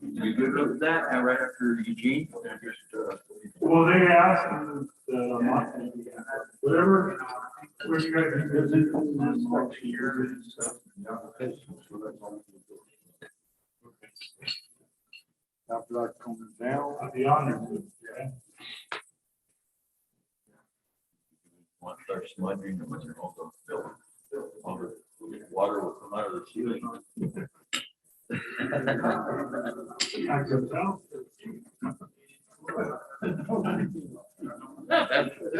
You good with that? And right after Eugene, and just, Well, they asked them, whatever, where you guys are visiting next year and stuff. After that comes down. I'll be honored. Yeah. want to start smudging them when you're also filled. Water will come out of the ceiling. I could tell.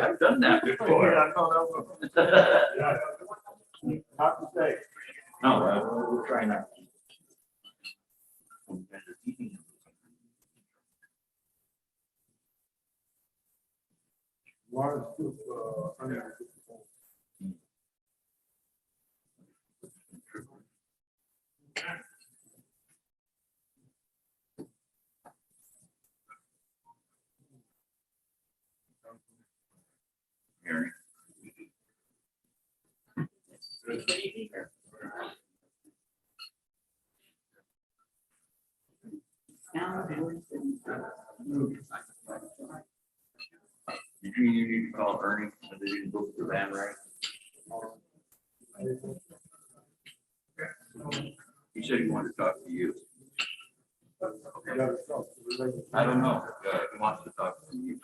I've done that before. Yeah. Not to say. No, we'll try not. Water still, under. Mary. You need to call Ernie, so they didn't book the van right. He said he wanted to talk to you. I don't know, he wants to talk to you.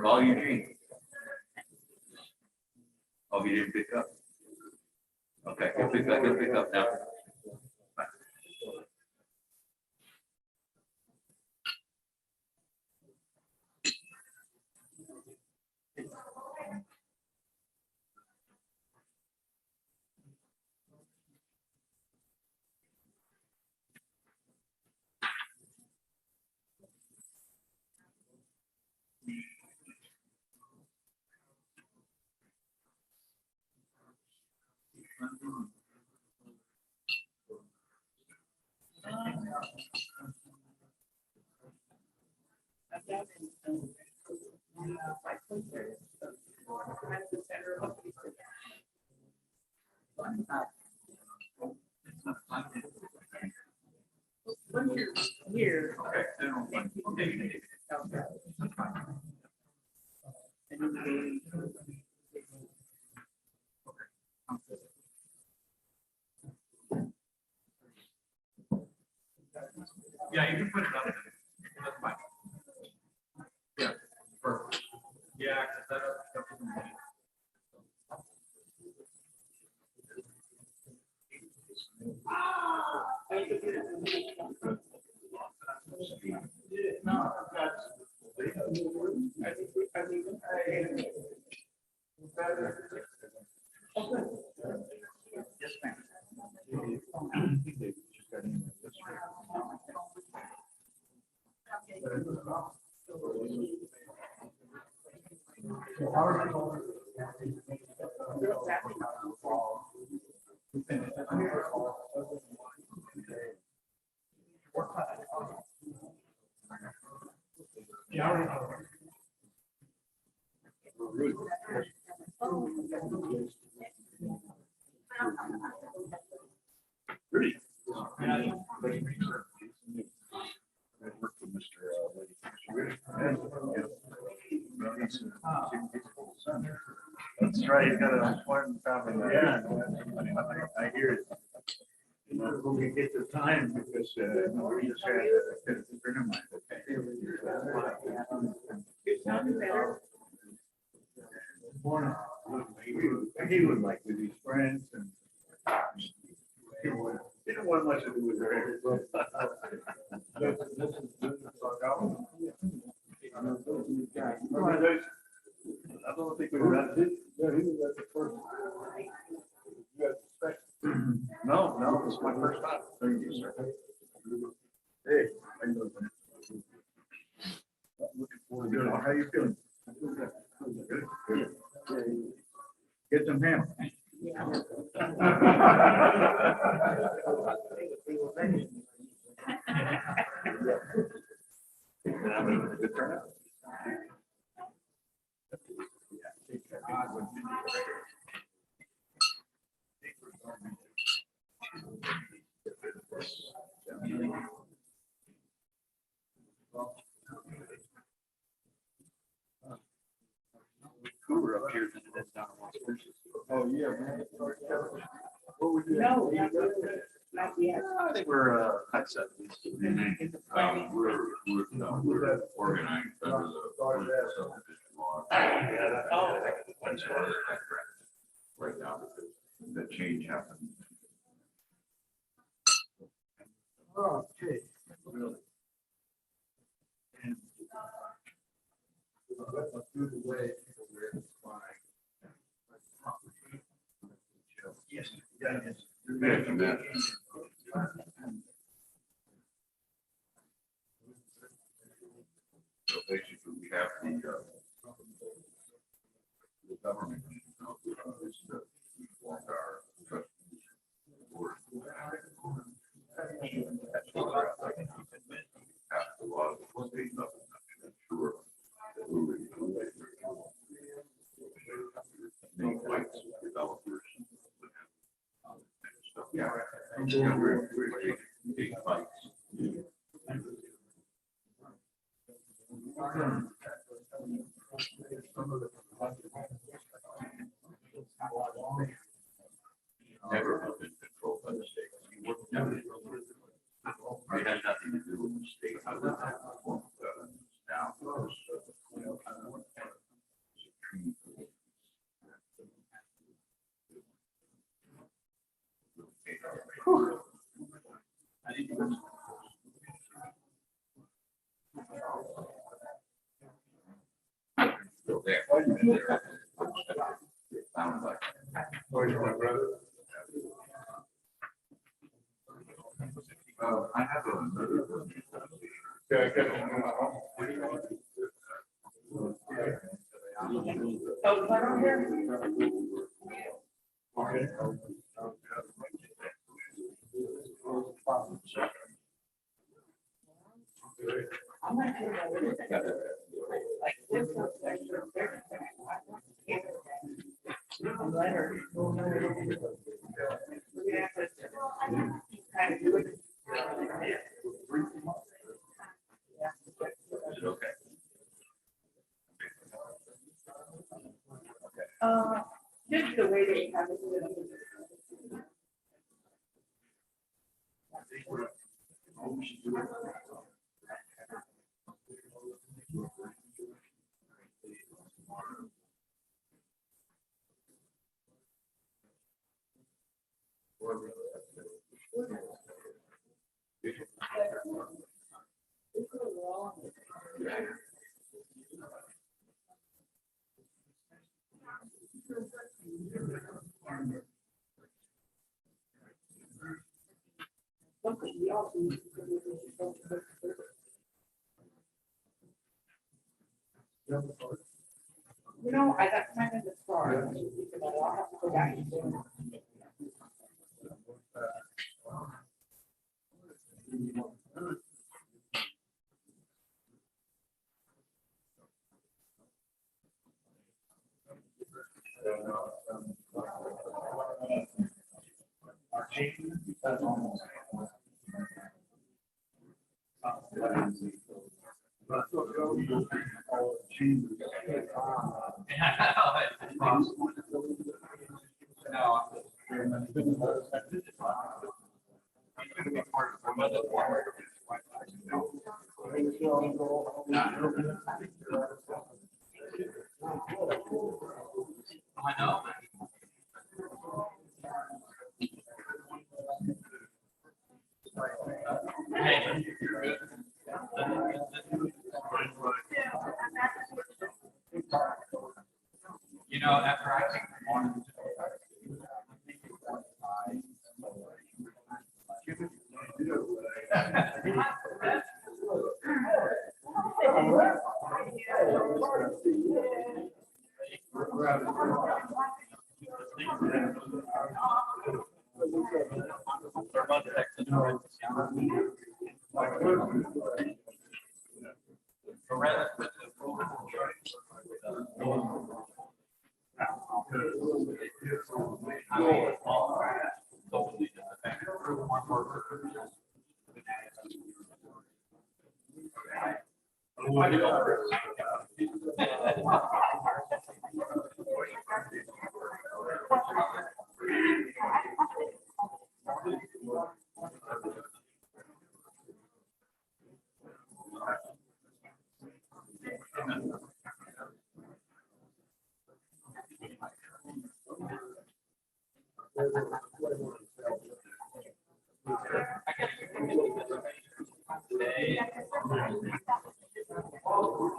Call Eugene. Oh, he didn't pick up? Okay, he'll pick up now. Bye. Here. Yeah, you can put it up. That's fine. Yeah, perfect. Yeah, because that. Yes, ma'am. Yeah, I already know. Really? I worked with Mr. That's right, he's got an important family. Yeah. I hear it. You know, when we get the time, because, we just had a friend of mine. He would like with his friends and he didn't want much to do with her. I don't think we were at it. Yeah, he was at the first. You had respect. No, this is my first time. Thank you, sir. Hey, how you doing? Looking forward to it. How you feeling? Good. Get some ham. And I'm gonna good turnout. Cooler up here than it is down in Las Vegas. Oh, yeah, man. What we doing? No, not yet. I think we're high seventies. We're organized under the subdivision law. Oh. That's part of the contract right now, because the change happened. Okay. Really. And through the way, where it's flying. Yes, yeah, yes. Imagine that. So basically, we have the government, you know, is the, we want our trustees. Board. That's what I think we can make. Have a lot of the state level, I'm sure. that we would do it. Make rights of developers. Stuff, yeah. It's got very, very big fights. Never have been controlled by the state. Never. It had nothing to do with the state. Now. Still there. Sounds like. I have another. Oh, what on here? I'm not sure what it is. Like this one, letter. Kind of do it. Is it okay? Just the way they have it. You know, I got kind of the scar. I'll have to go back and do it. I know. Hey. You know, after I take the morning. rather than the approval.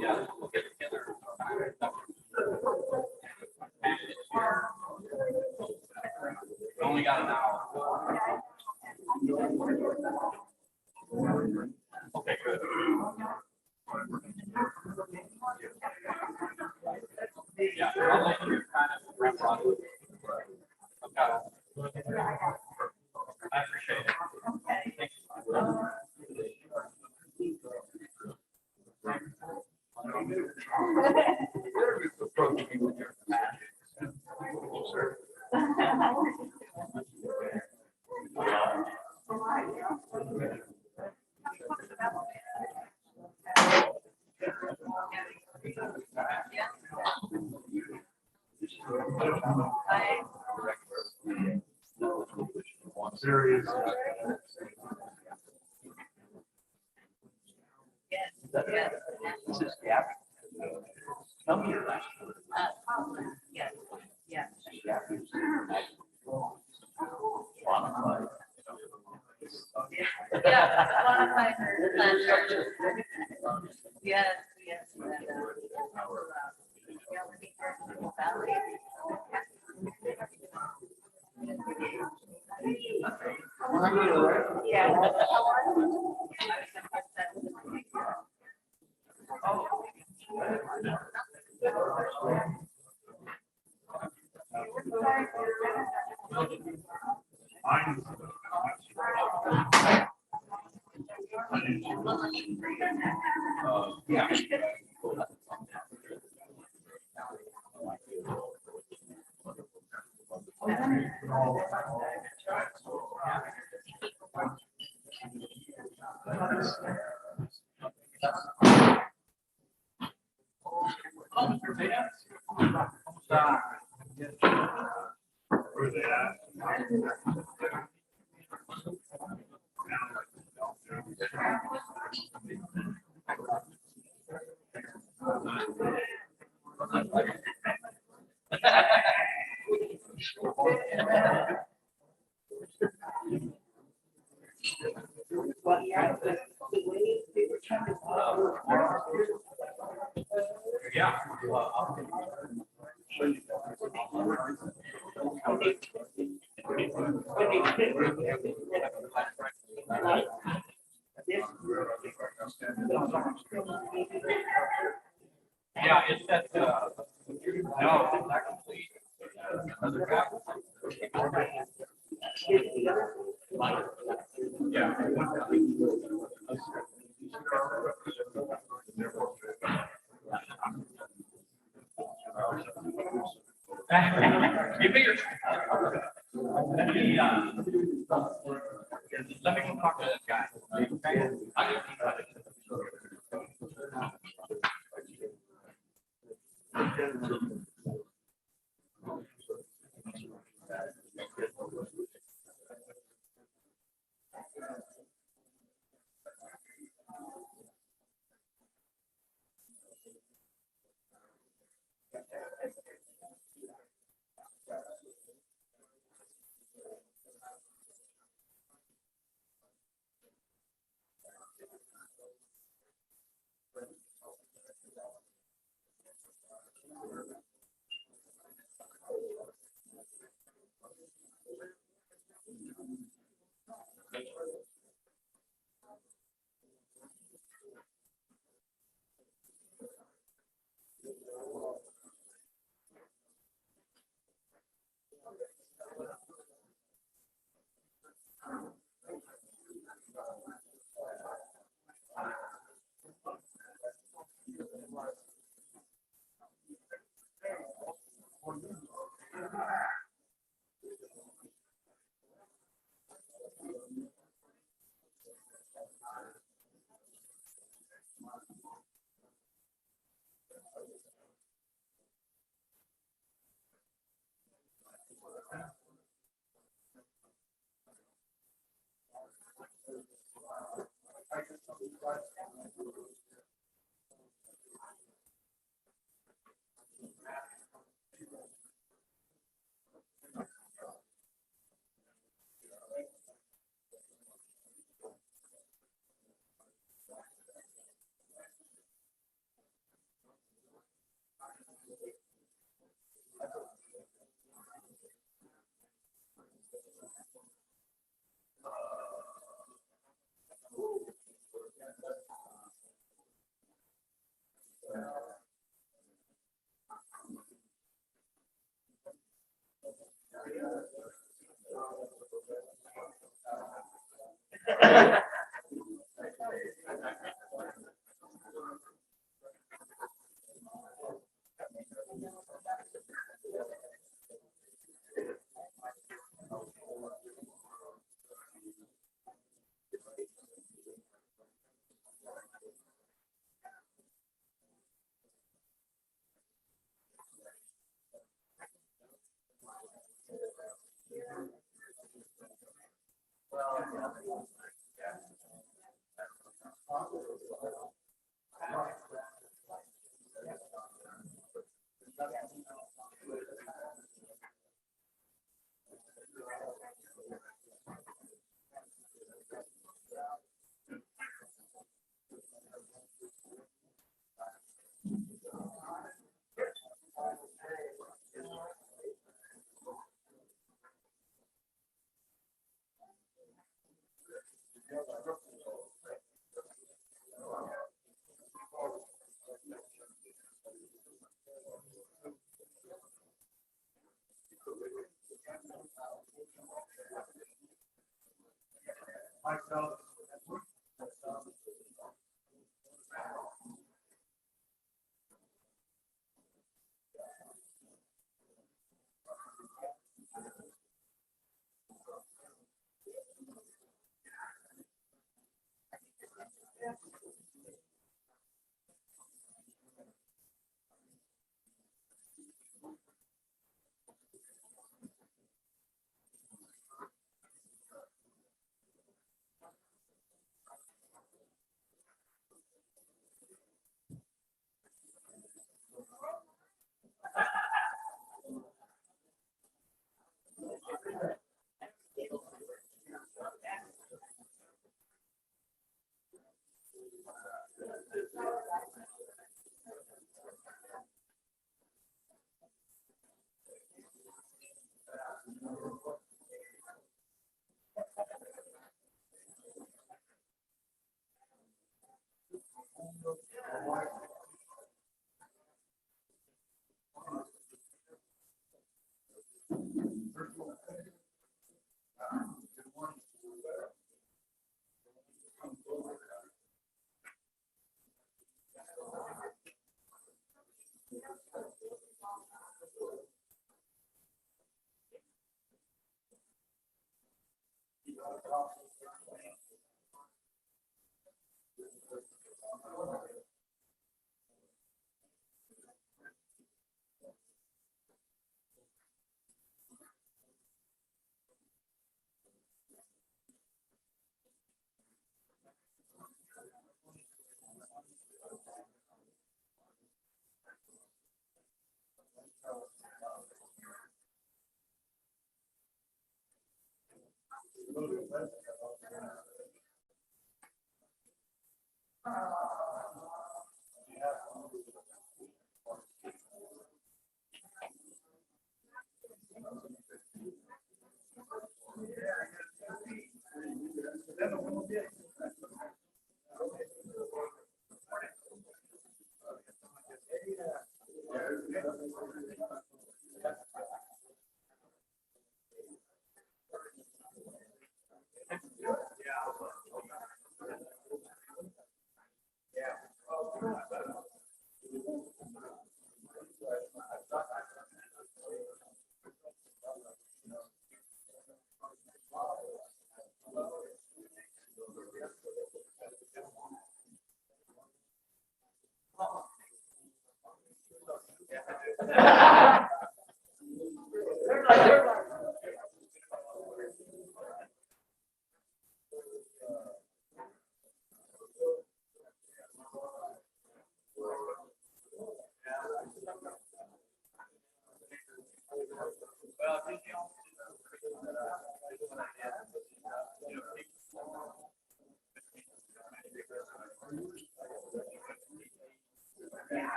Yeah, we'll get together. We only got an hour. Okay, good. Yeah, I'll let you kind of wrap up. Okay. I appreciate it. Thank Serious. This is Gap. Tell me your last. Yes, yes. Yeah, quantify her pleasure. Yes, yes. Yeah. Yeah. Where they at? Well, yeah, the way they were trying to. Yeah. Yeah, it's that, no, it's actually another guy. Yeah. You figure. Let me go talk to that guy.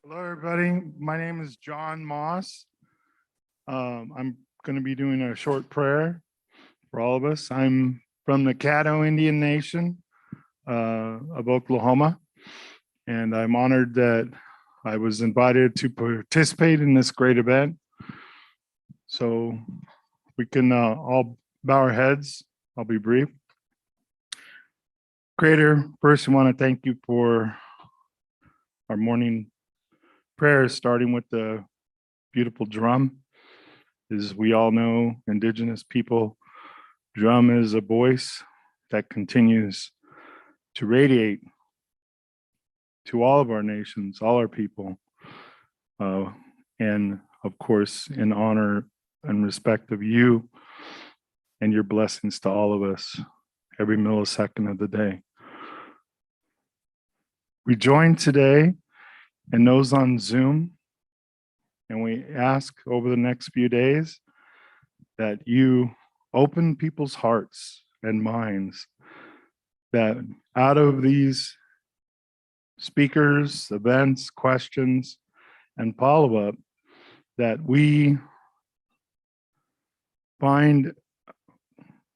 Hello, everybody. My name is John Moss. I'm going to be doing a short prayer for all of us. I'm from the Caddo Indian Nation of Oklahoma, and I'm honored that I was invited to participate in this great event. So we can all bow our heads. I'll be brief. Creator, first, I want to thank you for our morning prayers, starting with the beautiful drum. As we all know, Indigenous people, drum is a voice that continues to radiate to all of our nations, all our people. And of course, in honor and respect of you and your blessings to all of us every millisecond of the day. We join today and those on Zoom, and we ask over the next few days that you open people's hearts and minds, that out of these speakers, events, questions, and follow-up, that we find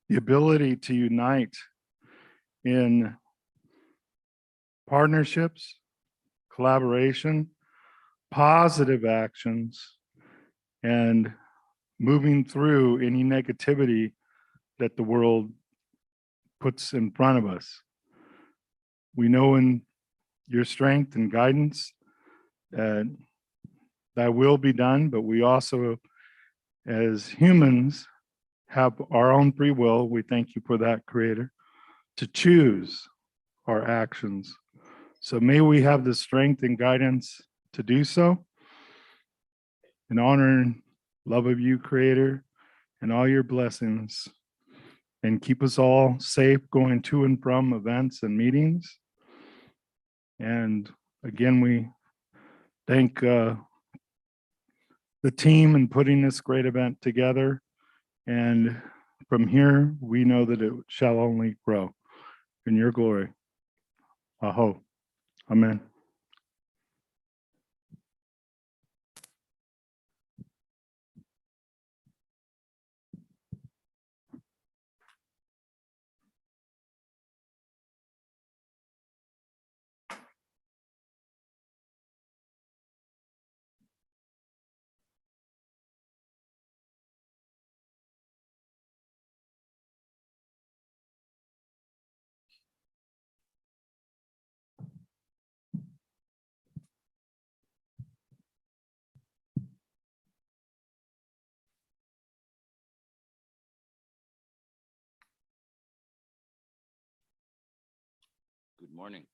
the ability to unite in partnerships, collaboration, positive actions, and moving through any negativity that the world puts in front of us. We know in your strength and guidance that that will be done, but we also, as humans, have our own free will. We thank you for that, Creator, to choose our actions. So may we have the strength and guidance to do so in honor love of you, Creator, and all your blessings. And keep us all safe going to and from events and meetings. And again, we thank the team in putting this great event together. And from here, we know that it shall only grow in your glory. Aho. Amen. Good morning.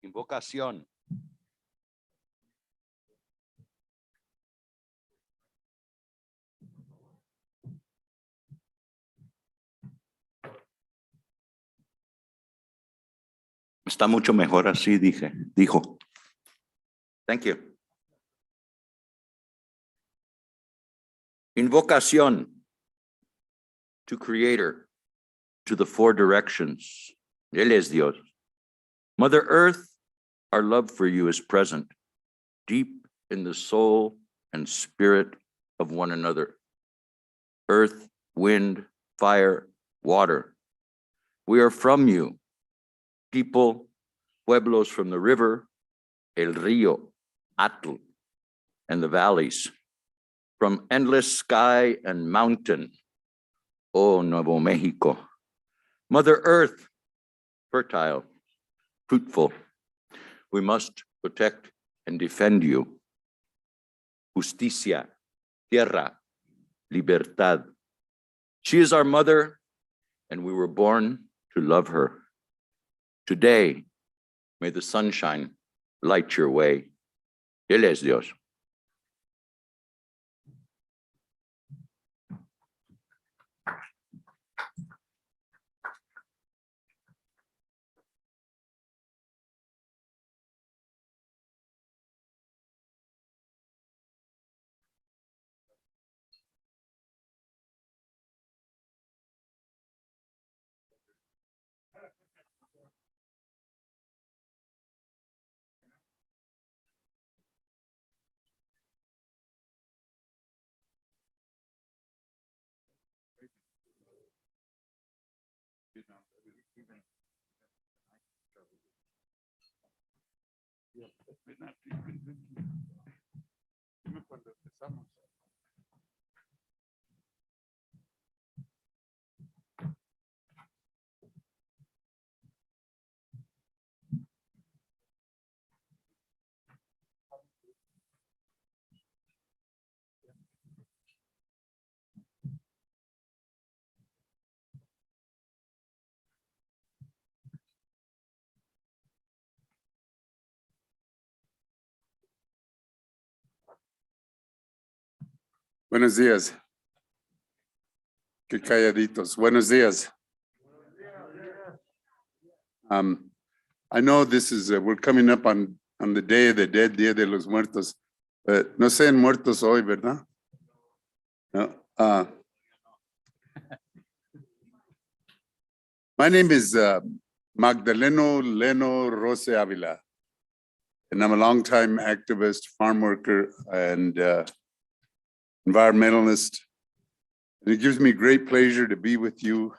Invocación. Está mucho mejor así, dijo. Thank you. Invocación to Creator, to the four directions. Él es Dios. Mother Earth, our love for you is present deep in the soul and spirit of one another. Earth, wind, fire, water. We are from you. People, pueblos from the river, el río, Atl, and the valleys. From endless sky and mountain, oh Nuevo Mexico. Mother Earth, fertile, fruitful. We must protect and defend you. Justicia, tierra, libertad. She is our mother, and we were born to love her. Today, may the sunshine light your way. Él es Dios. Buenos días. Qué calladitos. Buenos días. I know this is, we're coming up on the Day of the Dead, Día de los Muertos. No sean muertos hoy, ¿verdad? No. My name is Magdaleno Leno Rose Avila, and I'm a longtime activist, farm worker, and environmentalist. And it gives me great pleasure to be with you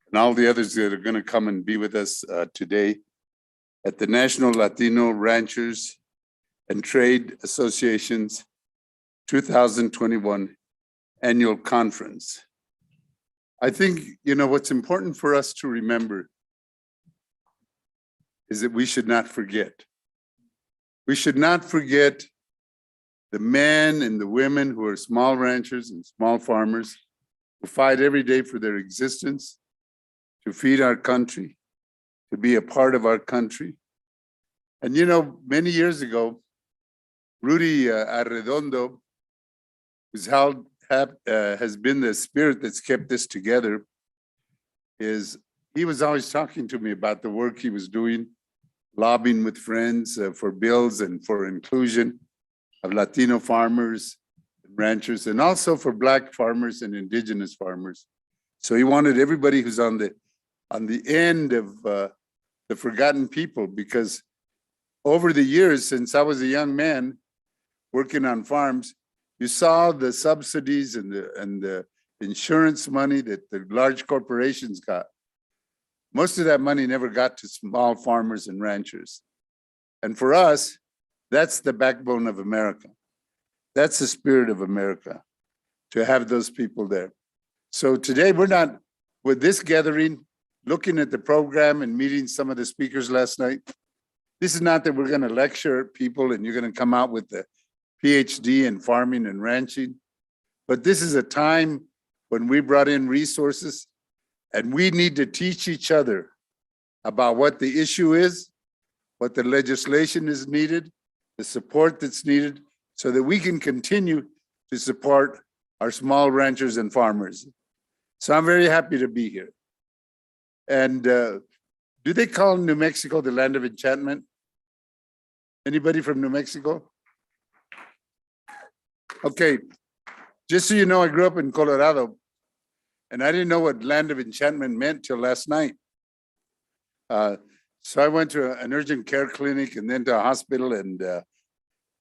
and all the others that are going to come and be with us today at the National Latino Ranchers and Trade Association's 2021 Annual Conference. I think, you know, what's important for us to remember is that we should not forget. We should not forget the men and the women who are small ranchers and small farmers who fight every day for their existence, to feed our country, to be a part of our country. And you know, many years ago, Rudy Arredondo, who's has been the spirit that's kept this together, he was always talking to me about the work he was doing, lobbying with friends for bills and for inclusion of Latino farmers, ranchers, and also for Black farmers and indigenous farmers. So he wanted everybody who's on the end of the forgotten people, because over the years, since I was a young man working on farms, you saw the subsidies and the insurance money that the large corporations got. Most of that money never got to small farmers and ranchers. And for us, that's the backbone of America. That's the spirit of America, to have those people there. So today we're not, with this gathering, looking at the program and meeting some of the speakers last night, this is not that we're going to lecture people and you're going to come out with the PhD in farming and ranching, but this is a time when we brought in resources and we need to teach each other about what the issue is, what the legislation is needed, the support that's needed, so that we can continue to support our small ranchers and farmers. So I'm very happy to be here. And do they call New Mexico the land of enchantment? Anybody from New Mexico? Okay, just so you know, I grew up in Colorado, and I didn't know what land of enchantment meant till last night. So I went to an urgent care clinic and then to a hospital, and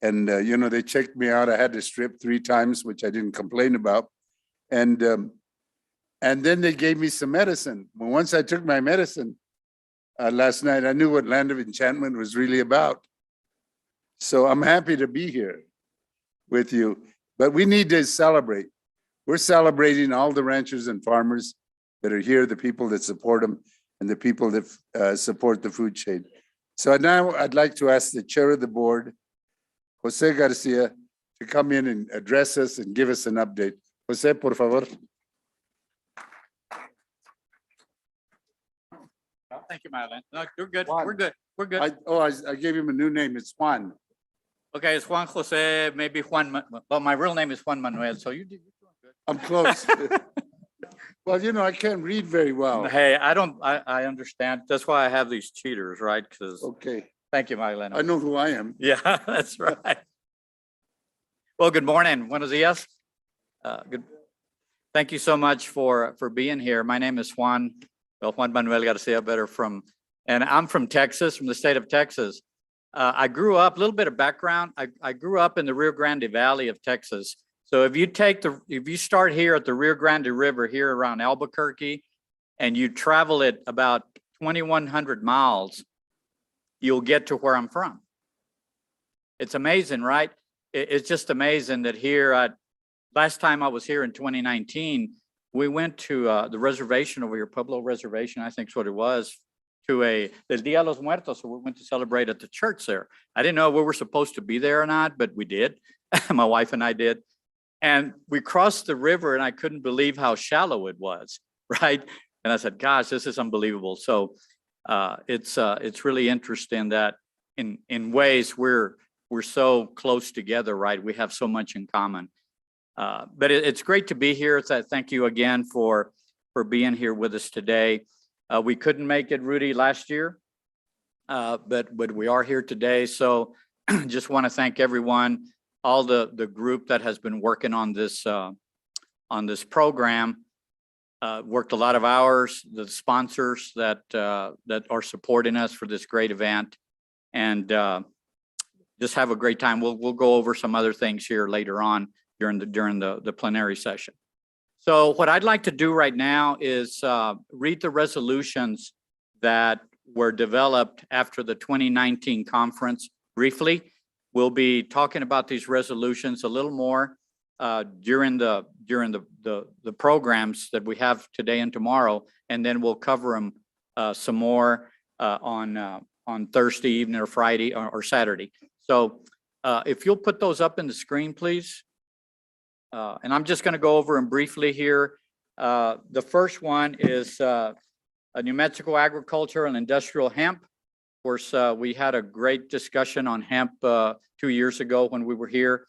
you know, they checked me out. I had to strip 3 times, which I didn't complain about. And then they gave me some medicine. Well, once I took my medicine last night, I knew what land of enchantment was really about. So I'm happy to be here with you, but we need to celebrate. We're celebrating all the ranchers and farmers that are here, the people that support them, and the people that support the food chain. So now I'd like to ask the chair of the board, Jose Garcia, to come in and address us and give us an update. Jose, por favor. Oh, thank you, Madeline. No, you're good. We're good. We're good. I gave him a new name. It's Juan. Okay, it's Juan Jose, maybe Juan. Well, my real name is Juan Manuel, so you're doing good. I'm close. Well, you know, I can't read very well. Hey, I understand. That's why I have these cheaters, right? Because, Okay, thank you, Madeline. I know who I am. Yeah, that's right. Well, good morning. Buenos días. Good. Thank you so much for being here. My name is Juan Manuel Garcia, and I'm from Texas, from the state of Texas. I grew up, a little bit of background. I grew up in the Rio Grande Valley of Texas. So if you start here at the Rio Grande River here around Albuquerque, and you travel it about 2,100 miles, you'll get to where I'm from. It's amazing, right? It's just amazing that here, last time I was here in 2019, we went to the reservation over here, Pueblo Reservation, I think is what it was, to the Dia de los Muertos. So we went to celebrate at the church there. I didn't know we were supposed to be there or not, but we did. My wife and I did. And we crossed the river and I couldn't believe how shallow it was, right? And I said, gosh, this is unbelievable. So it's really interesting that in ways we're so close together, right? We have so much in common. But it's great to be here. Thank you again for being here with us today. We couldn't make it, Rudy, last year, but we are here today. So just want to thank everyone, all the group that has been working on this program, worked a lot of hours, the sponsors that are supporting us for this great event, and just have a great time. We'll go over some other things here later on during the plenary session. So what I'd like to do right now is read the resolutions that were developed after the 2019 conference briefly. We'll be talking about these resolutions a little more during the programs that we have today and tomorrow, and then we'll cover them some more on on Thursday evening or Friday or Saturday. So if you'll put those up in the screen, please. And I'm just going to go over them briefly here. The first one is New Mexico agriculture and industrial hemp. Of course, we had a great discussion on hemp 2 years ago when we were here.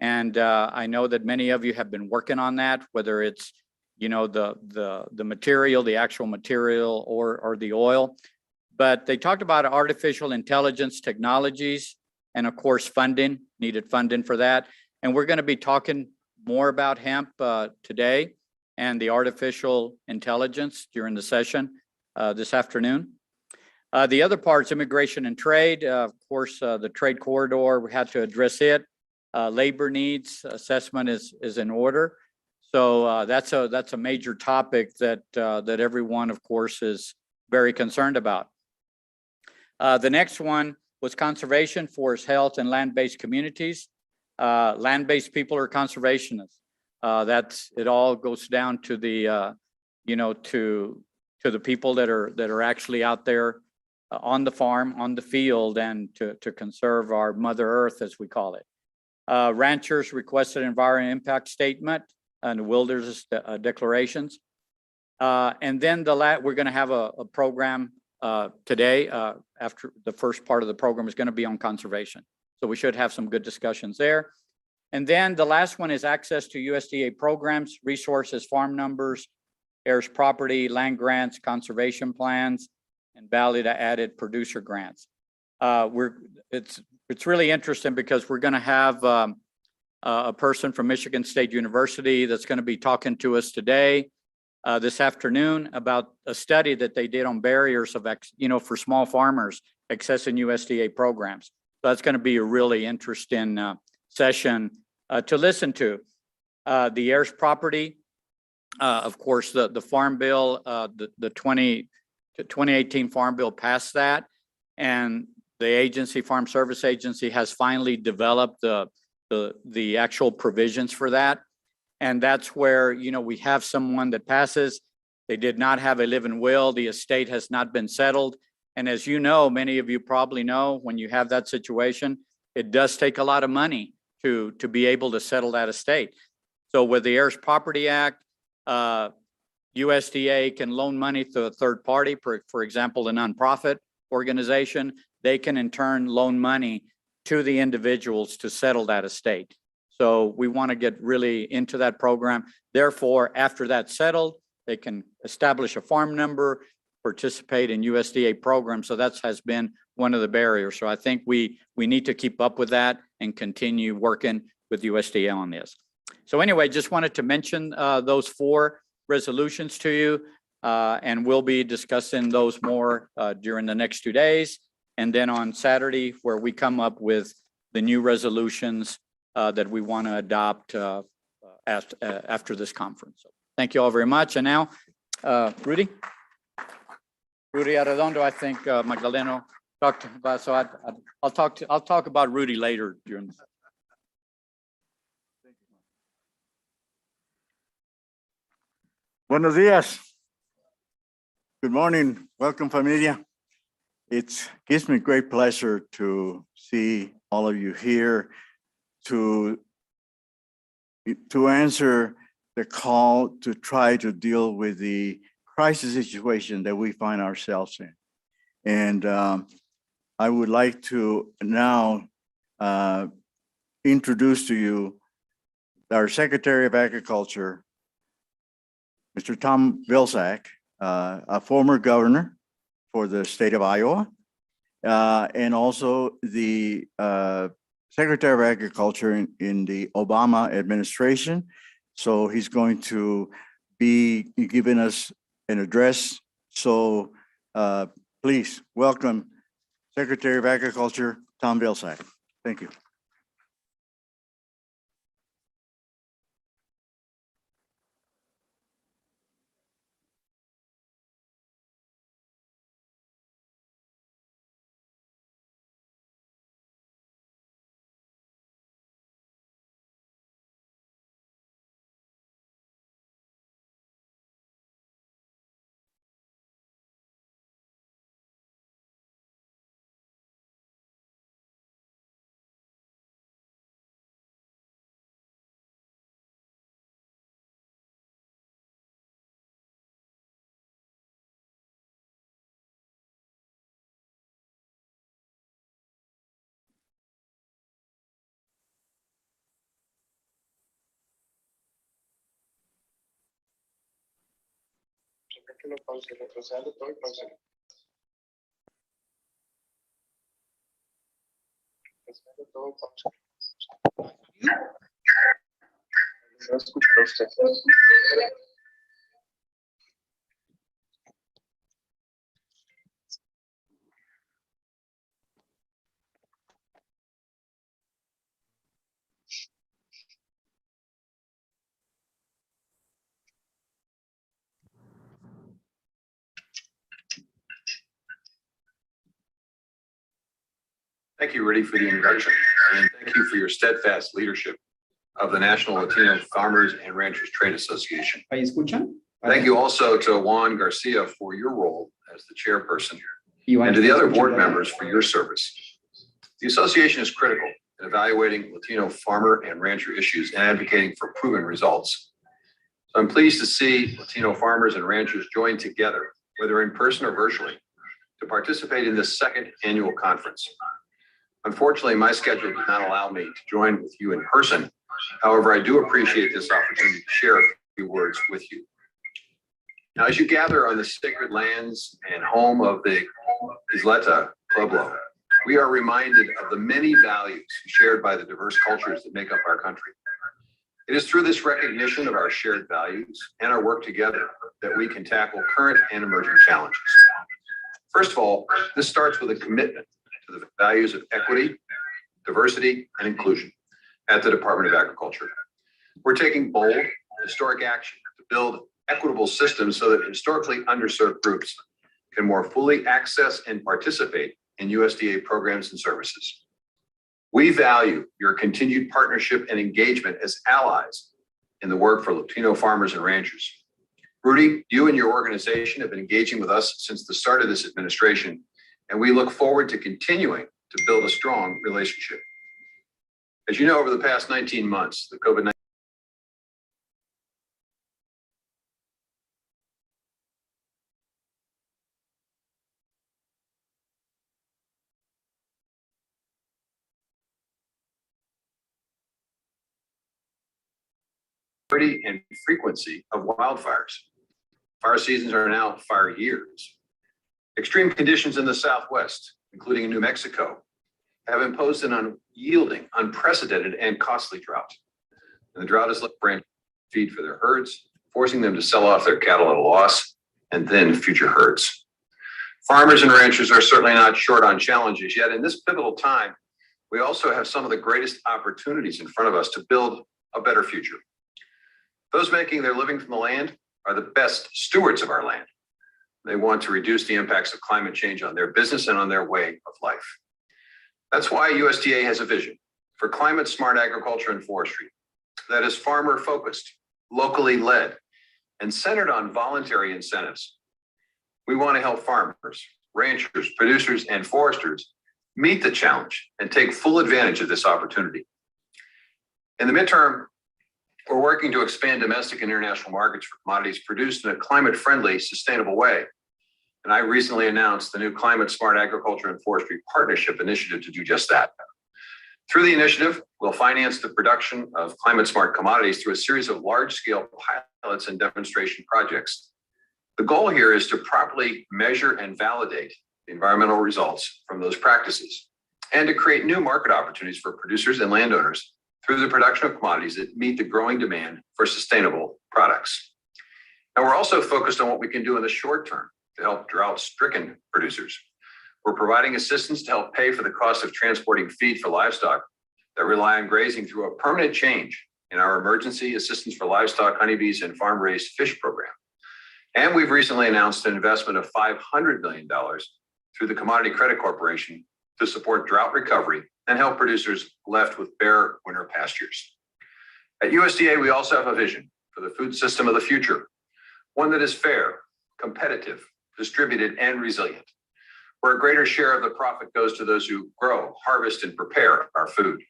And I know that many of you have been working on that, whether it's, you know, the material, the actual material or the oil. But they talked about artificial intelligence technologies and of course, needed funding for that. And we're going to be talking more about hemp today and the artificial intelligence during the session this afternoon. The other parts, immigration and trade, of course, the trade corridor, we had to address it. Labor needs assessment is in order. So that's a major topic that everyone, of course, is very concerned about. The next one was conservation, forest health, and land-based communities. Land-based people are conservationists. It all goes down to the to the people that are actually out there on the farm, on the field, and to conserve our Mother Earth, as we call it. Ranchers requested environmental impact statement and wilderness declarations. And then we're going to have a program today. After the first part of the program is going to be on conservation. So we should have some good discussions there. And then the last one is access to USDA programs, resources, farm numbers, heirs property, land grants, conservation plans, and value added producer grants. It's really interesting because we're going to have a person from Michigan State University that's going to be talking to us today, this afternoon, about a study that they did on barriers of, for small farmers accessing USDA programs. So that's going to be a really interesting session to listen to. The heirs property, of course, the Farm Bill, the 2018 Farm Bill passed that, and the agency, Farm Service Agency, has finally developed the actual provisions for that. And that's where, we have someone that passes. They did not have a living will. The estate has not been settled. And as you know, many of you probably know, when you have that situation, it does take a lot of money to be able to settle that estate. So with the Heirs Property Act, USDA can loan money to a third party, for example, a nonprofit organization. They can in turn loan money to the individuals to settle that estate. So we want to get really into that program. Therefore, after that's settled, they can establish a farm number, participate in USDA programs. So that has been one of the barriers. So I think we need to keep up with that and continue working with USDA on this. So anyway, just wanted to mention those 4 resolutions to you, and we'll be discussing those more during the next 2 days. And then on Saturday, where we come up with the new resolutions that we want to adopt after this conference. So thank you all very much. And now, Rudy Arredondo, I think Magdaleno talked about. So I'll talk about Rudy later during this. Buenos días. Good morning. Welcome, familia. It gives me great pleasure to see all of you here to answer the call to try to deal with the crisis situation that we find ourselves in. And I would like to now introduce to you our Secretary of Agriculture, Mr. Tom Vilsack, a former governor for the state of Iowa, and also the Secretary of Agriculture in the Obama administration. So he's going to be giving us an address. So please welcome Secretary of Agriculture, Tom Vilsack. Thank you. Déjalo pausa, retrocede todo y pausa. Retrocede todo y pausa. No escucho usted. Thank you, Rudy, for the introduction, and thank you for your steadfast leadership of the National Latino Farmers and Ranchers Trade Association. ¿Ahí escuchan? Thank you also to Juan Garcia for your role as the chairperson, Iván, and to the other ¿escuchan? board members for your service. The association is critical in evaluating Latino farmer and rancher issues and advocating for proven results. So I'm pleased to see Latino farmers and ranchers join together, whether in person or virtually, to participate in this second annual conference. Unfortunately, my schedule did not allow me to join with you in person. However, I do appreciate this opportunity to share a few words with you. Now, as you gather on the sacred lands and home of the Isleta Pueblo, we are reminded of the many values shared by the diverse cultures that make up our country. It is through this recognition of our shared values and our work together that we can tackle current and emerging challenges. First of all, this starts with a commitment to the values of equity, diversity, and inclusion at the Department of Agriculture. We're taking bold, historic action to build equitable systems so that historically underserved groups can more fully access and participate in USDA programs and services. We value your continued partnership and engagement as allies in the work for Latino farmers and ranchers. Rudy, you and your organization have been engaging with us since the start of this administration, and we look forward to continuing to build a strong relationship. As you know, over the past 19 months, the COVID-19 and frequency of wildfires. Fire seasons are now fire years. Extreme conditions in the Southwest, including in New Mexico, have imposed an unyielding, unprecedented, and costly drought. And the drought has left branch feed for their herds, forcing them to sell off their cattle at a loss and thin future herds. Farmers and ranchers are certainly not short on challenges, yet in this pivotal time, we also have some of the greatest opportunities in front of us to build a better future. Those making their living from the land are the best stewards of our land. They want to reduce the impacts of climate change on their business and on their way of life. That's why USDA has a vision for climate smart agriculture and forestry that is farmer focused, locally led, and centered on voluntary incentives. We want to help farmers, ranchers, producers, and foresters meet the challenge and take full advantage of this opportunity. In the midterm, we're working to expand domestic and international markets for commodities produced in a climate-friendly, sustainable way. And I recently announced the new Climate Smart Agriculture and Forestry Partnership Initiative to do just that. Through the initiative, we'll finance the production of climate-smart commodities through a series of large-scale pilots and demonstration projects. The goal here is to properly measure and validate the environmental results from those practices and to create new market opportunities for producers and landowners through the production of commodities that meet the growing demand for sustainable products. And we're also focused on what we can do in the short term to help drought-stricken producers. We're providing assistance to help pay for the cost of transporting feed for livestock that rely on grazing through a permanent change in our Emergency Assistance for Livestock, Honeybees, and Farm-Raised Fish program. And we've recently announced an investment of $500 million through the Commodity Credit Corporation to support drought recovery and help producers left with bare winter pastures. At USDA, we also have a vision for the food system of the future, one that is fair, competitive, distributed, and resilient, where a greater share of the profit goes to those who grow, harvest, and prepare our food.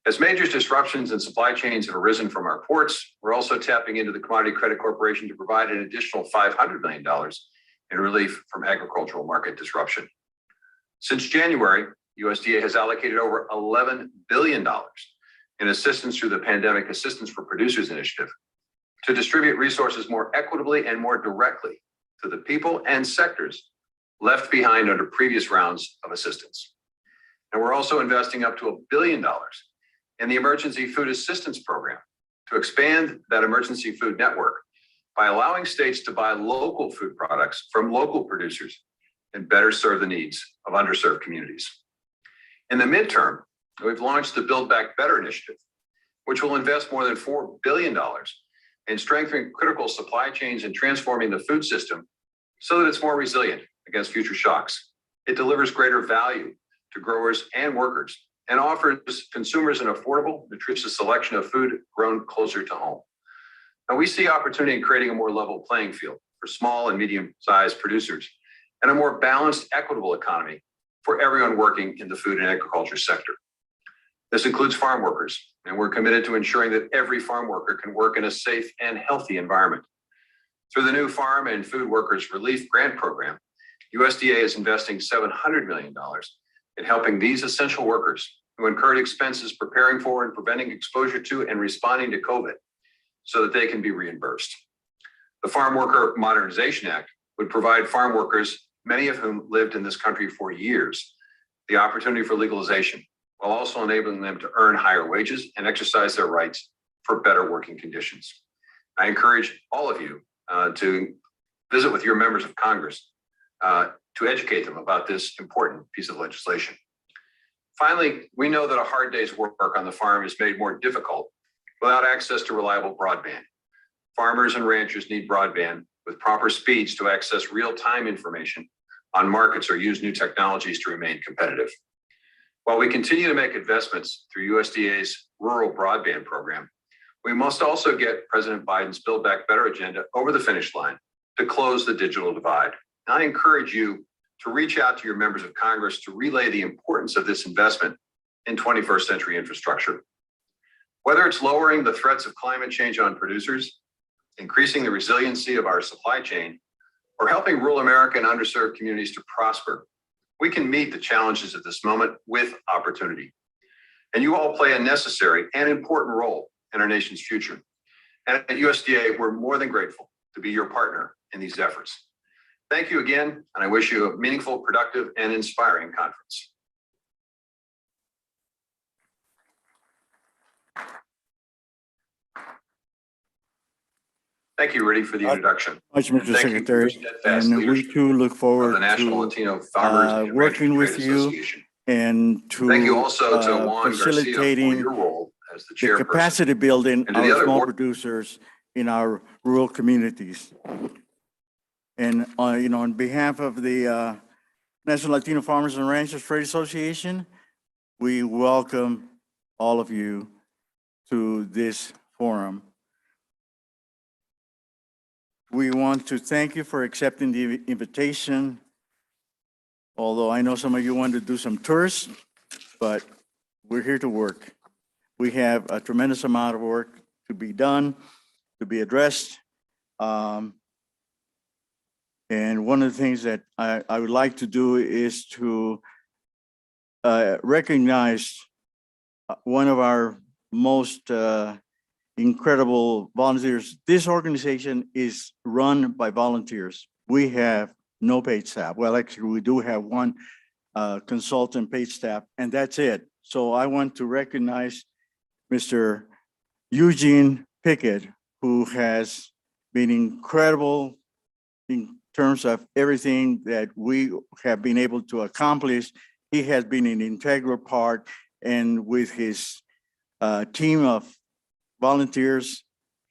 As major disruptions in supply chains have arisen from our ports, we're also tapping into the Commodity Credit Corporation to provide an additional $500 million in relief from agricultural market disruption. Since January, USDA has allocated over $11 billion in assistance through the Pandemic Assistance for Producers Initiative to distribute resources more equitably and more directly to the people and sectors left behind under previous rounds of assistance. And we're also investing up to $1 billion in the Emergency Food Assistance Program to expand that emergency food network by allowing states to buy local food products from local producers and better serve the needs of underserved communities. In the midterm, we've launched the Build Back Better initiative, which will invest more than $4 billion in strengthening critical supply chains and transforming the food system so that it's more resilient against future shocks. It delivers greater value to growers and workers and offers consumers an affordable, nutritious selection of food grown closer to home. Now, we see opportunity in creating a more level playing field for small and medium-sized producers and a more balanced, equitable economy for everyone working in the food and agriculture sector. This includes farm workers, and we're committed to ensuring that every farm worker can work in a safe and healthy environment. Through the new Farm and Food Workers Relief Grant Program, USDA is investing $700 million in helping these essential workers who incurred expenses preparing for and preventing exposure to and responding to COVID so that they can be reimbursed. The Farm Worker Modernization Act would provide farm workers, many of whom lived in this country for years, the opportunity for legalization, while also enabling them to earn higher wages and exercise their rights for better working conditions. I encourage all of you to visit with your members of Congress to educate them about this important piece of legislation. Finally, we know that a hard day's work on the farm is made more difficult without access to reliable broadband. Farmers and ranchers need broadband with proper speeds to access real-time information on markets or use new technologies to remain competitive. While we continue to make investments through USDA's rural broadband program, we must also get President Biden's Build Back Better agenda over the finish line to close the digital divide. I encourage you to reach out to your members of Congress to relay the importance of this investment in 21st century infrastructure. Whether it's lowering the threats of climate change on producers, increasing the resiliency of our supply chain, or helping rural America and underserved communities to prosper, we can meet the challenges of this moment with opportunity. And you all play a necessary and important role in our nation's future. And at USDA, we're more than grateful to be your partner in these efforts. Thank you again, and I wish you a meaningful, productive, and inspiring conference. Thank you, Rudy, for the introduction. Much, Mr. Thank you for your Secretary, steadfast and we leadership too look of forward the National to Latino Farmers and working Ranchers with Trade you Association. and to Thank you also to Juan Garcia for facilitating your role as the the chairperson. capacity building And to the our other small board- producers in our rural communities. And, on behalf of the National Latino Farmers and Ranchers Trade Association, we welcome all of you to this forum. We want to thank you for accepting the invitation, although I know some of you want to do some tours, but we're here to work. We have a tremendous amount of work to be done, to be addressed. And one of the things that I would like to do is to recognize one of our most incredible volunteers. This organization is run by volunteers. We have no paid staff. Well, actually, we do have one consultant paid staff, and that's it. So I want to recognize Mr. Eugene Pickett, who has been incredible in terms of everything that we have been able to accomplish. He has been an integral part, and with his team of volunteers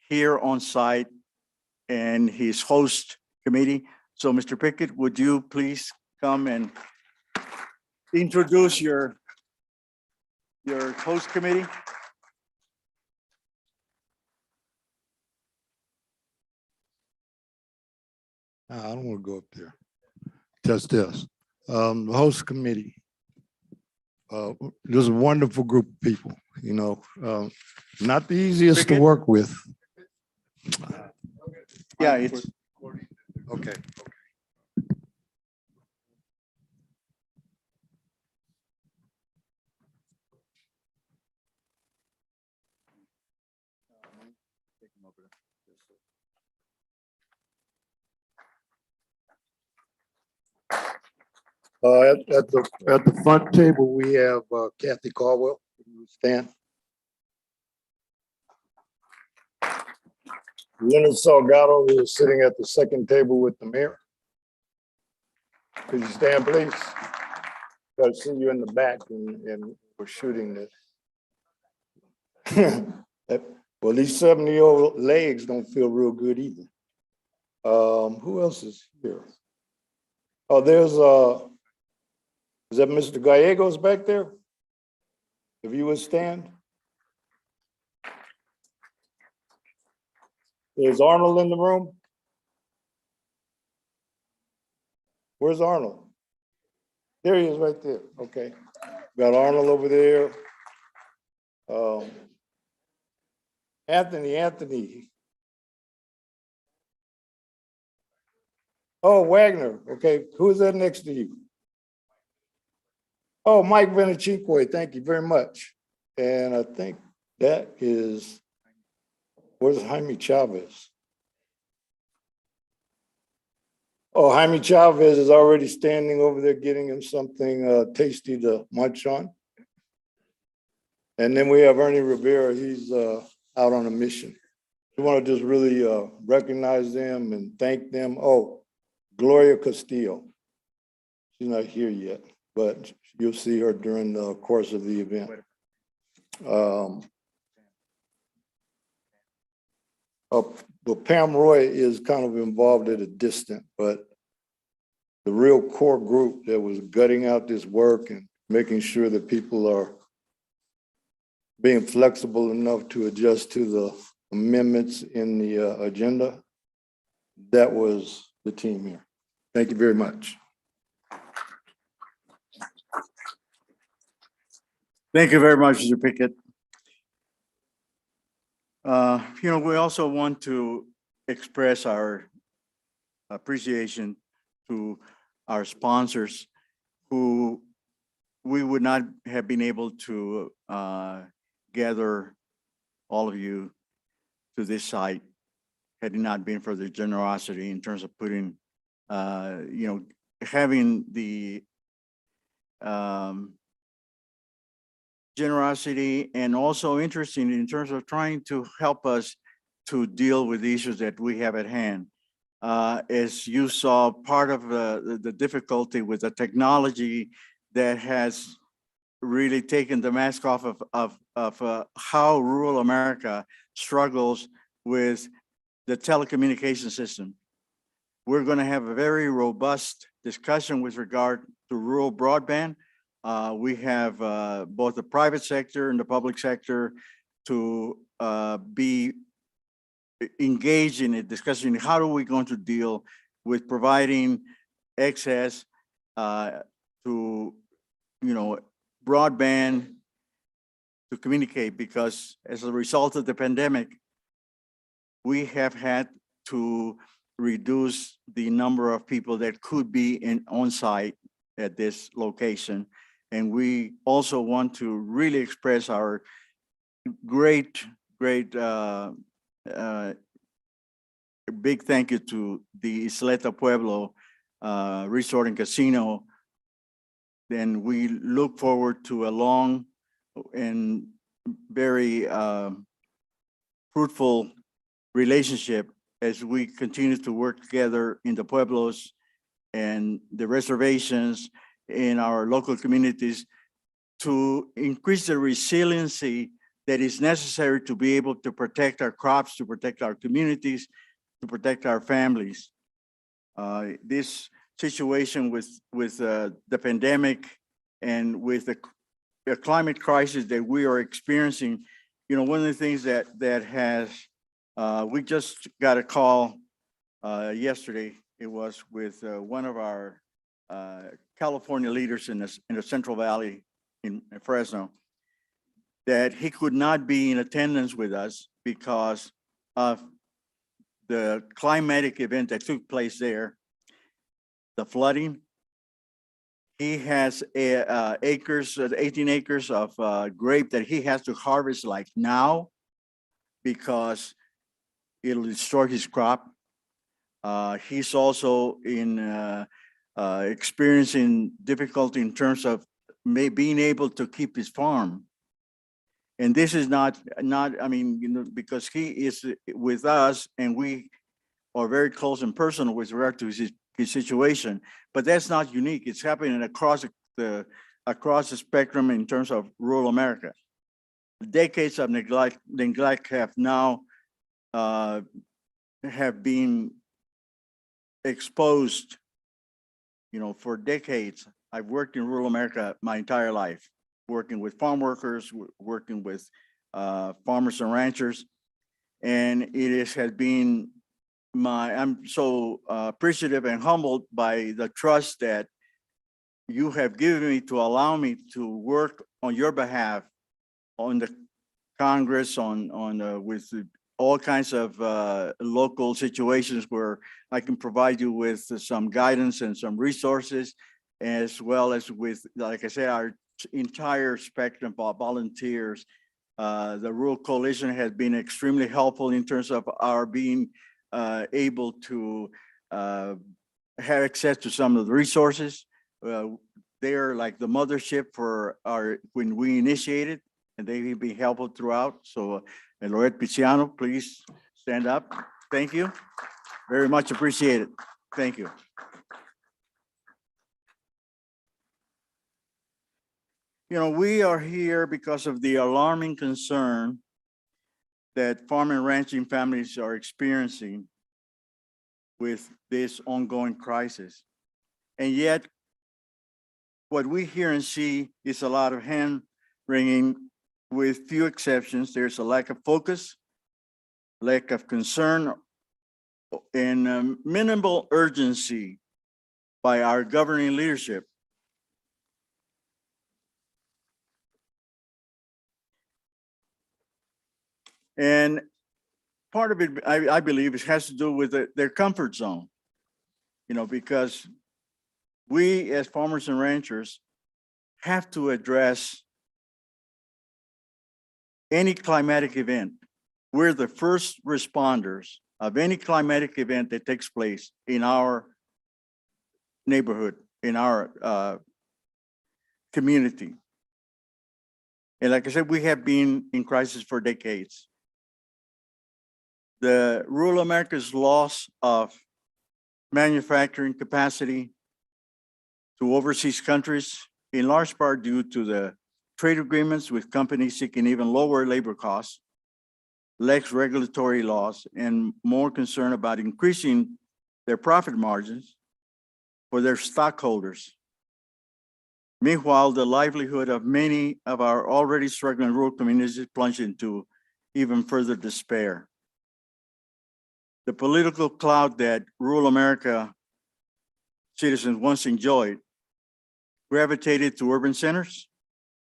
here on site and his host committee. So Mr. Pickett, would you please come and introduce your host committee? I don't want to go up there. Just this. The host committee. There's a wonderful group of people, not the easiest to work with. Yeah, it's Okay. At the front table, we have Kathy Caldwell. Stand. Leonard Salgado is sitting at the second table with the mayor. Could you stand, please? Got to see you in the back and we're shooting this. Well, these 70-year-old legs don't feel real good either. Who else is here? Oh, there's is that Mr. Gallegos back there? If you would stand. Is Arnold in the room? Where's Arnold? There he is right there. Okay. Got Arnold over there. Anthony. Oh, Wagner. Okay. Who is that next to you? Oh, Mike Venicinque. Thank you very much. And I think that is, where's Jaime Chavez? Oh, Jaime Chavez is already standing over there getting him something tasty to munch on. And then we have Ernie Rivera. He's out on a mission. We want to just really recognize them and thank them. Oh, Gloria Castillo. She's not here yet, but you'll see her during the course of the event. But Pam Roy is kind of involved at a distance, but the real core group that was gutting out this work and making sure that people are being flexible enough to adjust to the amendments in the agenda, that was the team here. Thank you very much. Thank you very much, Mr. Pickett. We also want to express our appreciation to our sponsors who we would not have been able to gather all of you to this site had it not been for their generosity in terms of putting, having the generosity and also interesting in terms of trying to help us to deal with the issues that we have at hand. As you saw, part of the difficulty with the technology that has really taken the mask off of how rural America struggles with the telecommunication system. We're going to have a very robust discussion with regard to rural broadband. We have both the private sector and the public sector to be engaged in a discussion. How are we going to deal with providing access to, broadband to communicate? Because as a result of the pandemic, we have had to reduce the number of people that could be on site at this location. And we also want to really express our great big thank you to the Isleta Pueblo Resort and Casino. Then we look forward to a long and very fruitful relationship as we continue to work together in the Pueblos and the reservations in our local communities to increase the resiliency that is necessary to be able to protect our crops, to protect our communities, to protect our families. This situation with the pandemic and with the climate crisis that we are experiencing, one of the things that has, we just got a call yesterday. It was with one of our California leaders in the Central Valley in Fresno, that he could not be in attendance with us because of the climatic event that took place there, the flooding. He has 18 acres of grape that he has to harvest like now because it'll destroy his crop. He's also in experiencing difficulty in terms of being able to keep his farm. And this is not, I mean, you know, because he is with us and we are very close and personal with regard to his situation, but that's not unique. It's happening across the spectrum in terms of rural America. Decades of neglect have now have been exposed. You know, for decades, I've worked in rural America my entire life, working with farm workers, working with farmers and ranchers. And has been I'm so appreciative and humbled by the trust that you have given me to allow me to work on your behalf on the Congress, with all kinds of local situations where I can provide you with some guidance and some resources, as well as with, like I said, our entire spectrum of volunteers. The Rural Coalition has been extremely helpful in terms of our being able to have access to some of the resources. They're like the mothership for when we initiated, and they've been helpful throughout. So Lorette Pizziano, please stand up. Thank you. Very much appreciated. Thank you. You know, we are here because of the alarming concern that farm and ranching families are experiencing with this ongoing crisis. And yet, what we hear and see is a lot of hand wringing. With few exceptions, there's a lack of focus, lack of concern, and minimal urgency by our governing leadership. And part of it, I believe, it has to do with their comfort zone, you know, because we as farmers and ranchers have to address any climatic event. We're the first responders of any climatic event that takes place in our neighborhood, in our community. And like I said, we have been in crisis for decades. The rural America's loss of manufacturing capacity to overseas countries, in large part due to the trade agreements with companies seeking even lower labor costs, less regulatory laws, and more concern about increasing their profit margins for their stockholders. Meanwhile, the livelihood of many of our already struggling rural communities is plunged into even further despair. The political clout that rural America citizens once enjoyed gravitated to urban centers,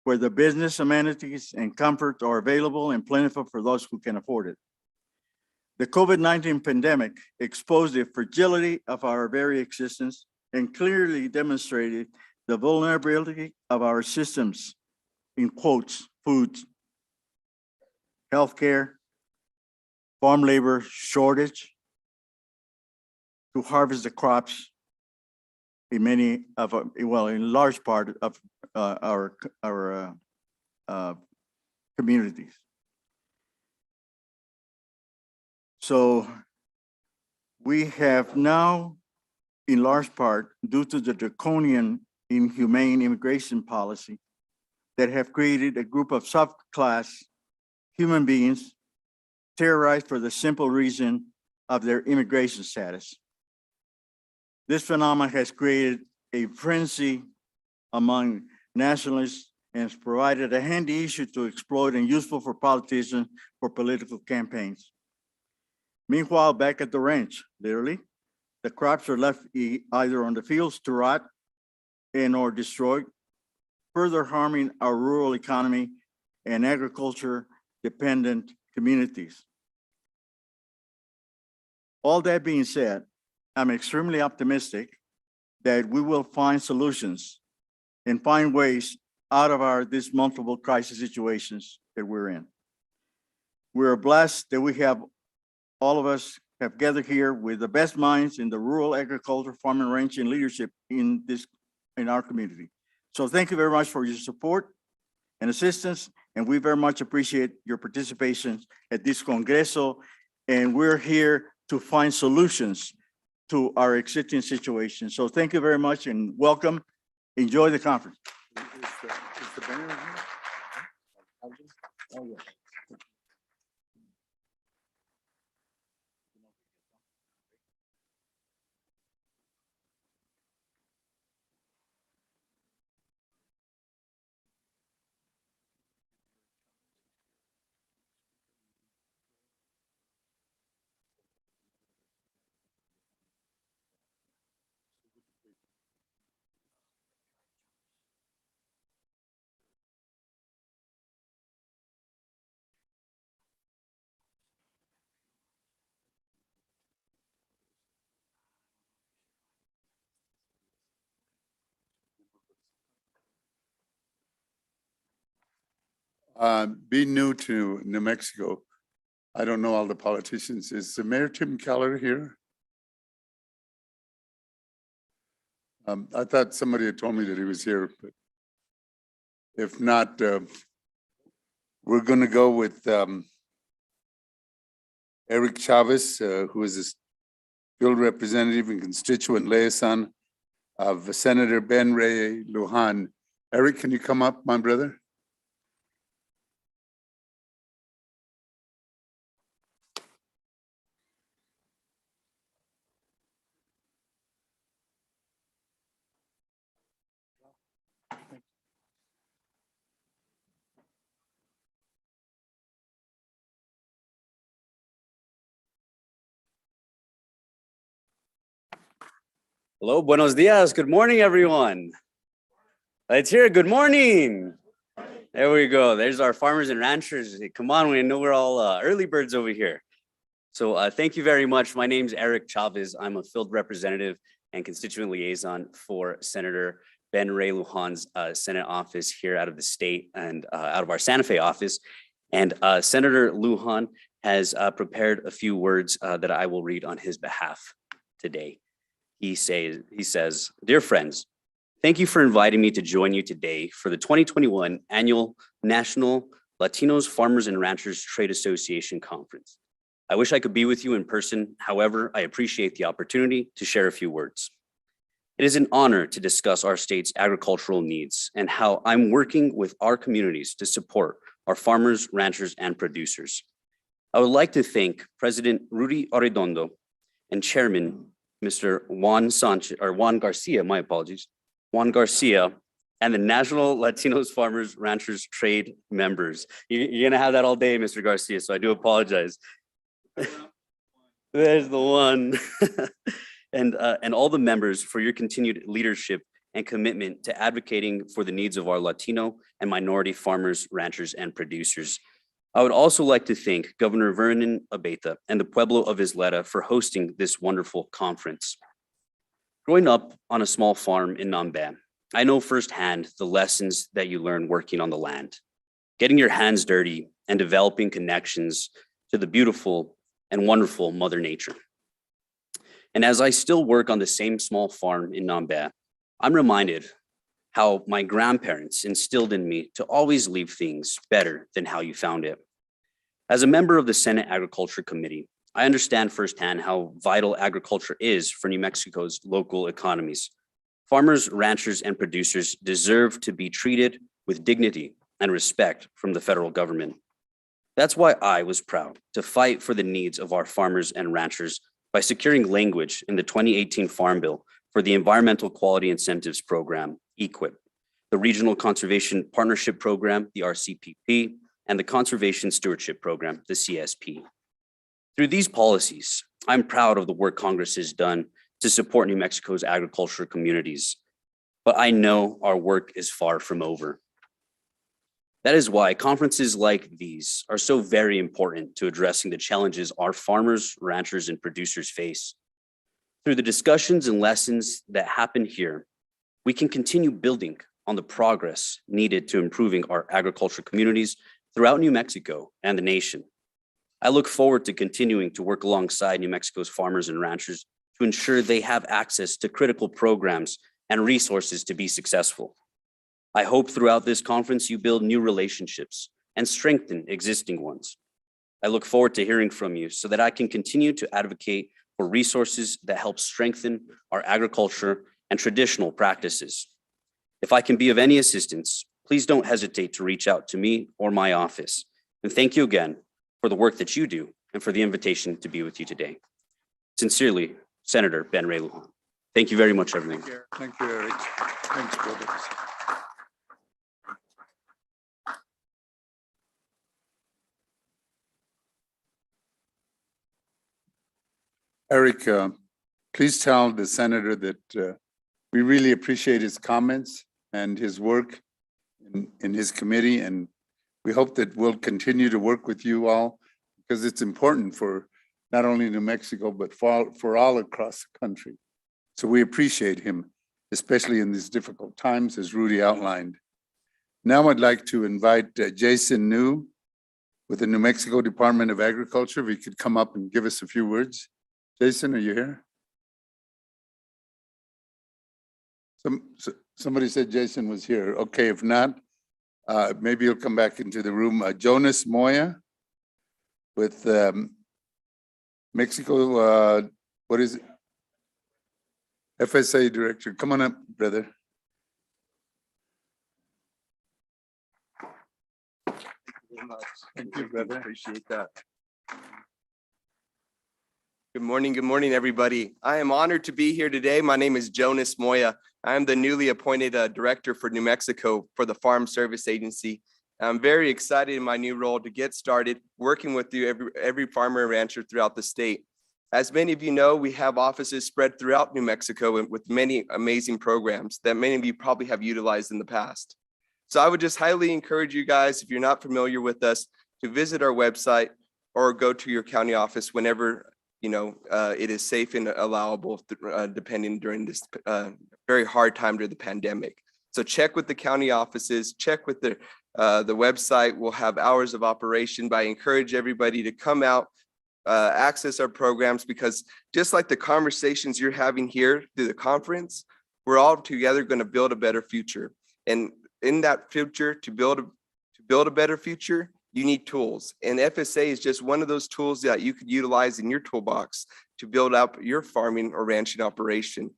where the business amenities and comfort are available and plentiful for those who can afford it. The COVID-19 pandemic exposed the fragility of our very existence and clearly demonstrated the vulnerability of our systems, in quotes, food, healthcare, farm labor shortage to harvest the crops in many of, in large part of our communities. So we have now, in large part, due to the draconian, inhumane immigration policy that have created a group of subclass human beings terrorized for the simple reason of their immigration status. This phenomenon has created a frenzy among nationalists and has provided a handy issue to exploit and useful for politicians for political campaigns. Meanwhile, back at the ranch, literally, the crops are left either on the fields to rot and or destroyed, further harming our rural economy and agriculture dependent communities. All that being said, I'm extremely optimistic that we will find solutions and find ways out of these multiple crisis situations that we're in. We're blessed that we have, all of us have gathered here with the best minds in the rural agriculture, farm and ranch and leadership in our community. So thank you very much for your support and assistance, and we very much appreciate your participation at this Congreso. And we're here to find solutions to our existing situation. So thank you very much and welcome. Enjoy the conference. Being new to New Mexico, I don't know all the politicians. Is the Mayor Tim Keller here? I thought somebody had told me that he was here, but if not, we're gonna go with Eric Chavez, who is a field representative and constituent liaison of Senator Ben Ray Lujan. Eric, can you come up, my brother? Hello, buenos dias. Good morning, everyone. It's here. Good morning. There we go. There's our farmers and ranchers. Come on, we know we're all early birds over here. So thank you very much. My name's Eric Chavez. I'm a field representative and constituent liaison for Senator Ben Ray Lujan's Senate office here out of the state and out of our Santa Fe office. And Senator Lujan has prepared a few words that I will read on his behalf today. He says, "Dear friends, thank you for inviting me to join you today for the 2021 Annual National Latinos, Farmers and Ranchers Trade Association Conference. I wish I could be with you in person. However, I appreciate the opportunity to share a few words. It is an honor to discuss our state's agricultural needs and how I'm working with our communities to support our farmers, ranchers, and producers. I would like to thank President Rudy Arredondo and Chairman Mr. Juan Garcia, my apologies, Juan Garcia, and the National Latinos Farmers Ranchers Trade members." You're gonna have that all day, Mr. Garcia, so I do apologize. There's the one. And all the members for your continued leadership and commitment to advocating for the needs of our Latino and minority farmers, ranchers, and producers. I would also like to thank Governor Vernon Abeyta and the Pueblo of Isleta for hosting this wonderful conference. Growing up on a small farm in Nambe, I know firsthand the lessons that you learn working on the land, getting your hands dirty and developing connections to the beautiful and wonderful Mother Nature. And as I still work on the same small farm in Nambe, I'm reminded how my grandparents instilled in me to always leave things better than how you found it. As a member of the Senate Agriculture Committee, I understand firsthand how vital agriculture is for New Mexico's local economies. Farmers, ranchers, and producers deserve to be treated with dignity and respect from the federal government. That's why I was proud to fight for the needs of our farmers and ranchers by securing language in the 2018 Farm Bill for the Environmental Quality Incentives Program, EQIP, the Regional Conservation Partnership Program, the RCPP, and the Conservation Stewardship Program, the CSP. Through these policies, I'm proud of the work Congress has done to support New Mexico's agricultural communities, but I know our work is far from over. That is why conferences like these are so very important to addressing the challenges our farmers, ranchers, and producers face. Through the discussions and lessons that happen here, we can continue building on the progress needed to improving our agricultural communities throughout New Mexico and the nation. I look forward to continuing to work alongside New Mexico's farmers and ranchers to ensure they have access to critical programs and resources to be successful. I hope throughout this conference you build new relationships and strengthen existing ones. I look forward to hearing from you so that I can continue to advocate for resources that help strengthen our agriculture and traditional practices. If I can be of any assistance, please don't hesitate to reach out to me or my office. And thank you again for the work that you do and for the invitation to be with you today. Sincerely, Senator Ben Ray Lujan. Thank you very much, everyone. Thank you, Eric. Thanks, brother. Eric, please tell the senator that we really appreciate his comments and his work in his committee, and we hope that we'll continue to work with you all because it's important for not only New Mexico, but for all across the country. So we appreciate him, especially in these difficult times, as Rudy outlined. Now I'd like to invite Jason New with the New Mexico Department of Agriculture, if he could come up and give us a few words. Jason, are you here? Somebody said Jason was here. Okay, if not, maybe he'll come back into the room. Jonas Moya with Mexico, what is it? FSA Director. Come on up, brother. Thank you, brother. Appreciate that. Good morning, everybody. I am honored to be here today. My name is Jonas Moya. I am the newly appointed director for New Mexico for the Farm Service Agency. I'm very excited in my new role to get started working with you, every farmer and rancher throughout the state. As many of you know, we have offices spread throughout New Mexico with many amazing programs that many of you probably have utilized in the past. So I would just highly encourage you guys, if you're not familiar with us, to visit our website or go to your county office whenever it is safe and allowable, depending during this very hard time during the pandemic. So check with the county offices, check with the website. We'll have hours of operation, but I encourage everybody to come out, access our programs, because just like the conversations you're having here through the conference, we're all together going to build a better future. And in that future, to build a better future, you need tools. And FSA is just one of those tools that you could utilize in your toolbox to build up your farming or ranching operation.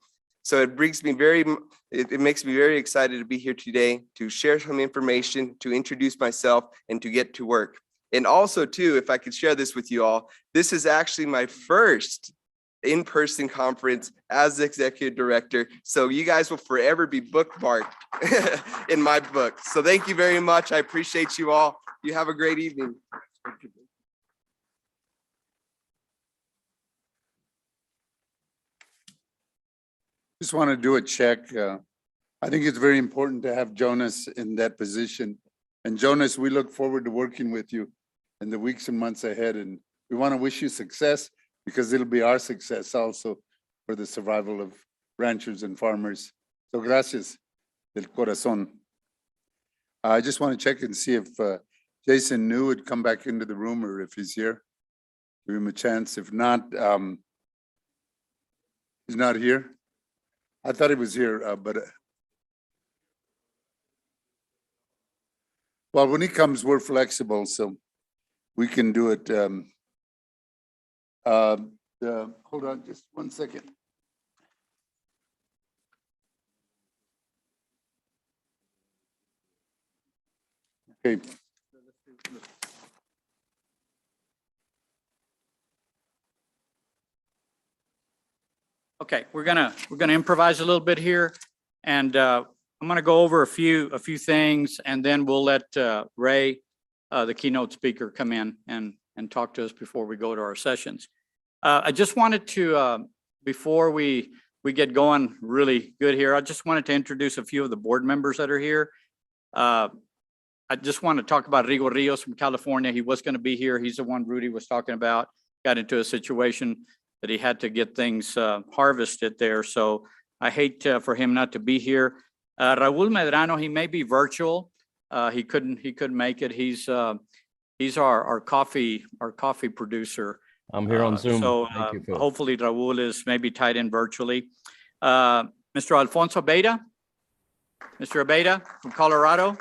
So it makes me very excited to be here today to share some information, to introduce myself, and to get to work. And also too, if I could share this with you all, this is actually my first in-person conference as executive director. So you guys will forever be bookmarked in my book. So thank you very much. I appreciate you all. You have a great evening. Just want to do a check. I think it's very important to have Jonas in that position. And Jonas, we look forward to working with you in the weeks and months ahead. And we want to wish you success because it'll be our success also for the survival of ranchers and farmers. So gracias del corazón. I just want to check and see if Jason New would come back into the room or if he's here. Give him a chance. If not, he's not here. I thought he was here, but well, when he comes, we're flexible, so we can do it. Hold on just 1 second. Okay. Okay, we're gonna improvise a little bit here, and I'm gonna go over a few things, and then we'll let Ray, the keynote speaker, come in and talk to us before we go to our sessions. I just wanted to before we get going really good here, I just wanted to introduce a few of the board members that are here. I just want to talk about Rigo Rios from California. He was going to be here. He's the one Rudy was talking about. Got into a situation that he had to get things harvested there. So I hate for him not to be here. Raul Medrano, he may be virtual. He couldn't make it. He's He's our coffee producer. I'm here on Zoom. So Thank you, Phil. hopefully Raul is maybe tied in virtually. Mr. Alfonso Beta. Mr. Abeda from Colorado.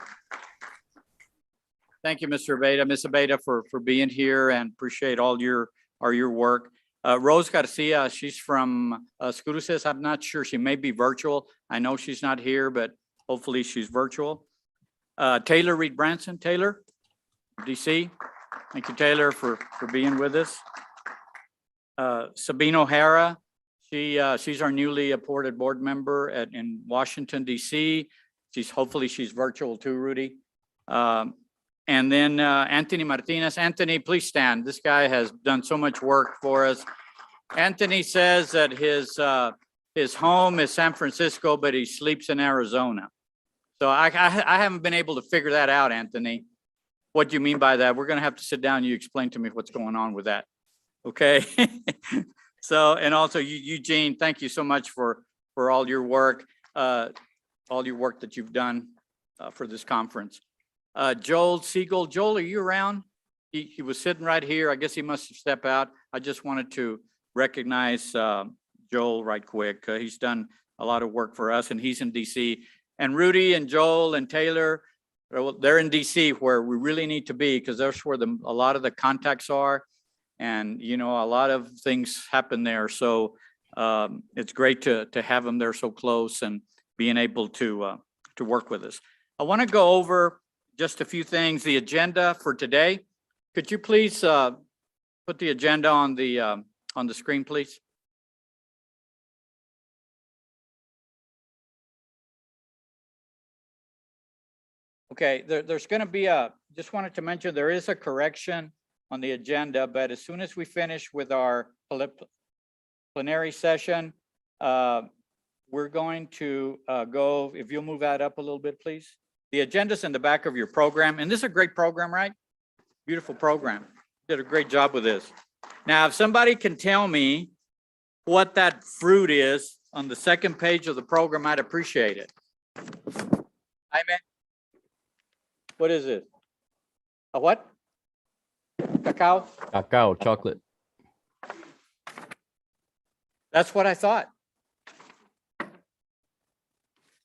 Thank you, Mr. Abeda, Ms. Abeda for being here and appreciate all your work. Rose Garcia, she's from Scuruces. I'm not sure. She may be virtual. I know she's not here, but hopefully she's virtual. Taylor Reed Branson. Taylor, DC. Thank you, Taylor, for being with us. Sabine O'Hara. She's our newly appointed board member in Washington, DC. Hopefully she's virtual too, Rudy. And then Anthony Martinez. Anthony, please stand. This guy has done so much work for us. Anthony says that his home is San Francisco, but he sleeps in Arizona. So I haven't been able to figure that out, Anthony. What do you mean by that? We're going to have to sit down and you explain to me what's going on with that. Okay. So, and also Eugene, thank you so much for all your work that you've done for this conference. Joel Siegel. Joel, are you around? He was sitting right here. I guess he must have stepped out. I just wanted to recognize Joel right quick. He's done a lot of work for us and he's in DC. And Rudy and Joel and Taylor, they're in DC where we really need to be because that's where a lot of the contacts are. And, you know, a lot of things happen there. So it's great to have them there so close and being able to work with us. I want to go over just a few things. The agenda for today. Could you please put the agenda on the screen, please? Okay, there's going to be just wanted to mention there is a correction on the agenda, but as soon as we finish with our plenary session, we're going to go, if you'll move that up a little bit, please. The agenda's in the back of your program, and this is a great program, right? Beautiful program. Did a great job with this. Now, if somebody can tell me what that fruit is on the second page of the program, I'd appreciate it. Jaime? What is it? A what? Cacao? Cacao, chocolate. That's what I thought.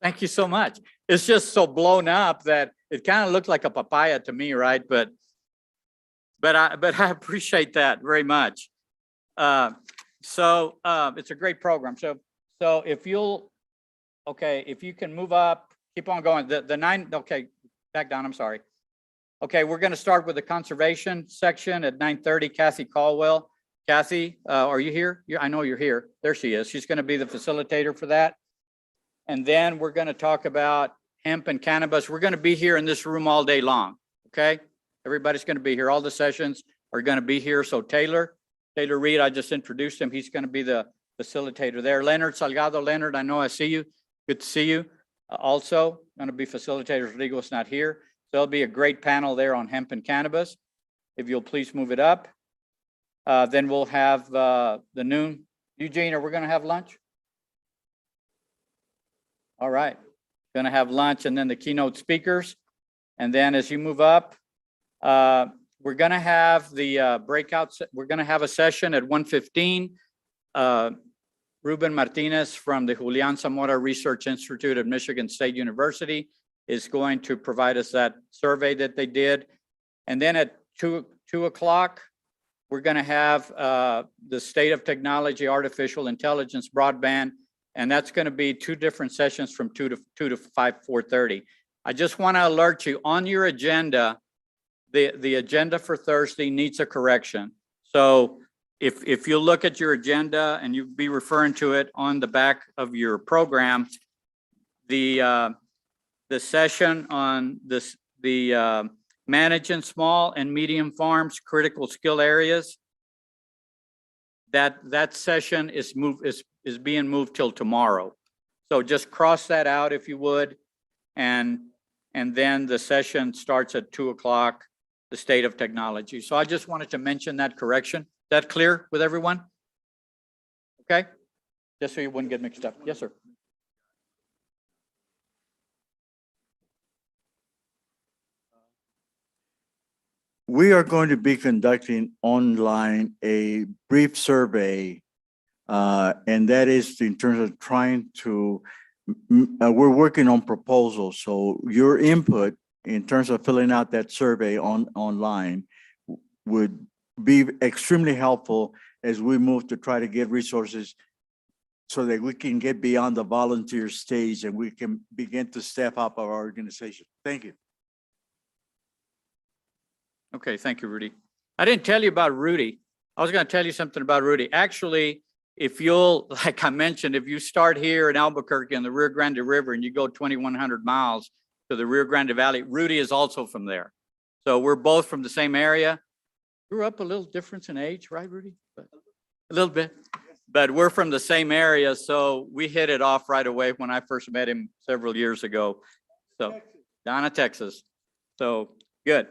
Thank you so much. It's just so blown up that it kind of looked like a papaya to me, right? But I appreciate that very much. So it's a great program. So if you'll, okay, if you can move up, keep on going. The nine, okay, back down, I'm sorry. Okay, we're going to start with the conservation section at 9:30. Kathy Caldwell. Kathy, are you here? I know you're here. There she is. She's going to be the facilitator for that. And then we're going to talk about hemp and cannabis. We're going to be here in this room all day long. Okay, everybody's going to be here. All the sessions are going to be here. So Taylor Reed, I just introduced him. He's going to be the facilitator there. Leonard Salgado. Leonard, I know I see you. Good to see you. Also going to be facilitator. Rodrigo's not here. So there'll be a great panel there on hemp and cannabis. If you'll please move it up. Then we'll have the noon. Eugene, are we going to have lunch? All right. Going to have lunch and then the keynote speakers. And then as you move up, we're going to have the breakout. We're going to have a session at 1:15. Ruben Martinez from the Julian Zamora Research Institute at Michigan State University is going to provide us that survey that they did. And then at 2 o'clock, we're going to have the State of Technology, Artificial Intelligence, Broadband, and that's going to be 2 different sessions from 2 to 4:30. I just want to alert you on your agenda, the agenda for Thursday needs a correction. So if you look at your agenda and you be referring to it on the back of your program, the session on the managing small and medium farms, critical skill areas, that session is being moved till tomorrow. So just cross that out if you would. And then the session starts at 2 o'clock, the State of Technology. So I just wanted to mention that correction. Is that clear with everyone? Okay, just so you wouldn't get mixed up. Yes, sir. we are going to be conducting online a brief survey. And that is in terms of trying to, we're working on proposals. So your input in terms of filling out that survey online would be extremely helpful as we move to try to get resources so that we can get beyond the volunteer stage and we can begin to step up our organization. Thank you. Okay, thank you, Rudy. I didn't tell you about Rudy. I was going to tell you something about Rudy. Actually, if you'll, like I mentioned, if you start here in Albuquerque on the Rio Grande River and you go 2,100 miles to the Rio Grande Valley, Rudy is also from there. So we're both from the same area. Grew up a little difference in age, right, Rudy? But a little bit. But we're from the same area, so we hit it off right away when I first met him several years ago. So, down in Texas. So, good.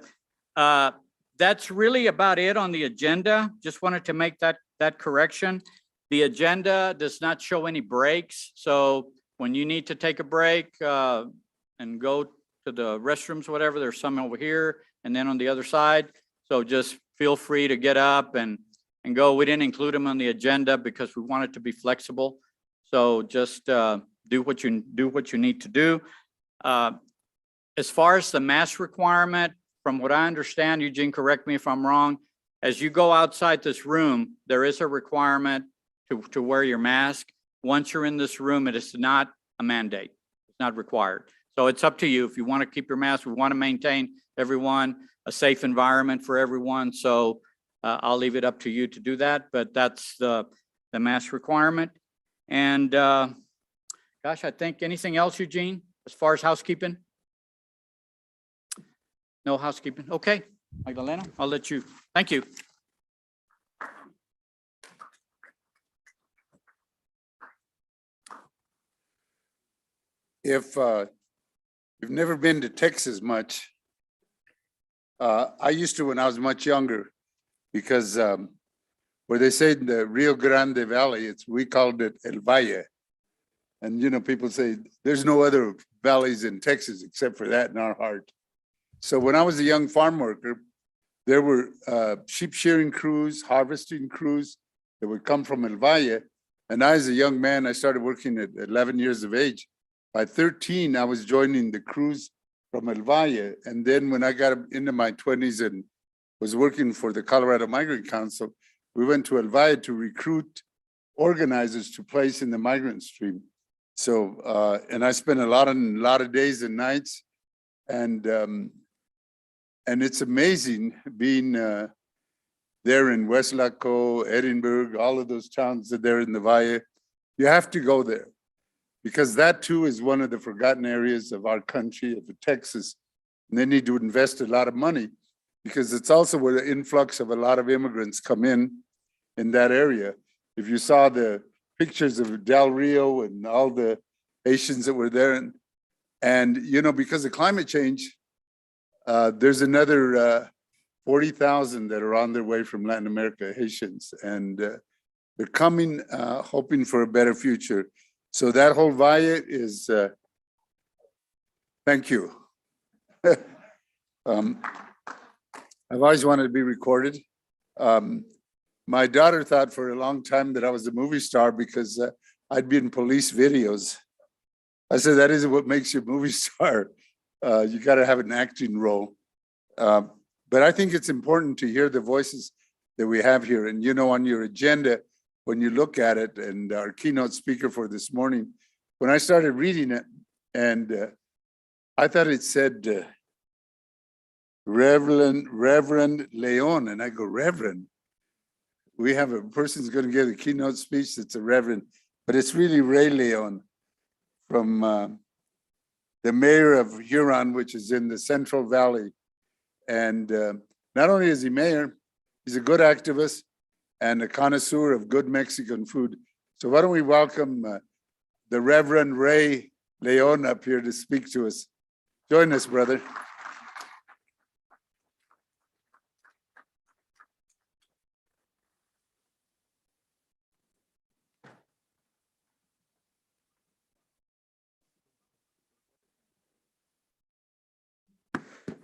That's really about it on the agenda. Just wanted to make that correction. The agenda does not show any breaks. So when you need to take a break and go to the restrooms, whatever, there's some over here and then on the other side. So just feel free to get up and go. We didn't include them on the agenda because we want it to be flexible. So just do what you need to do. As far as the mask requirement, from what I understand, Eugene, correct me if I'm wrong, as you go outside this room, there is a requirement to wear your mask. Once you're in this room, it is not a mandate. It's not required. So it's up to you. If you want to keep your mask, we want to maintain everyone, a safe environment for everyone. So I'll leave it up to you to do that, but that's the mask requirement. And gosh, I think anything else, Eugene, as far as housekeeping? No housekeeping. Okay, Magdalena, I'll let you. Thank you. If you've never been to Texas much, I used to when I was much younger, because where they say in the Rio Grande Valley, we called it El Valle. And you know, people say there's no other valleys in Texas except for that in our heart. So when I was a young farm worker, there were sheep shearing crews, harvesting crews that would come from El Valle. And I, as a young man, I started working at 11 years of age. By 13, I was joining the crews from El Valle. And then when I got into my 20s and was working for the Colorado Migrant Council, we went to El Valle to recruit organizers to place in the migrant stream. So, and I spent a lot of days and nights, and it's amazing being there in West Laco, Edinburgh, all of those towns that are in the Valle. You have to go there, because that too is one of the forgotten areas of our country, of Texas. And they need to invest a lot of money, because it's also where the influx of a lot of immigrants come in that area. If you saw the pictures of Del Rio and all the Haitians that were there, and you know, because of climate change, there's another 40,000 that are on their way from Latin America, Haitians, and they're coming, hoping for a better future. So that whole Valle is, thank you. I've always wanted to be recorded. My daughter thought for a long time that I was a movie star because I'd be in police videos. I said, that isn't what makes you a movie star. You got to have an acting role. But I think it's important to hear the voices that we have here. And, you know, on your agenda, when you look at it, and our keynote speaker for this morning, when I started reading it, and I thought it said Reverend Leon, and I go, Reverend? We have a person who's going to give a keynote speech that's a reverend, but it's really Ray Leon from the mayor of Huron, which is in the Central Valley. And not only is he mayor, he's a good activist and a connoisseur of good Mexican food. So why don't we welcome the Reverend Ray Leon up here to speak to us. Join us, brother.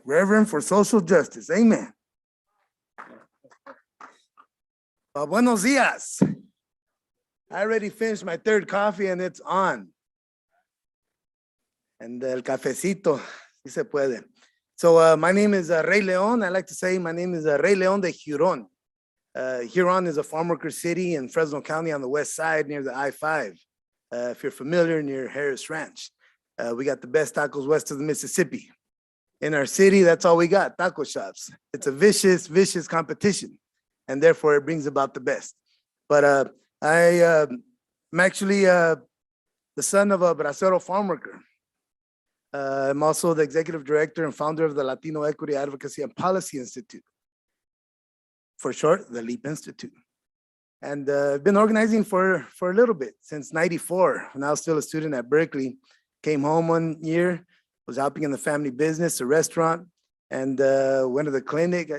Reverend for Social Justice. Amen. Well, buenos dias. I already finished my third coffee and it's on. And el cafecito, si se puede. So my name is Rey Leon. I like to say my name is Rey Leon de Huron. Huron is a farm worker city in Fresno County on the west side near the I-5. If you're familiar, near Harris Ranch. We got the best tacos west of the Mississippi. In our city, that's all we got, taco shops. It's a vicious, vicious competition, and therefore it brings about the best. But I'm actually the son of a bracero farm worker. I'm also the executive director and founder of the Latino Equity Advocacy and Policy Institute. For short, the LEAP Institute. And I've been organizing for a little bit, since '94, when I was still a student at Berkeley. Came home one year, was helping in the family business, a restaurant, and went to the clinic.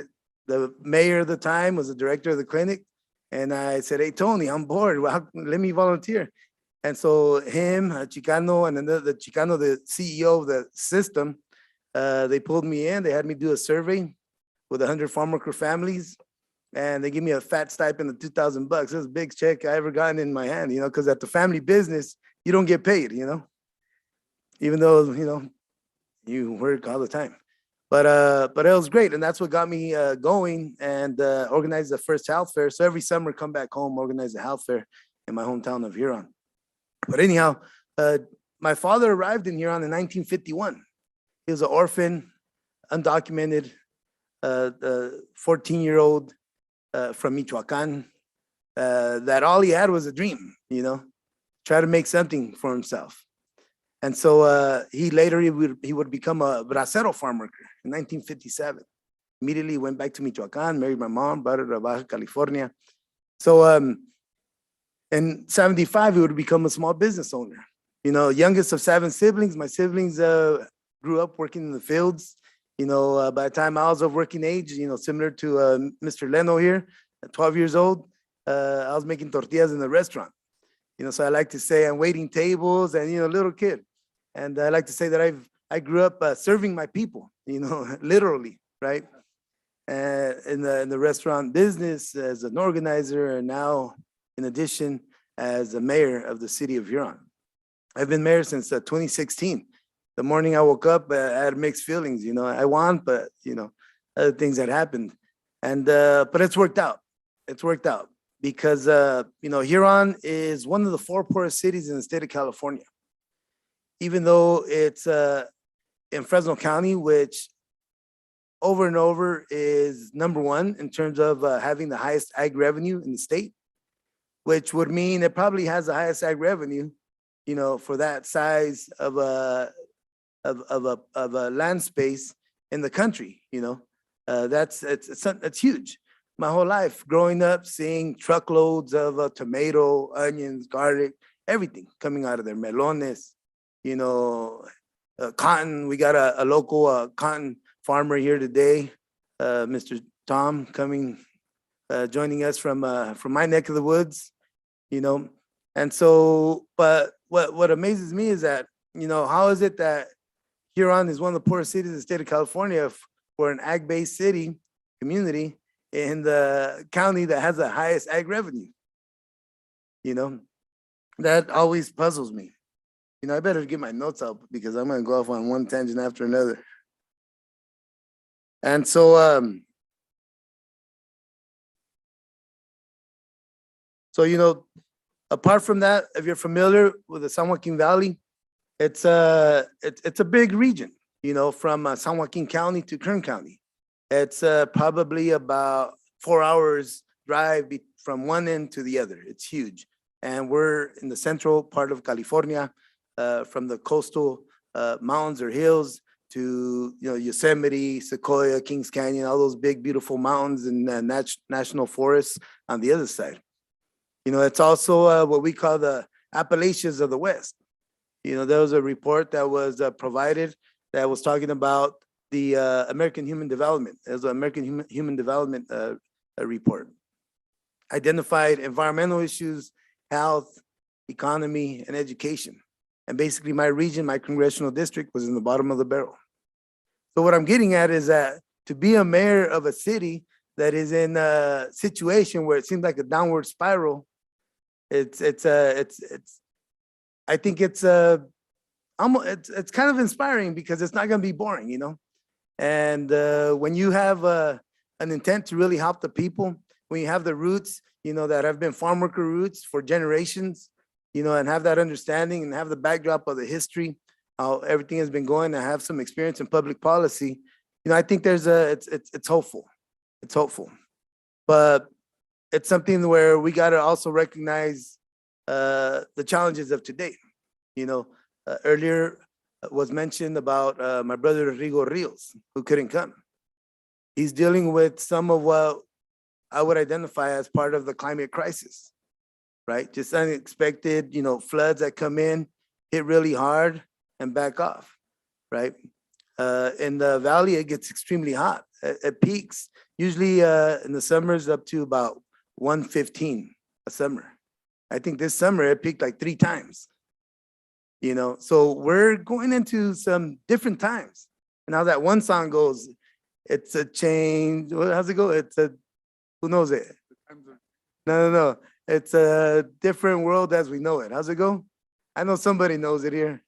The mayor of the time was the director of the clinic. And I said, hey, Tony, I'm bored. Well, let me volunteer. And so him, Chicano, and another Chicano, the CEO of the system, they pulled me in. They had me do a survey with 100 farm worker families. And they give me a fat stipend of $2,000. It was the biggest check I ever gotten in my hand, because at the family business, you don't get paid, even though, you work all the time. But it was great. And that's what got me going and organized the first health fair. So every summer, come back home, organize a health fair in my hometown of Huron. But anyhow, my father arrived in Huron in 1951. He was an orphan, undocumented, 14-year-old from Michoacan, that all he had was a dream, try to make something for himself. And so he would become a bracero farm worker in 1957. Immediately went back to Michoacan, married my mom, brought her to Baja California. So in 75, he would become a small business owner. Youngest of 7 siblings. My siblings grew up working in the fields. By the time I was of working age, similar to Mr. Leno here, at 12 years old, I was making tortillas in the restaurant. So I like to say I'm waiting tables and, little kid. And I like to say that I grew up serving my people, literally, right? In the restaurant business as an organizer, and now, in addition, as the mayor of the city of Huron. I've been mayor since 2016. The morning I woke up, I had mixed feelings, I won, but, other things had happened. And, but it's worked out. It's worked out because, Huron is one of the 4 poorest cities in the state of California. Even though it's in Fresno County, which over and over is #1 in terms of having the highest ag revenue in the state, which would mean it probably has the highest ag revenue, for that size of a land space in the country. It's huge. My whole life growing up, seeing truckloads of tomato, onions, garlic, everything coming out of there, melones, cotton. We got a local cotton farmer here today, Mr. Tom, coming, joining us from my neck of the woods, And so, but what amazes me is that, how is it that Huron is one of the poorest cities in the state of California if we're an ag-based city, community, in the county that has the highest ag revenue? That always puzzles me. I better get my notes out because I'm going to go off on one tangent after another. And so, apart from that, if you're familiar with the San Joaquin Valley, it's a big region, from San Joaquin County to Kern County. It's probably about 4 hours drive from one end to the other. It's huge. And we're in the central part of California, from the coastal mountains or hills to, Yosemite, Sequoia, Kings Canyon, all those big, beautiful mountains and national forests on the other side. It's also what we call the Appalachians of the West. There was a report that was provided that was talking about the American Human Development. There's an American Human Development report. Identified environmental issues, health, economy, and education. And basically my region, my congressional district was in the bottom of the barrel. So what I'm getting at is that to be a mayor of a city that is in a situation where it seems like a downward spiral, I think it's it's kind of inspiring because it's not going to be boring, you know? And when you have an intent to really help the people, when you have the roots, you know, that have been farm worker roots for generations, you know, and have that understanding and have the backdrop of the history, how everything has been going, and have some experience in public policy, you know, I think there's it's hopeful. It's hopeful. But it's something where we got to also recognize the challenges of today. You know, earlier was mentioned about my brother Rigo Rios, who couldn't come. He's dealing with some of what I would identify as part of the climate crisis, right? Just unexpected, you know, floods that come in, hit really hard and back off, right? In the valley, it gets extremely hot. It peaks usually in the summers up to about 115 a summer. I think this summer it peaked like 3 times. You know, so we're going into some different times. And how that one song goes, it's a change. How's it go? It's a, who knows it? No. It's a different world as we know it. How's it go? I know somebody knows it here.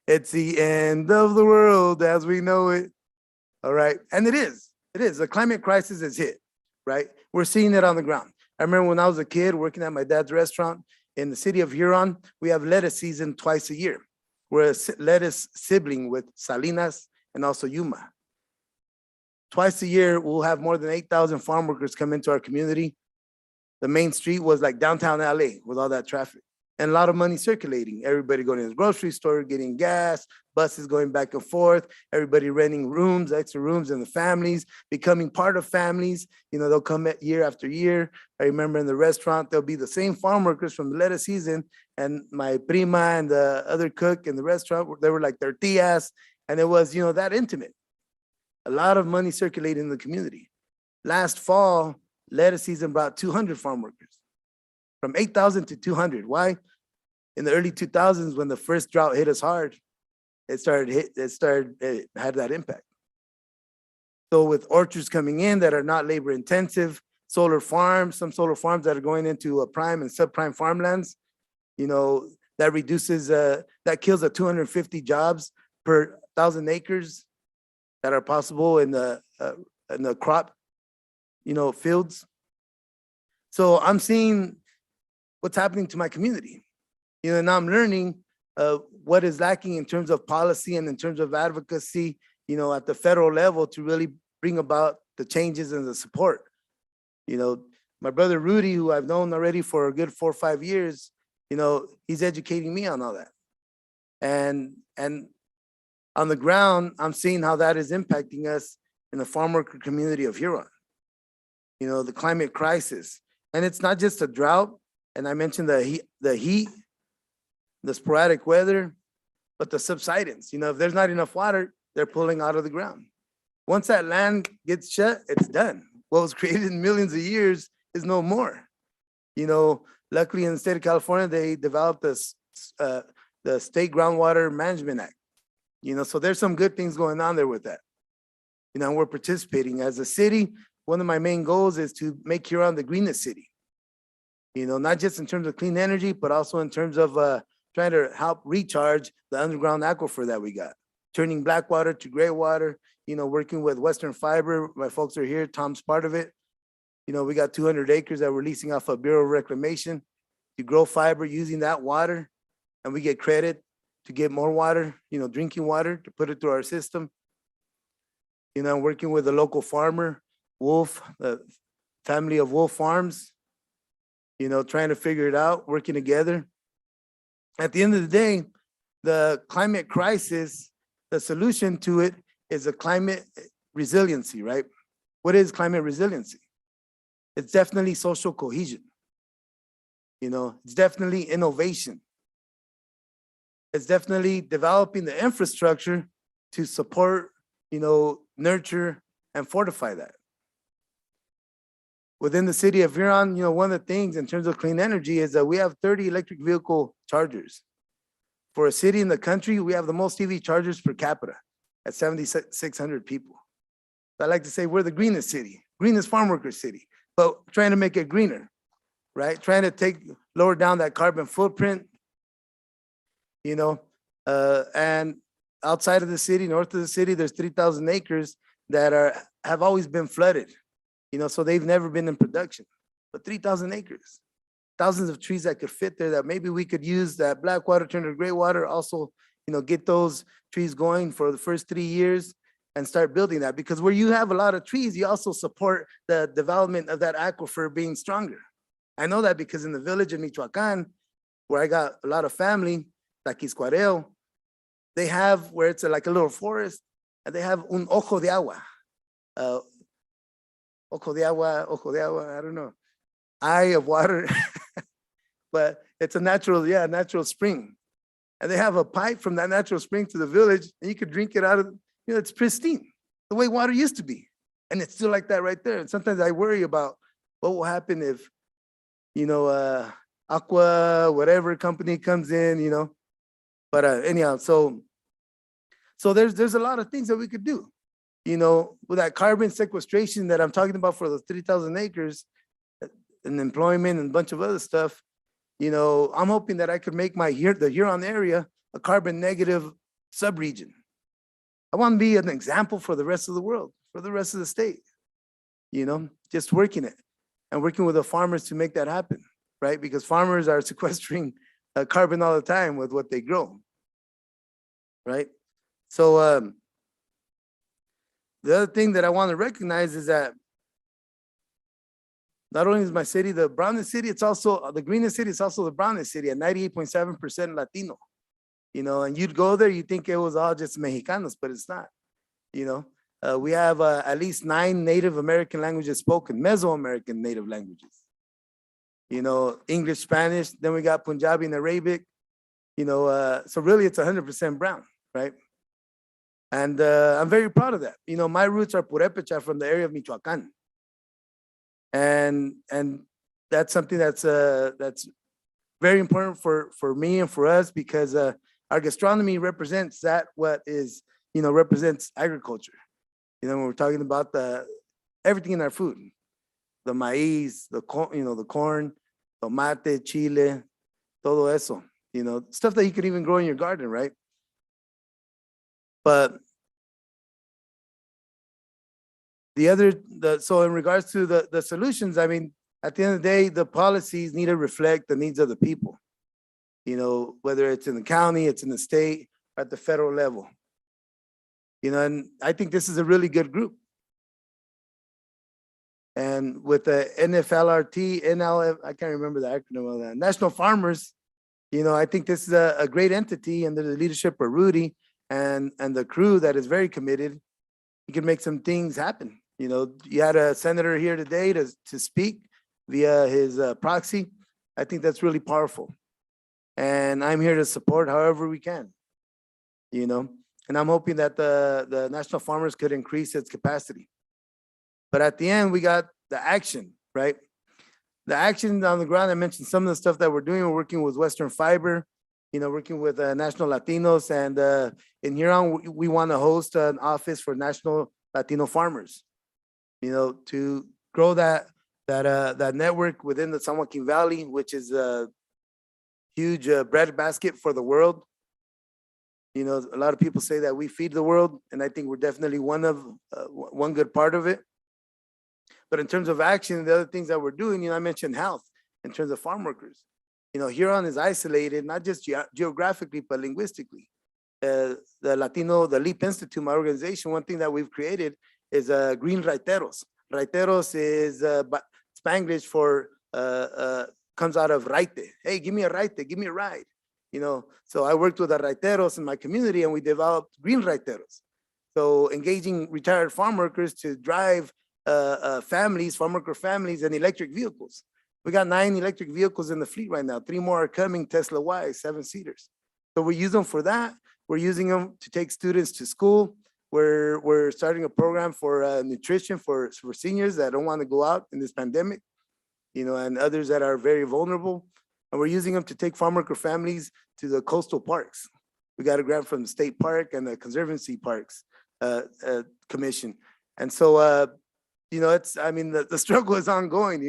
It's the end of the world as we know it. All right. And it is. It is. The climate crisis is hit, right? We're seeing it on the ground. I remember when I was a kid working at my dad's restaurant in the city of Huron, we have lettuce season twice a year. We're a lettuce sibling with Salinas and also Yuma. Twice a year, we'll have more than 8,000 farm workers come into our community. The main street was like downtown LA with all that traffic and a lot of money circulating. Everybody going to the grocery store, getting gas, buses going back and forth, everybody renting rooms, extra rooms in the families, becoming part of families. You know, they'll come year after year. I remember in the restaurant, there'll be the same farm workers from the lettuce season, and my prima and the other cook in the restaurant, they were like their tias, and it was, you know, that intimate. A lot of money circulating in the community. Last fall, lettuce season brought 200 farm workers, from 8,000 to 200. Why? In the early 2000s, when the first drought hit us hard, it had that impact. So with orchards coming in that are not labor intensive, solar farms, some solar farms that are going into prime and subprime farmlands, you know, that reduces, that kills 250 jobs per 1,000 acres that are possible in the crop, you know, fields. So I'm seeing what's happening to my community. You know, now I'm learning what is lacking in terms of policy and in terms of advocacy, you know, at the federal level to really bring about the changes and the support. You know, my brother Rudy, who I've known already for a good 4 or 5 years, you know, he's educating me on all that. And on the ground, I'm seeing how that is impacting us in the farm worker community of Huron. You know, the climate crisis. And it's not just a drought, and I mentioned the heat, the sporadic weather, but the subsidence. You know, if there's not enough water, they're pulling out of the ground. Once that land gets shut, it's done. What was created in millions of years is no more. You know, luckily in the state of California, they developed this, the State Groundwater Management Act. You know, so there's some good things going on there with that. You know, we're participating as a city. One of my main goals is to make Huron the greenest city. You know, not just in terms of clean energy, but also in terms of trying to help recharge the underground aquifer that we got, turning black water to gray water, you know, working with Western Fiber. My folks are here, Tom's part of it. You know, we got 200 acres that we're leasing off of Bureau of Reclamation to grow fiber using that water. And we get credit to get more water, you know, drinking water, to put it through our system. You know, working with a local farmer, Wolf, the family of Wolf Farms, you know, trying to figure it out, working together. At the end of the day, the climate crisis, the solution to it is a climate resiliency, right? What is climate resiliency? It's definitely social cohesion. You know, it's definitely innovation. It's definitely developing the infrastructure to support, you know, nurture and fortify that. Within the city of Huron, you know, one of the things in terms of clean energy is that we have 30 electric vehicle chargers. For a city in the country, we have the most EV chargers per capita at 7,600 people. So I like to say we're the greenest city. greenest farm worker city, but trying to make it greener, right? Trying to lower down that carbon footprint, you know, and outside of the city, north of the city, there's 3,000 acres that have always been flooded, you know, so they've never been in production, but 3,000 acres, thousands of trees that could fit there that maybe we could use that black water turn to gray water, also, you know, get those trees going for the first 3 years and start building that, because where you have a lot of trees, you also support the development of that aquifer being stronger. I know that because in the village in Michoacan, where I got a lot of family, Taquiscuareo, they have where it's like a little forest, and they have un ojo de agua. Ojo de agua, I don't know. Eye of water, but it's a natural spring. And they have a pipe from that natural spring to the village, and you could drink it out of, you know, it's pristine, the way water used to be. And it's still like that right there. And sometimes I worry about what will happen if, you know, Aqua, whatever company comes in, you know. But anyhow, so there's a lot of things that we could do, you know, with that carbon sequestration that I'm talking about for the 3,000 acres and employment and a bunch of other stuff. You know, I'm hoping that I could make the Huron area a carbon negative subregion. I want to be an example for the rest of the world, for the rest of the state, you know, just working it and working with the farmers to make that happen, right? Because farmers are sequestering carbon all the time with what they grow, right? So the other thing that I want to recognize is that not only is my city the brownest city, it's also the greenest city, it's also the brownest city at 98.7% Latino. You know, and you'd go there, you think it was all just Mexicanos, but it's not. You know, we have at least 9 Native American languages spoken, Mesoamerican native languages. You know, English, Spanish, then we got Punjabi and Arabic. You know, so really it's 100% brown, right? And I'm very proud of that. You know, my roots are Purepecha from the area of Michoacan. And that's something that's very important for me and for us, because our gastronomy represents what is, you know, represents agriculture. You know, when we're talking about everything in our food, the maíz, the corn, tomate, chile, todo eso, you know, stuff that you could even grow in your garden, right? But so in regards to the solutions, I mean, at the end of the day, the policies need to reflect the needs of the people. You know, whether it's in the county, it's in the state, or at the federal level. You know, and I think this is a really good group. And with the NFLRT, I can't remember the acronym of that, National Farmers, you know, I think this is a great entity under the leadership of Rudy and the crew that is very committed. You can make some things happen. You know, you had a senator here today to speak via his proxy. I think that's really powerful. And I'm here to support however we can, you know, and I'm hoping that the National Farmers could increase its capacity. But at the end, we got the action, right? The action on the ground, I mentioned some of the stuff that we're doing. We're working with Western Fiber, you know, working with National Latinos, and in Huron, we want to host an office for National Latino farmers, you know, to grow that network within the San Joaquin Valley, which is a huge breadbasket for the world. You know, a lot of people say that we feed the world, and I think we're definitely one good part of it. But in terms of action, the other things that we're doing, you know, I mentioned health in terms of farm workers. You know, Huron is isolated, not just geographically, but linguistically. The LEAP Institute, my organization, one thing that we've created is green raiteros. Raiteros is Spanglish for, comes out of raite. Hey, give me a raite, give me a ride. You know, so I worked with the raiteros in my community, and we developed green raiteros. So engaging retired farm workers to drive farm worker families and electric vehicles. We got 9 electric vehicles in the fleet right now. 3 more are coming, Tesla Y, 7-seaters. So we use them for that. We're using them to take students to school. We're starting a program for nutrition for seniors that don't want to go out in this pandemic, you know, and others that are very vulnerable. And we're using them to take farm worker families to the coastal parks. We got a grant from the state park and the Conservancy Parks Commission. And so it's, I mean, the struggle is ongoing,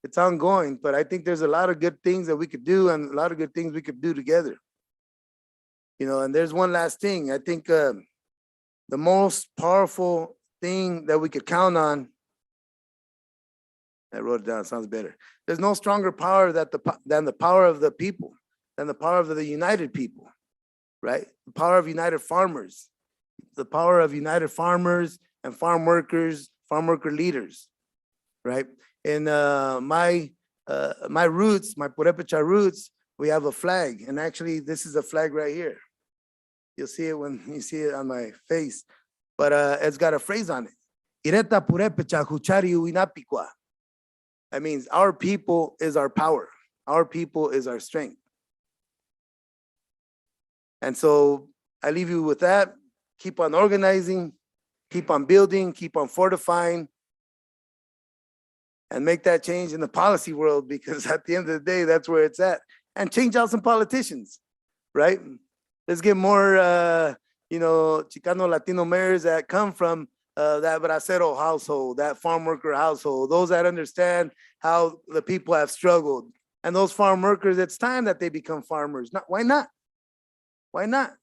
it's ongoing, but I think there's a lot of good things that we could do and a lot of good things we could do together. And there's one last thing. I think the most powerful thing that we could count on, I wrote it down, it sounds better. There's no stronger power than the power of the people, than the power of the united people, right? The power of united farmers, the power of united farmers and farm workers, farm worker leaders, right? In my roots, my Purepecha roots, we have a flag. And actually, this is a flag right here. You'll see it when you see it on my face. But it's got a phrase on it. Ireta Purepecha Huchari Uinapikwa. That means our people is our power. Our people is our strength. And so I leave you with that. Keep on organizing, keep on building, keep on fortifying, and make that change in the policy world, because at the end of the day, that's where it's at. And change out some politicians, right? Let's get more, Chicano Latino mayors that come from that bracero household, that farm worker household, those that understand how the people have struggled. And those farm workers, it's time that they become farmers. Why not? Why not?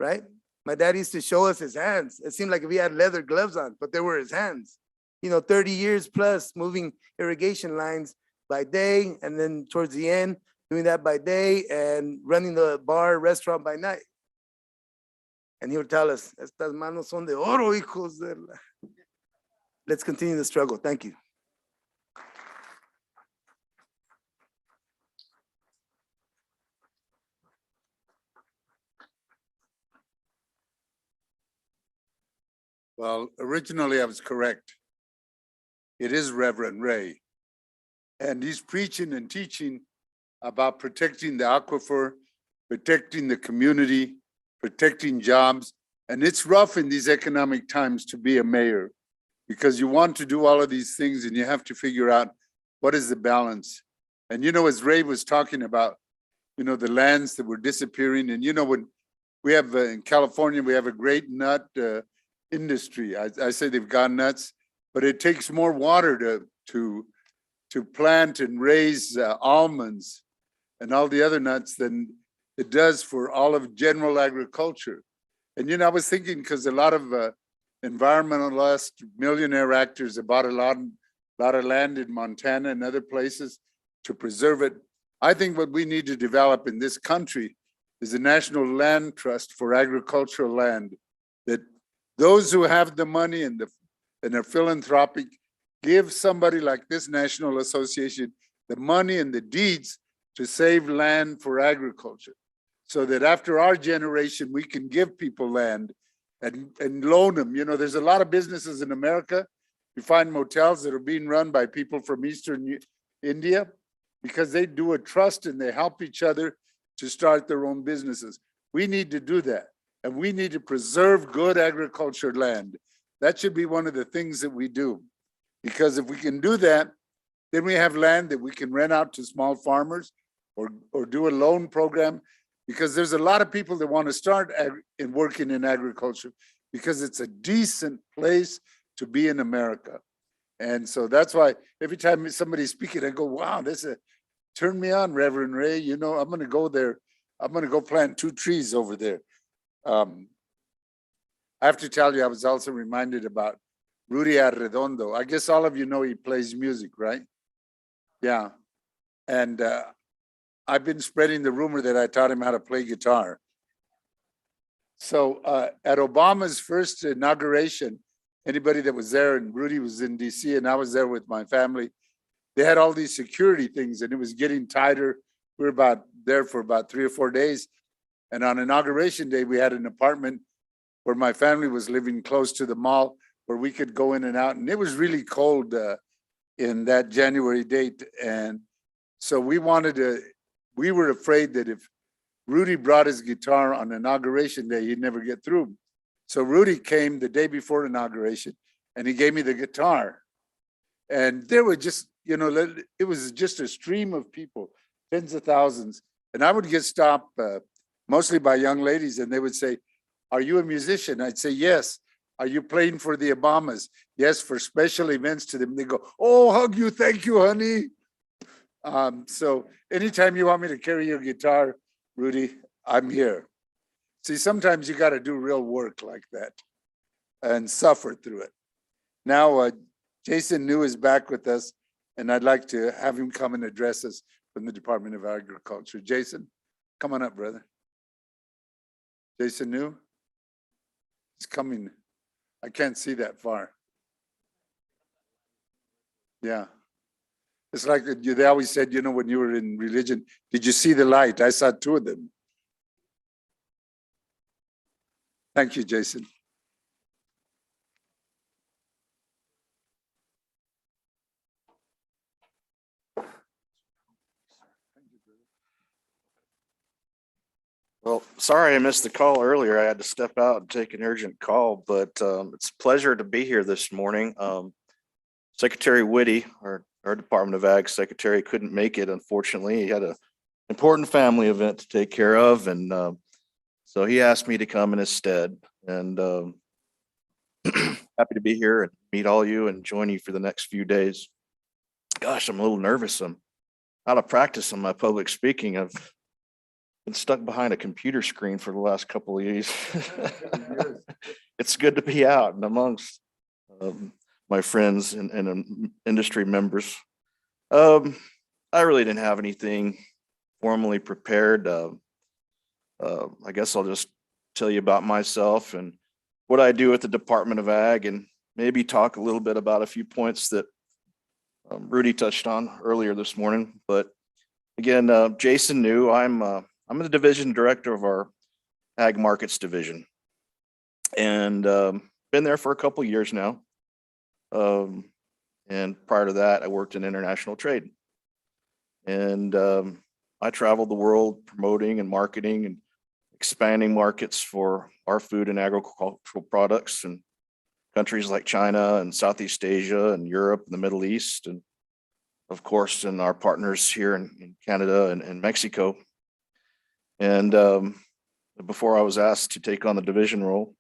Right? My dad used to show us his hands. It seemed like if he had leather gloves on, but they were his hands. 30 years plus moving irrigation lines by day, and then towards the end, doing that by day and running the bar restaurant by night. And he would tell us, estas manos son de oro, hijos de la. Let's continue the struggle. Thank you. Well, originally I was correct. It is Reverend Ray. And he's preaching and teaching about protecting the aquifer, protecting the community, protecting jobs. And it's rough in these economic times to be a mayor, because you want to do all of these things and you have to figure out what is the balance. And as Ray was talking about, the lands that were disappearing. And when we have in California, we have a great nut industry. I say they've gone nuts, but it takes more water to plant and raise almonds and all the other nuts than it does for all of general agriculture. And I was thinking, because a lot of environmentalist millionaire actors have bought a lot of land in Montana and other places to preserve it. I think what we need to develop in this country is a national land trust for agricultural land, that those who have the money and are philanthropic give somebody like this National Association the money and the deeds to save land for agriculture, so that after our generation, we can give people land and loan them. There's a lot of businesses in America. You find motels that are being run by people from Eastern India, because they do a trust and they help each other to start their own businesses. We need to do that. And we need to preserve good agriculture land. That should be one of the things that we do. Because if we can do that, then we have land that we can rent out to small farmers or do a loan program. Because there's a lot of people that want to start working in agriculture, because it's a decent place to be in America. And so that's why every time somebody's speaking, I go, wow, turn me on, Reverend Ray. I'm going to go there. I'm going to go plant 2 trees over there. I have to tell you, I was also reminded about Rudy Arredondo. I guess all of you know he plays music, right? Yeah. And I've been spreading the rumor that I taught him how to play guitar. So at Obama's first inauguration, anybody that was there, and Rudy was in DC and I was there with my family, they had all these security things and it was getting tighter. We were there for about 3 or 4 days. And on inauguration day, we had an apartment where my family was living close to the mall, where we could go in and out. And it was really cold in that January date. And so we were afraid that if Rudy brought his guitar on inauguration day, he'd never get through. So Rudy came the day before inauguration and he gave me the guitar. And there were just, it was just a stream of people, tens of thousands. And I would get stopped mostly by young ladies, and they would say, "Are you a musician?" I'd say, "Yes." Are you playing for the Obamas? Yes, for special events to them. They go, oh, hug you. Thank you, honey. So anytime you want me to carry your guitar, Rudy, I'm here. See, sometimes you got to do real work like that and suffer through it. Now, Jason New is back with us, and I'd like to have him come and address us from the Department of Agriculture. Jason, come on up, brother. Jason New? He's coming. I can't see that far. Yeah. It's like they always said, you know, when you were in religion, did you see the light? I saw two of them. Thank you, Jason. Well, sorry I missed the call earlier. I had to step out and take an urgent call, but it's a pleasure to be here this morning. Secretary Whitty, our Department of Ag Secretary, couldn't make it, unfortunately. He had an important family event to take care of, and so he asked me to come in his stead. And happy to be here and meet all you and join you for the next few days. Gosh, I'm a little nervous. I'm out of practice on my public speaking. I've been stuck behind a computer screen for the last couple of years. It's good to be out and amongst my friends and industry members. I really didn't have anything formally prepared. I guess I'll just tell you about myself and what I do at the Department of Ag, and maybe talk a little bit about a few points that Rudy touched on earlier this morning. But again, Jason New, I'm the division director of our Ag Markets division, and been there for a couple years now. And prior to that, I worked in international trade, and I traveled the world promoting and marketing and expanding markets for our food and agricultural products in countries like China and Southeast Asia and Europe and the Middle East, and of course, in our partners here in Canada and Mexico. And before I was asked to take on the division role,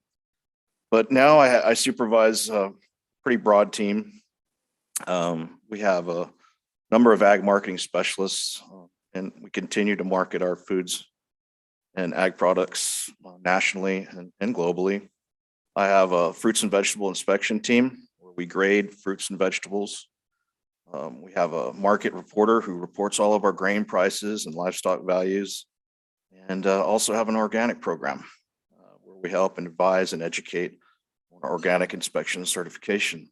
but now I supervise a pretty broad team. We have a number of ag marketing specialists, and we continue to market our foods and ag products nationally and globally. I have a fruits and vegetable inspection team where we grade fruits and vegetables. We have a market reporter who reports all of our grain prices and livestock values, and also have an organic program where we help and advise and educate on organic inspection certification.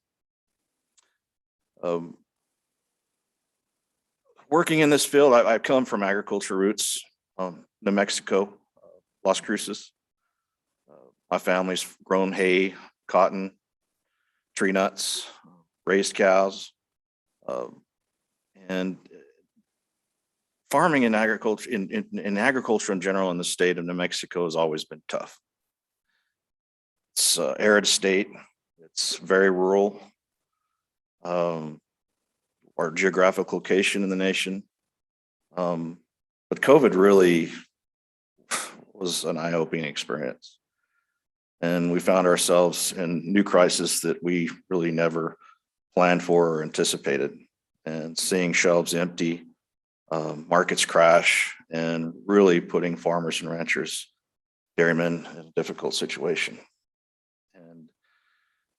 Working in this field, I come from agriculture roots, New Mexico, Las Cruces. My family's grown hay, cotton, tree nuts, raised cows, and farming in agriculture, in agriculture in general in the state of New Mexico has always been tough. It's an arid state. It's very rural. Our geographic location in the nation. But COVID really was an eye-opening experience. And we found ourselves in new crisis that we really never planned for or anticipated. And seeing shelves empty, markets crash, and really putting farmers and ranchers, dairymen in a difficult situation.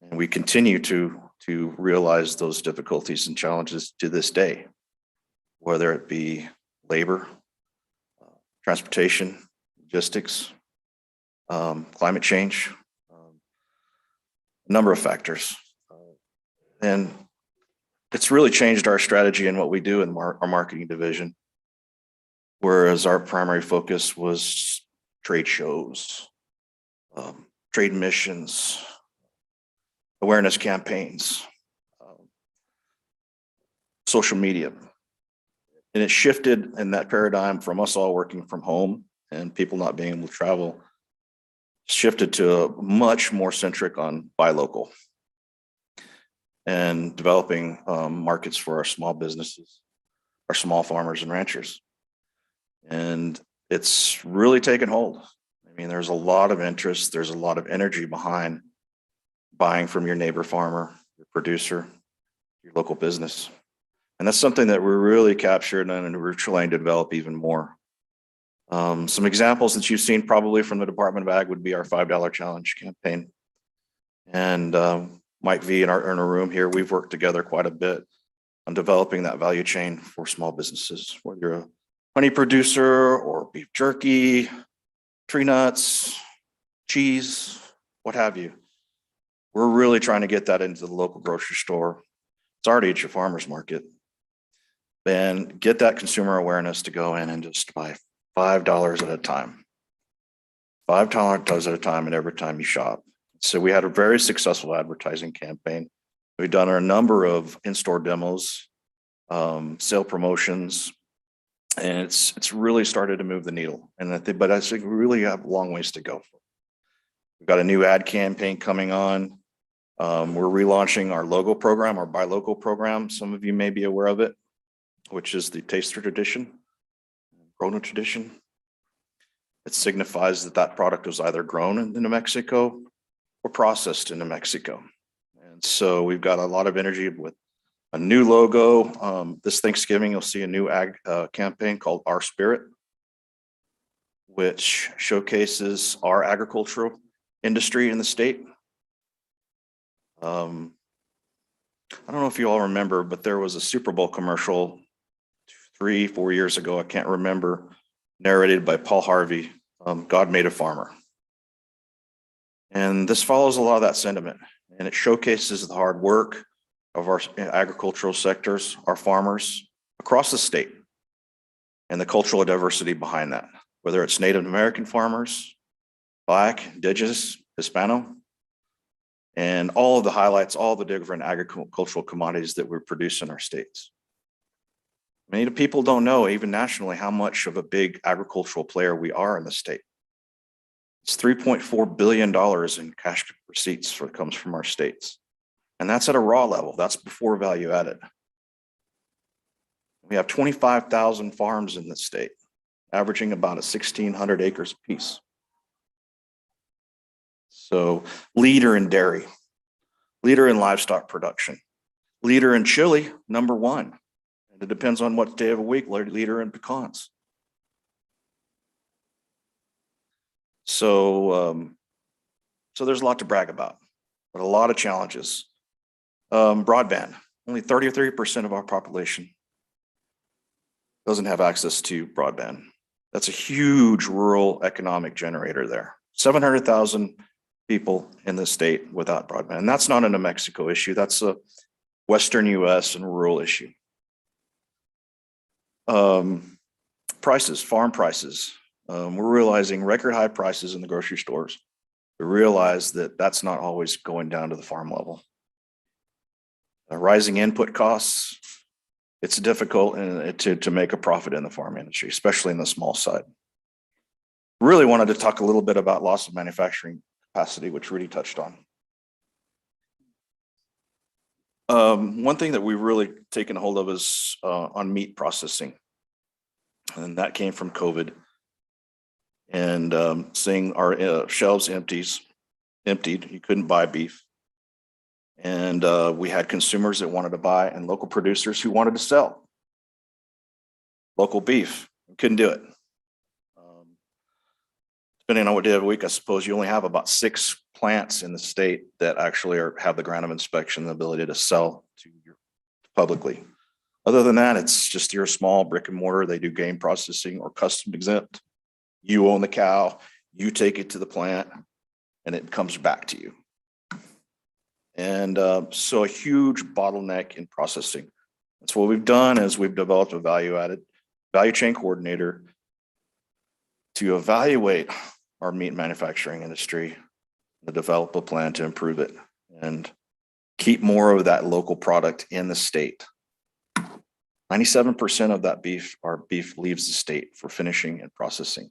And we continue to realize those difficulties and challenges to this day, whether it be labor, transportation, logistics, climate change, a number of factors. And it's really changed our strategy and what we do in our marketing division, whereas our primary focus was trade shows, trade missions, awareness campaigns, social media. And it shifted in that paradigm from us all working from home and people not being able to travel, shifted to a much more centric on buy local and developing markets for our small businesses, our small farmers and ranchers. And it's really taken hold. I mean, there's a lot of interest, there's a lot of energy behind buying from your neighbor farmer, your producer, your local business. And that's something that we're really captured and we're trying to develop even more. Some examples that you've seen probably from the Department of Ag would be our $5 challenge campaign. And Mike V in our room here, we've worked together quite a bit on developing that value chain for small businesses, whether you're a honey producer or beef jerky, tree nuts, cheese, what have you. We're really trying to get that into the local grocery store. It's already at your farmer's market. And get that consumer awareness to go in and just buy $5 at a time. $5 at a time and every time you shop. So we had a very successful advertising campaign. We've done a number of in-store demos, sale promotions, and it's really started to move the needle. And but I think we really have a long ways to go. We've got a new ad campaign coming on. We're relaunching our logo program, our Buy Local program. Some of you may be aware of it, which is the Taster Tradition, Grown in Tradition. It signifies that that product was either grown in New Mexico or processed in New Mexico. And so we've got a lot of energy with a new logo. This Thanksgiving, you'll see a new ag campaign called Our Spirit, which showcases our agricultural industry in the state. I don't know if you all remember, but there was a Super Bowl commercial 3-4 years ago, I can't remember, narrated by Paul Harvey, God Made a Farmer. And this follows a lot of that sentiment, and it showcases the hard work of our agricultural sectors, our farmers across the state, and the cultural diversity behind that, whether it's Native American farmers, Black, Indigenous, Hispano, and all of the highlights, all the different agricultural commodities that we produce in our states. Many people don't know, even nationally, how much of a big agricultural player we are in the state. It's $3.4 billion in cash receipts that comes from our states. And that's at a raw level. That's before value added. We have 25,000 farms in the state, averaging about 1,600 acres apiece. So leader in dairy, leader in livestock production, leader in chili, #1. And it depends on what day of the week, leader in pecans. So there's a lot to brag about, but a lot of challenges. Broadband, only 33% of our population doesn't have access to broadband. That's a huge rural economic generator there. 700,000 people in the state without broadband. And that's not a New Mexico issue. That's a Western US and rural issue. Prices, farm prices. We're realizing record high prices in the grocery stores. We realize that that's not always going down to the farm level. Rising input costs, it's difficult to make a profit in the farm industry, especially in the small side. Really wanted to talk a little bit about loss of manufacturing capacity, which Rudy touched on. One thing that we've really taken hold of is on meat processing. And that came from COVID. And seeing our shelves emptied, you couldn't buy beef. And we had consumers that wanted to buy and local producers who wanted to sell local beef. We couldn't do it. Depending on what day of the week, I suppose you only have about 6 plants in the state that actually have the ground of inspection, the ability to sell to publicly. Other than that, it's just your small brick and mortar. They do game processing or custom exempt. You own the cow, you take it to the plant, and it comes back to you. And so a huge bottleneck in processing. That's what we've done is we've developed a value chain coordinator to evaluate our meat manufacturing industry, to develop a plan to improve it and keep more of that local product in the state. 97% of that beef, our beef leaves the state for finishing and processing.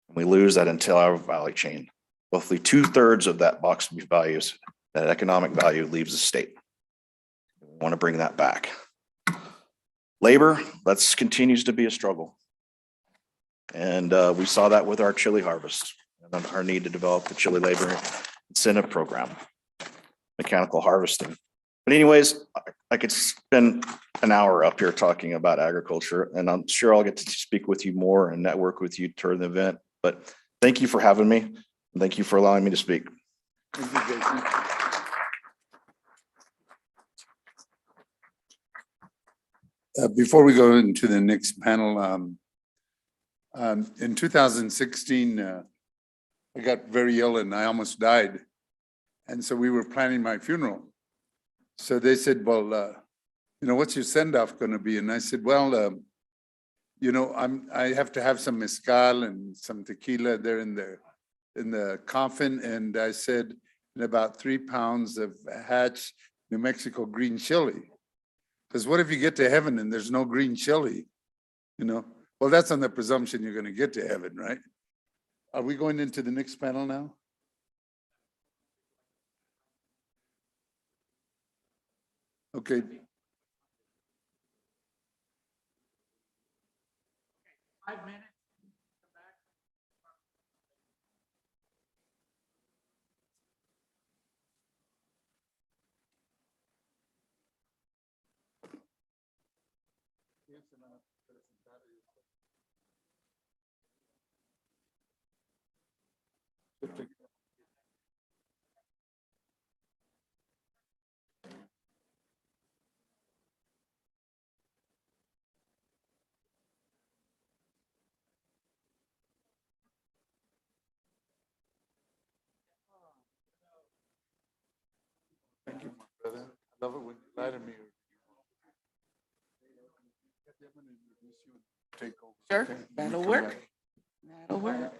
And we lose that entire value chain. Roughly 2/3 of that boxed beef values, that economic value leaves the state. We want to bring that back. Labor, that continues to be a struggle. And we saw that with our chili harvest and our need to develop the chili labor incentive program. mechanical harvesting. But anyways, I could spend an hour up here talking about agriculture, and I'm sure I'll get to speak with you more and network with you during the event. But thank you for having me. And thank you for allowing me to speak. Thank you, Jason. Before we go into the next panel, in 2016, I got very ill and I almost died. And so we were planning my funeral. So they said, well, what's your send-off going to be? And I said, well, I have to have some mezcal and some tequila there in the coffin. And I said, and about 3 pounds of Hatch, New Mexico green chili. Because what if you get to heaven and there's no green chili? Well, that's on the presumption you're going to get to heaven, right? Are we going into the next panel now? Okay. Thank you, my brother. I love it when you lie to me. Take over. Sure, Okay? that'll Come work. back. That'll work.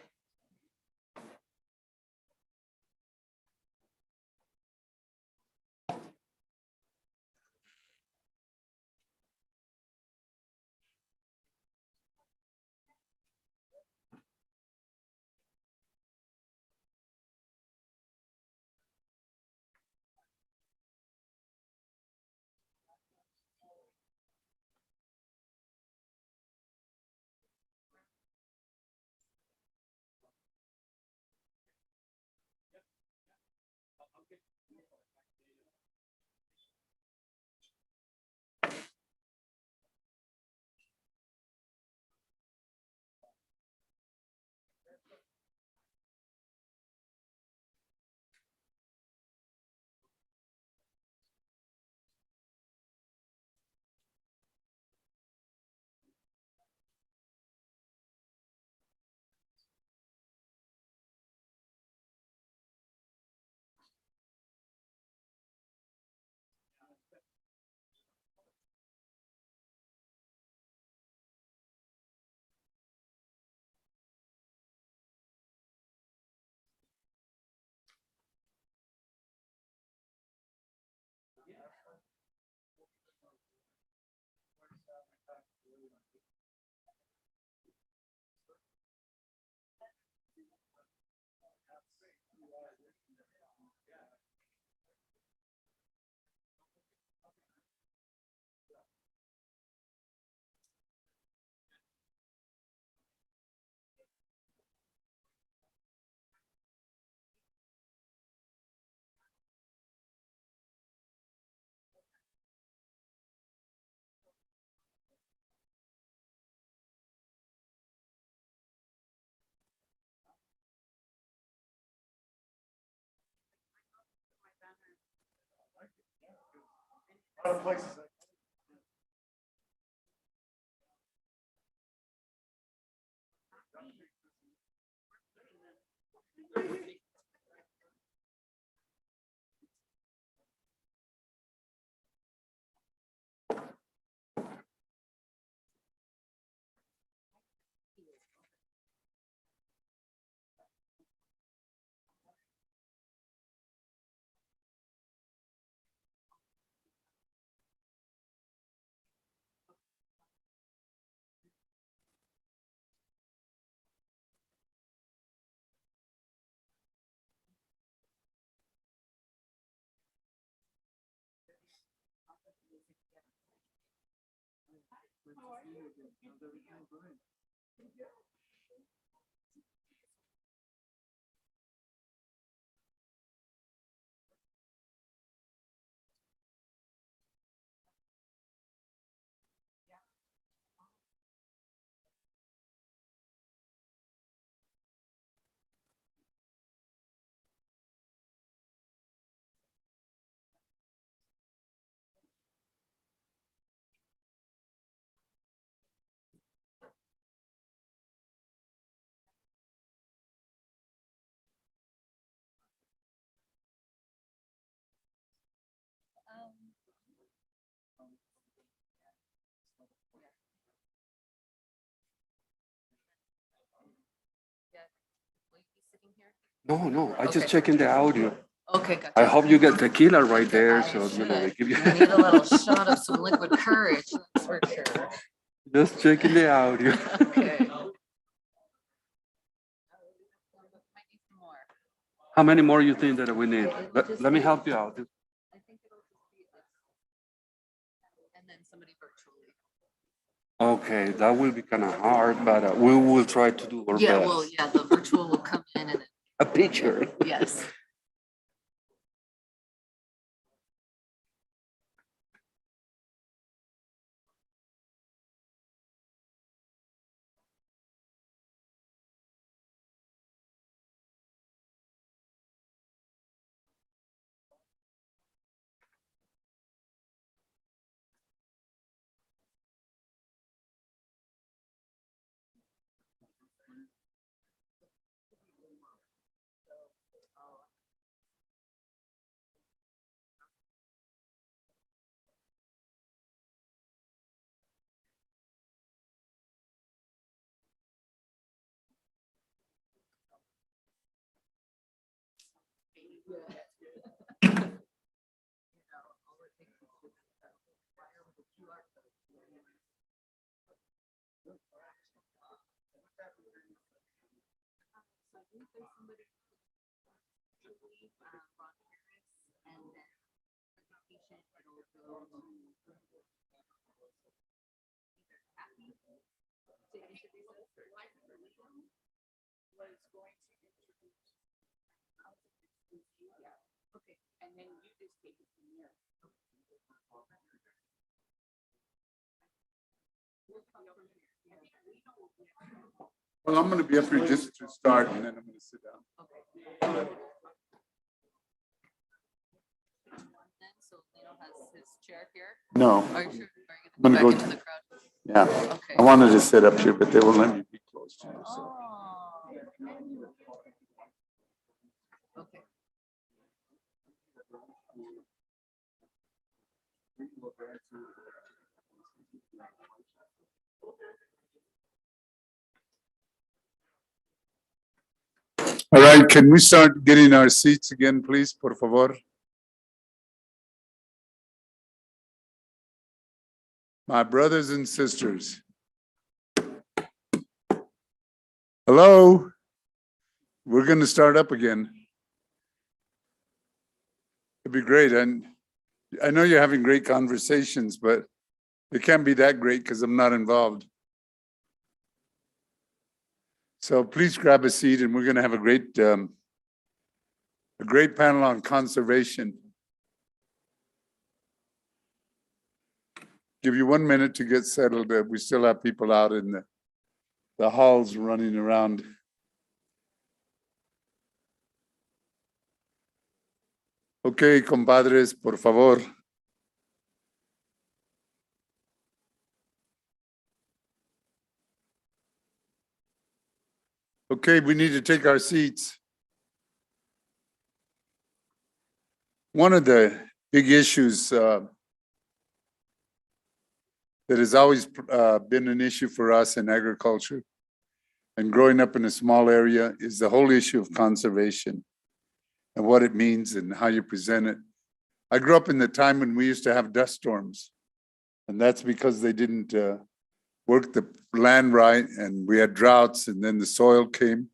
No, I just checking the audio. Okay, gotcha. I hope you get tequila right there, so, they give you. I need a little shot of some liquid courage, that's for sure. Just checking the audio. Okay. How many more you think that we need? Let me help you out. I think it'll just be us. And then somebody virtually. Okay, that will be kind of hard, but we will try to do our Yeah, best. well, yeah, the virtual will come in and, A picture. yes. Okay, and then you just take it from here. Well, I'm gonna be up here just to start and then I'm gonna sit down. So Lino has his chair here? No. Are you sure? I'm gonna Back go, into the crowd? yeah. Okay. I wanted to sit up here, but they won't let me be close to you, so. Okay. All right, can we start getting our seats again, please, por favor? My brothers and sisters. Hello? We're gonna start up again. It'd be great, and I know you're having great conversations, but it can't be that great because I'm not involved. So please grab a seat and we're gonna have a great panel on conservation. Give you 1 minute to get settled. We still have people out in the halls running around. Okay, compadres, por favor. Okay, we need to take our seats. One of the big issues that has always been an issue for us in agriculture and growing up in a small area is the whole issue of conservation and what it means and how you present it. I grew up in the time when we used to have dust storms, and that's because they didn't work the land right, and we had droughts, and then the soil came.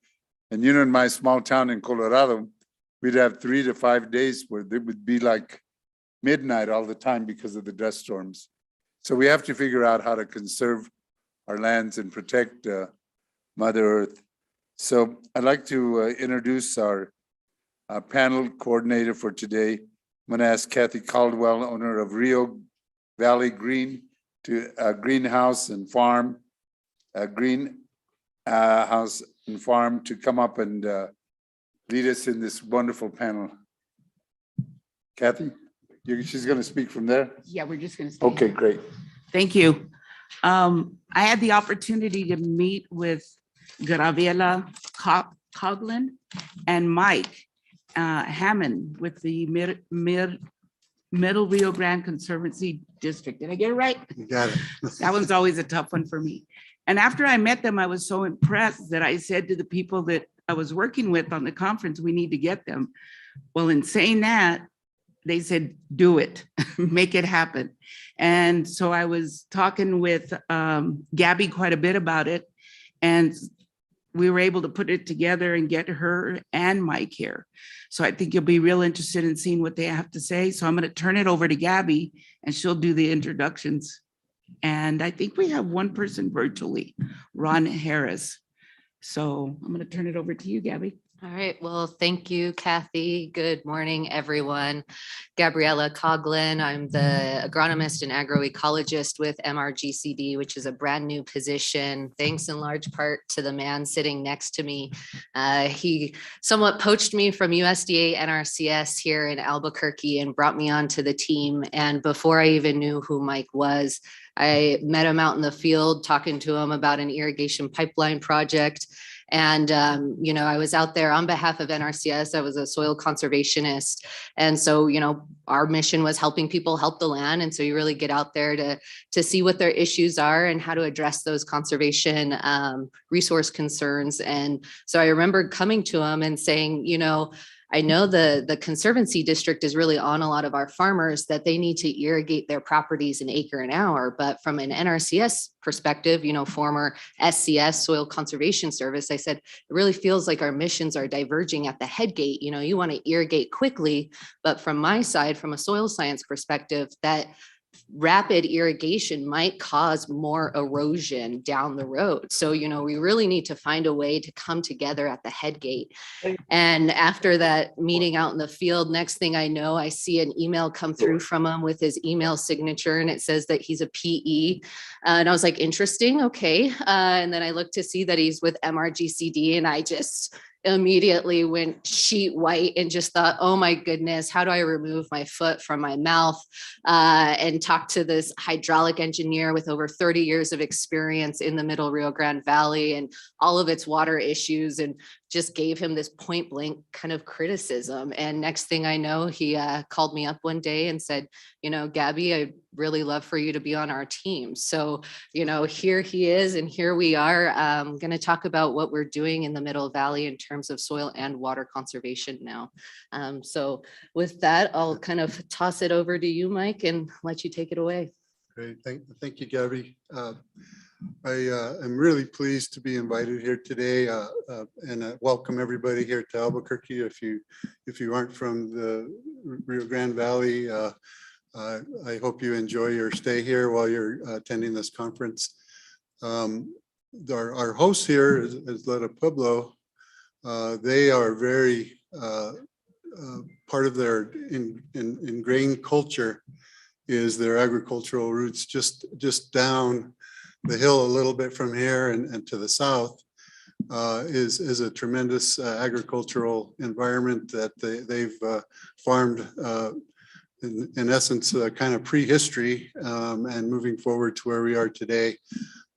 And in my small town in Colorado, we'd have 3 to 5 days where it would be like midnight all the time because of the dust storms. So we have to figure out how to conserve our lands and protect Mother Earth. So I'd like to introduce our panel coordinator for today. I'm going to ask Kathy Caldwell, owner of Rio Valley Green Greenhouse and Farm, Greenhouse and Farm, to come up and lead us in this wonderful panel. Kathy, she's going to speak from there? Yeah, we're just gonna. Okay, great. Thank you. I had the opportunity to meet with Gabriela Coughlin and Mike Hammond with the Middle Rio Grande Conservancy District. Did I get it right? You got it. That one's always a tough one for me. And after I met them, I was so impressed that I said to the people that I was working with on the conference, we need to get them. Well, in saying that, they said, do it, make it happen. And so I was talking with Gabby quite a bit about it. And we were able to put it together and get her and Mike here. So I think you'll be real interested in seeing what they have to say. So I'm going to turn it over to Gabby and she'll do the introductions. And I think we have one person virtually, Ron Harris. So I'm going to turn it over to you, Gabby. All right. Well, thank you, Kathy. Good morning, everyone. Gabriella Coughlin. I'm the agronomist and agroecologist with MRGCD, which is a brand new position, thanks in large part to the man sitting next to me. He somewhat poached me from USDA NRCS here in Albuquerque and brought me onto the team. And before I even knew who Mike was, I met him out in the field talking to him about an irrigation pipeline project. And, I was out there on behalf of NRCS. I was a soil conservationist. And so, our mission was helping people help the land. And so you really get out there to see what their issues are and how to address those conservation resource concerns. And so I remember coming to him and saying, I know the Conservancy District is really on a lot of our farmers that they need to irrigate their properties an acre an hour. But from an NRCS perspective, former SCS, Soil Conservation Service, I said, it really feels like our missions are diverging at the head gate. You want to irrigate quickly, but from my side, from a soil science perspective, that rapid irrigation might cause more erosion down the road. So, we really need to find a way to come together at the head gate. And after that meeting out in the field, next thing I know, I see an email come through from him with his email signature, and it says that he's a PE. And I was like, interesting. Okay. And then I looked to see that he's with MRGCD, and I just immediately went sheet white and just thought, oh my goodness, how do I remove my foot from my mouth? And talk to this hydraulic engineer with over 30 years of experience in the Middle Rio Grande Valley and all of its water issues, and just gave him this point blank kind of criticism. And next thing I know, he called me up one day and said, Gabby, I'd really love for you to be on our team. So, here he is, and here we are going to talk about what we're doing in the Middle Valley in terms of soil and water conservation now. So with that, I'll kind of toss it over to you, Mike, and let you take it away. Great, thank you, Gabby. I am really pleased to be invited here today, and welcome everybody here to Albuquerque. If you aren't from the Rio Grande Valley, I hope you enjoy your stay here while you're attending this conference. Our host here is Leta Pueblo. They are very part of their ingrained culture is their agricultural roots just down the hill a little bit from here and to the south is a tremendous agricultural environment that they've farmed in essence kind of prehistory and moving forward to where we are today.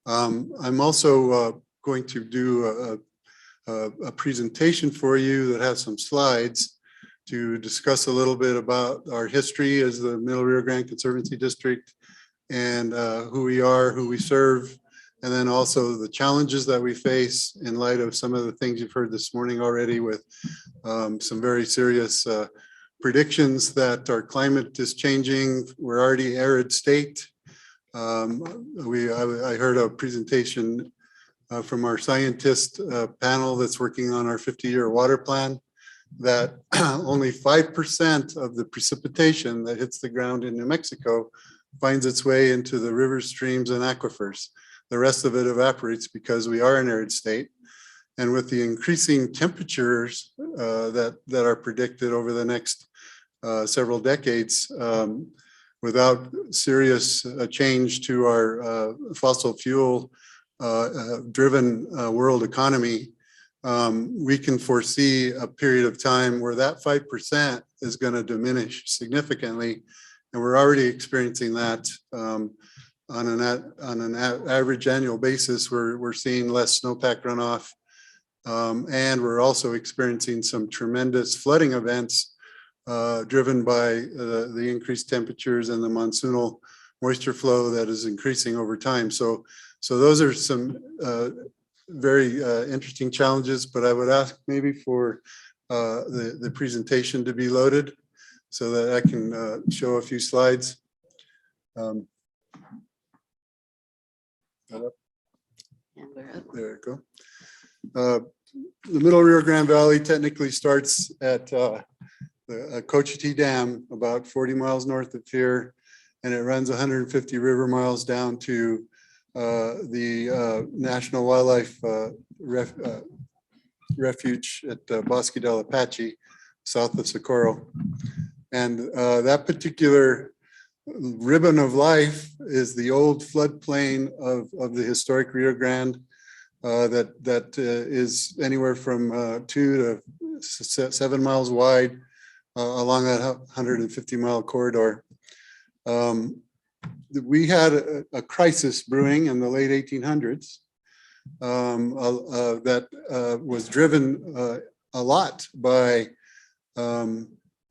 I'm also going to do a presentation for you that has some slides to discuss a little bit about our history as the Middle Rio Grande Conservancy District and who we are, who we serve, and then also the challenges that we face in light of some of the things you've heard this morning already with some very serious predictions that our climate is changing. We're already arid state. I heard a presentation from our scientist panel that's working on our 50-year water plan that only 5% of the precipitation that hits the ground in New Mexico finds its way into the rivers, streams, and aquifers. The rest of it evaporates because we are an arid state. And with the increasing temperatures that are predicted over the next several decades, without serious change to our fossil fuel driven world economy, we can foresee a period of time where that 5% is going to diminish significantly. And we're already experiencing that on an average annual basis. We're seeing less snowpack runoff. And we're also experiencing some tremendous flooding events driven by the increased temperatures and the monsoonal moisture flow that is increasing over time. So those are some very interesting challenges, but I would ask maybe for the presentation to be loaded so that I can show a few slides. There you go. The Middle Rio Grande Valley technically starts at the Cochiti Dam, about 40 miles north of here, and it runs 150 river miles down to the National Wildlife Refuge at Bosque del Apache, south of Socorro. And that particular ribbon of life is the old floodplain of the historic Rio Grande that is anywhere from 2 to 7 miles wide along that 150-mile corridor. We had a crisis brewing in the late 1800s that was driven a lot by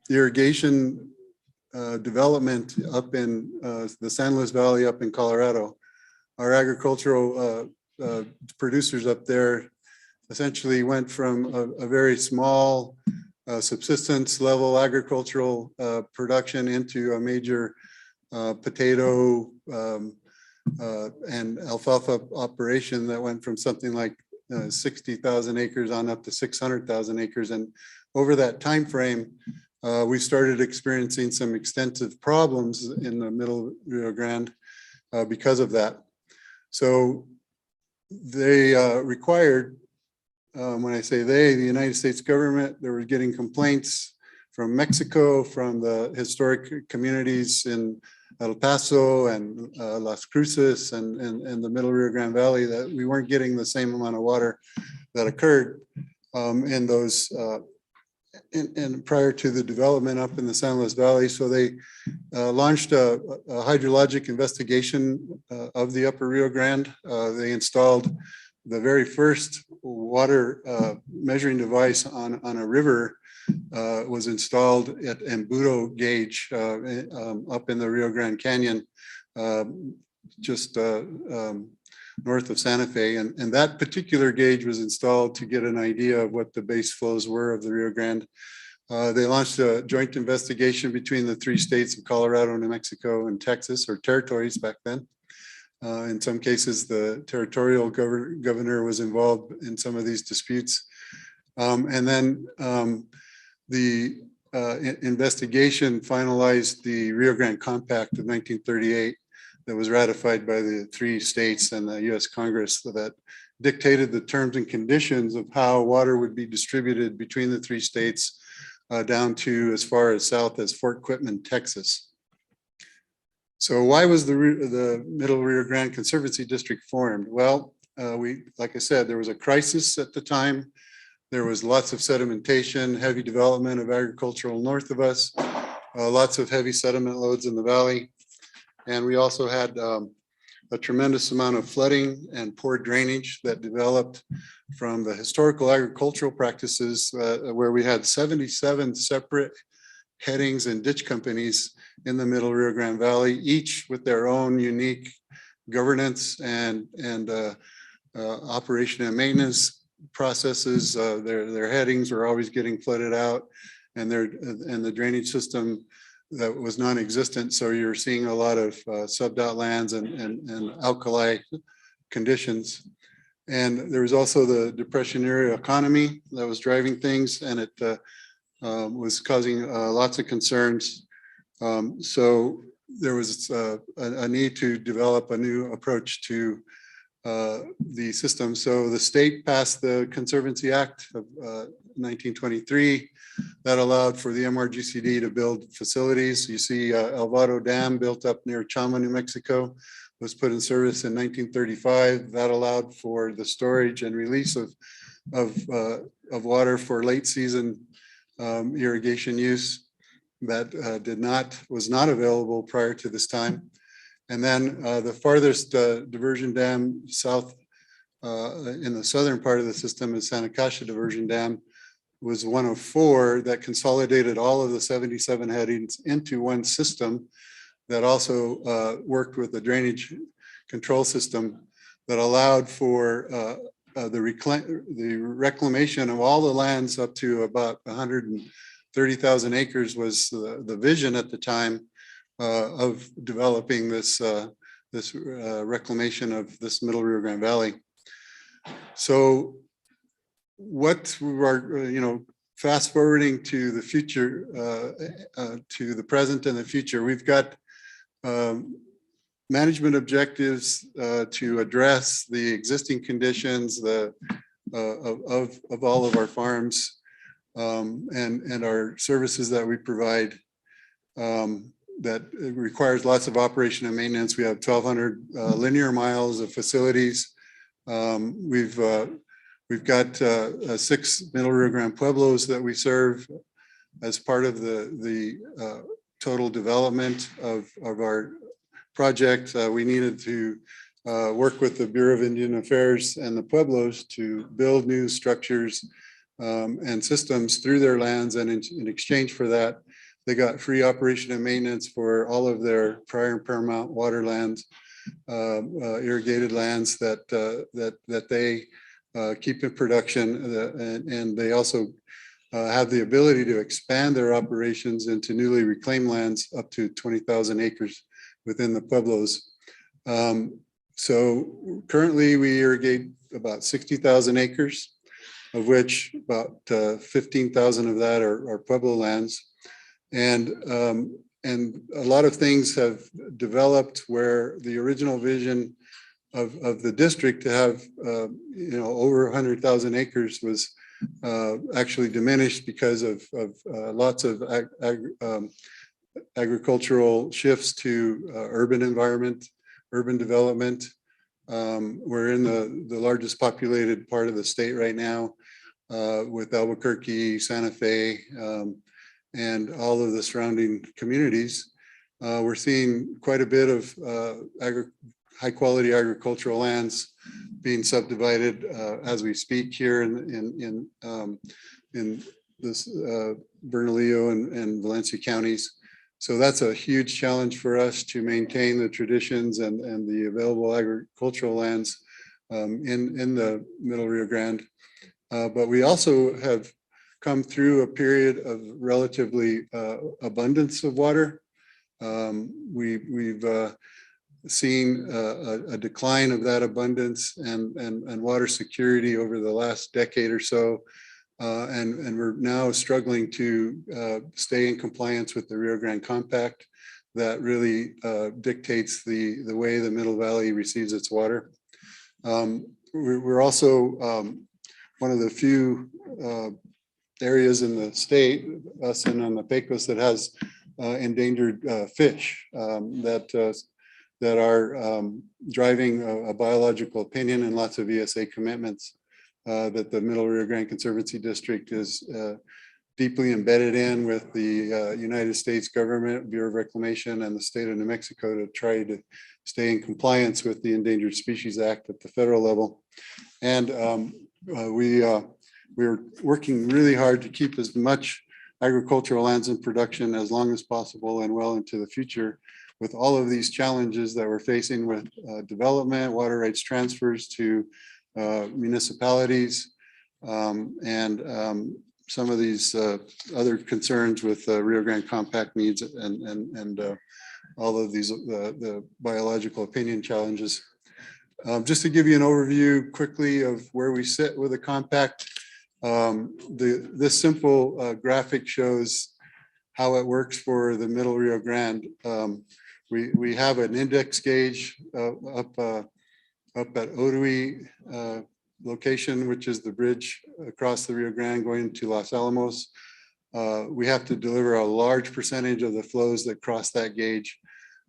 irrigation development up in the San Luis Valley up in Colorado. Our agricultural producers up there essentially went from a very small subsistence level agricultural production into a major potato and alfalfa operation that went from something like 60,000 acres on up to 600,000 acres. And over that time frame, we started experiencing some extensive problems in the Middle Rio Grande because of that. So they required, when I say they, the United States government, they were getting complaints from Mexico, from the historic communities in El Paso and Las Cruces and the Middle Rio Grande Valley, that we weren't getting the same amount of water that occurred in those and prior to the development up in the San Luis Valley. So they launched a hydrologic investigation of the Upper Rio Grande. They installed the very first water measuring device on a river was installed at Embudo gauge up in the Rio Grande Canyon, just north of Santa Fe. And that particular gauge was installed to get an idea of what the base flows were of the Rio Grande. They launched a joint investigation between the 3 states of Colorado, New Mexico, and Texas, or territories back then. In some cases, the territorial governor was involved in some of these disputes. And then the investigation finalized the Rio Grande Compact of 1938 that was ratified by the 3 states and the US Congress, that dictated the terms and conditions of how water would be distributed between the 3 states down to as far as south as Fort Quitman, Texas. So why was the Middle Rio Grande Conservancy District formed? Well, like I said, there was a crisis at the time. There was lots of sedimentation, heavy development of agricultural north of us, lots of heavy sediment loads in the valley. And we also had a tremendous amount of flooding and poor drainage that developed from the historical agricultural practices where we had 77 separate headings and ditch companies in the Middle Rio Grande Valley, each with their own unique governance and operation and maintenance processes. Their headings were always getting flooded out, and the drainage system that was non-existent. So you're seeing a lot of subdot lands and alkali conditions. And there was also the Depression era economy that was driving things, and it was causing lots of concerns. So there was a need to develop a new approach to the system. So the state passed the Conservancy Act of 1923 that allowed for the MRGCD to build facilities. You see El Vado Dam built up near Chama, New Mexico, was put in service in 1935. That allowed for the storage and release of water for late season irrigation use that was not available prior to this time. And then the farthest diversion dam south in the southern part of the system is Santa Casia Diversion Dam, was one of 4 that consolidated all of the 77 headings into one system that also worked with the drainage control system that allowed for the reclamation of all the lands up to about 130,000 acres was the vision at the time of developing this reclamation of this Middle Rio Grande Valley. So what we are, fast forwarding to the future, to the present and the future, we've got management objectives to address the existing conditions of all of our farms and our services that we provide. That requires lots of operation and maintenance. We have 1,200 linear miles of facilities. We've got 6 Middle Rio Grande Pueblos that we serve as part of the total development of our project. We needed to work with the Bureau of Indian Affairs and the Pueblos to build new structures and systems through their lands. And in exchange for that, they got free operation and maintenance for all of their prior and paramount water lands, irrigated lands that they keep in production. And they also have the ability to expand their operations into newly reclaimed lands up to 20,000 acres within the Pueblos. So currently we irrigate about 60,000 acres, of which about 15,000 of that are Pueblo lands. And a lot of things have developed where the original vision of the district to have over 100,000 acres was actually diminished because of lots of agricultural shifts to urban environment, urban development. We're in the largest populated part of the state right now with Albuquerque, Santa Fe, and all of the surrounding communities. We're seeing quite a bit of high quality agricultural lands being subdivided as we speak here in this Bernalillo and Valencia counties. So that's a huge challenge for us to maintain the traditions and the available agricultural lands in the Middle Rio Grande. But we also have come through a period of relatively abundance of water. We've seen a decline of that abundance and water security over the last decade or so. And we're now struggling to stay in compliance with the Rio Grande Compact that really dictates the way the Middle Valley receives its water. We're also one of the few areas in the state, us and on the Pecos, that has endangered fish that are driving a biological opinion and lots of ESA commitments that the Middle Rio Grande Conservancy District is deeply embedded in with the United States government, Bureau of Reclamation, and the state of New Mexico to try to stay in compliance with the Endangered Species Act at the federal level. And we're working really hard to keep as much agricultural lands in production as long as possible and well into the future with all of these challenges that we're facing with development, water rights transfers to municipalities, and some of these other concerns with Rio Grande Compact needs and all of these the biological opinion challenges. Just to give you an overview quickly of where we sit with the compact, this simple graphic shows how it works for the Middle Rio Grande. We have an index gauge up at Odui location, which is the bridge across the Rio Grande going to Los Alamos. We have to deliver a large percentage of the flows that cross that gauge.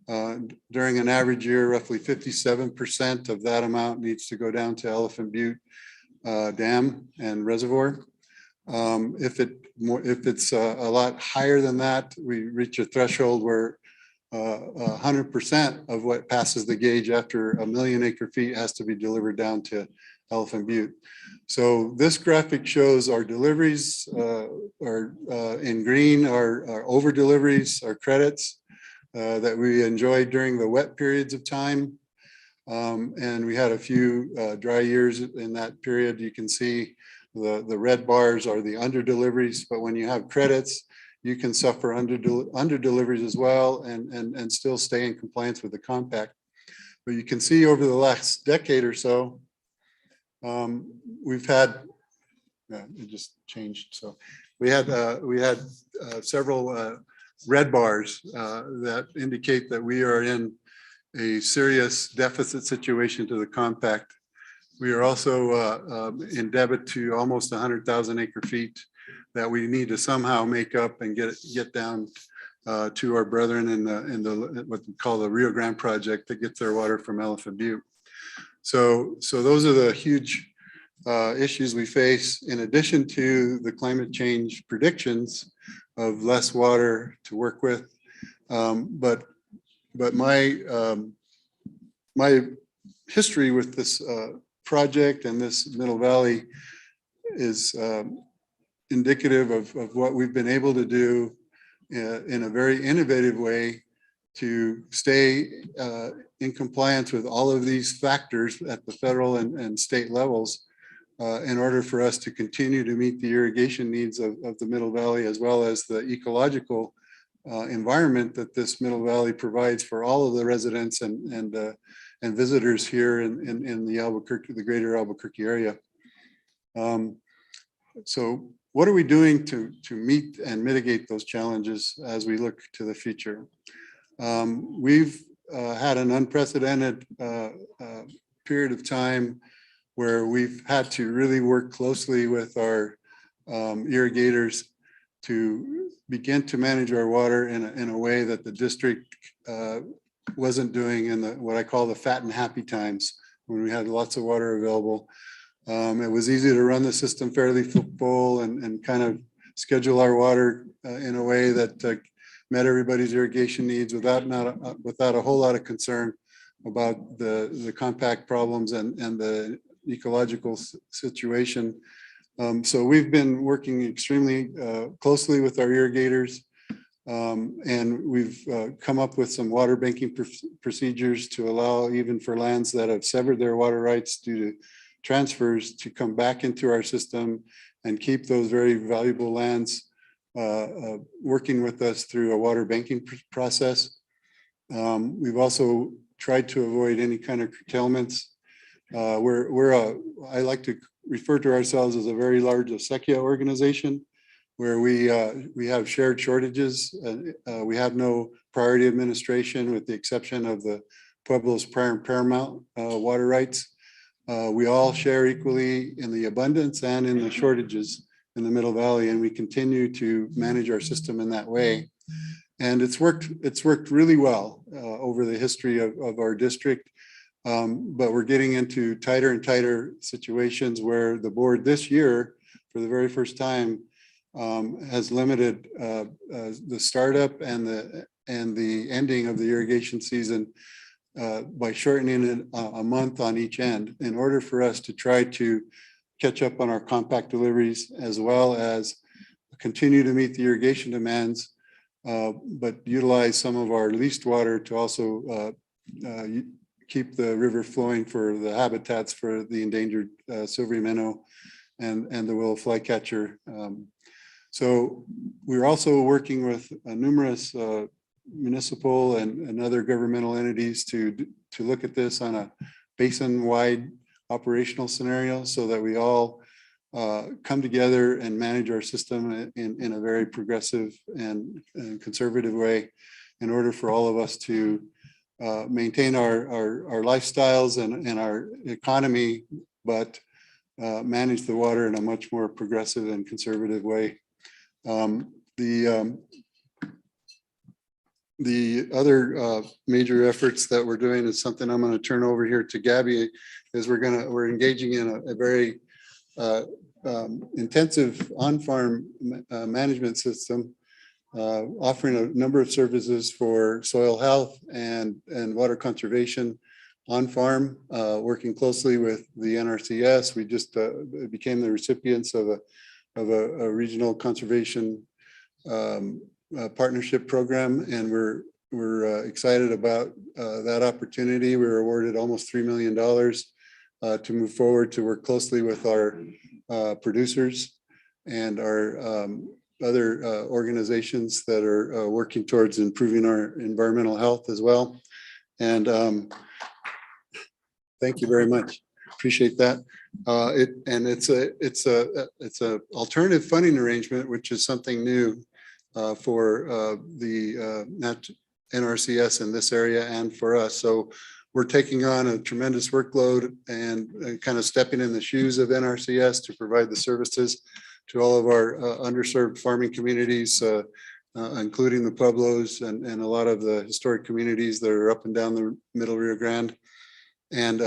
During an average year, roughly 57% of that amount needs to go down to Elephant Butte Dam and Reservoir. If it's a lot higher than that, we reach a threshold where 100% of what passes the gauge after 1 million acre feet has to be delivered down to Elephant Butte. So this graphic shows our deliveries are in green, our over deliveries, our credits that we enjoyed during the wet periods of time. And we had a few dry years in that period. You can see the red bars are the under deliveries, but when you have credits, you can suffer under deliveries as well and still stay in compliance with the compact. But you can see over the last decade or so, we've had, it just changed. So we had several red bars that indicate that we are in a serious deficit situation to the compact. We are also in debit to almost 100,000 acre feet that we need to somehow make up and get down to our brethren in the what we call the Rio Grande project that gets their water from Elephant Butte. So those are the huge issues we face, in addition to the climate change predictions of less water to work with. But my history with this project and this Middle Valley is indicative of what we've been able to do in a very innovative way to stay in compliance with all of these factors at the federal and state levels in order for us to continue to meet the irrigation needs of the Middle Valley, as well as the ecological environment that this Middle Valley provides for all of the residents and visitors here in the Albuquerque, the greater Albuquerque area. So what are we doing to meet and mitigate those challenges as we look to the future? We've had an unprecedented period of time where we've had to really work closely with our irrigators to begin to manage our water in a way that the district wasn't doing in what I call the fat and happy times, when we had lots of water available. It was easy to run the system fairly full and kind of schedule our water in a way that met everybody's irrigation needs without a whole lot of concern about the compact problems and the ecological situation. So we've been working extremely closely with our irrigators, and we've come up with some water banking procedures to allow, even for lands that have severed their water rights due to transfers, to come back into our system and keep those very valuable lands working with us through a water banking process. We've also tried to avoid any kind of curtailments. I like to refer to ourselves as a very large acequia organization, where we have shared shortages. We have no priority administration, with the exception of the Pueblo's prior and paramount water rights. We all share equally in the abundance and in the shortages in the Middle Valley, and we continue to manage our system in that way. And it's worked really well over the history of our district. But we're getting into tighter and tighter situations where the board this year, for the very first time, has limited the startup and the ending of the irrigation season by shortening it a month on each end, in order for us to try to catch up on our compact deliveries, as well as continue to meet the irrigation demands, but utilize some of our leased water to also keep the river flowing for the habitats for the endangered silvery minnow and the willow flycatcher. So we're also working with numerous municipal and other governmental entities to look at this on a basin-wide operational scenario, so that we all come together and manage our system in a very progressive and conservative way, in order for all of us to maintain our lifestyles and our economy, but manage the water in a much more progressive and conservative way. The other major efforts that we're doing is something I'm going to turn over here to Gabby, is we're engaging in a very intensive on-farm management system, offering a number of services for soil health and water conservation on farm, working closely with the NRCS. We just became the recipients of a regional conservation partnership program, and we're we're excited about that opportunity. We were awarded almost $3 million to move forward, to work closely with our producers and our other organizations that are working towards improving our environmental health as well. And thank you very much. Appreciate that. It's a alternative funding arrangement, which is something new for the NRCS in this area and for us. So we're taking on a tremendous workload and kind of stepping in the shoes of NRCS to provide the services to all of our underserved farming communities, including the Pueblos and a lot of the historic communities that are up and down the Middle Rio Grande. And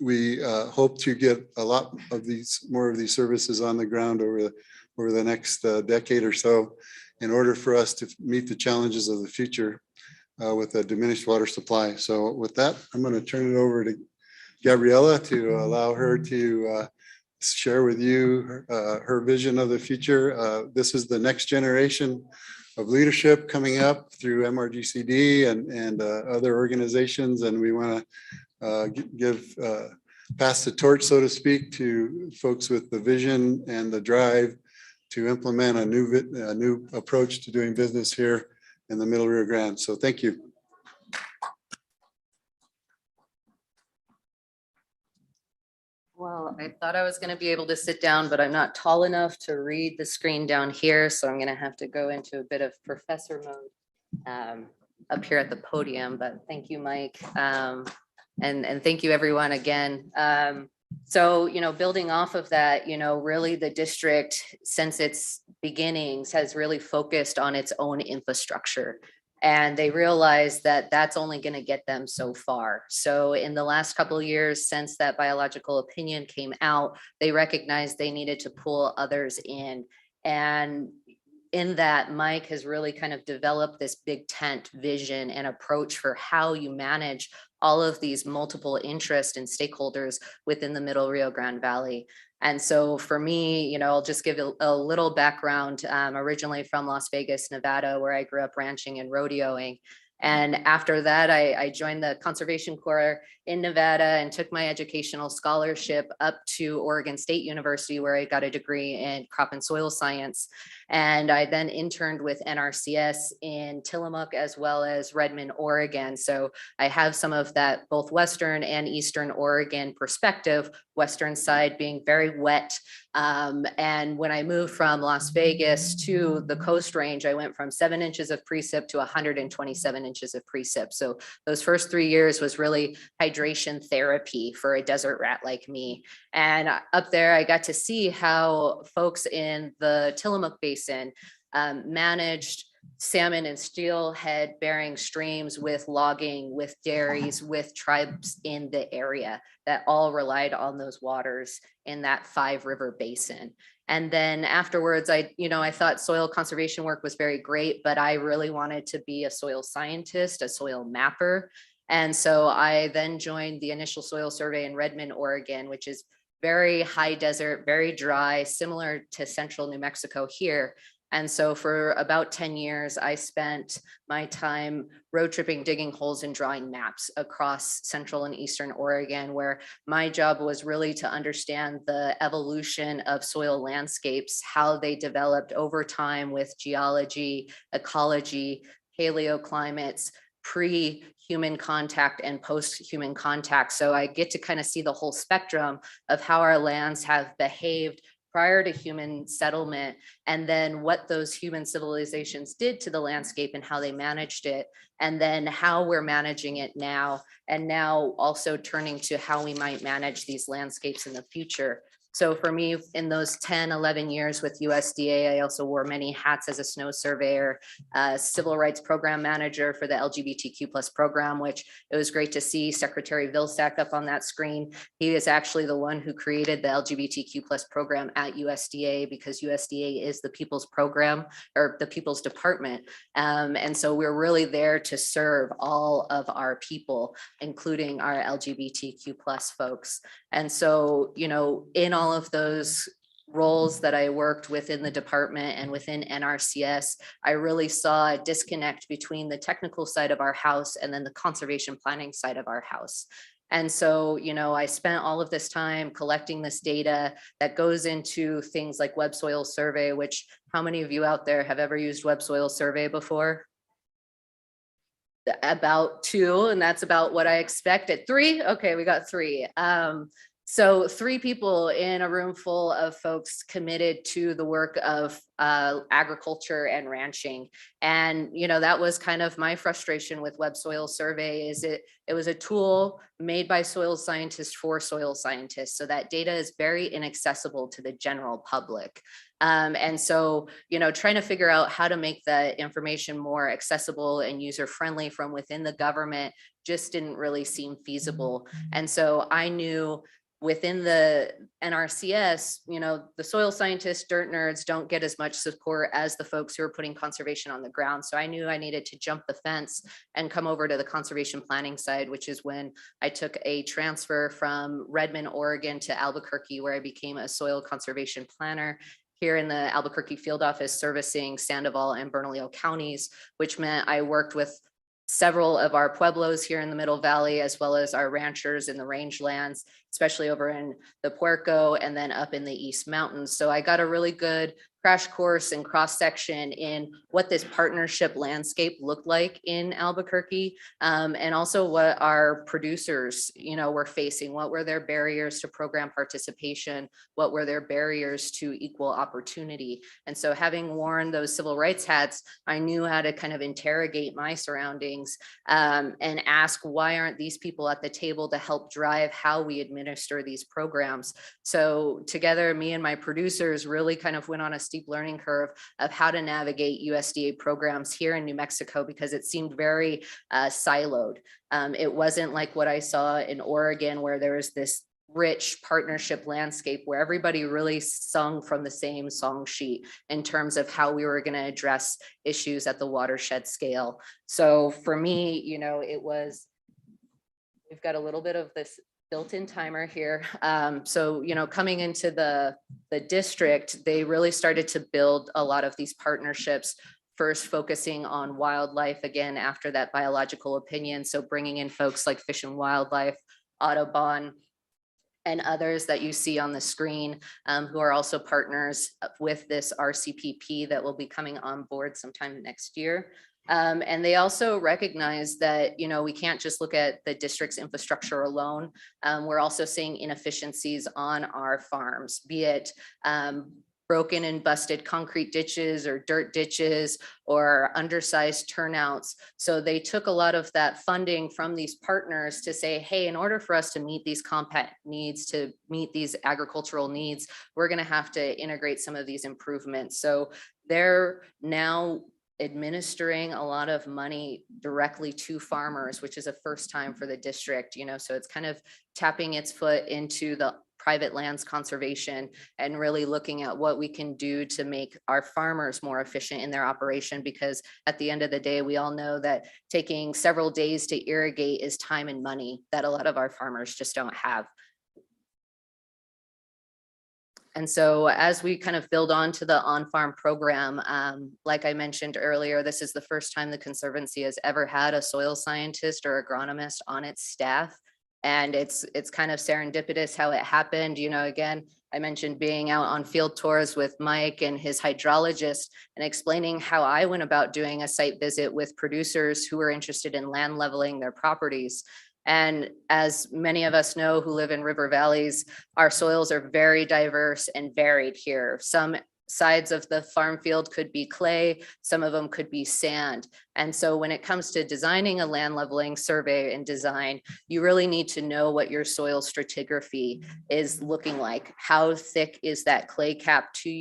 we hope to get a lot of more of these services on the ground over the next decade or so, in order for us to meet the challenges of the future with a diminished water supply. So with that, I'm going to turn it over to Gabriela to allow her to share with you her vision of the future. This is the next generation of leadership coming up through MRGCD and other organizations, and we want to pass the torch, so to speak, to folks with the vision and the drive to implement a new approach to doing business here in the Middle Rio Grande. So thank you. Well, I thought I was going to be able to sit down, but I'm not tall enough to read the screen down here. So I'm going to have to go into a bit of professor mode up here at the podium. But thank you, Mike. And thank you, everyone, again. So, building off of that, really the district, since its beginnings, has really focused on its own infrastructure. And they realized that that's only going to get them so far. So in the last couple of years, since that biological opinion came out, they recognized they needed to pull others in. And in that, Mike has really kind of developed this big tent vision and approach for how you manage all of these multiple interests and stakeholders within the Middle Rio Grande Valley. And so for me, I'll just give a little background. Originally from Las Vegas, Nevada, where I grew up ranching and rodeoing. And after that, I joined the Conservation Corps in Nevada and took my educational scholarship up to Oregon State University, where I got a degree in crop and soil science. And I then interned with NRCS in Tillamook as well as Redmond, Oregon. So I have some of that both Western and Eastern Oregon perspective, Western side being very wet. And when I moved from Las Vegas to the Coast Range, I went from 7 inches of precip to 127 inches of precip. So those first 3 years was really hydration therapy for a desert rat like me. And up there, I got to see how folks in the Tillamook Basin managed salmon and steelhead bearing streams with logging, with dairies, with tribes in the area that all relied on those waters in that 5-river basin. And then afterwards, I thought soil conservation work was very great, but I really wanted to be a soil scientist, a soil mapper. And so I then joined the initial soil survey in Redmond, Oregon, which is very high desert, very dry, similar to central New Mexico here. And so for about 10 years, I spent my time road tripping, digging holes and drawing maps across central and eastern Oregon, where my job was really to understand the evolution of soil landscapes, how they developed over time with geology, ecology, paleoclimates, pre-human contact and post-human contact. So I get to kind of see the whole spectrum of how our lands have behaved prior to human settlement, and then what those human civilizations did to the landscape and how they managed it, and then how we're managing it now, and now also turning to how we might manage these landscapes in the future. So for me, in those 10, 11 years with USDA, I also wore many hats as a snow surveyor, civil rights program manager for the LGBTQ+ program, which it was great to see Secretary Vilsack up on that screen. He is actually the one who created the LGBTQ+ program at USDA, because USDA is the people's program, or the people's department. And so we're really there to serve all of our people, including our LGBTQ+ folks. And so, in all of those roles that I worked within the department and within NRCS, I really saw a disconnect between the technical side of our house and then the conservation planning side of our house. And so, I spent all of this time collecting this data that goes into things like web soil survey, which how many of you out there have ever used web soil survey before? About 2, and that's about what I expected. 3? Okay, we got 3. So 3 people in a room full of folks committed to the work of agriculture and ranching. And, that was kind of my frustration with web soil survey is it was a tool made by soil scientists for soil scientists. So that data is very inaccessible to the general public. And so, trying to figure out how to make the information more accessible and user friendly from within the government just didn't really seem feasible. And so I knew within the NRCS, the soil scientists, dirt nerds don't get as much support as the folks who are putting conservation on the ground. So I knew I needed to jump the fence and come over to the conservation planning side, which is when I took a transfer from Redmond, Oregon to Albuquerque, where I became a soil conservation planner here in the Albuquerque field office servicing Sandoval and Bernalillo counties, which meant I worked with several of our pueblos here in the Middle Valley, as well as our ranchers in the rangelands, especially over in the Puerco and then up in the East Mountains. So I got a really good crash course and cross section in what this partnership landscape looked like in Albuquerque, and also what our producers, were facing. What were their barriers to program participation? What were their barriers to equal opportunity? And so having worn those civil rights hats, I knew how to kind of interrogate my surroundings and ask, why aren't these people at the table to help drive how we administer these programs? So together, me and my producers really kind of went on a steep learning curve of how to navigate USDA programs here in New Mexico, because it seemed very siloed. It wasn't like what I saw in Oregon, where there was this rich partnership landscape where everybody really sung from the same song sheet in terms of how we were going to address issues at the watershed scale. So for me, it was, we've got a little bit of this built-in timer here. So, coming into the district, they really started to build a lot of these partnerships, first focusing on wildlife, again, after that biological opinion. So bringing in folks like Fish and Wildlife, Audubon, and others that you see on the screen, who are also partners with this RCPP that will be coming on board sometime next year. And they also recognize that, we can't just look at the district's infrastructure alone. We're also seeing inefficiencies on our farms, be it broken and busted concrete ditches or dirt ditches or undersized turnouts. So they took a lot of that funding from these partners to say, hey, in order for us to meet these compact needs, to meet these agricultural needs, we're going to have to integrate some of these improvements. So they're now administering a lot of money directly to farmers, which is a first time for the district, so it's kind of tapping its foot into the private lands conservation and really looking at what we can do to make our farmers more efficient in their operation, because at the end of the day, we all know that taking several days to irrigate is time and money that a lot of our farmers just don't have. And so as we kind of build on to the on-farm program, like I mentioned earlier, this is the first time the Conservancy has ever had a soil scientist or agronomist on its staff. And it's kind of serendipitous how it happened. Again, I mentioned being out on field tours with Mike and his hydrologist and explaining how I went about doing a site visit with producers who were interested in land leveling their properties. And as many of us know who live in river valleys, our soils are very diverse and varied here. Some sides of the farm field could be clay, some of them could be sand. And so when it comes to designing a land leveling survey and design, you really need to know what your soil stratigraphy is looking like. How thick is that clay cap till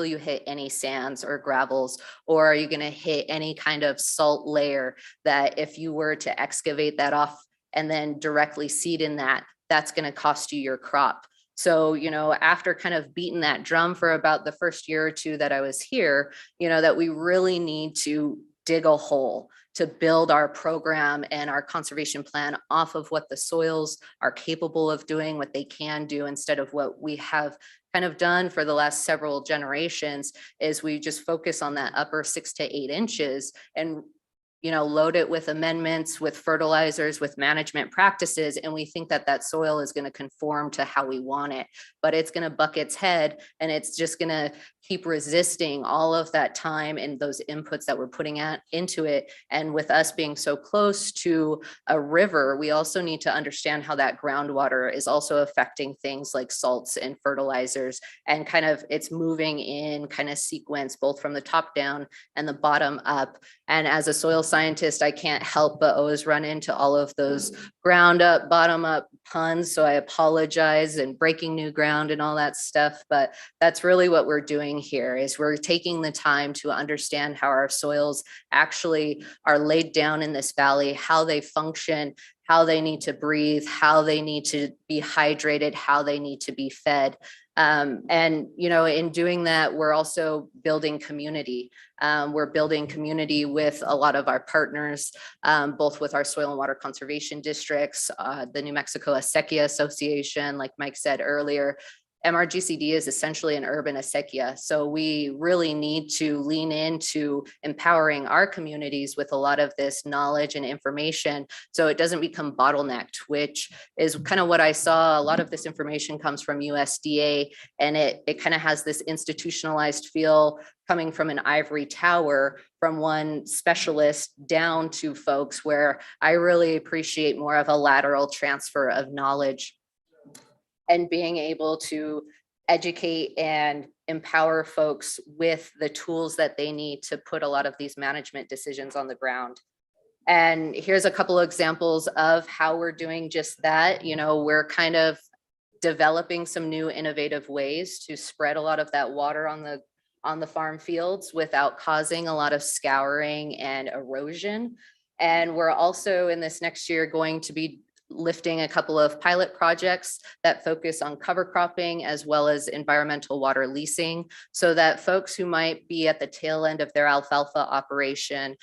you hit any sands or gravels, or are you going to hit any kind of salt layer that if you were to excavate that off and then directly seed in that, that's going to cost you your crop. So, after kind of beating that drum for about the first year or two that I was here, that we really need to dig a hole to build our program and our conservation plan off of what the soils are capable of doing, what they can do, instead of what we have kind of done for the last several generations, is we just focus on that upper 6 to 8 inches and load it with amendments, with fertilizers, with management practices. And we think that that soil is going to conform to how we want it, but it's going to buck its head, and it's just going to keep resisting all of that time and those inputs that we're putting into it. And with us being so close to a river, we also need to understand how that groundwater is also affecting things like salts and fertilizers, and kind of it's moving in kind of sequence, both from the top down and the bottom up. And as a soil scientist, I can't help but always run into all of those ground up, bottom up puns. So I apologize, and breaking new ground and all that stuff. But that's really what we're doing here, is we're taking the time to understand how our soils actually are laid down in this valley, how they function, how they need to breathe, how they need to be hydrated, how they need to be fed. And, in doing that, we're also building community. We're building community with a lot of our partners, both with our soil and water conservation districts, the New Mexico Acequia Association, like Mike said earlier. MRGCD is essentially an urban acequia. So we really need to lean into empowering our communities with a lot of this knowledge and information, so it doesn't become bottlenecked, which is kind of what I saw. A lot of this information comes from USDA, and it kind of has this institutionalized feel, coming from an ivory tower from one specialist down to folks, where I really appreciate more of a lateral transfer of knowledge and being able to educate and empower folks with the tools that they need to put a lot of these management decisions on the ground. And here's a couple of examples of how we're doing just that. We're kind of developing some new innovative ways to spread a lot of that water on the farm fields without causing a lot of scouring and erosion. And we're also in this next year going to be lifting a couple of pilot projects that focus on cover cropping as well as environmental water leasing, so that folks who might be at the tail end of their alfalfa operation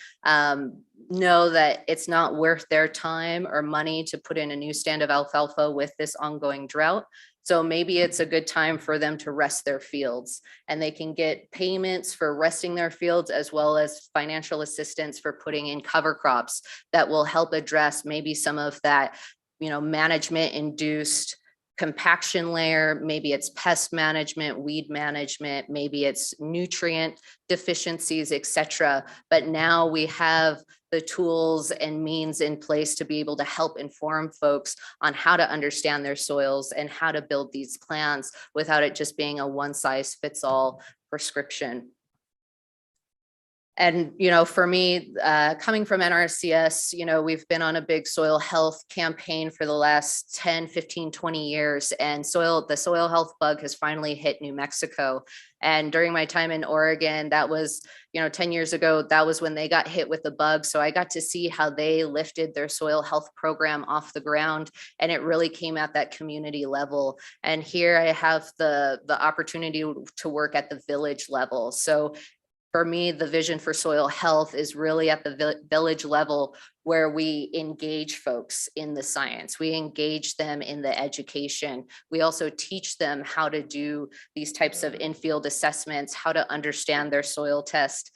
know that it's not worth their time or money to put in a new stand of alfalfa with this ongoing drought. So maybe it's a good time for them to rest their fields, and they can get payments for resting their fields, as well as financial assistance for putting in cover crops that will help address maybe some of that, management induced compaction layer. Maybe it's pest management, weed management, maybe it's nutrient deficiencies, etc. But now we have the tools and means in place to be able to help inform folks on how to understand their soils and how to build these plans without it just being a one size fits all prescription. And, for me, coming from NRCS, we've been on a big soil health campaign for the last 10, 15, 20 years. And the soil health bug has finally hit New Mexico. And during my time in Oregon, that was, 10 years ago, that was when they got hit with the bug. So I got to see how they lifted their soil health program off the ground, and it really came at that community level. And here I have the opportunity to work at the village level. So for me, the vision for soil health is really at the village level, where we engage folks in the science. We engage them in the education. We also teach them how to do these types of in-field assessments, how to understand their soil test.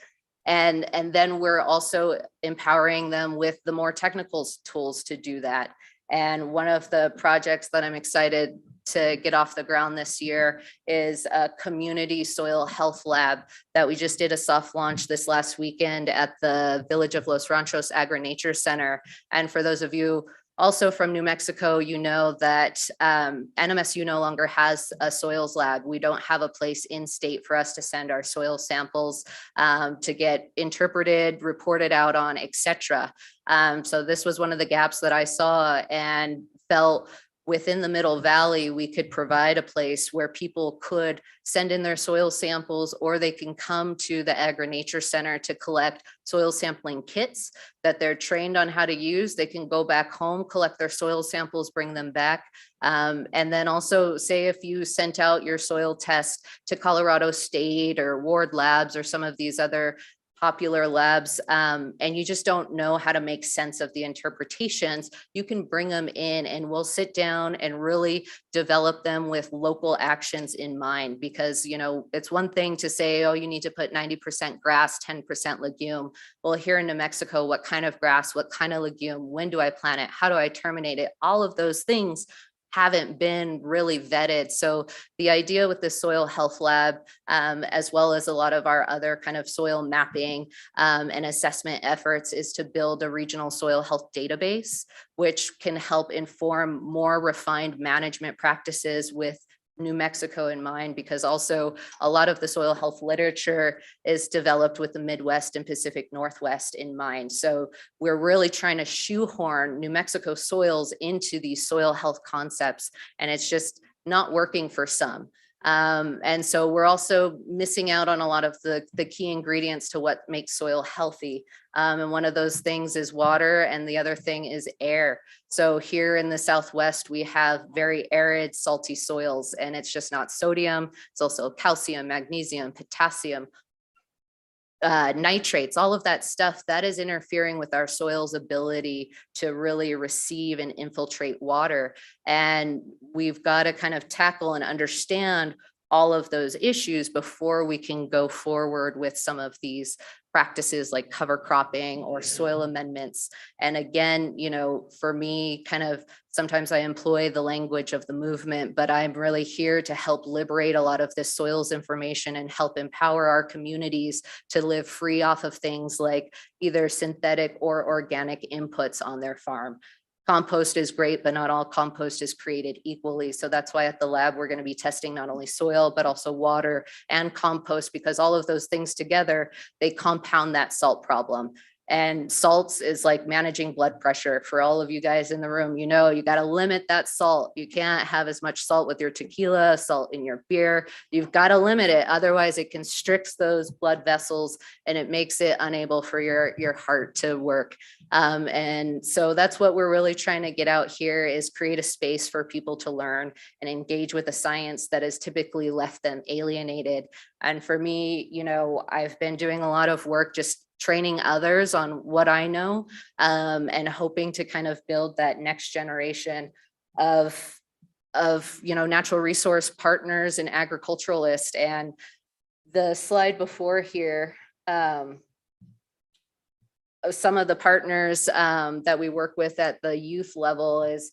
And then we're also empowering them with the more technical tools to do that. And one of the projects that I'm excited to get off the ground this year is a community soil health lab that we just did a soft launch this last weekend at the Village of Los Ranchos Agri-Nature Center. And for those of you also from New Mexico, you know that NMSU no longer has a soils lab. We don't have a place in state for us to send our soil samples to get interpreted, reported out on, etc. So this was one of the gaps that I saw and felt within the Middle Valley, we could provide a place where people could send in their soil samples, or they can come to the Agri-Nature Center to collect soil sampling kits that they're trained on how to use. They can go back home, collect their soil samples, bring them back. And then also, say if you sent out your soil test to Colorado State or Ward Labs or some of these other popular labs, and you just don't know how to make sense of the interpretations, you can bring them in and we'll sit down and really develop them with local actions in mind. Because, you know, it's one thing to say, oh, you need to put 90% grass, 10% legume. Well, here in New Mexico, what kind of grass, what kind of legume, when do I plant it? How do I terminate it? All of those things haven't been really vetted. So the idea with the soil health lab, as well as a lot of our other kind of soil mapping and assessment efforts, is to build a regional soil health database, which can help inform more refined management practices with New Mexico in mind, because also a lot of the soil health literature is developed with the Midwest and Pacific Northwest in mind. So we're really trying to shoehorn New Mexico soils into these soil health concepts, and it's just not working for some. And so we're also missing out on a lot of the key ingredients to what makes soil healthy. And one of those things is water, and the other thing is air. So here in the Southwest, we have very arid, salty soils, and it's just not sodium. It's also calcium, magnesium, potassium, nitrates, all of that stuff that is interfering with our soil's ability to really receive and infiltrate water. And we've got to kind of tackle and understand all of those issues before we can go forward with some of these practices like cover cropping or soil amendments. And again, you know, for me, kind of sometimes I employ the language of the movement, but I'm really here to help liberate a lot of this soils information and help empower our communities to live free off of things like either synthetic or organic inputs on their farm. Compost is great, but not all compost is created equally. So that's why at the lab, we're going to be testing not only soil, but also water and compost, because all of those things together, they compound that salt problem. And salts is like managing blood pressure. For all of you guys in the room, you know, you got to limit that salt. You can't have as much salt with your tequila, salt in your beer. You've got to limit it. Otherwise, it constricts those blood vessels and it makes it unable for your heart to work. And so that's what we're really trying to get out here, is create a space for people to learn and engage with a science that has typically left them alienated. And for me, you know, I've been doing a lot of work just training others on what I know, and hoping to kind of build that next generation of you know, natural resource partners and agriculturalists. And the slide before here, some of the partners that we work with at the youth level is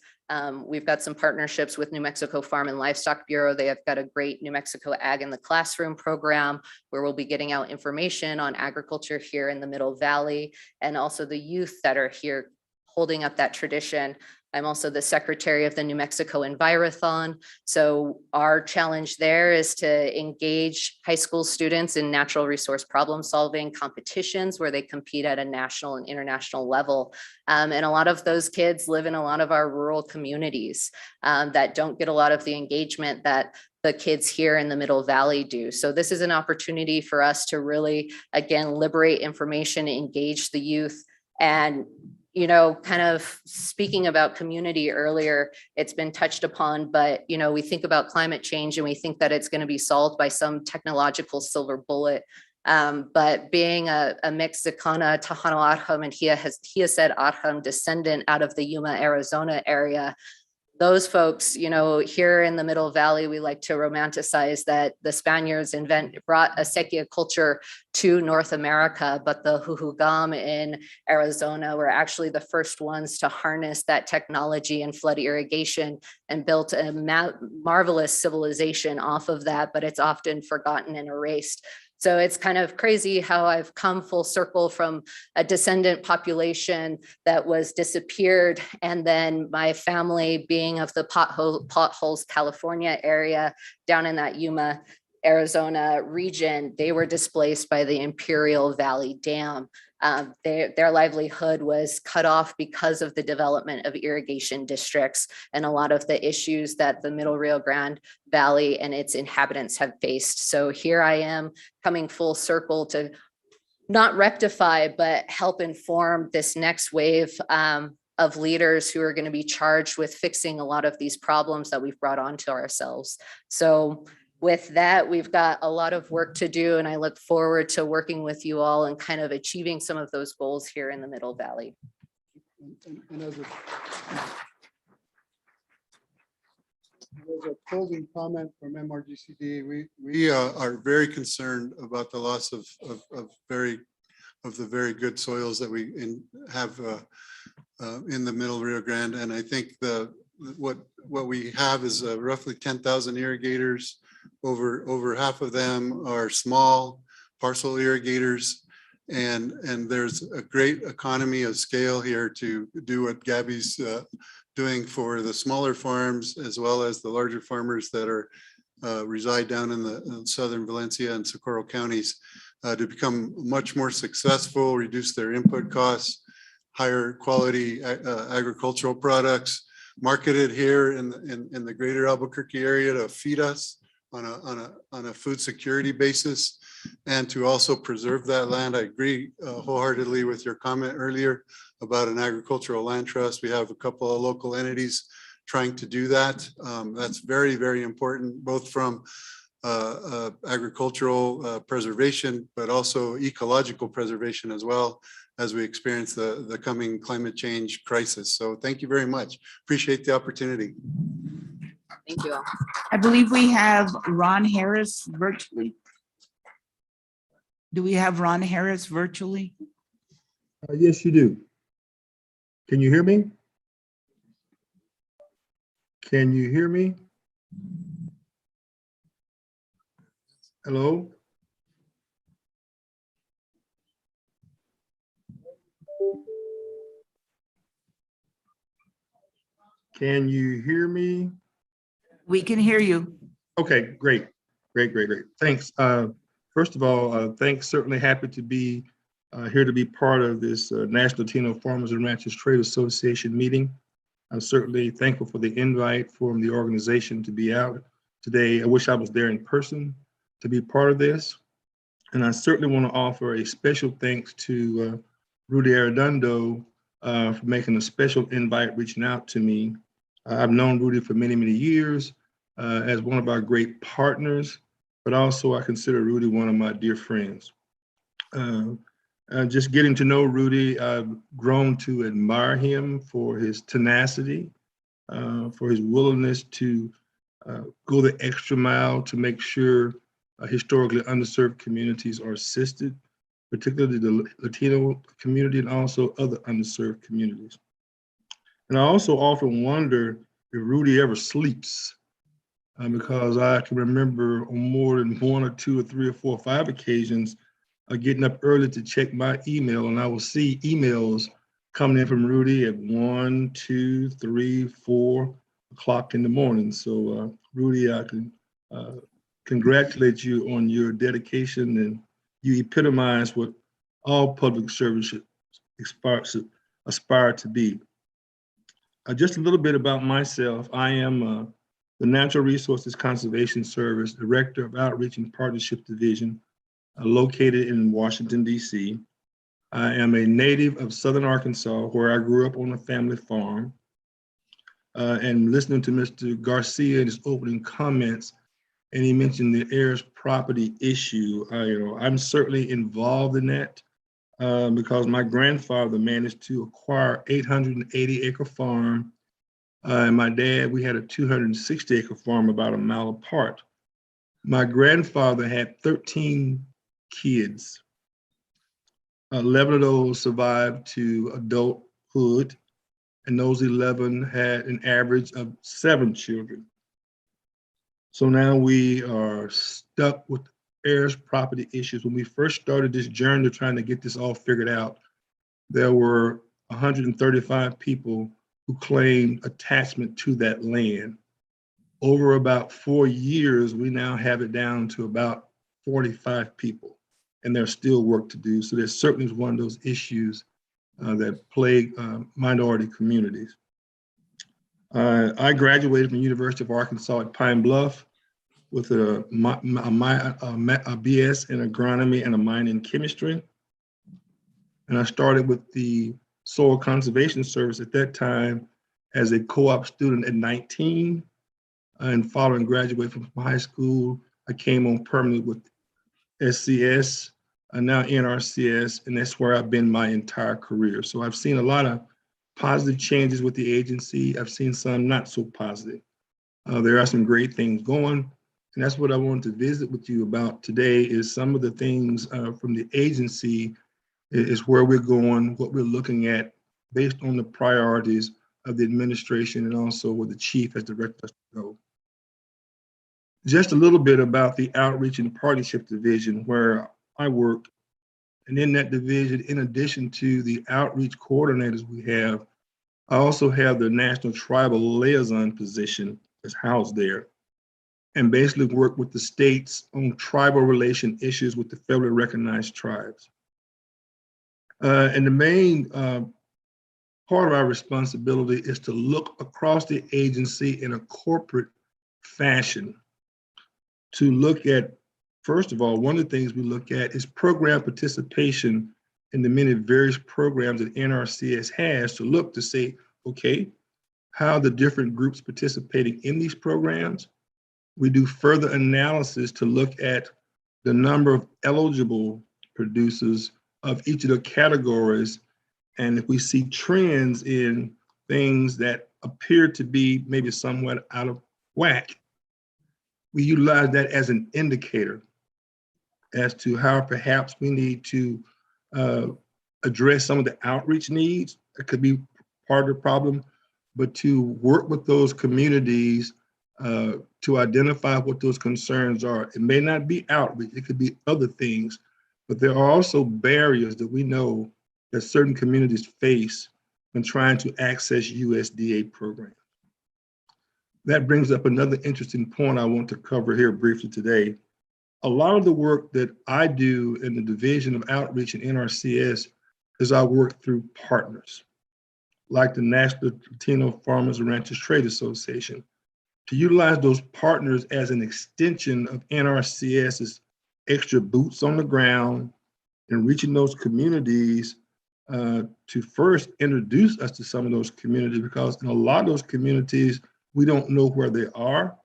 we've got some partnerships with New Mexico Farm and Livestock Bureau. They have got a great New Mexico Ag in the Classroom program where we'll be getting out information on agriculture here in the Middle Valley, and also the youth that are here holding up that tradition. I'm also the secretary of the New Mexico Envirothon. So our challenge there is to engage high school students in natural resource problem solving competitions where they compete at a national and international level. And a lot of those kids live in a lot of our rural communities that don't get a lot of the engagement that the kids here in the Middle Valley do. So this is an opportunity for us to really, again, liberate information, engage the youth. And you know, kind of speaking about community earlier, it's been touched upon, but, you know, we think about climate change and we think that it's going to be solved by some technological silver bullet. But being a Mexicana, Tejano Arham, and Hia said Arham descendant out of the Yuma, Arizona area, those folks, you know, here in the Middle Valley, we like to romanticize that the Spaniards brought a sequia culture to North America, but the Huhugam in Arizona were actually the first ones to harness that technology and flood irrigation and built a marvelous civilization off of that, but it's often forgotten and erased. So it's kind of crazy how I've come full circle from a descendant population that was disappeared. And then my family being of the Potholes, California area down in that Yuma, Arizona region, they were displaced by the Imperial Valley Dam. Their livelihood was cut off because of the development of irrigation districts and a lot of the issues that the Middle Rio Grande Valley and its inhabitants have faced. So here I am coming full circle to not rectify, but help inform this next wave of leaders who are going to be charged with fixing a lot of these problems that we've brought onto ourselves. So with that, we've got a lot of work to do, and I look forward to working with you all and kind of achieving some of those goals here in the Middle Valley. And as a closing comment from MRGCD, we are very concerned about the loss of the very good soils that we have in the Middle Rio Grande. And I think what we have is roughly 10,000 irrigators. Over half of them are small parcel irrigators. And there's a great economy of scale here to do what Gabby's doing for the smaller farms, as well as the larger farmers that reside down in the southern Valencia and Socorro counties, to become much more successful, reduce their input costs, higher quality agricultural products, marketed here in the greater Albuquerque area to feed us on a food security basis, and to also preserve that land. I agree wholeheartedly with your comment earlier about an agricultural land trust. We have a couple of local entities trying to do that. That's very, very important, both from agricultural preservation, but also ecological preservation as well, as we experience the coming climate change crisis. So thank you very much. Appreciate the opportunity. Thank you all. I believe we have Ron Harris virtually. Do we have Ron Harris virtually? Yes, you do. Can you hear me? Can you hear me? Hello? Can you hear me? We can hear you. Okay, great. Thanks. First of all, thanks. Certainly happy to be here to be part of this National Latino Farmers and Ranchers Trade Association meeting. I'm certainly thankful for the invite from the organization to be out today. I wish I was there in person to be part of this. And I certainly want to offer a special thanks to Rudy Arredondo for making a special invite, reaching out to me. I've known Rudy for many, many years as one of our great partners, but also I consider Rudy one of my dear friends. Just getting to know Rudy, I've grown to admire him for his tenacity, for his willingness to go the extra mile to make sure historically underserved communities are assisted, particularly the Latino community and also other underserved communities. And I also often wonder if Rudy ever sleeps, because I can remember on more than 1 or 2 or 3 or 4 or 5 occasions getting up early to check my email, and I will see emails coming in from Rudy at 1, 2, 3, 4 o'clock in the morning. So Rudy, I can congratulate you on your dedication, and you epitomize what all public service should aspire to be. Just a little bit about myself. I am the Natural Resources Conservation Service Director of Outreach and Partnership Division, located in Washington, D.C. I am a native of Southern Arkansas, where I grew up on a family farm. And listening to Mr. Garcia in his opening comments, and he mentioned the heirs property issue. I'm certainly involved in that because my grandfather managed to acquire 880-acre farm. And my dad, we had a 260-acre farm about a mile apart. My grandfather had 13 kids. 11 of those survived to adulthood, and those 11 had an average of 7 children. So now we are stuck with heirs property issues. When we first started this journey trying to get this all figured out, there were 135 people who claimed attachment to that land. Over about 4 years, we now have it down to about 45 people, and there's still work to do. So there's certainly one of those issues that plague minority communities. I graduated from the University of Arkansas at Pine Bluff with a BS in agronomy and a minor in chemistry. And I started with the Soil Conservation Service at that time as a co-op student at 19. And following graduation from high school, I came on permanent with SCS, now NRCS, and that's where I've been my entire career. So I've seen a lot of positive changes with the agency. I've seen some not so positive. There are some great things going, and that's what I wanted to visit with you about today is some of the things from the agency is where we're going, what we're looking at based on the priorities of the administration and also where the chief has directed us to go. Just a little bit about the Outreach and Partnership Division where I work. And in that division, in addition to the outreach coordinators we have, I also have the National Tribal Liaison position that's housed there and basically work with the states on tribal relation issues with the federally recognized tribes. And the main part of our responsibility is to look across the agency in a corporate fashion to look at, first of all, one of the things we look at is program participation in the many various programs that NRCS has to look to say, okay, how the different groups participating in these programs. We do further analysis to look at the number of eligible producers of each of the categories. And if we see trends in things that appear to be maybe somewhat out of whack, we utilize that as an indicator as to how perhaps we need to address some of the outreach needs. That could be part of the problem, but to work with those communities to identify what those concerns are. It may not be outreach, it could be other things, but there are also barriers that we know that certain communities face when trying to access USDA programs. That brings up another interesting point I want to cover here briefly today. A lot of the work that I do in the Division of Outreach and NRCS is I work through partners, like the National Latino Farmers and Ranchers Trade Association, to utilize those partners as an extension of NRCS's extra boots on the ground and reaching those communities to first introduce us to some of those communities, because in a lot of those communities, we don't know where they are.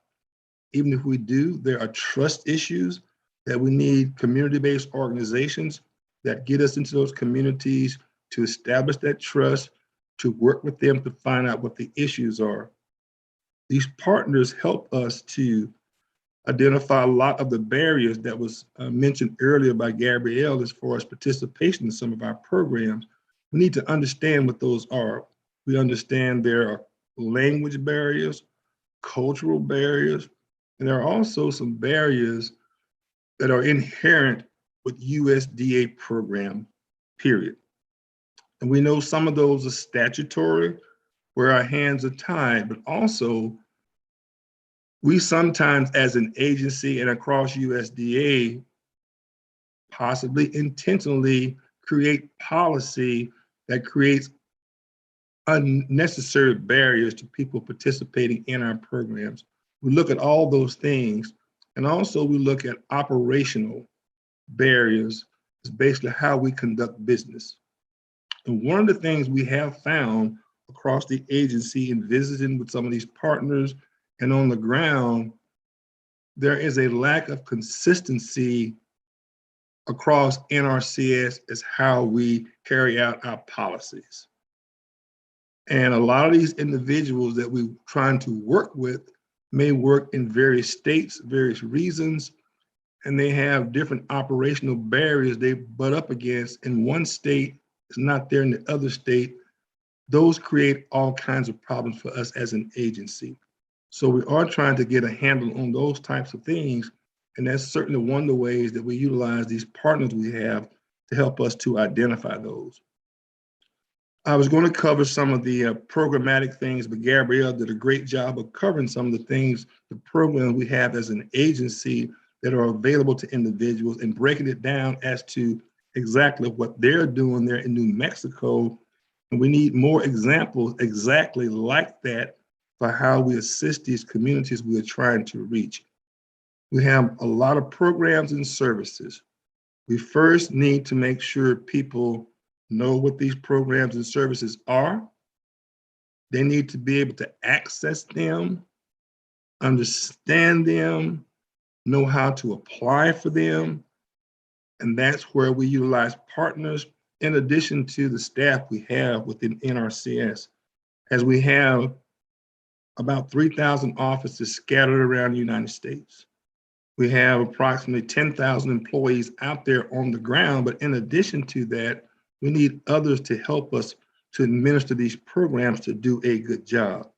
Even if we do, there are trust issues that we need community-based organizations that get us into those communities to establish that trust, to work with them to find out what the issues are. These partners help us to identify a lot of the barriers that was mentioned earlier by Gabrielle as far as participation in some of our programs. We need to understand what those are. We understand there are language barriers, cultural barriers, and there are also some barriers that are inherent with USDA program, period. And we know some of those are statutory, where our hands are tied, but also we sometimes as an agency and across USDA possibly intentionally create policy that creates unnecessary barriers to people participating in our programs. We look at all those things, and also we look at operational barriers. It's basically how we conduct business. And one of the things we have found across the agency in visiting with some of these partners and on the ground, there is a lack of consistency across NRCS as how we carry out our policies. And a lot of these individuals that we're trying to work with may work in various states, various reasons, and they have different operational barriers they butt up against in one state, it's not there in the other state. Those create all kinds of problems for us as an agency. So we are trying to get a handle on those types of things, and that's certainly one of the ways that we utilize these partners we have to help us to identify those. I was going to cover some of the programmatic things, but Gabrielle did a great job of covering some of the things, the programs we have as an agency that are available to individuals and breaking it down as to exactly what they're doing there in New Mexico. And we need more examples exactly like that for how we assist these communities we are trying to reach. We have a lot of programs and services. We first need to make sure people know what these programs and services are. They need to be able to access them, understand them, know how to apply for them. And that's where we utilize partners in addition to the staff we have within NRCS, as we have about 3,000 offices scattered around the United States. We have approximately 10,000 employees out there on the ground, but in addition to that, we need others to help us to administer these programs to do a good job.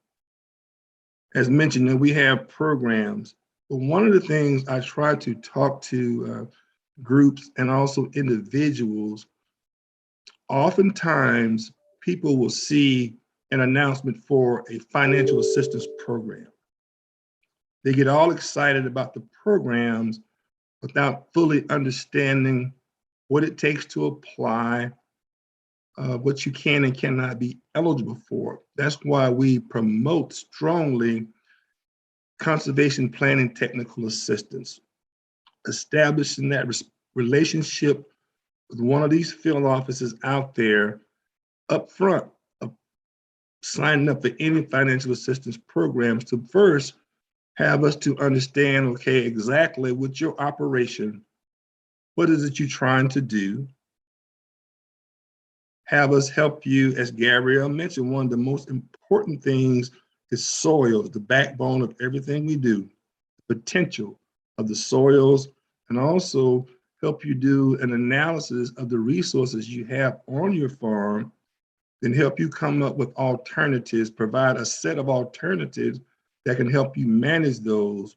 As mentioned, we have programs, but one of the things I try to talk to groups and also individuals, oftentimes people will see an announcement for a financial assistance program. They get all excited about the programs without fully understanding what it takes to apply, what you can and cannot be eligible for. That's why we promote strongly conservation planning technical assistance, establishing that relationship with one of these field offices out there up front of signing up for any financial assistance programs to first have us to understand, okay, exactly what your operation, what is it you're trying to do? Have us help you, as Gabrielle mentioned, one of the most important things is soils, the backbone of everything we do, the potential of the soils, and also help you do an analysis of the resources you have on your farm, then help you come up with alternatives, provide a set of alternatives that can help you manage those.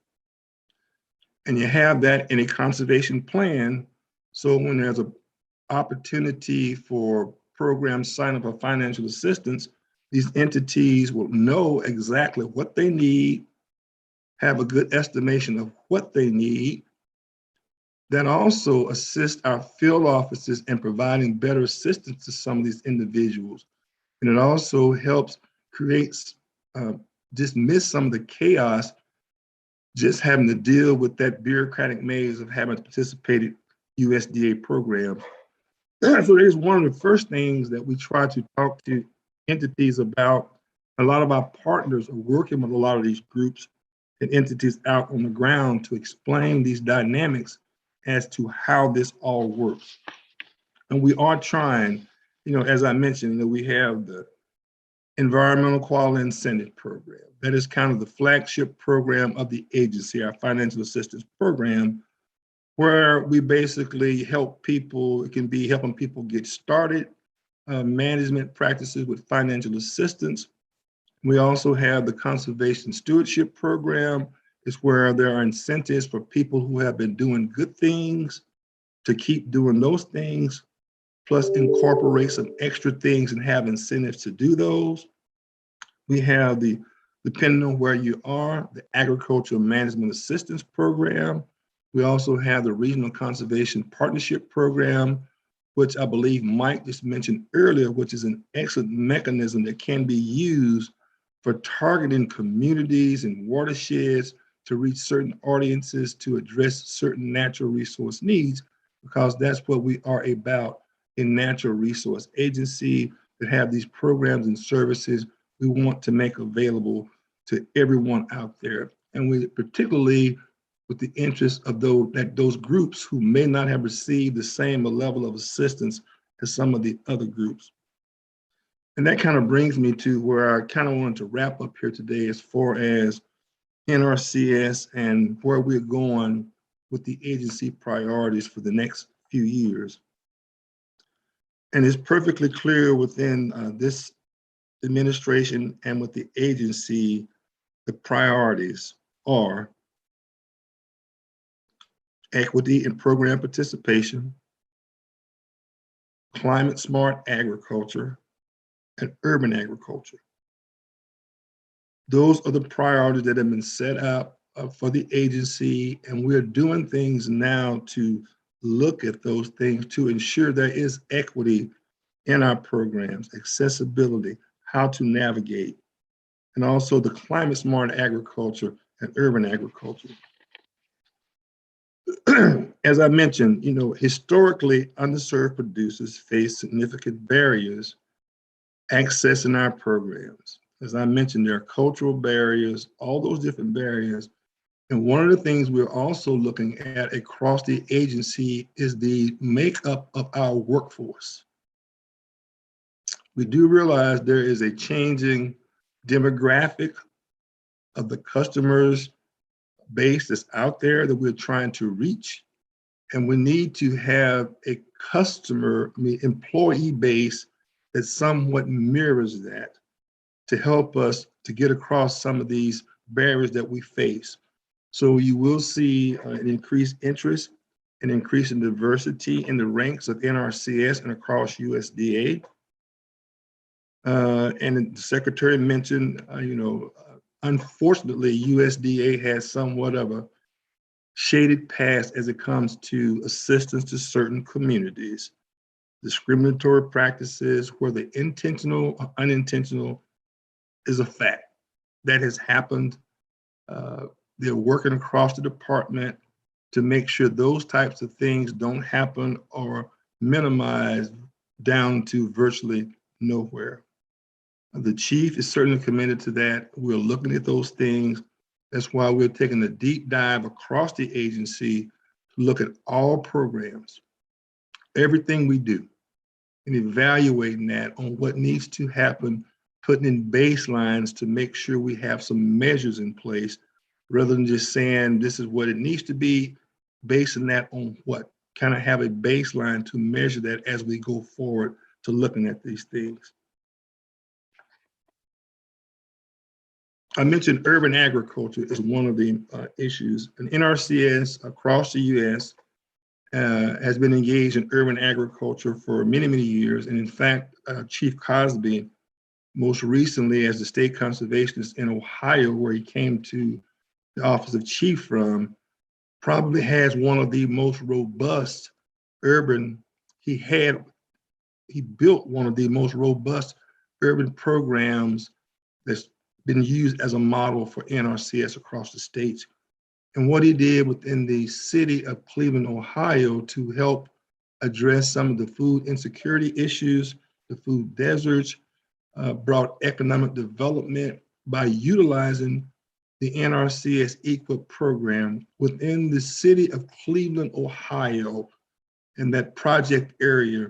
And you have that in a conservation plan. So when there's an opportunity for programs sign up for financial assistance, these entities will know exactly what they need, have a good estimation of what they need, that also assist our field offices in providing better assistance to some of these individuals. And it also helps create, dismiss some of the chaos just having to deal with that bureaucratic maze of having to participate in USDA programs. So there's one of the first things that we try to talk to entities about. A lot of our partners are working with a lot of these groups and entities out on the ground to explain these dynamics as to how this all works. And we are trying, as I mentioned, we have the Environmental Quality Incentive Program. That is kind of the flagship program of the agency, our financial assistance program, where we basically help people. It can be helping people get started, management practices with financial assistance. We also have the Conservation Stewardship Program. It's where there are incentives for people who have been doing good things to keep doing those things, plus incorporate some extra things and have incentives to do those. We have the, depending on where you are, the Agricultural Management Assistance Program. We also have the Regional Conservation Partnership Program, which I believe Mike just mentioned earlier, which is an excellent mechanism that can be used for targeting communities and watersheds to reach certain audiences to address certain natural resource needs, because that's what we are about in natural resource agency, that have these programs and services we want to make available to everyone out there. And we particularly with the interest of those groups who may not have received the same level of assistance as some of the other groups. And that kind of brings me to where I kind of wanted to wrap up here today as far as NRCS and where we're going with the agency priorities for the next few years. And it's perfectly clear within this administration and with the agency, the priorities are equity and program participation, climate smart agriculture, and urban agriculture. Those are the priorities that have been set up for the agency, and we're doing things now to look at those things to ensure there is equity in our programs, accessibility, how to navigate, and also the climate smart agriculture and urban agriculture. As I mentioned, historically underserved producers face significant barriers accessing our programs. As I mentioned, there are cultural barriers, all those different barriers And one of the things we're also looking at across the agency is the makeup of our workforce. We do realize there is a changing demographic of the customers base that's out there that we're trying to reach. And we need to have a employee base that somewhat mirrors that to help us to get across some of these barriers that we face. So you will see an increased interest, an increase in diversity in the ranks of NRCS and across USDA. And the secretary mentioned, unfortunately, USDA has somewhat of a shaded past as it comes to assistance to certain communities. Discriminatory practices, whether intentional or unintentional, is a fact. That has happened. They're working across the department to make sure those types of things don't happen or minimize down to virtually nowhere. The chief is certainly committed to that. We're looking at those things. That's why we're taking a deep dive across the agency to look at all programs, everything we do, and evaluating that on what needs to happen, putting in baselines to make sure we have some measures in place rather than just saying this is what it needs to be, basing that on what, kind of have a baseline to measure that as we go forward to looking at these things. I mentioned urban agriculture is one of the issues. And NRCS across the U.S. Has been engaged in urban agriculture for many, many years. And in fact, Chief Cosby, most recently as the state conservationist in Ohio, where he came to the office of chief from, probably has one of the most robust he built one of the most robust urban programs that's been used as a model for NRCS across the states. And what he did within the city of Cleveland, Ohio, to help address some of the food insecurity issues, the food deserts, brought economic development by utilizing the NRCS EQIP program within the city of Cleveland, Ohio. In that project area,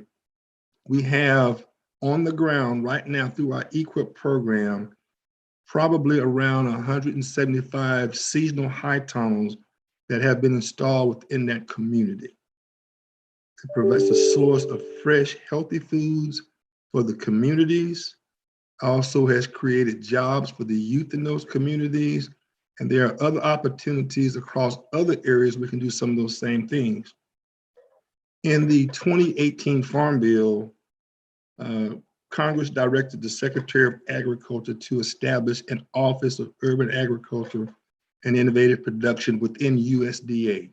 we have on the ground right now through our EQIP program, probably around 175 seasonal high tunnels that have been installed within that community. It provides a source of fresh, healthy foods for the communities, also has created jobs for the youth in those communities, and there are other opportunities across other areas we can do some of those same things. In the 2018 Farm Bill, Congress directed the Secretary of Agriculture to establish an Office of Urban Agriculture and Innovative Production within USDA.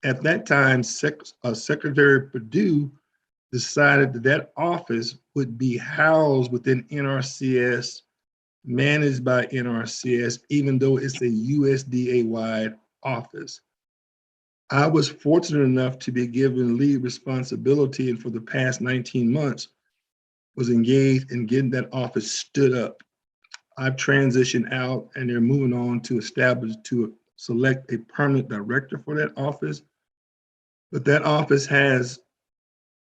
At that time, Secretary Perdue decided that that office would be housed within NRCS, managed by NRCS, even though it's a USDA-wide office. I was fortunate enough to be given lead responsibility, and for the past 19 months, was engaged in getting that office stood up. I've transitioned out and they're moving on to select a permanent director for that office. But that office has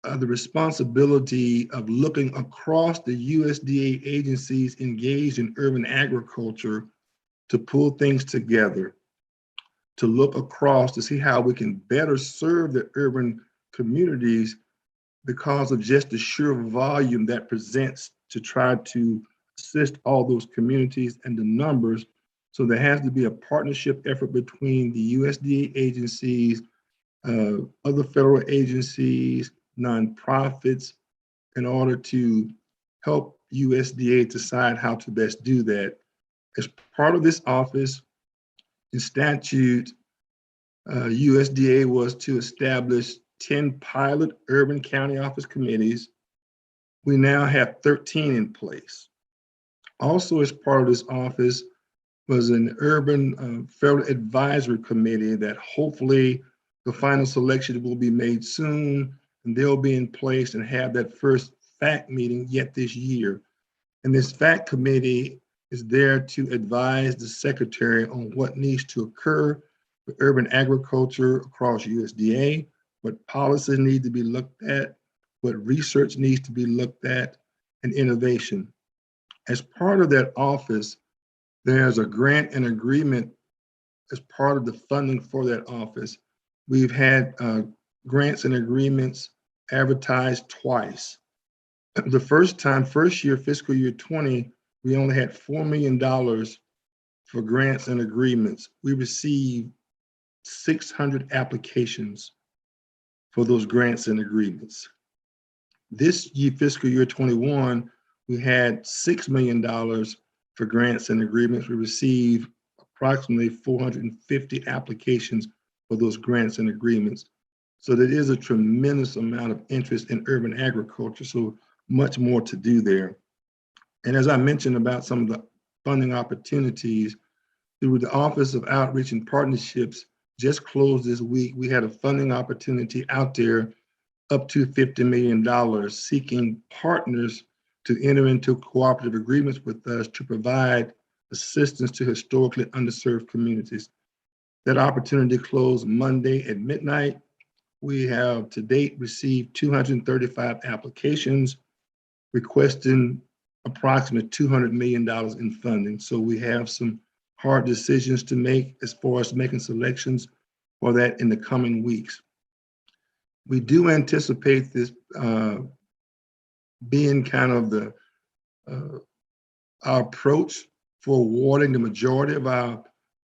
the responsibility of looking across the USDA agencies engaged in urban agriculture to pull things together, to look across to see how we can better serve the urban communities because of just the sheer volume that presents to try to assist all those communities and the numbers. So there has to be a partnership effort between the USDA agencies, other federal agencies, nonprofits, in order to help USDA decide how to best do that. As part of this office, in statute, USDA was to establish 10 pilot urban county office committees. We now have 13 in place. Also, as part of this office was an urban federal advisory committee that hopefully the final selection will be made soon, and they'll be in place and have that first FACT meeting yet this year. And this FACT committee is there to advise the secretary on what needs to occur for urban agriculture across USDA, what policies need to be looked at, what research needs to be looked at, and innovation. As part of that office, there's a grant and agreement as part of the funding for that office. We've had grants and agreements advertised twice. The first year, fiscal year 20, we only had $4 million for grants and agreements. We received 600 applications for those grants and agreements. This year, fiscal year 21, we had $6 million for grants and agreements. We received approximately 450 applications for those grants and agreements. So there is a tremendous amount of interest in urban agriculture, so much more to do there. And as I mentioned about some of the funding opportunities, through the Office of Outreach and Partnerships, just closed this week, we had a funding opportunity out there up to $50 million, seeking partners to enter into cooperative agreements with us to provide assistance to historically underserved communities. That opportunity closed Monday at midnight. We have to date received 235 applications requesting approximately $200 million in funding. So we have some hard decisions to make as far as making selections for that in the coming weeks. We do anticipate this being kind of our approach for awarding the majority of our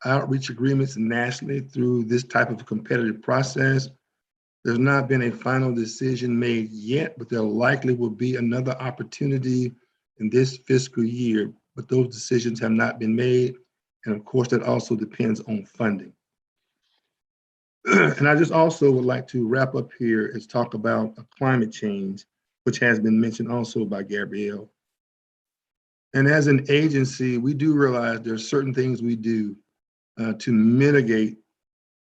outreach agreements nationally through this type of competitive process. There's not been a final decision made yet, but there likely will be another opportunity in this fiscal year, but those decisions have not been made. And of course, that also depends on funding. And I just also would like to wrap up here and talk about climate change, which has been mentioned also by Gabrielle. And as an agency, we do realize there are certain things we do to mitigate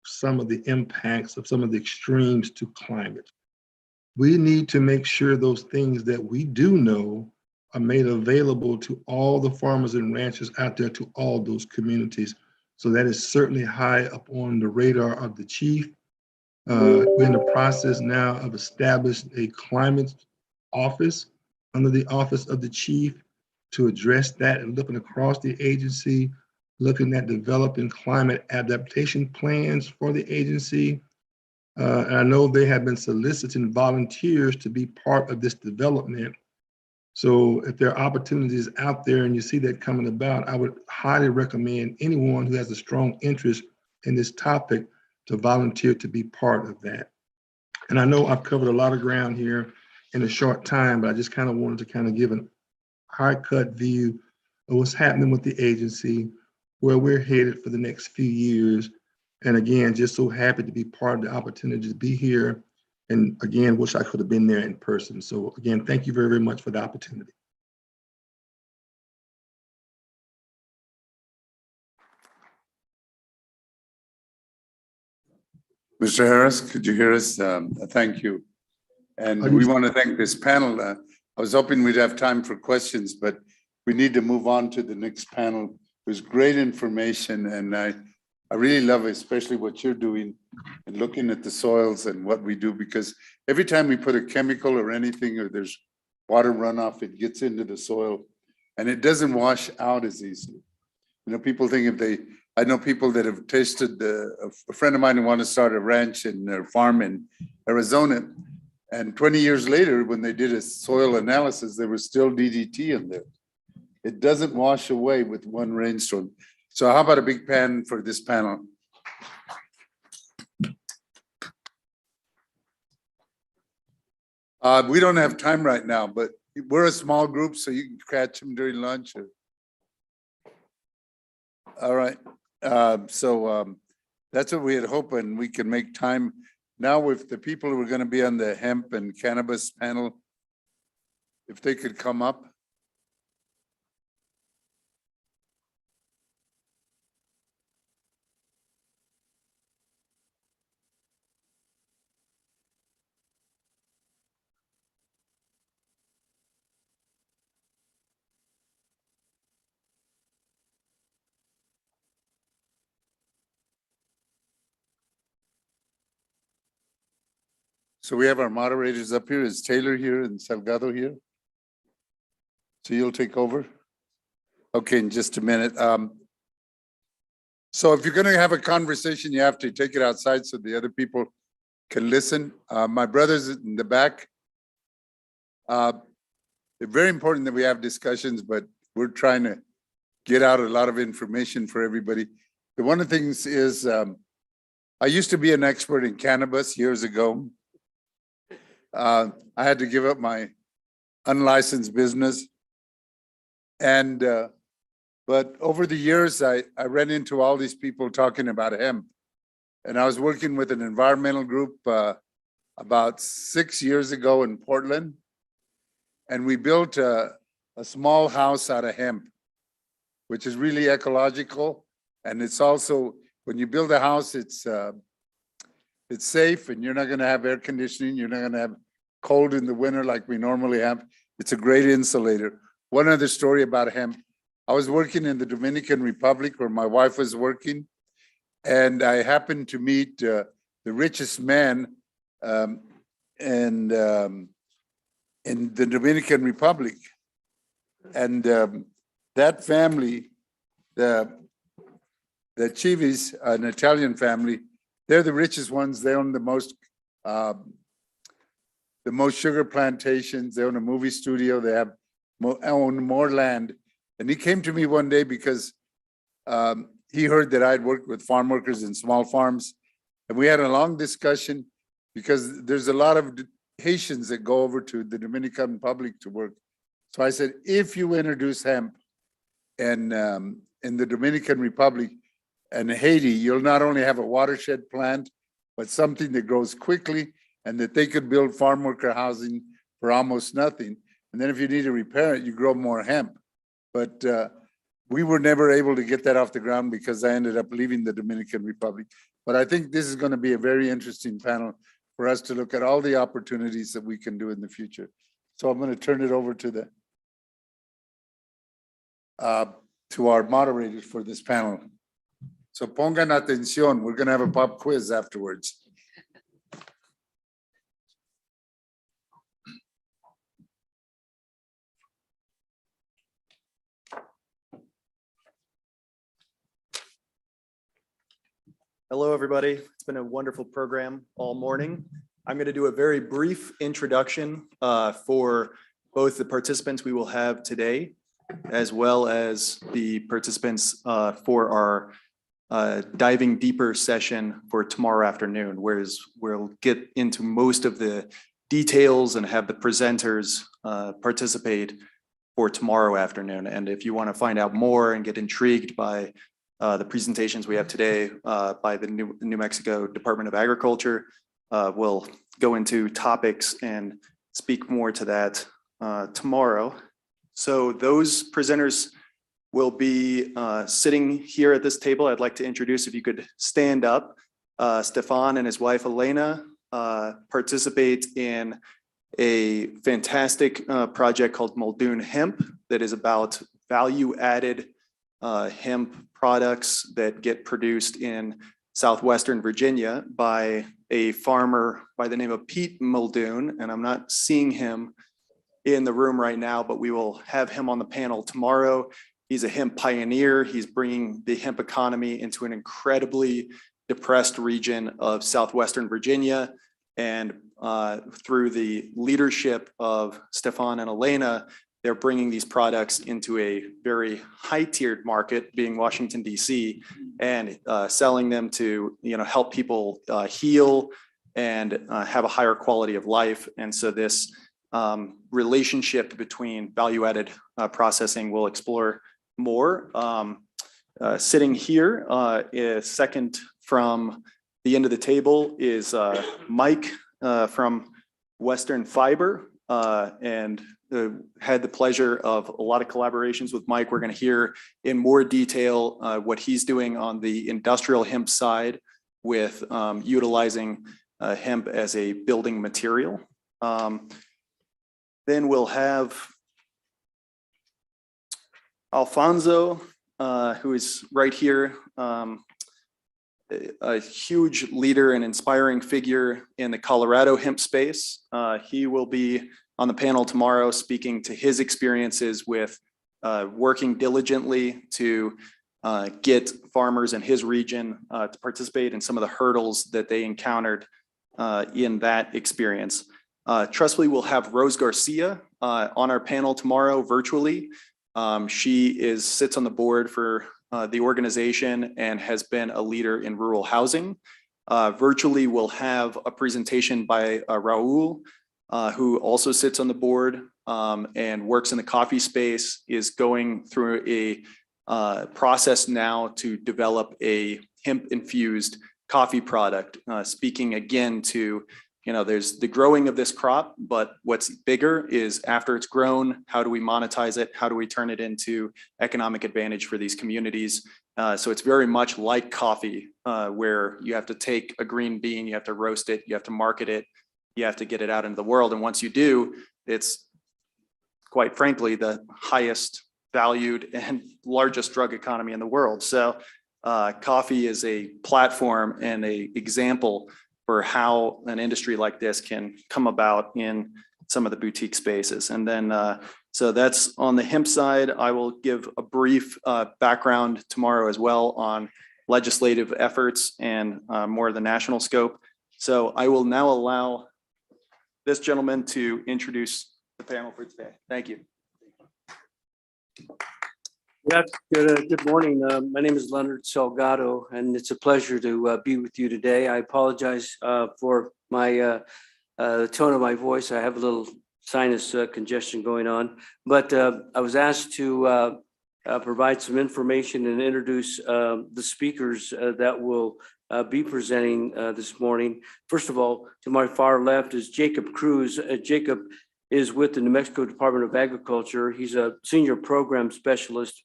some of the impacts of some of the extremes to climate. We need to make sure those things that we do know are made available to all the farmers and ranchers out there, to all those communities. So that is certainly high up on the radar of the chief. We're in the process now of establishing a climate office under the office of the chief to address that, and looking across the agency, looking at developing climate adaptation plans for the agency. And I know they have been soliciting volunteers to be part of this development. So if there are opportunities out there and you see that coming about, I would highly recommend anyone who has a strong interest in this topic to volunteer to be part of that. And I know I've covered a lot of ground here in a short time, but I just kind of wanted to kind of give a high-cut view of what's happening with the agency, where we're headed for the next few years. And again, just so happy to be part of the opportunity to be here. And again, wish I could have been there in person. So again, thank you very, very much for the opportunity. Mr. Harris, could you hear us? Thank you. And we want to thank this panel. I was hoping we'd have time for questions, but we need to move on to the next panel. It was great information, and I really love especially what you're doing and looking at the soils and what we do, because every time we put a chemical or anything, or there's water runoff, it gets into the soil and it doesn't wash out as easily. You know, people think I know people that have tasted a friend of mine who wanted to start a ranch and a farm in Arizona. And 20 years later, when they did a soil analysis, there was still DDT in there. It doesn't wash away with one rainstorm. So how about a big pan for this panel? We don't have time right now, but we're a small group, so you can catch them during lunch. All right. That's what we had hoped, and we can make time. Now with the people who are going to be on the hemp and cannabis panel, if they could come up. So we have our moderators up here. Is Taylor here and Salgado here? So you'll take over? Okay, in just a minute. So if you're gonna have a conversation, you have to take it outside so the other people can listen. My brothers in the back. It's very important that we have discussions, but we're trying to get out a lot of information for everybody. The one of the things is, I used to be an expert in cannabis years ago. I had to give up my unlicensed business. And, but over the years, I ran into all these people talking about hemp. And I was working with an environmental group about 6 years ago in Portland. And we built a small house out of hemp, which is really ecological. And it's also, when you build a house, it's safe and you're not gonna have air conditioning. You're not gonna have cold in the winter like we normally have. It's a great insulator. One other story about hemp. I was working in the Dominican Republic where my wife was working. And I happened to meet the richest man in the Dominican Republic. And that family, the Chivis, an Italian family, they're the richest ones. They own the most sugar plantations. They own a movie studio. They have own more land. And he came to me one day because he heard that I'd worked with farm workers in small farms. And we had a long discussion because there's a lot of Haitians that go over to the Dominican Republic to work. So I said, if you introduce hemp and in the Dominican Republic and Haiti, you'll not only have a watershed plant, but something that grows quickly and that they could build farm worker housing for almost nothing. And then if you need to repair it, you grow more hemp. But we were never able to get that off the ground because I ended up leaving the Dominican Republic. But I think this is going to be a very interesting panel for us to look at all the opportunities that we can do in the future. So I'm going to turn it over to our moderators for this panel. So pongan atención. We're going to have a pop quiz afterwards. Hello, everybody. It's been a wonderful program all morning. I'm going to do a very brief introduction for both the participants we will have today, as well as the participants for our diving deeper session for tomorrow afternoon, whereas we'll get into most of the details and have the presenters participate for tomorrow afternoon. And if you want to find out more and get intrigued by the presentations we have today by the New Mexico Department of Agriculture, we'll go into topics and speak more to that tomorrow. So those presenters will be sitting here at this table. I'd like to introduce, if you could stand up, Stefan and his wife Elena participate in a fantastic project called Muldoon Hemp that is about value-added hemp products that get produced in southwestern Virginia by a farmer by the name of Pete Muldoon. And I'm not seeing him in the room right now, but we will have him on the panel tomorrow. He's a hemp pioneer. He's bringing the hemp economy into an incredibly depressed region of southwestern Virginia. And through the leadership of Stefan and Elena, they're bringing these products into a very high-tiered market, being Washington, D.C., and selling them to help people heal and have a higher quality of life. And so this relationship between value-added processing we'll explore more. Sitting here, second from the end of the table is Mike from Western Fiber, and had the pleasure of a lot of collaborations with Mike. We're going to hear in more detail what he's doing on the industrial hemp side with utilizing hemp as a building material. Then we'll have Alfonso, who is right here a huge leader and inspiring figure in the Colorado hemp space. He will be on the panel tomorrow speaking to his experiences with working diligently to get farmers in his region to participate in some of the hurdles that they encountered in that experience. Trustfully, we'll have Rose Garcia on our panel tomorrow virtually. She sits on the board for the organization and has been a leader in rural housing. Virtually, we'll have a presentation by Raul, who also sits on the board and works in the coffee space, is going through a process now to develop a hemp-infused coffee product, speaking again to, there's the growing of this crop, but what's bigger is after it's grown, how do we monetize it? How do we turn it into economic advantage for these communities? So it's very much like coffee, where you have to take a green bean, you have to roast it, you have to market it, you have to get it out into the world. And once you do, it's quite frankly, the highest valued and largest drug economy in the world. So coffee is a platform and an example for how an industry like this can come about in some of the boutique spaces. And then, so that's on the hemp side. I will give a brief background tomorrow as well on legislative efforts and more of the national scope. So I will now allow this gentleman to introduce the panel for today. Thank you. Yes, good morning. My name is Leonard Salgado, and it's a pleasure to be with you today. I apologize for my the tone of my voice. I have a little sinus congestion going on, but I was asked to provide some information and introduce the speakers that will be presenting this morning. First of all, to my far left is Jacob Cruz. Jacob is with the New Mexico Department of Agriculture. He's a senior program specialist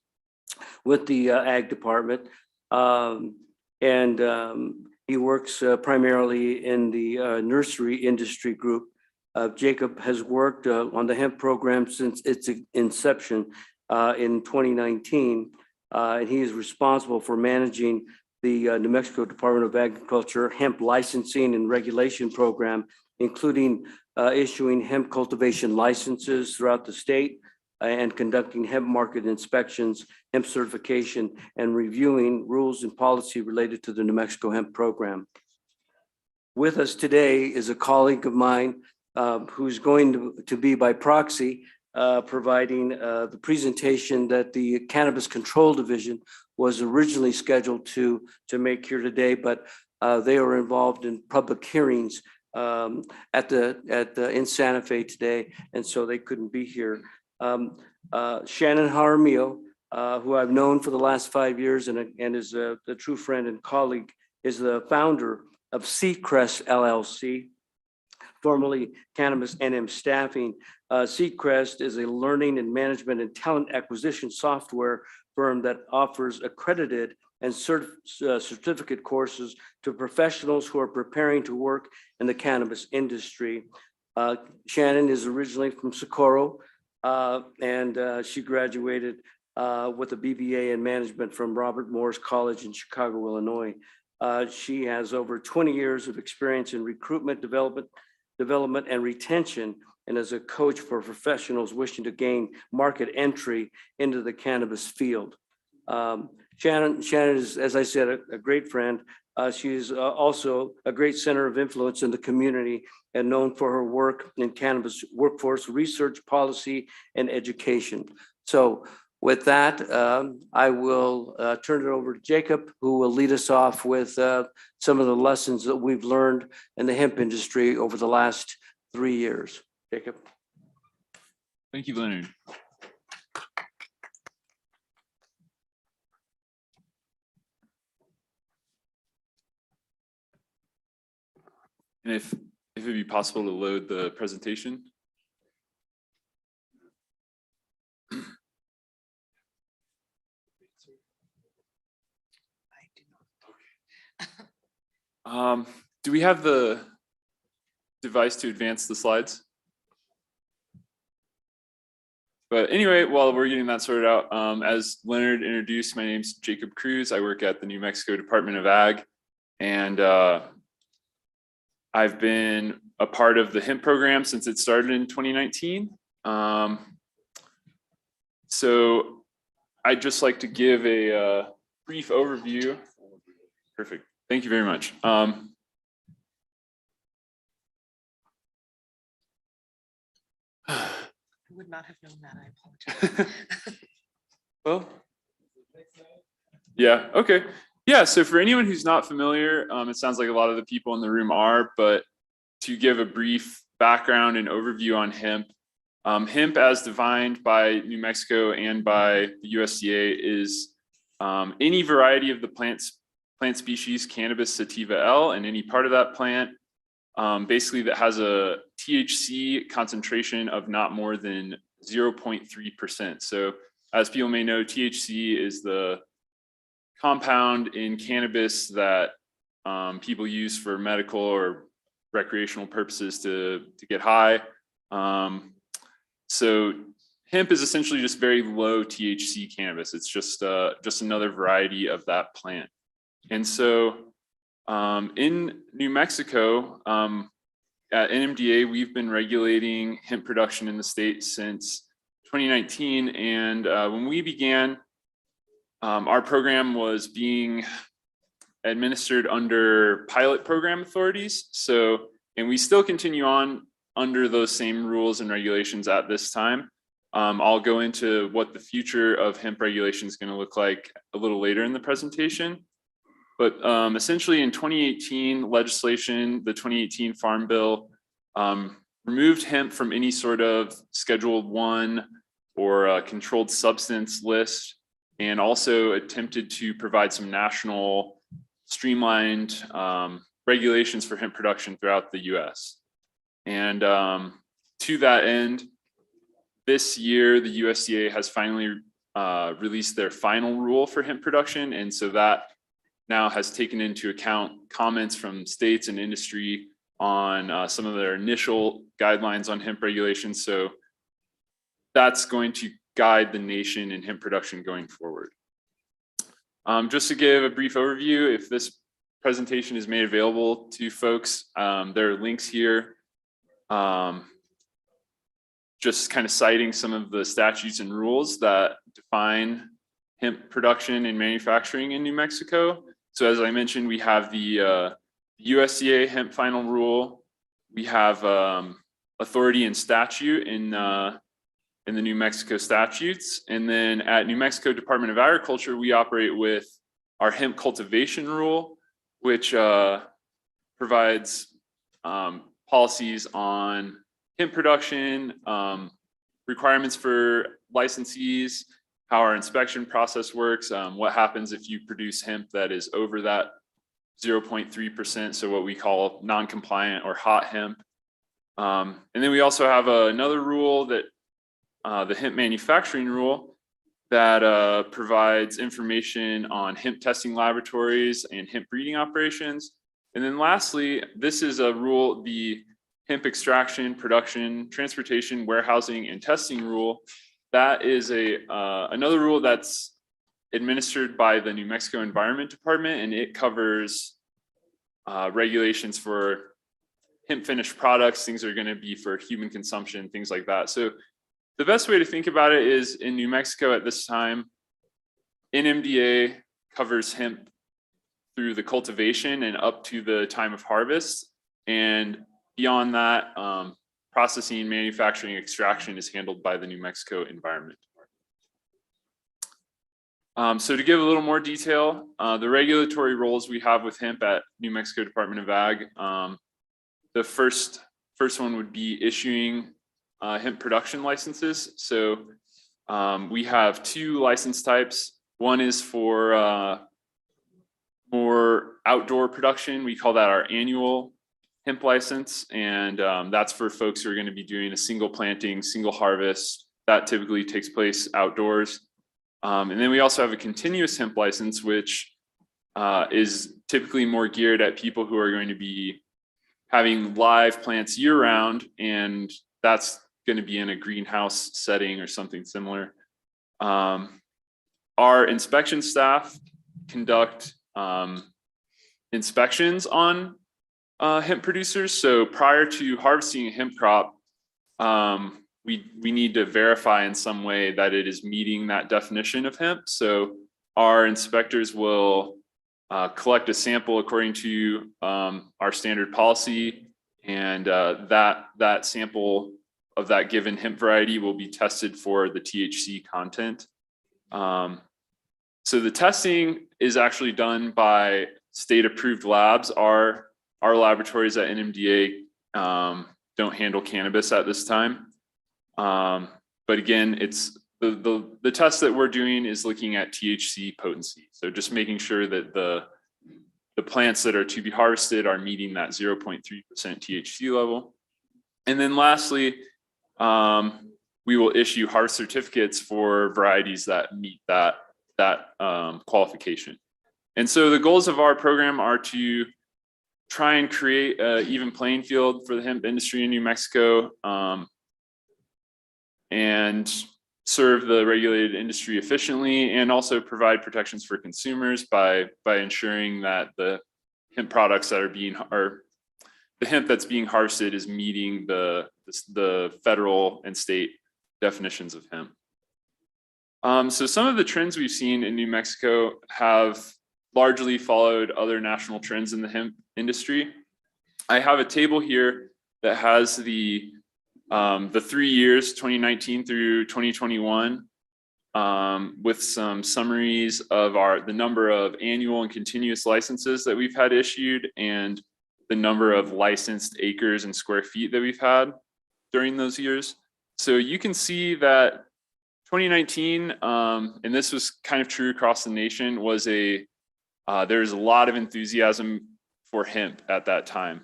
with the Ag Department. He works primarily in the nursery industry group. Jacob has worked on the hemp program since its inception in 2019. And he is responsible for managing the New Mexico Department of Agriculture hemp licensing and regulation program, including issuing hemp cultivation licenses throughout the state and conducting hemp market inspections, hemp certification, and reviewing rules and policy related to the New Mexico hemp program. With us today is a colleague of mine who's going to be by proxy providing the presentation that the Cannabis Control Division was originally scheduled to make here today, but they are involved in public hearings in Santa Fe today, and so they couldn't be here. Shannon Jaramillo, who I've known for the last 5 years and is a true friend and colleague, is the founder of Seedcrest LLC, formerly Cannabis NM Staffing. Seedcrest is a learning and management and talent acquisition software firm that offers accredited and certificate courses to professionals who are preparing to work in the cannabis industry. Shannon is originally from Socorro, and she graduated with a BBA in management from Robert Morris College in Chicago, Illinois. She has over 20 years of experience in recruitment, development and retention, and as a coach for professionals wishing to gain market entry into the cannabis field. Shannon is, as I said, a great friend. She's also a great center of influence in the community and known for her work in cannabis workforce research, policy, and education. So with that, I will turn it over to Jacob, who will lead us off with some of the lessons that we've learned in the hemp industry over the last 3 years. Jacob. Thank you, Leonard. And if it'd be possible to load the presentation. Do we have the device to advance the slides? But anyway, while we're getting that sorted out, as Leonard introduced, my name's Jacob Cruz. I work at the New Mexico Department of Ag. And I've been a part of the hemp program since it started in 2019. So I'd just like to give a brief overview. Perfect. Thank you very much. I would not have known that. I apologize. Well, yeah, okay. Yeah, so for anyone who's not familiar, it sounds like a lot of the people in the room are, but to give a brief background and overview on hemp, hemp as defined by New Mexico and by the USDA is any variety of the plant species Cannabis sativa L and any part of that plant basically that has a THC concentration of not more than 0.3%. So as people may know, THC is the compound in cannabis that people use for medical or recreational purposes to get high. So hemp is essentially just very low THC cannabis. It's just another variety of that plant. And so in New Mexico, at NMDA, we've been regulating hemp production in the state since 2019. And when we began, our program was being administered under pilot program authorities. So, and we still continue on under those same rules and regulations at this time. I'll go into what the future of hemp regulation is going to look like a little later in the presentation. But essentially in 2018 legislation, the 2018 Farm Bill removed hemp from any sort of Schedule 1 or controlled substance list, and also attempted to provide some national streamlined regulations for hemp production throughout the US. And to that end, this year, the USDA has finally released their final rule for hemp production. And so that now has taken into account comments from states and industry on some of their initial guidelines on hemp regulations. So that's going to guide the nation in hemp production going forward. Just to give a brief overview, if this presentation is made available to folks, there are links here. Just kind of citing some of the statutes and rules that define hemp production and manufacturing in New Mexico. So as I mentioned, we have the USDA hemp final rule. We have authority and statute in the New Mexico statutes. And then at New Mexico Department of Agriculture, we operate with our hemp cultivation rule, which provides policies on hemp production, requirements for licensees, how our inspection process works, what happens if you produce hemp that is over that 0.3%, so what we call non-compliant or hot hemp. And then we also have another rule that the hemp manufacturing rule that provides information on hemp testing laboratories and hemp breeding operations. And then lastly, this is a rule, the hemp extraction, production, transportation, warehousing, and testing rule. That is another rule that's administered by the New Mexico Environment Department, and it covers regulations for hemp finished products, things that are going to be for human consumption, things like that. So the best way to think about it is in New Mexico at this time, NMDA covers hemp through the cultivation and up to the time of harvest. And beyond that, processing, manufacturing, extraction is handled by the New Mexico Environment Department. So to give a little more detail, the regulatory roles we have with hemp at New Mexico Department of Ag, the first one would be issuing hemp production licenses. So we have two license types. One is for more outdoor production. We call that our annual hemp license. And that's for folks who are going to be doing a single planting, single harvest. That typically takes place outdoors. And then we also have a continuous hemp license, which is typically more geared at people who are going to be having live plants year round. And that's going to be in a greenhouse setting or something similar. Our inspection staff conduct inspections on hemp producers. So prior to harvesting a hemp crop, we need to verify in some way that it is meeting that definition of hemp. So our inspectors will collect a sample according to our standard policy, and that sample of that given hemp variety will be tested for the THC content. So the testing is actually done by state-approved labs. Our laboratories at NMDA don't handle cannabis at this time. But again, it's the test that we're doing is looking at THC potency. So just making sure that the plants that are to be harvested are meeting that 0.3% THC level. And then lastly, we will issue harvest certificates for varieties that meet that qualification. And so the goals of our program are to try and create an even playing field for the hemp industry in New Mexico, and serve the regulated industry efficiently, and also provide protections for consumers by ensuring that the hemp products that are the hemp that's being harvested is meeting the federal and state definitions of hemp. So some of the trends we've seen in New Mexico have largely followed other national trends in the hemp industry. I have a table here that has the 3 years, 2019 through 2021, with some summaries of the number of annual and continuous licenses that we've had issued and the number of licensed acres and square feet that we've had during those years. So you can see that 2019, and this was kind of true across the nation, was there's a lot of enthusiasm for hemp at that time.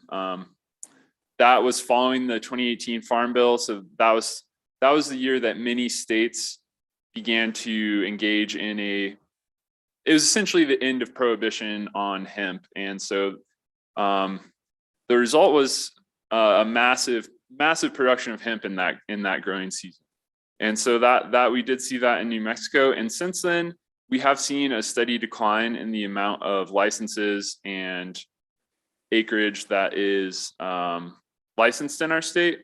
That was following the 2018 Farm Bill. So that was the year that many states began to engage in it was essentially the end of prohibition on hemp. And so the result was a massive production of hemp in that growing season. And so that we did see that in New Mexico. And since then, we have seen a steady decline in the amount of licenses and acreage that is licensed in our state.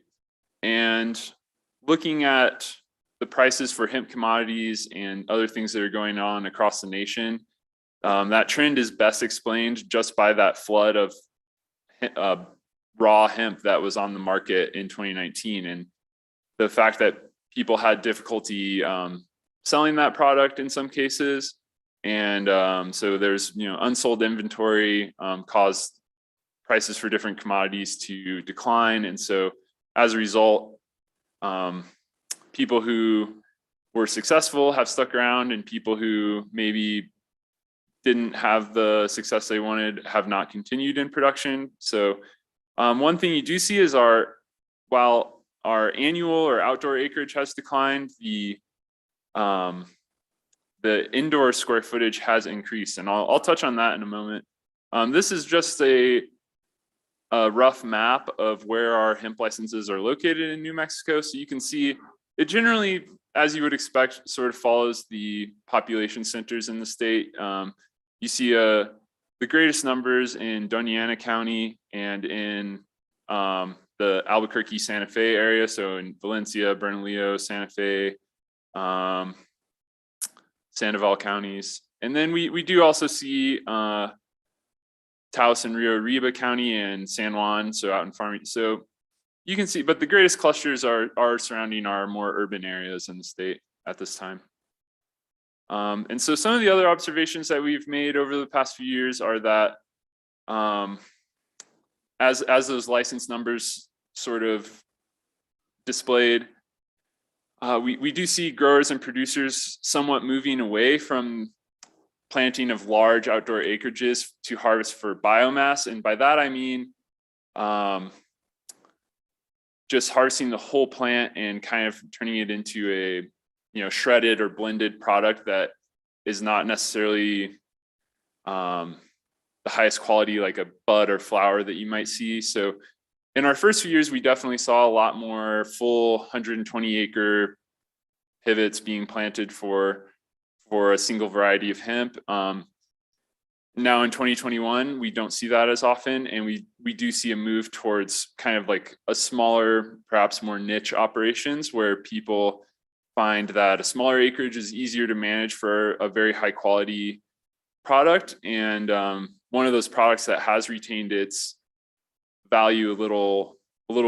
And looking at the prices for hemp commodities and other things that are going on across the nation, that trend is best explained just by that flood of raw hemp that was on the market in 2019, and the fact that people had difficulty selling that product in some cases. And so there's, unsold inventory caused prices for different commodities to decline. And so as a result, people who were successful have stuck around, and people who maybe didn't have the success they wanted have not continued in production. So one thing you do see is while our annual or outdoor acreage has declined, the indoor square footage has increased, and I'll touch on that in a moment. This is just a rough map of where our hemp licenses are located in New Mexico. So you can see it generally, as you would expect, sort of follows the population centers in the state. You see the greatest numbers in Doña Ana County and in the Albuquerque, Santa Fe area. So in Valencia, Bernalillo, Santa Fe, Sandoval counties. And then we do also see Taos and Rio Arriba County and San Juan, so out in farming. So you can see, but the greatest clusters are surrounding our more urban areas in the state at this time. And so some of the other observations that we've made over the past few years are that as those license numbers sort of displayed, we do see growers and producers somewhat moving away from planting of large outdoor acreages to harvest for biomass. And by that, I mean just harvesting the whole plant and kind of turning it into a shredded or blended product that is not necessarily the highest quality, like a bud or flower that you might see. So in our first few years, we definitely saw a lot more full 120 acre pivots being planted for a single variety of hemp. Now in 2021, we don't see that as often, and we do see a move towards kind of like a smaller, perhaps more niche operations where people find that a smaller acreage is easier to manage for a very high quality product. And one of those products that has retained its value a little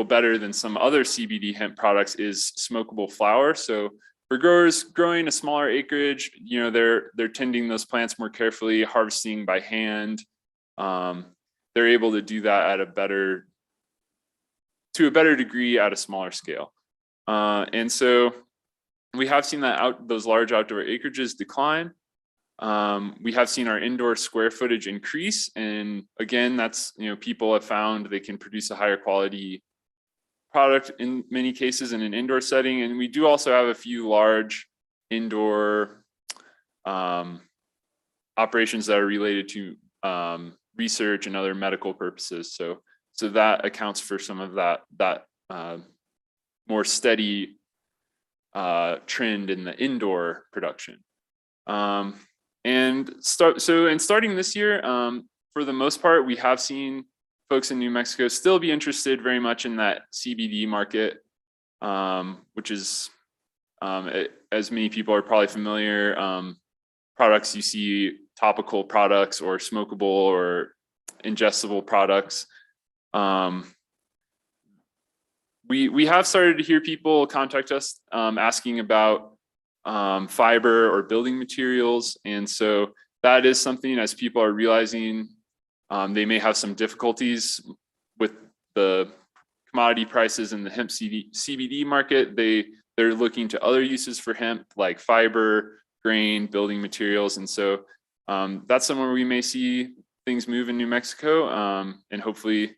better than some other CBD hemp products is smokable flower. So for growers growing a smaller acreage, you know, they're tending those plants more carefully, harvesting by hand. They're able to do that at a better degree at a smaller scale. And so we have seen that those large outdoor acreages decline. We have seen our indoor square footage increase. And again, that's, you know, people have found they can produce a higher quality product in many cases in an indoor setting. And we do also have a few large indoor operations that are related to research and other medical purposes. So that accounts for some of that more steady trend in the indoor production. And starting this year, for the most part, we have seen folks in New Mexico still be interested very much in that CBD market, which is, as many people are probably familiar, products you see, topical products or smokable or ingestible products. We have started to hear people contact us asking about fiber or building materials. And so that is something, as people are realizing they may have some difficulties with the commodity prices in the hemp CBD market. They're looking to other uses for hemp like fiber, grain, building materials. And so that's somewhere we may see things move in New Mexico. And hopefully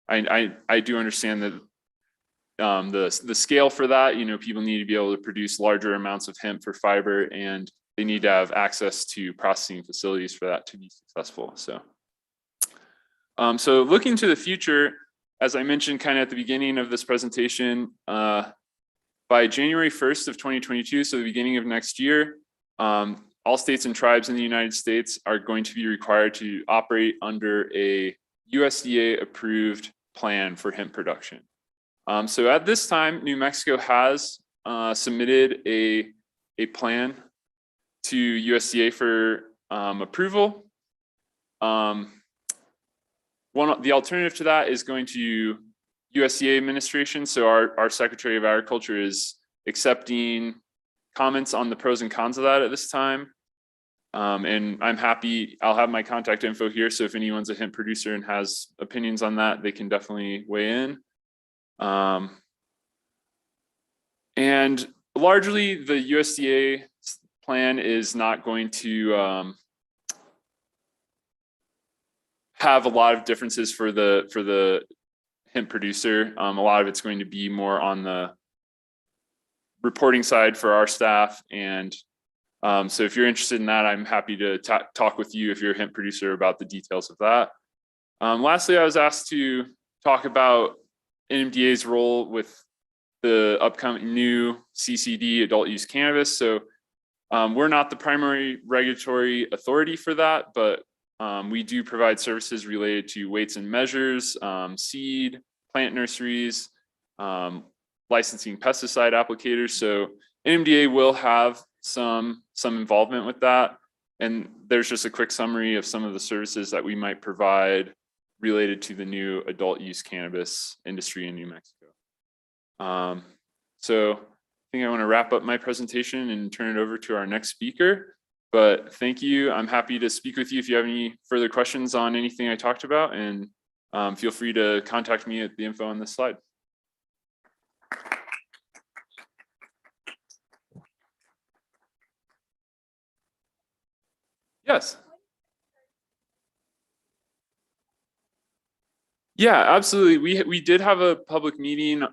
I do understand that the scale for that, you know, people need to be able to produce larger amounts of hemp for fiber, and they need to have access to processing facilities for that to be successful. So looking to the future, as I mentioned kind of at the beginning of this presentation, by January 1st of 2022, so the beginning of next year, all states and tribes in the United States are going to be required to operate under a USDA approved plan for hemp production. So at this time, New Mexico has submitted a plan to USDA for approval. The alternative to that is going to USDA administration. So our Secretary of Agriculture is accepting comments on the pros and cons of that at this time. And I'm happy, I'll have my contact info here. So if anyone's a hemp producer and has opinions on that, they can definitely weigh in. And largely the USDA plan is not going to have a lot of differences for the hemp producer. A lot of it's going to be more on the reporting side for our staff. And so if you're interested in that, I'm happy to talk with you if you're a hemp producer about the details of that. Lastly, I was asked to talk about NMDA's role with the upcoming new CCD adult use cannabis. So we're not the primary regulatory authority for that, but we do provide services related to weights and measures, seed, plant nurseries, licensing pesticide applicators. So NMDA will have some involvement with that. And there's just a quick summary of some of the services that we might provide related to the new adult use cannabis industry in New Mexico. So I think I want to wrap up my presentation and turn it over to our next speaker. But thank you. I'm happy to speak with you if you have any further questions on anything I talked about, and feel free to contact me at the info on this slide. Yes. Yeah, absolutely. We did have a public meeting.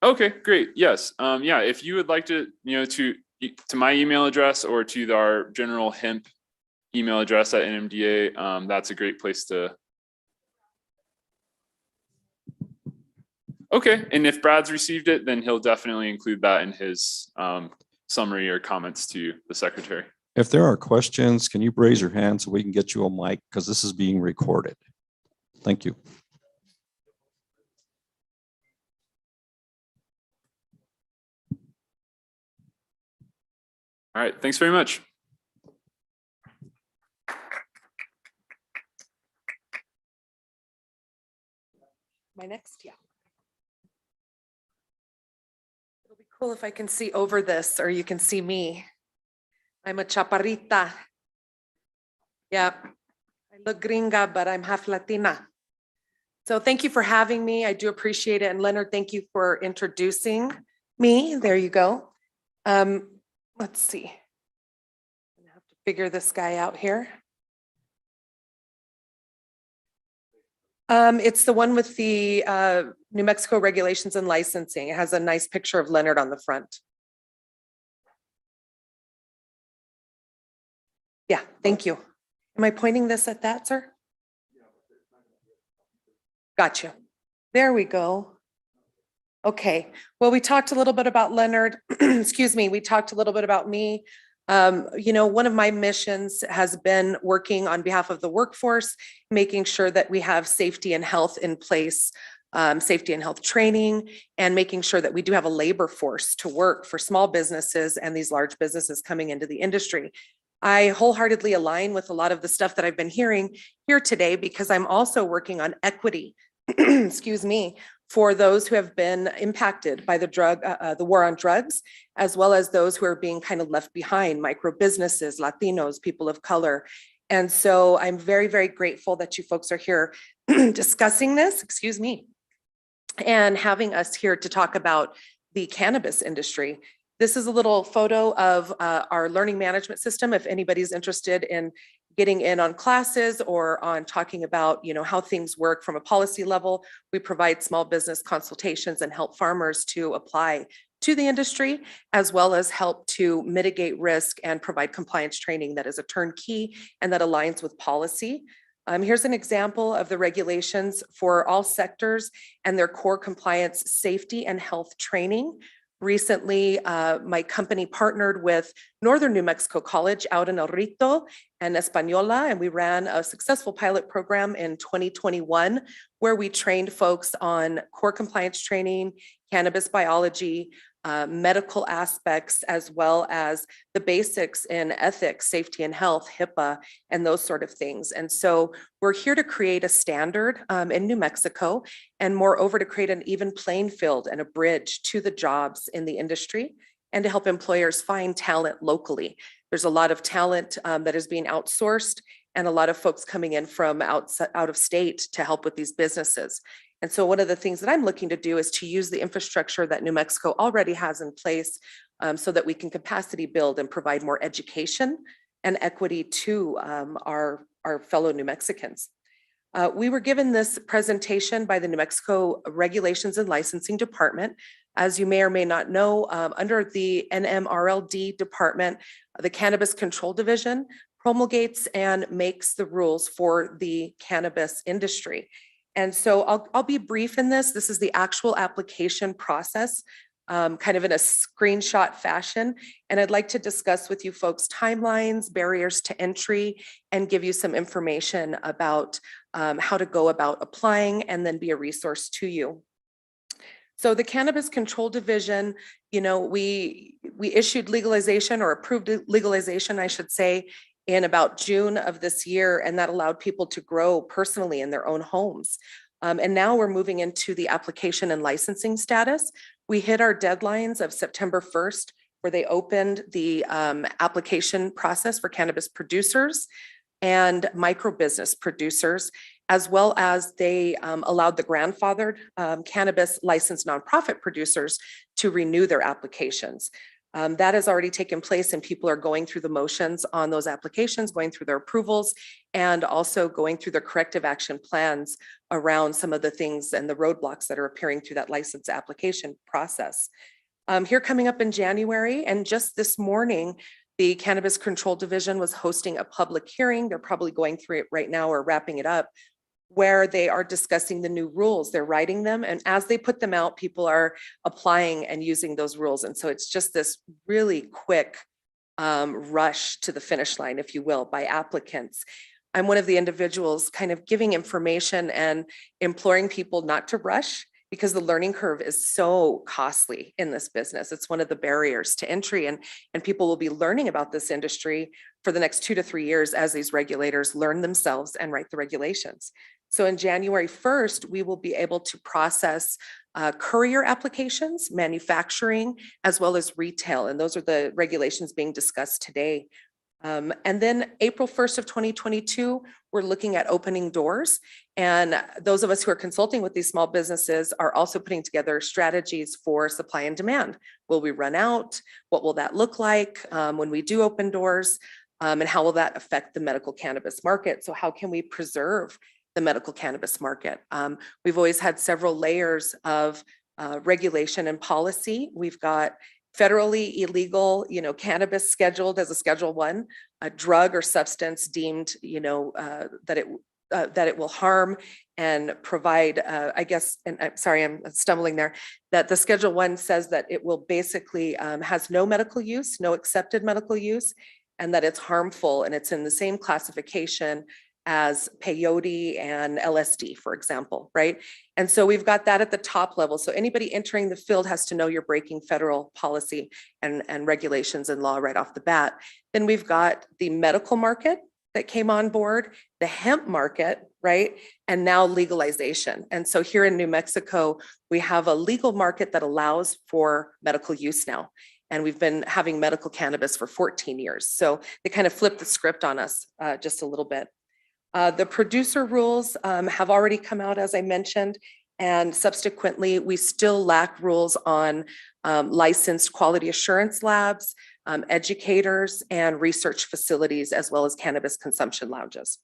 Okay, great. Yes. Yeah, if you would like to, to my email address or to our general hemp email address at NMDA, that's a great place to. Okay, and if Brad's received it, then he'll definitely include that in his summary or comments to the secretary. If there are questions, can you raise your hand so we can get you a mic because this is being recorded? Thank you. All right, thanks very much. My next, yeah. It'll be cool if I can see over this or you can see me. I'm a chaparrita. Yeah, I look gringa, but I'm half Latina. So thank you for having me. I do appreciate it. And Leonard, thank you for introducing me. There you go. Let's see. I have to figure this guy out here. It's the one with the New Mexico regulations and licensing. It has a nice picture of Leonard on the front. Yeah, thank you. Am I pointing this at that, sir? Gotcha. There we go. Okay, well, we talked a little bit about Leonard. Excuse me, we talked a little bit about me. You know, one of my missions has been working on behalf of the workforce, making sure that we have safety and health in place, safety and health training, and making sure that we do have a labor force to work for small businesses and these large businesses coming into the industry. I wholeheartedly align with a lot of the stuff that I've been hearing here today because I'm also working on equity, excuse me, for those who have been impacted by the war on drugs, as well as those who are being kind of left behind, micro businesses, Latinos, people of color. And so I'm very, very grateful that you folks are here discussing this, excuse me, and having us here to talk about the cannabis industry. This is a little photo of our learning management system. If anybody's interested in getting in on classes or on talking about, you know, how things work from a policy level, we provide small business consultations and help farmers to apply to the industry, as well as help to mitigate risk and provide compliance training that is a turnkey and that aligns with policy. Here's an example of the regulations for all sectors and their core compliance, safety and health training. Recently, my company partnered with Northern New Mexico College out in El Rito and Española, and we ran a successful pilot program in 2021 where we trained folks on core compliance training, cannabis biology, medical aspects, as well as the basics in ethics, safety and health, HIPAA, and those sort of things. And so we're here to create a standard in New Mexico, and moreover, to create an even playing field and a bridge to the jobs in the industry and to help employers find talent locally. There's a lot of talent that is being outsourced and a lot of folks coming in from out of state to help with these businesses. And so one of the things that I'm looking to do is to use the infrastructure that New Mexico already has in place so that we can capacity build and provide more education and equity to our fellow New Mexicans. We were given this presentation by the New Mexico Regulations and Licensing Department. As you may or may not know, under the NMRLD department, the Cannabis Control Division promulgates and makes the rules for the cannabis industry. And so I'll be brief in this. This is the actual application process, kind of in a screenshot fashion. And I'd like to discuss with you folks timelines, barriers to entry, and give you some information about how to go about applying and then be a resource to you. So the Cannabis Control Division, you know, we issued legalization or approved legalization, I should say, in about June of this year, and that allowed people to grow personally in their own homes. And now we're moving into the application and licensing status. We hit our deadlines of September 1st, where they opened the application process for cannabis producers and micro business producers, as well as they allowed the grandfathered cannabis licensed nonprofit producers to renew their applications. That has already taken place and people are going through the motions on those applications, going through their approvals, and also going through the corrective action plans around some of the things and the roadblocks that are appearing through that license application process. Here coming up in January, and just this morning, the Cannabis Control Division was hosting a public hearing. They're probably going through it right now or wrapping it up, where they are discussing the new rules. They're writing them, and as they put them out, people are applying and using those rules. And so it's just this really quick rush to the finish line, if you will, by applicants. I'm one of the individuals kind of giving information and imploring people not to rush because the learning curve is so costly in this business. It's one of the barriers to entry, and people will be learning about this industry for the next 2 to 3 years as these regulators learn themselves and write the regulations. So in January 1st, we will be able to process courier applications, manufacturing, as well as retail. And those are the regulations being discussed today. And then April 1st of 2022, we're looking at opening doors. And those of us who are consulting with these small businesses are also putting together strategies for supply and demand. Will we run out? What will that look like when we do open doors? And how will that affect the medical cannabis market? So how can we preserve the medical cannabis market? We've always had several layers of regulation and policy. We've got federally illegal, cannabis scheduled as a Schedule 1, a drug or substance deemed, that it will harm and provide, I guess, and I'm sorry, I'm stumbling there, that the Schedule 1 says that it will basically has no medical use, no accepted medical use, and that it's harmful, and it's in the same classification as peyote and LSD, for example, right? And so we've got that at the top level. So anybody entering the field has to know you're breaking federal policy and regulations and law right off the bat. Then we've got the medical market that came on board, the hemp market, right? And now legalization. And so here in New Mexico, we have a legal market that allows for medical use now. And we've been having medical cannabis for 14 years. So they kind of flipped the script on us just a little bit. The producer rules have already come out, as I mentioned, and subsequently, we still lack rules on licensed quality assurance labs, educators, and research facilities, as well as cannabis consumption lounges.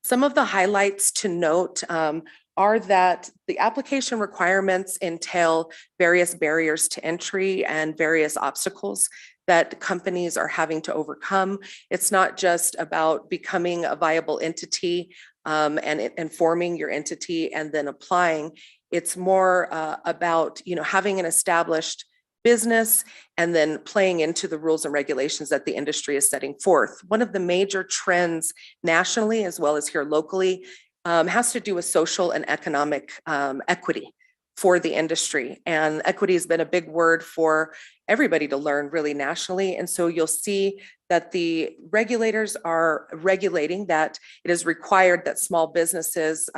Some of the highlights to note are that the application requirements entail various barriers to entry and various obstacles that companies are having to overcome. It's not just about becoming a viable entity and forming your entity and then applying. It's more about having an established business and then playing into the rules and regulations that the industry is setting forth. One of the major trends nationally as well as here locally has to do with social and economic equity for the industry. And equity has been a big word for everybody to learn really nationally. And so you'll see that the regulators are regulating that it is required that small businesses,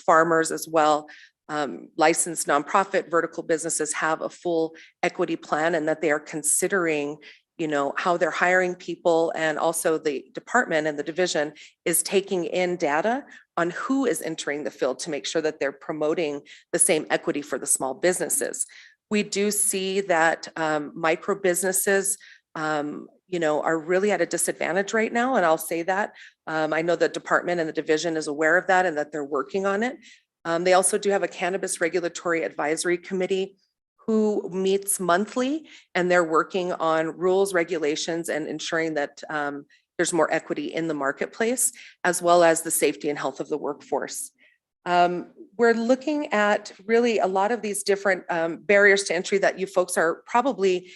farmers as well, licensed nonprofit vertical businesses have a full equity plan and that they are considering how they're hiring people, and also the department and the division is taking in data on who is entering the field to make sure that they're promoting the same equity for the small businesses. We do see that micro businesses, are really at a disadvantage right now, and I'll say that. I know the department and the division is aware of that and that they're working on it. They also do have a cannabis regulatory advisory committee who meets monthly, and they're working on rules, regulations, and ensuring that there's more equity in the marketplace, as well as the safety and health of the workforce. We're looking at really a lot of these different barriers to entry that you folks are probably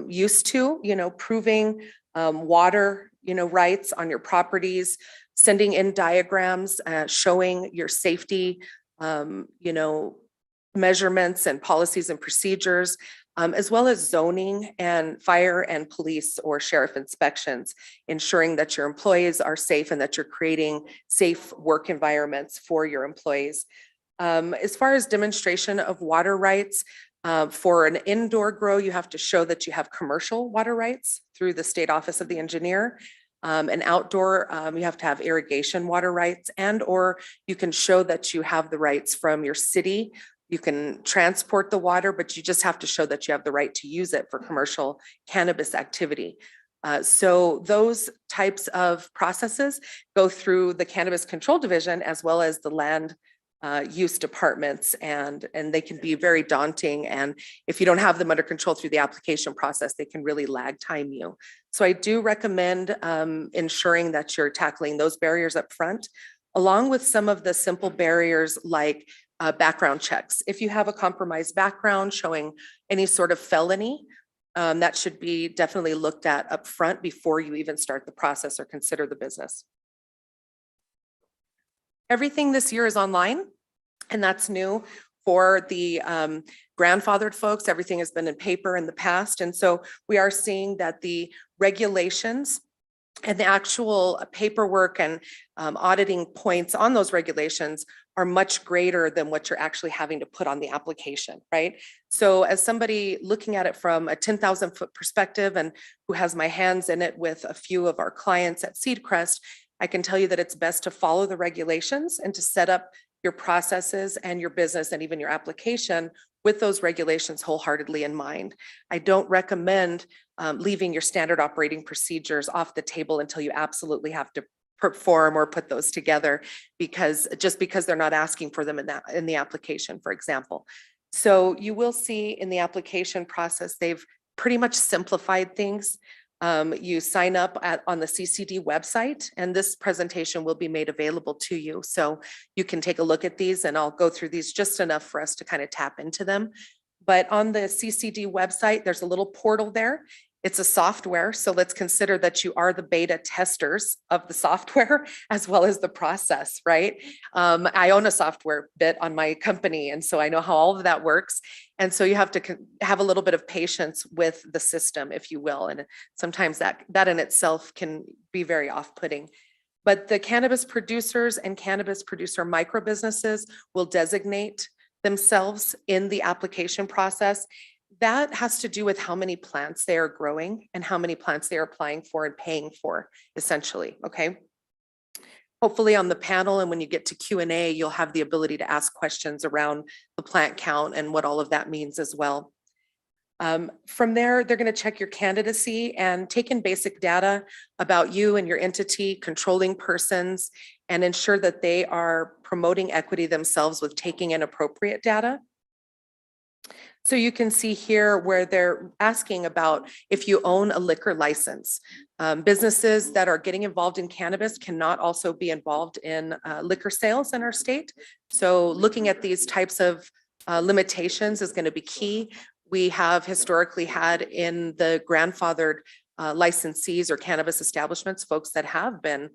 used to, proving water, rights on your properties, sending in diagrams, showing your safety, measurements and policies and procedures, as well as zoning and fire and police or sheriff inspections, ensuring that your employees are safe and that you're creating safe work environments for your employees. As far as demonstration of water rights, for an indoor grow, you have to show that you have commercial water rights through the State Office of the Engineer. An outdoor, you have to have irrigation water rights, and or you can show that you have the rights from your city. You can transport the water, but you just have to show that you have the right to use it for commercial cannabis activity. So those types of processes go through the Cannabis Control Division as well as the land use departments, and they can be very daunting. And if you don't have them under control through the application process, they can really lag time you. So I do recommend ensuring that you're tackling those barriers up front, along with some of the simple barriers like background checks. If you have a compromised background showing any sort of felony, That should be definitely looked at up front before you even start the process or consider the business. Everything this year is online, and that's new for the grandfathered folks. Everything has been in paper in the past. And so we are seeing that the regulations and the actual paperwork and auditing points on those regulations are much greater than what you're actually having to put on the application, right? So as somebody looking at it from a 10,000 foot perspective and who has my hands in it with a few of our clients at Seedcrest, I can tell you that it's best to follow the regulations and to set up your processes and your business and even your application with those regulations wholeheartedly in mind. I don't recommend leaving your standard operating procedures off the table until you absolutely have to perform or put those together, because they're not asking for them in the application, for example. So you will see in the application process, they've pretty much simplified things. You sign up on the CCD website, and this presentation will be made available to you. So you can take a look at these, and I'll go through these just enough for us to kind of tap into them. But on the CCD website, there's a little portal there. It's a software, so let's consider that you are the beta testers of the software as well as the process, right? I own a software bit on my company, and so I know how all of that works. And so you have to have a little bit of patience with the system, if you will. And sometimes that in itself can be very off-putting. But the cannabis producers and cannabis producer micro businesses will designate themselves in the application process. That has to do with how many plants they are growing and how many plants they are applying for and paying for, essentially, okay? Hopefully on the panel and when you get to Q&A, you'll have the ability to ask questions around the plant count and what all of that means as well. From there, they're going to check your candidacy and take in basic data about you and your entity, controlling persons, and ensure that they are promoting equity themselves with taking in appropriate data. So you can see here where they're asking about if you own a liquor license. Businesses that are getting involved in cannabis cannot also be involved in liquor sales in our state. So looking at these types of limitations is going to be key. We have historically had in the grandfathered licensees or cannabis establishments, folks that have been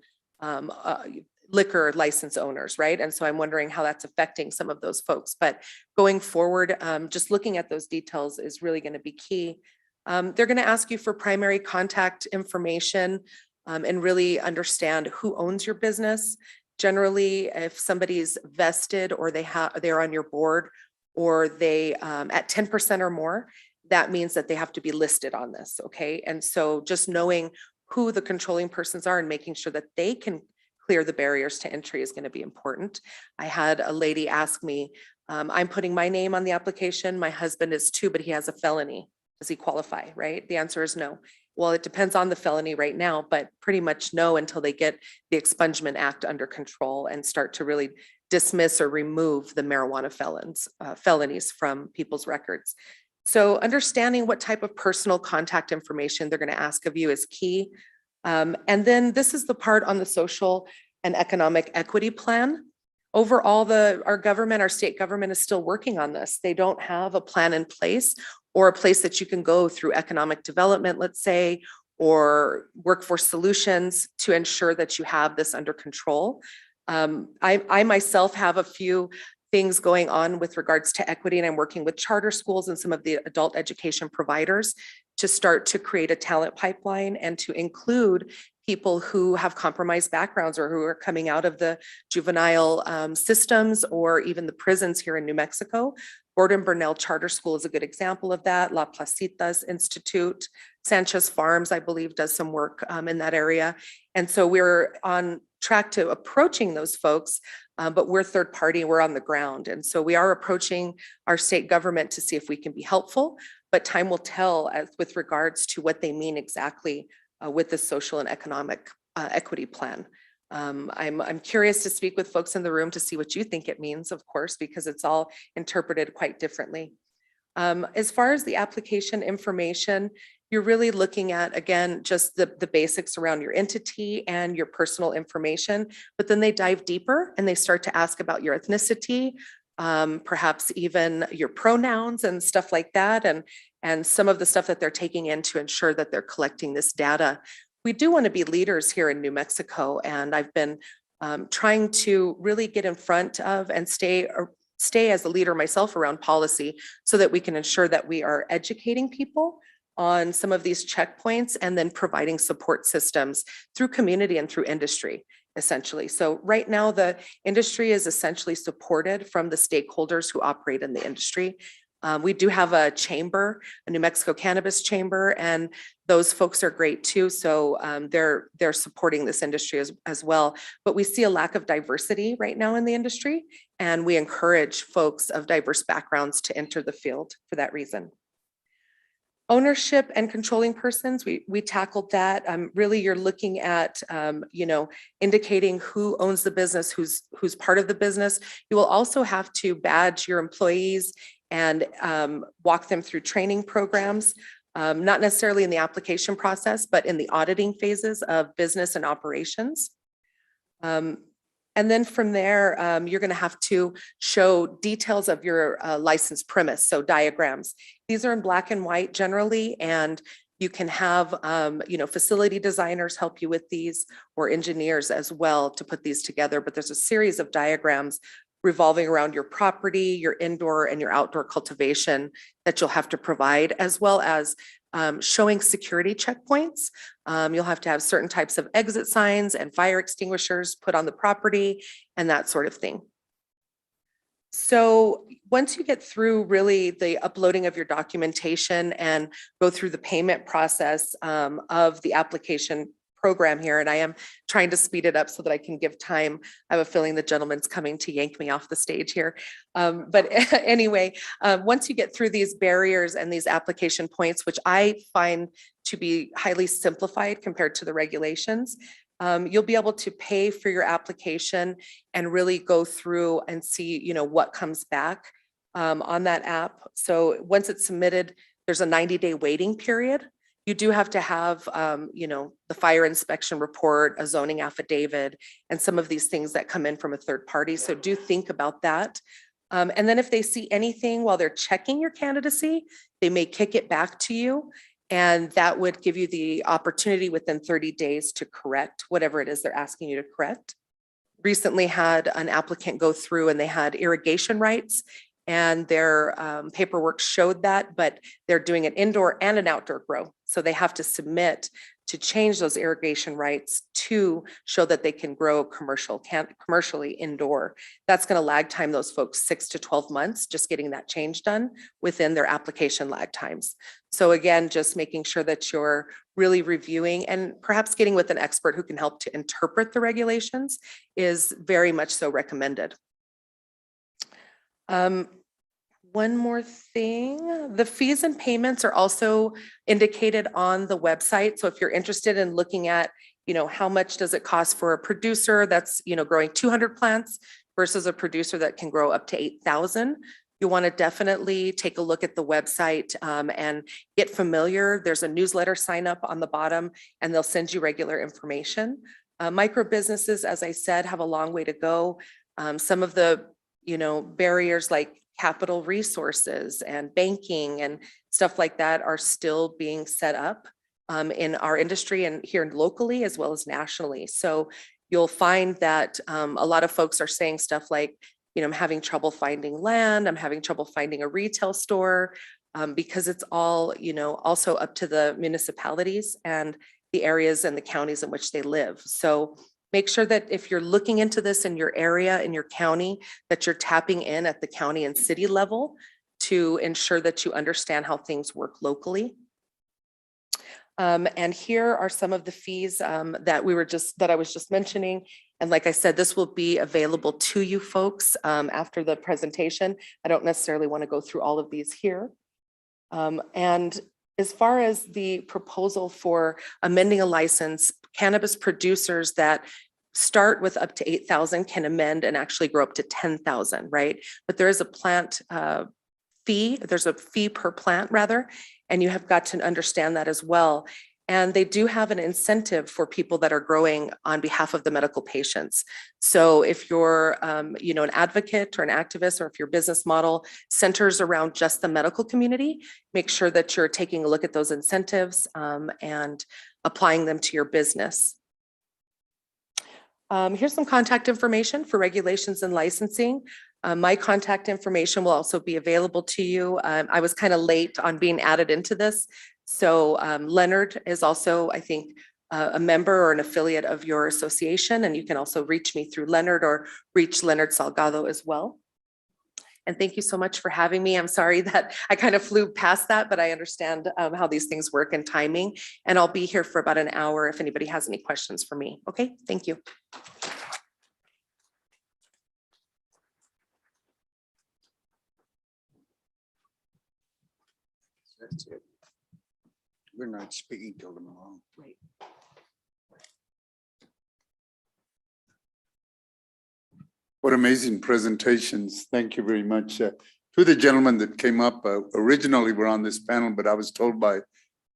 liquor license owners, right? And so I'm wondering how that's affecting some of those folks. But going forward, just looking at those details is really going to be key. They're going to ask you for primary contact information and really understand who owns your business. Generally, if somebody's vested or they're on your board or they at 10% or more, that means that they have to be listed on this, okay? And so just knowing who the controlling persons are and making sure that they can clear the barriers to entry is going to be important. I had a lady ask me, I'm putting my name on the application. My husband is too, but he has a felony. Does he qualify, right? The answer is no. Well, it depends on the felony right now, but pretty much no until they get the Expungement Act under control and start to really dismiss or remove the marijuana felonies from people's records. So understanding what type of personal contact information they're going to ask of you is key. And then this is the part on the social and economic equity plan. Overall, our state government is still working on this. They don't have a plan in place or a place that you can go through economic development, let's say, or workforce solutions to ensure that you have this under control. I myself have a few things going on with regards to equity, and I'm working with charter schools and some of the adult education providers to start to create a talent pipeline and to include people who have compromised backgrounds or who are coming out of the juvenile systems or even the prisons here in New Mexico. Gordon Burnell Charter School is a good example of that. La Placitas Institute, Sanchez Farms, I believe, does some work in that area. And so we're on track to approaching those folks, but we're third party, we're on the ground. And so we are approaching our state government to see if we can be helpful, but time will tell with regards to what they mean exactly with the social and economic equity plan. I'm curious to speak with folks in the room to see what you think it means, of course, because it's all interpreted quite differently. As far as the application information, you're really looking at, again, just the basics around your entity and your personal information, but then they dive deeper and they start to ask about your ethnicity, perhaps even your pronouns and stuff like that. and some of the stuff that they're taking in to ensure that they're collecting this data. We do want to be leaders here in New Mexico, and I've been trying to really get in front of and stay as a leader myself around policy so that we can ensure that we are educating people on some of these checkpoints and then providing support systems through community and through industry, essentially. So right now, the industry is essentially supported from the stakeholders who operate in the industry. We do have a chamber, a New Mexico Cannabis Chamber, and those folks are great too. So they're supporting this industry as well. But we see a lack of diversity right now in the industry, and we encourage folks of diverse backgrounds to enter the field for that reason. Ownership and controlling persons, we tackled that. Really, you're looking at, indicating who owns the business, who's part of the business. You will also have to badge your employees and walk them through training programs, not necessarily in the application process, but in the auditing phases of business and operations. And then from there, you're going to have to show details of your licensed premise, so diagrams. These are in black and white generally, and you can have facility designers help you with these, or engineers as well to put these together. But there's a series of diagrams revolving around your property, your indoor and your outdoor cultivation that you'll have to provide, as well as showing security checkpoints. You'll have to have certain types of exit signs and fire extinguishers put on the property and that sort of thing. So once you get through really the uploading of your documentation and go through the payment process of the application program here, and I am trying to speed it up so that I can give time. I have a feeling the gentleman's coming to yank me off the stage here. But anyway, once you get through these barriers and these application points, which I find to be highly simplified compared to the regulations, you'll be able to pay for your application and really go through and see, what comes back on that app. So once it's submitted, there's a 90-day waiting period. You do have to have, the fire inspection report, a zoning affidavit, and some of these things that come in from a third party. So do think about that. And then if they see anything while they're checking your candidacy, they may kick it back to you. And that would give you the opportunity within 30 days to correct whatever it is they're asking you to correct. Recently had an applicant go through and they had irrigation rights, and their paperwork showed that, but they're doing an indoor and an outdoor grow. So they have to submit to change those irrigation rights to show that they can grow commercially indoor. That's going to lag time those folks 6 to 12 months, just getting that change done within their application lag times. So again, just making sure that you're really reviewing and perhaps getting with an expert who can help to interpret the regulations is very much so recommended. One more thing, the fees and payments are also indicated on the website. So if you're interested in looking at, how much does it cost for a producer that's, growing 200 plants versus a producer that can grow up to 8,000, you want to definitely take a look at the website and get familiar. There's a newsletter sign up on the bottom, and they'll send you regular information. Micro businesses, as I said, have a long way to go. Some of the barriers like capital resources and banking and stuff like that are still being set up in our industry and here locally as well as nationally. So you'll find that a lot of folks are saying stuff like, I'm having trouble finding land, I'm having trouble finding a retail store, because it's all, also up to the municipalities and the areas and the counties in which they live. So make sure that if you're looking into this in your area, in your county, that you're tapping in at the county and city level to ensure that you understand how things work locally. And here are some of the fees that I was just mentioning. And like I said, this will be available to you folks after the presentation. I don't necessarily want to go through all of these here. And as far as the proposal for amending a license, cannabis producers that start with up to 8,000 can amend and actually grow up to 10,000, right? But there is a plant fee, there's a fee per plant rather, and you have got to understand that as well. And they do have an incentive for people that are growing on behalf of the medical patients. So if you're, an advocate or an activist, or if your business model centers around just the medical community, make sure that you're taking a look at those incentives and applying them to your business. Here's some contact information for regulations and licensing. My contact information will also be available to you. I was kind of late on being added into this. So Leonard is also, I think, a member or an affiliate of your association, and you can also reach me through Leonard or reach Leonard Salgado as well. And thank you so much for having me. I'm sorry that I kind of flew past that, but I understand how these things work and timing. And I'll be here for about an hour if anybody has any questions for me. Okay, thank you. That's it. We're not speaking till tomorrow. Right. What amazing presentations. Thank you very much. To the gentlemen that came up, originally were on this panel, but I was told by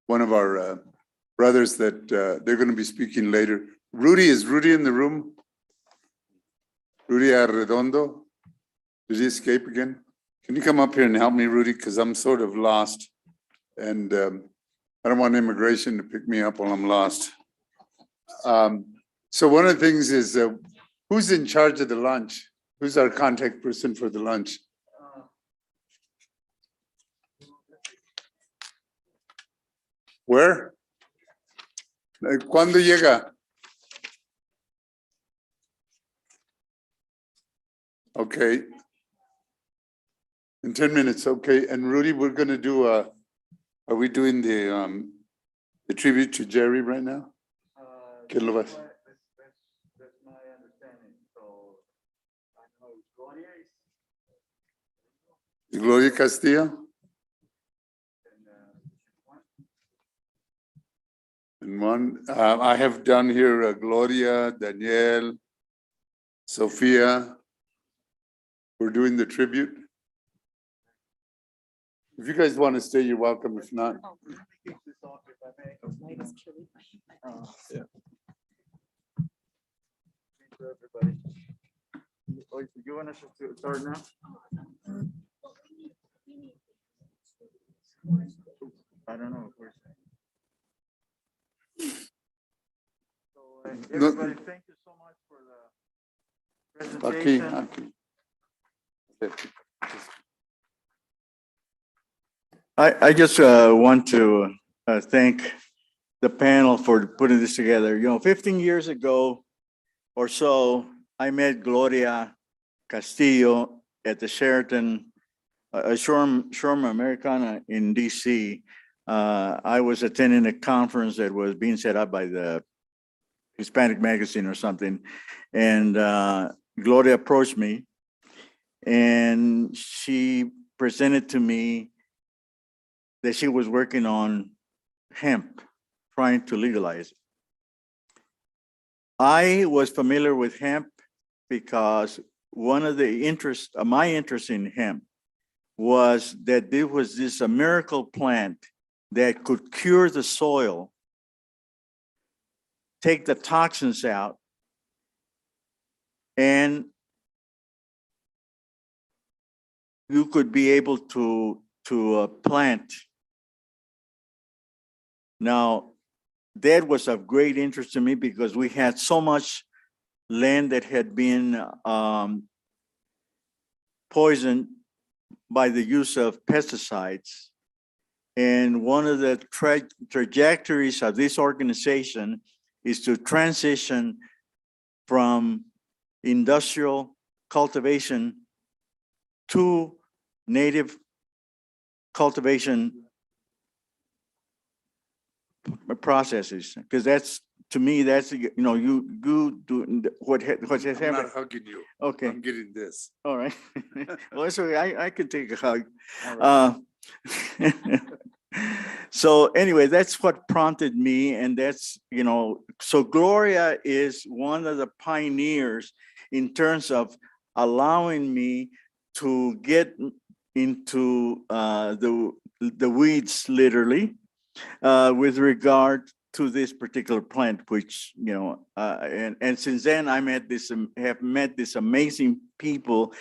one of our brothers that they're going to be speaking later. Rudy, is Rudy in the room? Rudy Arredondo? Did he escape again? Can you come up here and help me, Rudy? Because I'm sort of lost. And I don't want immigration to pick me up while I'm lost. So one of the things is, who's in charge of the lunch? Who's our contact person for the lunch? Where? ¿Cuándo llega? Okay. In 10 minutes, okay. And Rudy, we're gonna do are we doing the tribute to Jerry right now? ¿Qué lo vas? That's my understanding. So I know Gloria is. Gloria Castillo? And one, I have done here Gloria, Danielle, Sophia. We're doing the tribute. If you guys want to stay, you're welcome. If not. Yeah. For everybody. Oh, you want us to start now? I don't know. So everybody, thank you so much for the presentation. I just want to thank the panel for putting this together. 15 years ago or so, I met Gloria Castillo at the Sheraton, Shorm Americana in DC. I was attending a conference that was being set up by the Hispanic magazine or something. And Gloria approached me and she presented to me that she was working on hemp, trying to legalize it. I was familiar with hemp because one of the my interest in hemp was that there was this miracle plant that could cure the soil, take the toxins out, and you could be able to plant. Now, that was of great interest to me because we had so much land that had been poisoned by the use of pesticides. And one of the trajectories of this organization is to transition from industrial cultivation to native cultivation processes, because that's, to me, that's, you do what has I'm happened. not hugging you. Okay. I'm getting this. All right. Well, it's okay. I could take a hug. So anyway, that's what prompted me. And that's, so Gloria is one of the pioneers in terms of allowing me to get into the weeds, literally, with regard to this particular plant, which, and since then I have met these amazing people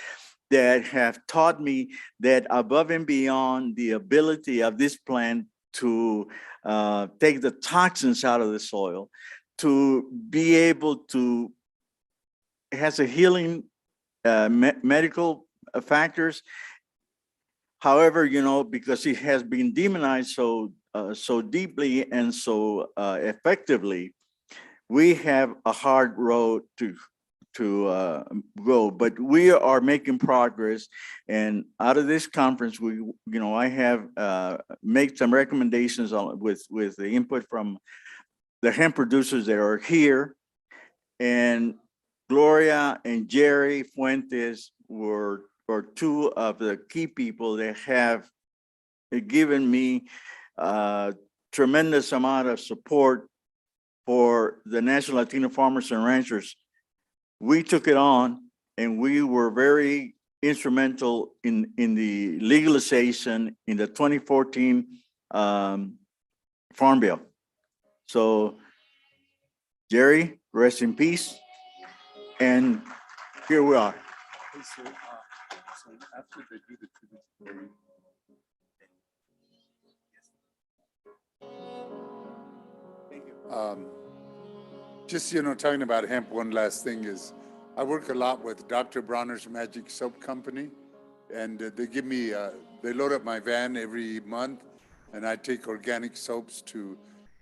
that have taught me that above and beyond the ability of this plant to take the toxins out of the soil, to be able to, it has a healing medical factors. However, because it has been demonized so deeply and so effectively, we have a hard road to go, but we are making progress. And out of this conference, I have made some recommendations with the input from the hemp producers that are here, and Gloria and Jerry Fuentes were two of the key people that have given me a tremendous amount of support for the National Latino Farmers and Ranchers. We took it on, and we were very instrumental in the legalization in the 2014 Farm Bill. So, Jerry, rest in peace. And here we are. So after they do the tribute story, just, talking about hemp, one last thing is I work a lot with Dr. Bronner's Magic Soap Company, and they give me, they load up my van every month, and I take organic soaps to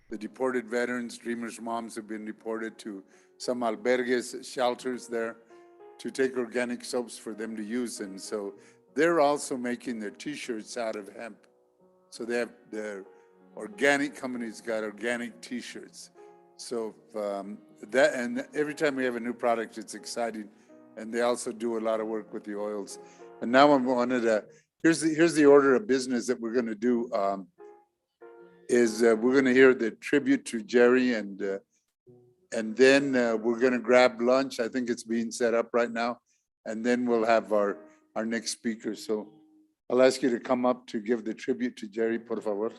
the deported veterans, dreamers' moms have been deported, to some albergues, shelters there, to take organic soaps for them to use. And so they're also making their t-shirts out of hemp. So they have their organic companies got organic t-shirts. So that, and every time we have a new product, it's exciting. And they also do a lot of work with the oils. And now I'm wanted to, here's the order of business that we're going to do. We're going to hear the tribute to Jerry, and then we're going to grab lunch. I think it's being set up right now, and then we'll have our next speaker. So I'll ask you to come up to give the tribute to Jerry, por favor.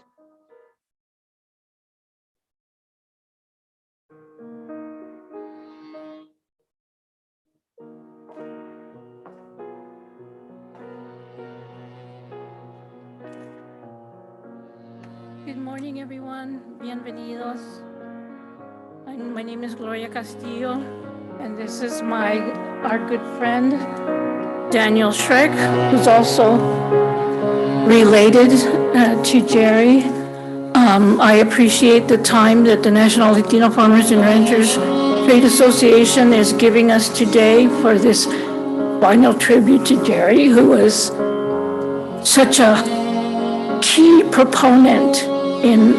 Good morning, everyone. Bienvenidos. My name is Gloria Castillo, and this is our good friend, Daniel Schreck, who's also related to Jerry. I appreciate the time that the National Latino Farmers and Ranchers Trade Association is giving us today for this final tribute to Jerry, who was such a key proponent in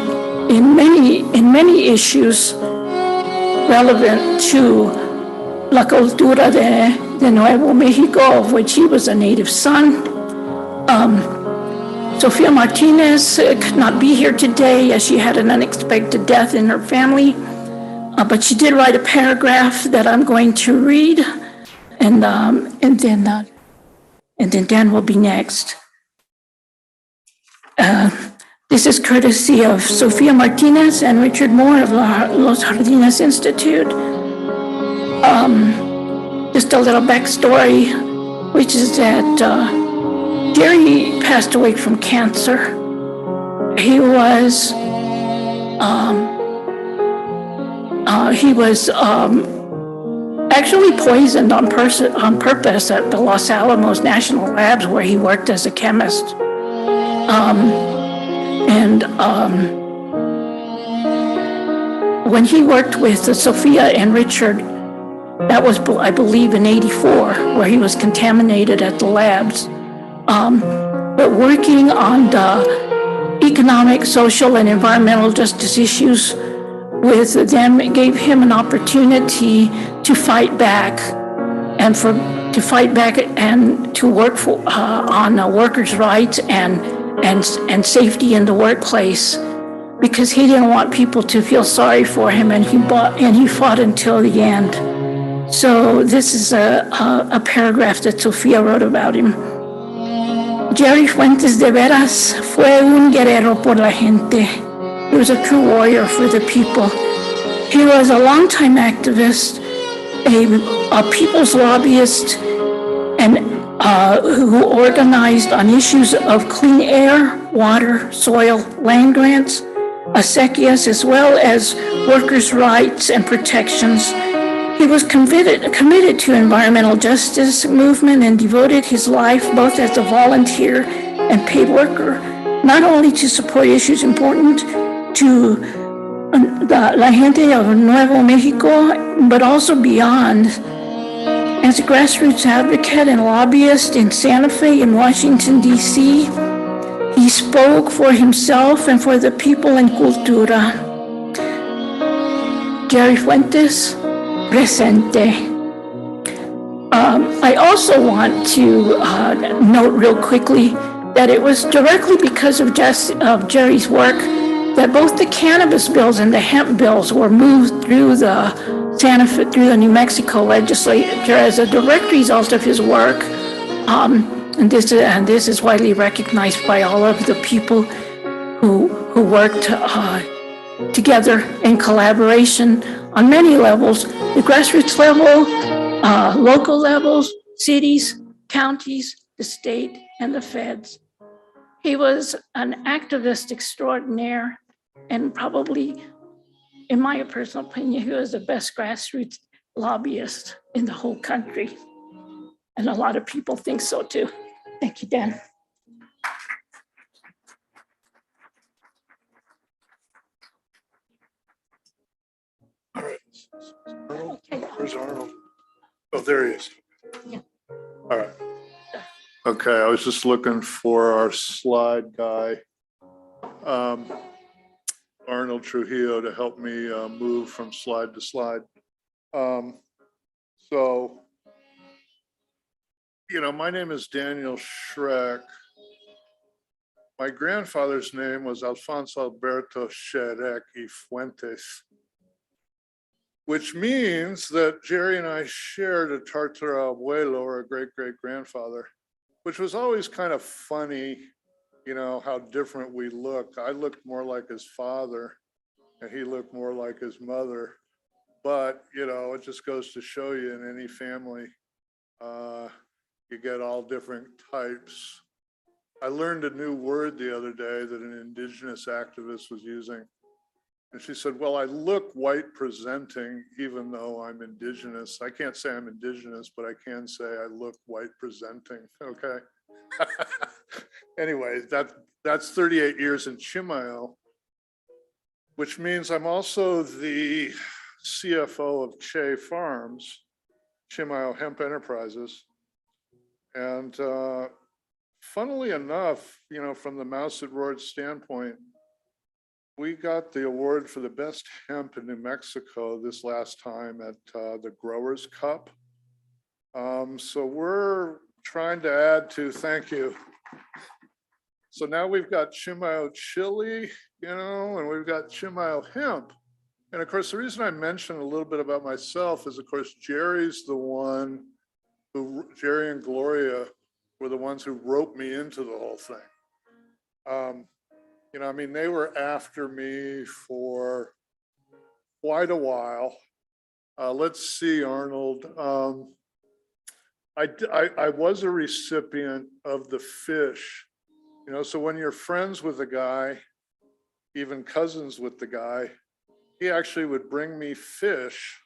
many issues relevant to la cultura de Nuevo Mexico, of which he was a native son. Sofia Martinez could not be here today as she had an unexpected death in her family, but she did write a paragraph that I'm going to read, and then Dan will be next. This is courtesy of Sofia Martinez and Richard Moore of Los Jardines Institute. Just a little backstory, which is that Jerry passed away from cancer. He was actually poisoned on purpose at the Los Alamos National Labs, where he worked as a chemist. When he worked with Sophia and Richard, that was, I believe, in '84, where he was contaminated at the labs. But working on the economic, social, and environmental justice issues with them, it gave him an opportunity to fight back and to work on workers' rights and safety in the workplace, because he didn't want people to feel sorry for him, and he fought until the end. So this is a paragraph that Sofia wrote about him. Jerry Fuentes de veras fue un guerrero por la gente. He was a true warrior for the people. He was a longtime activist, a people's lobbyist, and who organized on issues of clean air, water, soil, land grants, acequias, as well as workers' rights and protections. He was committed to environmental justice movement and devoted his life both as a volunteer and paid worker, not only to support issues important to la gente of Nuevo Mexico, but also beyond. As a grassroots advocate and lobbyist in Santa Fe and Washington, D.C., he spoke for himself and for the people in Cultura. Jerry Fuentes, presente. I also want to note real quickly that it was directly because of Jerry's work that both the cannabis bills and the hemp bills were moved through the through the New Mexico legislature as a direct result of his work. And this is widely recognized by all of the people who worked together in collaboration on many levels, the grassroots level, local levels, cities, counties, the state, and the feds. He was an activist extraordinaire, and probably, in my personal opinion, he was the best grassroots lobbyist in the whole country. And a lot of people think so too. Thank you, Dan. All right. Arnold? Where's Arnold? Oh, there he is. Yeah. All right. Okay, I was just looking for our slide guy, Arnold Trujillo, to help me move from slide to slide. So, my name is Daniel Schreck. My grandfather's name was Alfonso Alberto Schreck y Fuentes, which means that Jerry and I shared a tatarabuelo, or a great-great-grandfather, which was always kind of funny, how different we looked. I looked more like his father, and he looked more like his mother. But, it just goes to show you in any family, you get all different types. I learned a new word the other day that an indigenous activist was using. And she said, well, I look white presenting, even though I'm indigenous. I can't say I'm indigenous, but I can say I look white presenting, okay? Anyway, that's 38 years in Chimayo, which means I'm also the CFO of Che Farms, Chimayo Hemp Enterprises. And funnily enough, from the Mouse that Roared standpoint, we got the award for the best hemp in New Mexico this last time at the Growers Cup. So we're trying to add to, thank you. So now we've got Chimayo chili, and we've got Chimayo hemp. And of course, the reason I mentioned a little bit about myself is, of course, Jerry's the one Jerry and Gloria were the ones who roped me into the whole thing. They were after me for quite a while. Let's see, Arnold. I was a recipient of the fish. So when you're friends with a guy, even cousins with the guy, he actually would bring me fish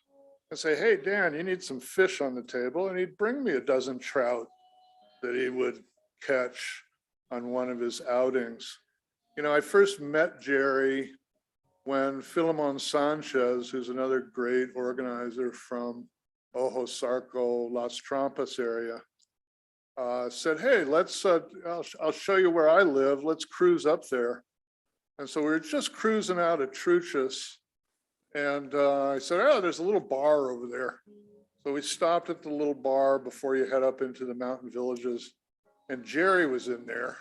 and say, hey, Dan, you need some fish on the table. And he'd bring me a dozen trout that he would catch on one of his outings. I first met Jerry when Filemon Sanchez, who's another great organizer from Ojo Sarco, Las Trampas area, said, hey, I'll show you where I live. Let's cruise up there. And so we were just cruising out at Truchas. And I said, oh, there's a little bar over there. So we stopped at the little bar before you head up into the mountain villages. And Jerry was in there.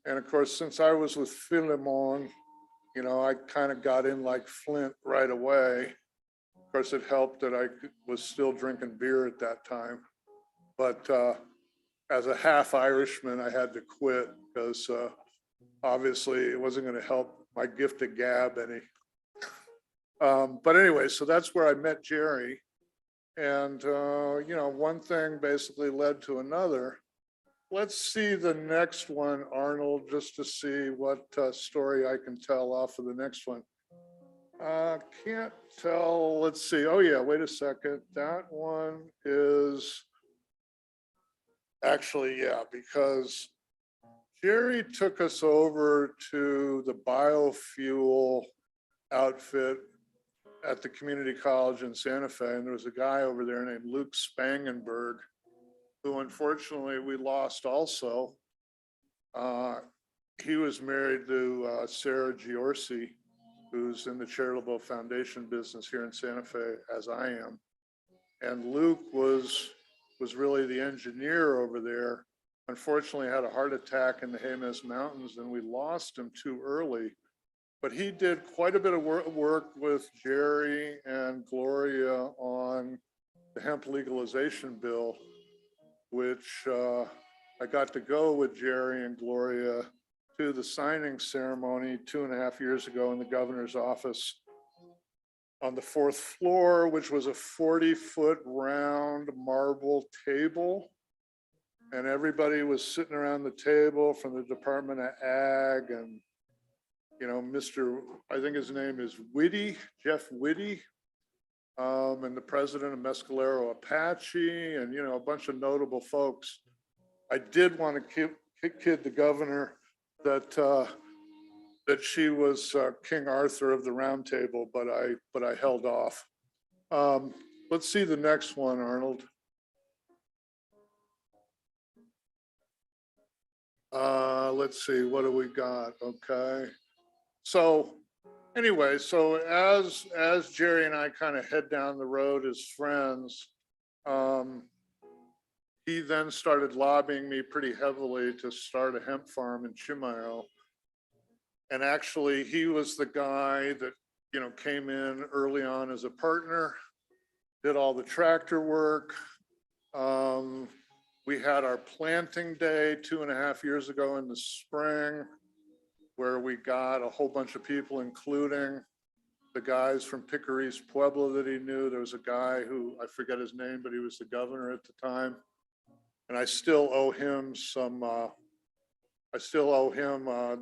And of course, since I was with Filemon, I kind of got in like Flint right away. Of course, it helped that I was still drinking beer at that time. But as a half Irishman, I had to quit because obviously it wasn't going to help my gift to gab any. But anyway, so that's where I met Jerry. And, you know, one thing basically led to another. Let's see the next one, Arnold, just to see what story I can tell off of the next one. Can't tell, let's see. Oh yeah, wait a second. That one is actually, yeah, because Jerry took us over to the biofuel outfit at the community college in Santa Fe. And there was a guy over there named Luke Spangenberg, who unfortunately we lost also. He was married to Sarah Giorsi, who's in the charitable foundation business here in Santa Fe, as I am. And Luke was really the engineer over there. Unfortunately, had a heart attack in the Jemez Mountains, and we lost him too early. But he did quite a bit of work with Jerry and Gloria on the hemp legalization bill, which I got to go with Jerry and Gloria to the signing ceremony 2.5 years ago in the governor's office on the 4th floor, which was a 40-foot round marble table. And everybody was sitting around the table from the Department of Ag and, you know, Mr., I think his name is Whitty, Jeff Whitty, and the president of Mescalero Apache, and, you know, a bunch of notable folks. I did want to kid the governor that that she was King Arthur of the Round Table, but I held off. Let's see the next one, Arnold. Let's see, what do we got? Okay. So anyway, so as Jerry and I kind of head down the road as friends, he then started lobbying me pretty heavily to start a hemp farm in Chimayo. And actually, he was the guy that, you know, came in early on as a partner, did all the tractor work. We had our planting day 2.5 years ago in the spring, where we got a whole bunch of people, including the guys from Picaris Pueblo that he knew. There was a guy who, I forget his name, but he was the governor at the time. And I still owe him the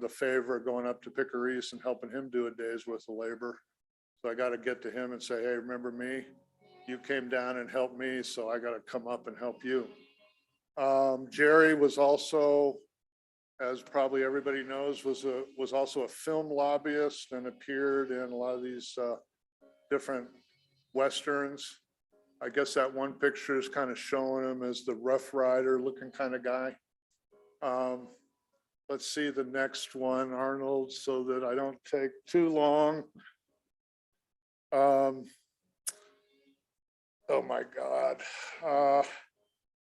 favor of going up to Picaris and helping him do a day's worth of labor. So I got to get to him and say, hey, remember me? You came down and helped me, so I got to come up and help you. Jerry was also, as probably everybody knows, was also a film lobbyist and appeared in a lot of these different Westerns. I guess that one picture is kind of showing him as the Rough Rider looking kind of guy. Let's see the next one, Arnold, so that I don't take too long. Oh my God.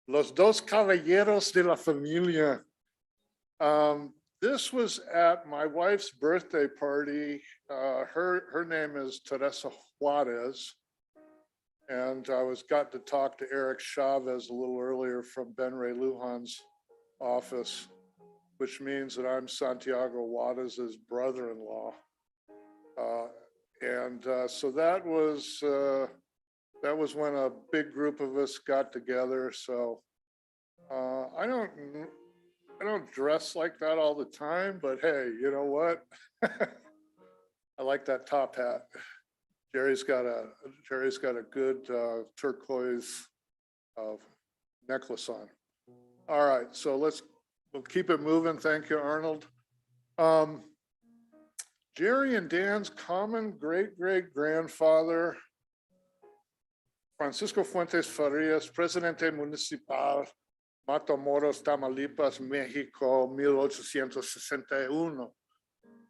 Los dos caballeros de la familia. This was at my wife's birthday party. Her name is Teresa Juarez. And I got to talk to Eric Chavez a little earlier from Ben Ray Lujan's office, which means that I'm Santiago Juarez's brother-in-law. So that was when a big group of us got together. So I don't dress like that all the time, but hey, you know what? I like that top hat. Jerry's got a good turquoise necklace on. All right, so we'll keep it moving. Thank you, Arnold. Jerry and Dan's common great-great-grandfather, Francisco Fuentes Farias, Presidente Municipal, Matamoros, Tamaulipas, Mexico, 1861.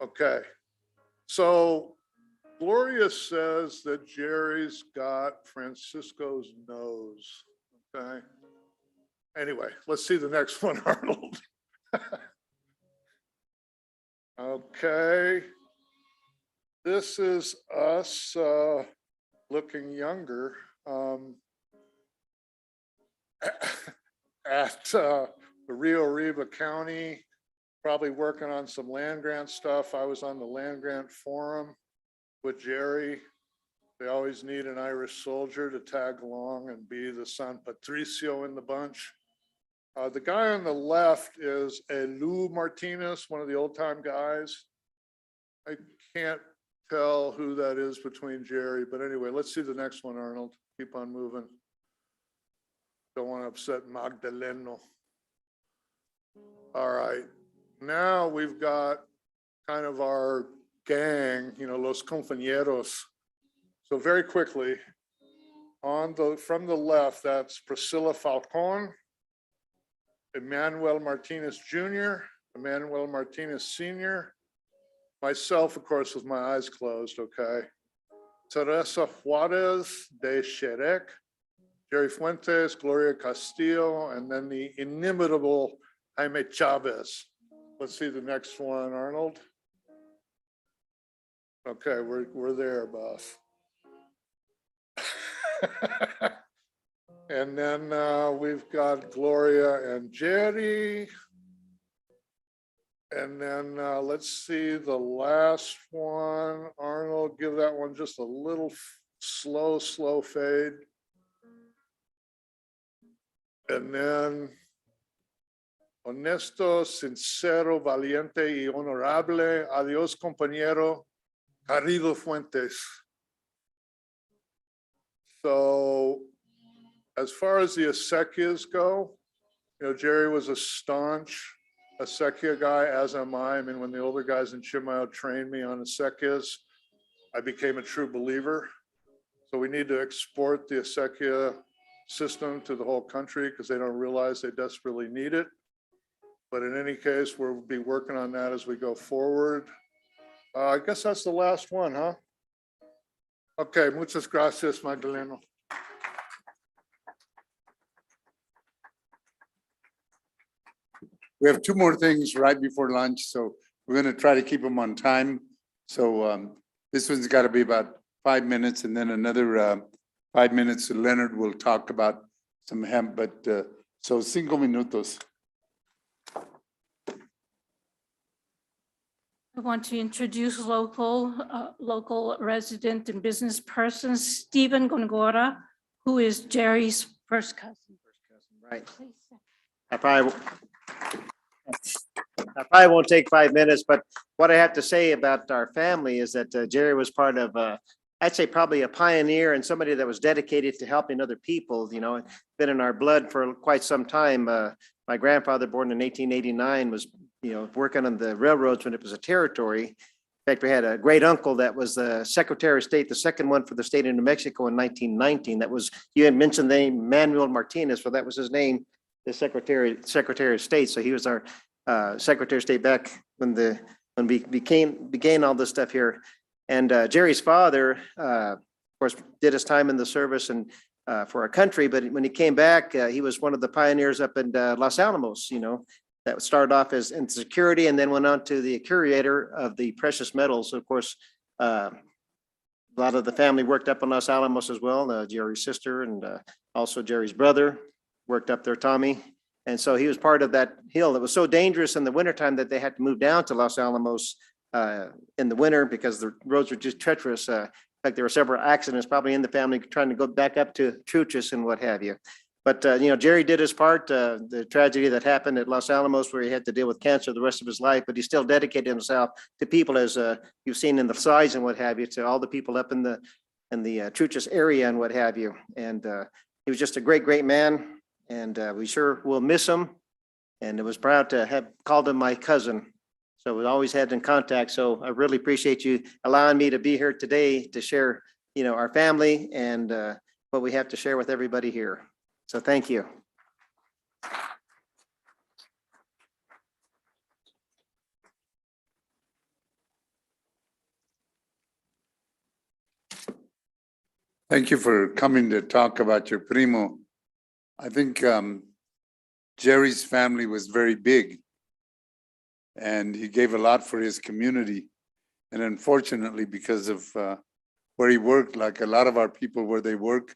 Okay, so Gloria says that Jerry's got Francisco's nose, okay? Anyway, let's see the next one, Arnold. Okay. This is us looking younger at the Rio Arriba County probably working on some land grant stuff. I was on the land grant forum with Jerry. They always need an Irish soldier to tag along and be the San Patricio in the bunch. The guy on the left is Lou Martinez, one of the old time guys. I can't tell who that is between Jerry, but anyway, let's see the next one, Arnold. Keep on moving. Don't want to upset Magdaleno. All right, now we've got kind of our gang, los compañeros. So very quickly, from the left, that's Priscilla Falcon, Emmanuel Martinez Jr., Emmanuel Martinez Sr., myself, of course, with my eyes closed, okay. Teresa Juarez de Sherek, Jerry Fuentes, Gloria Castillo, and then the inimitable Jaime Chavez. Let's see the next one, Arnold. Okay, we're there, boss. And then we've got Gloria and Jerry. And then let's see the last one. Arnold, give that one just a little slow fade. And then honesto, sincero, valiente y honorable. Adiós, compañero. Garrido Fuentes. So as far as the acequias go, Jerry was a staunch acequia guy, as am I. I mean, when the older guys in Chimayo trained me on acequias, I became a true believer. So we need to export the acequia system to the whole country because they don't realize they desperately need it. But in any case, we'll be working on that as we go forward. I guess that's the last one, huh? Okay, muchas gracias, Magdaleno. We have two more things right before lunch, so we're going to try to keep them on time. So this one's got to be about 5 minutes, and then another 5 minutes. Leonard will talk about some hemp, but so 5 minutos. I want to introduce local resident and business person, Stephen Gongora, who is Jerry's first cousin. Right. I probably won't take 5 minutes, but what I have to say about our family is that Jerry was part of, I'd say probably a pioneer and somebody that was dedicated to helping other people, been in our blood for quite some time. My grandfather, born in 1889, was, working on the railroads when it was a territory. In fact, we had a great uncle that was the Secretary of State, the second one for the state of New Mexico in 1919. That was, you had mentioned the name Manuel Martinez, well, that was his name, the Secretary of State. So he was our Secretary of State back when we began all this stuff here. And Jerry's father, of course, did his time in the service and for our country. But when he came back, he was one of the pioneers up in Los Alamos, that started off as in security and then went on to the curator of the precious metals. Of course, a lot of the family worked up in Los Alamos as well. Jerry's sister and also Jerry's brother worked up there, Tommy. And so he was part of that hill that was so dangerous in the wintertime that they had to move down to Los Alamos in the winter because the roads were just treacherous. In fact, there were several accidents probably in the family trying to go back up to Truchas and what have you. But, Jerry did his part, the tragedy that happened at Los Alamos where he had to deal with cancer the rest of his life, but he still dedicated himself to people as you've seen in the slides and what have you, to all the people up in the Truchas area and what have you. And he was just a great, great man. And we sure will miss him. And I was proud to have called him my cousin. So we always had in contact. So I really appreciate you allowing me to be here today to share, our family and what we have to share with everybody here. So thank you. Thank you for coming to talk about your primo. I think Jerry's family was very big and he gave a lot for his community. And unfortunately, because of where he worked, like a lot of our people where they work,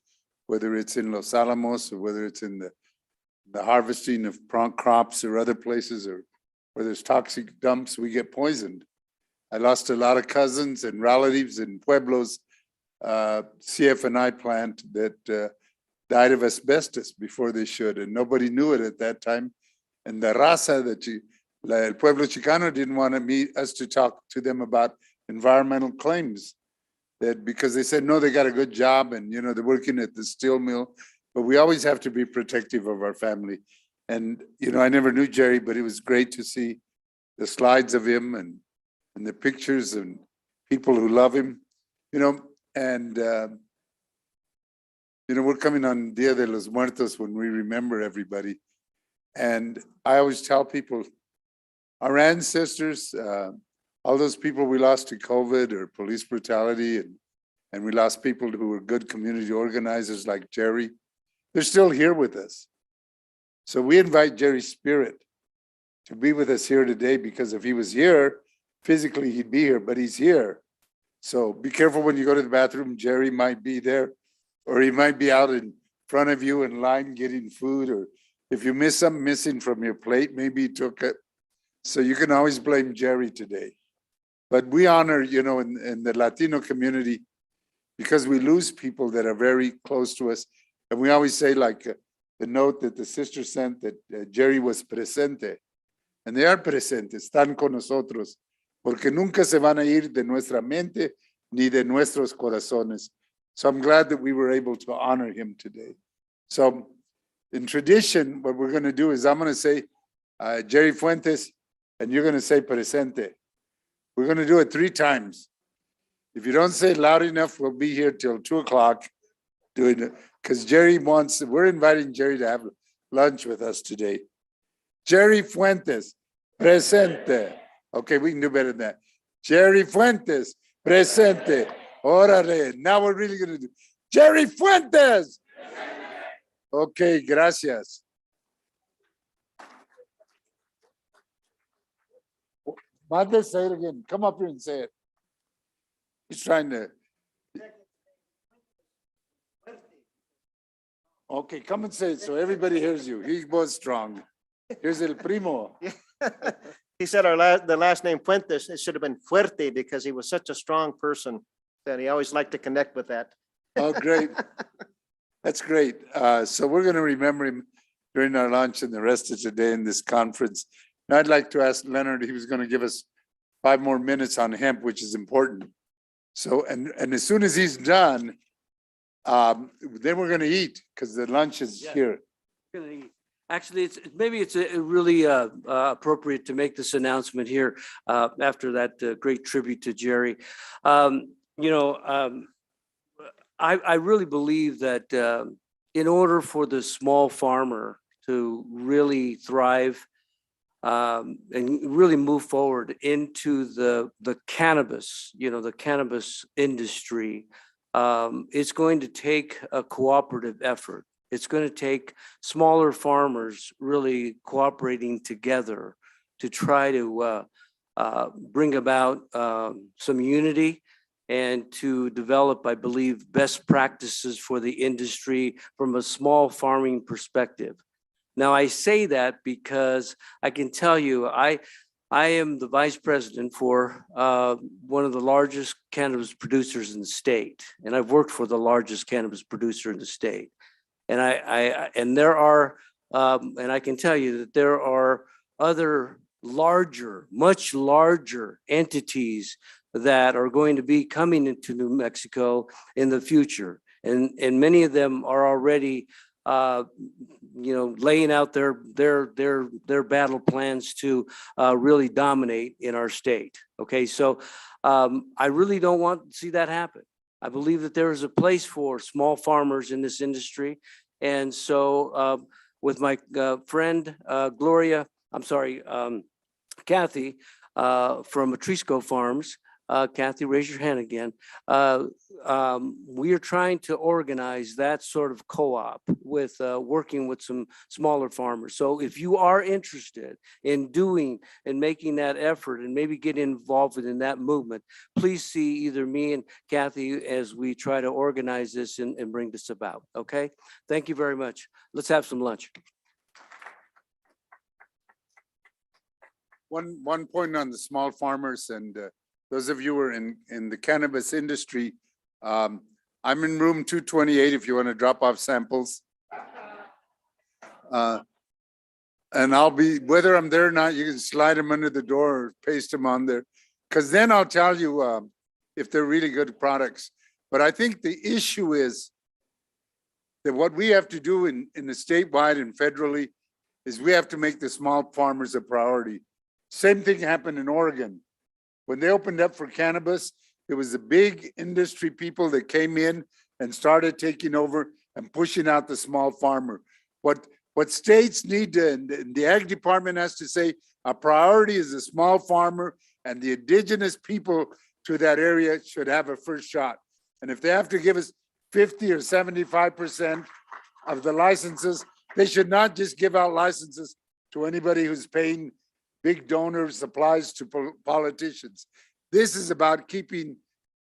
whether it's in Los Alamos or whether it's in the harvesting of crops or other places or where there's toxic dumps, we get poisoned. I lost a lot of cousins and relatives in Pueblo's CF&I plant that died of asbestos before they should, and nobody knew it at that time. And the raza el pueblo chicano didn't want us to talk to them about environmental claims, that because they said, no, they got a good job and, you know, they're working at the steel mill, but we always have to be protective of our family. And, you know, I never knew Jerry, but it was great to see the slides of him and the pictures and people who love him, you know, and, you know, we're coming on Dia de los Muertos when we remember everybody. And I always tell people, our ancestors, all those people we lost to COVID or police brutality, and we lost people who were good community organizers like Jerry, they're still here with us. So we invite Jerry's spirit to be with us here today, because if he was here, physically he'd be here, but he's here. So be careful when you go to the bathroom, Jerry might be there, or he might be out in front of you in line getting food, or if you miss something missing from your plate, maybe he took it. So you can always blame Jerry today. But we honor, you know, in the Latino community, because we lose people that are very close to us. And we always say, like the note that the sister sent, that Jerry was presente. And they are presentes, están con nosotros, porque nunca se van a ir de nuestra mente ni de nuestros corazones. So I'm glad that we were able to honor him today. So in tradition, what we're going to do is I'm going to say Jerry Fuentes, and you're going to say presente. We're going to do it 3 times. If you don't say it loud enough, we'll be here till 2 o'clock doing it, because Jerry wants, we're inviting Jerry to have lunch with us today. Jerry Fuentes, presente. Okay, we can do better than that. Jerry Fuentes, presente. Órale, now we're really going to do Jerry Fuentes. Okay, gracias. Mande, say it again. Come up here and say it. He's trying to. Okay, come and say it so everybody hears you. He was strong. Here's el primo. He said the last name Fuentes, it should have been Fuerte, because he was such a strong person that he always liked to connect with that. Oh, great. That's great. So we're going to remember him during our lunch and the rest of today in this conference. And I'd like to ask Leonard, he was going to give us 5 more minutes on hemp, which is important. So, and as soon as he's done, then we're going to eat, because the lunch is here. Actually, maybe it's really appropriate to make this announcement here after that great tribute to Jerry. You know, I really believe that in order for the small farmer to really thrive and really move forward into the cannabis, you know, the cannabis industry, it's going to take a cooperative effort. It's going to take smaller farmers really cooperating together to try to bring about some unity and to develop, I believe, best practices for the industry from a small farming perspective. Now, I say that because I can tell you, I am the vice president for one of the largest cannabis producers in the state, and I've worked for the largest cannabis producer in the state. And there are, and I can tell you that there are other larger, much larger entities that are going to be coming into New Mexico in the future. And many of them are already, you know, laying out their battle plans to really dominate in our state. Okay, so I really don't want to see that happen. I believe that there is a place for small farmers in this industry. And so with my friend Kathy from Atrisco Farms, Kathy, raise your hand again. We are trying to organize that sort of co-op with working with some smaller farmers. So if you are interested in doing and making that effort and maybe get involved in that movement, please see either me and Kathy as we try to organize this and bring this about. Okay, thank you very much. Let's have some lunch. one point on the small farmers and those of you who are in the cannabis industry. I'm in room 228 if you want to drop off samples. And I'll be, whether I'm there or not, you can slide them under the door or paste them on there. Because then I'll tell you if they're really good products. But I think the issue is that what we have to do in the statewide and federally is we have to make the small farmers a priority. Same thing happened in Oregon. When they opened up for cannabis, it was the big industry people that came in and started taking over and pushing out the small farmer. What states need to, and the ag department has to say, a priority is the small farmer, and the indigenous people to that area should have a first shot. And if they have to give us 50 or 75% of the licenses, they should not just give out licenses to anybody who's paying big donor supplies to politicians. This is about keeping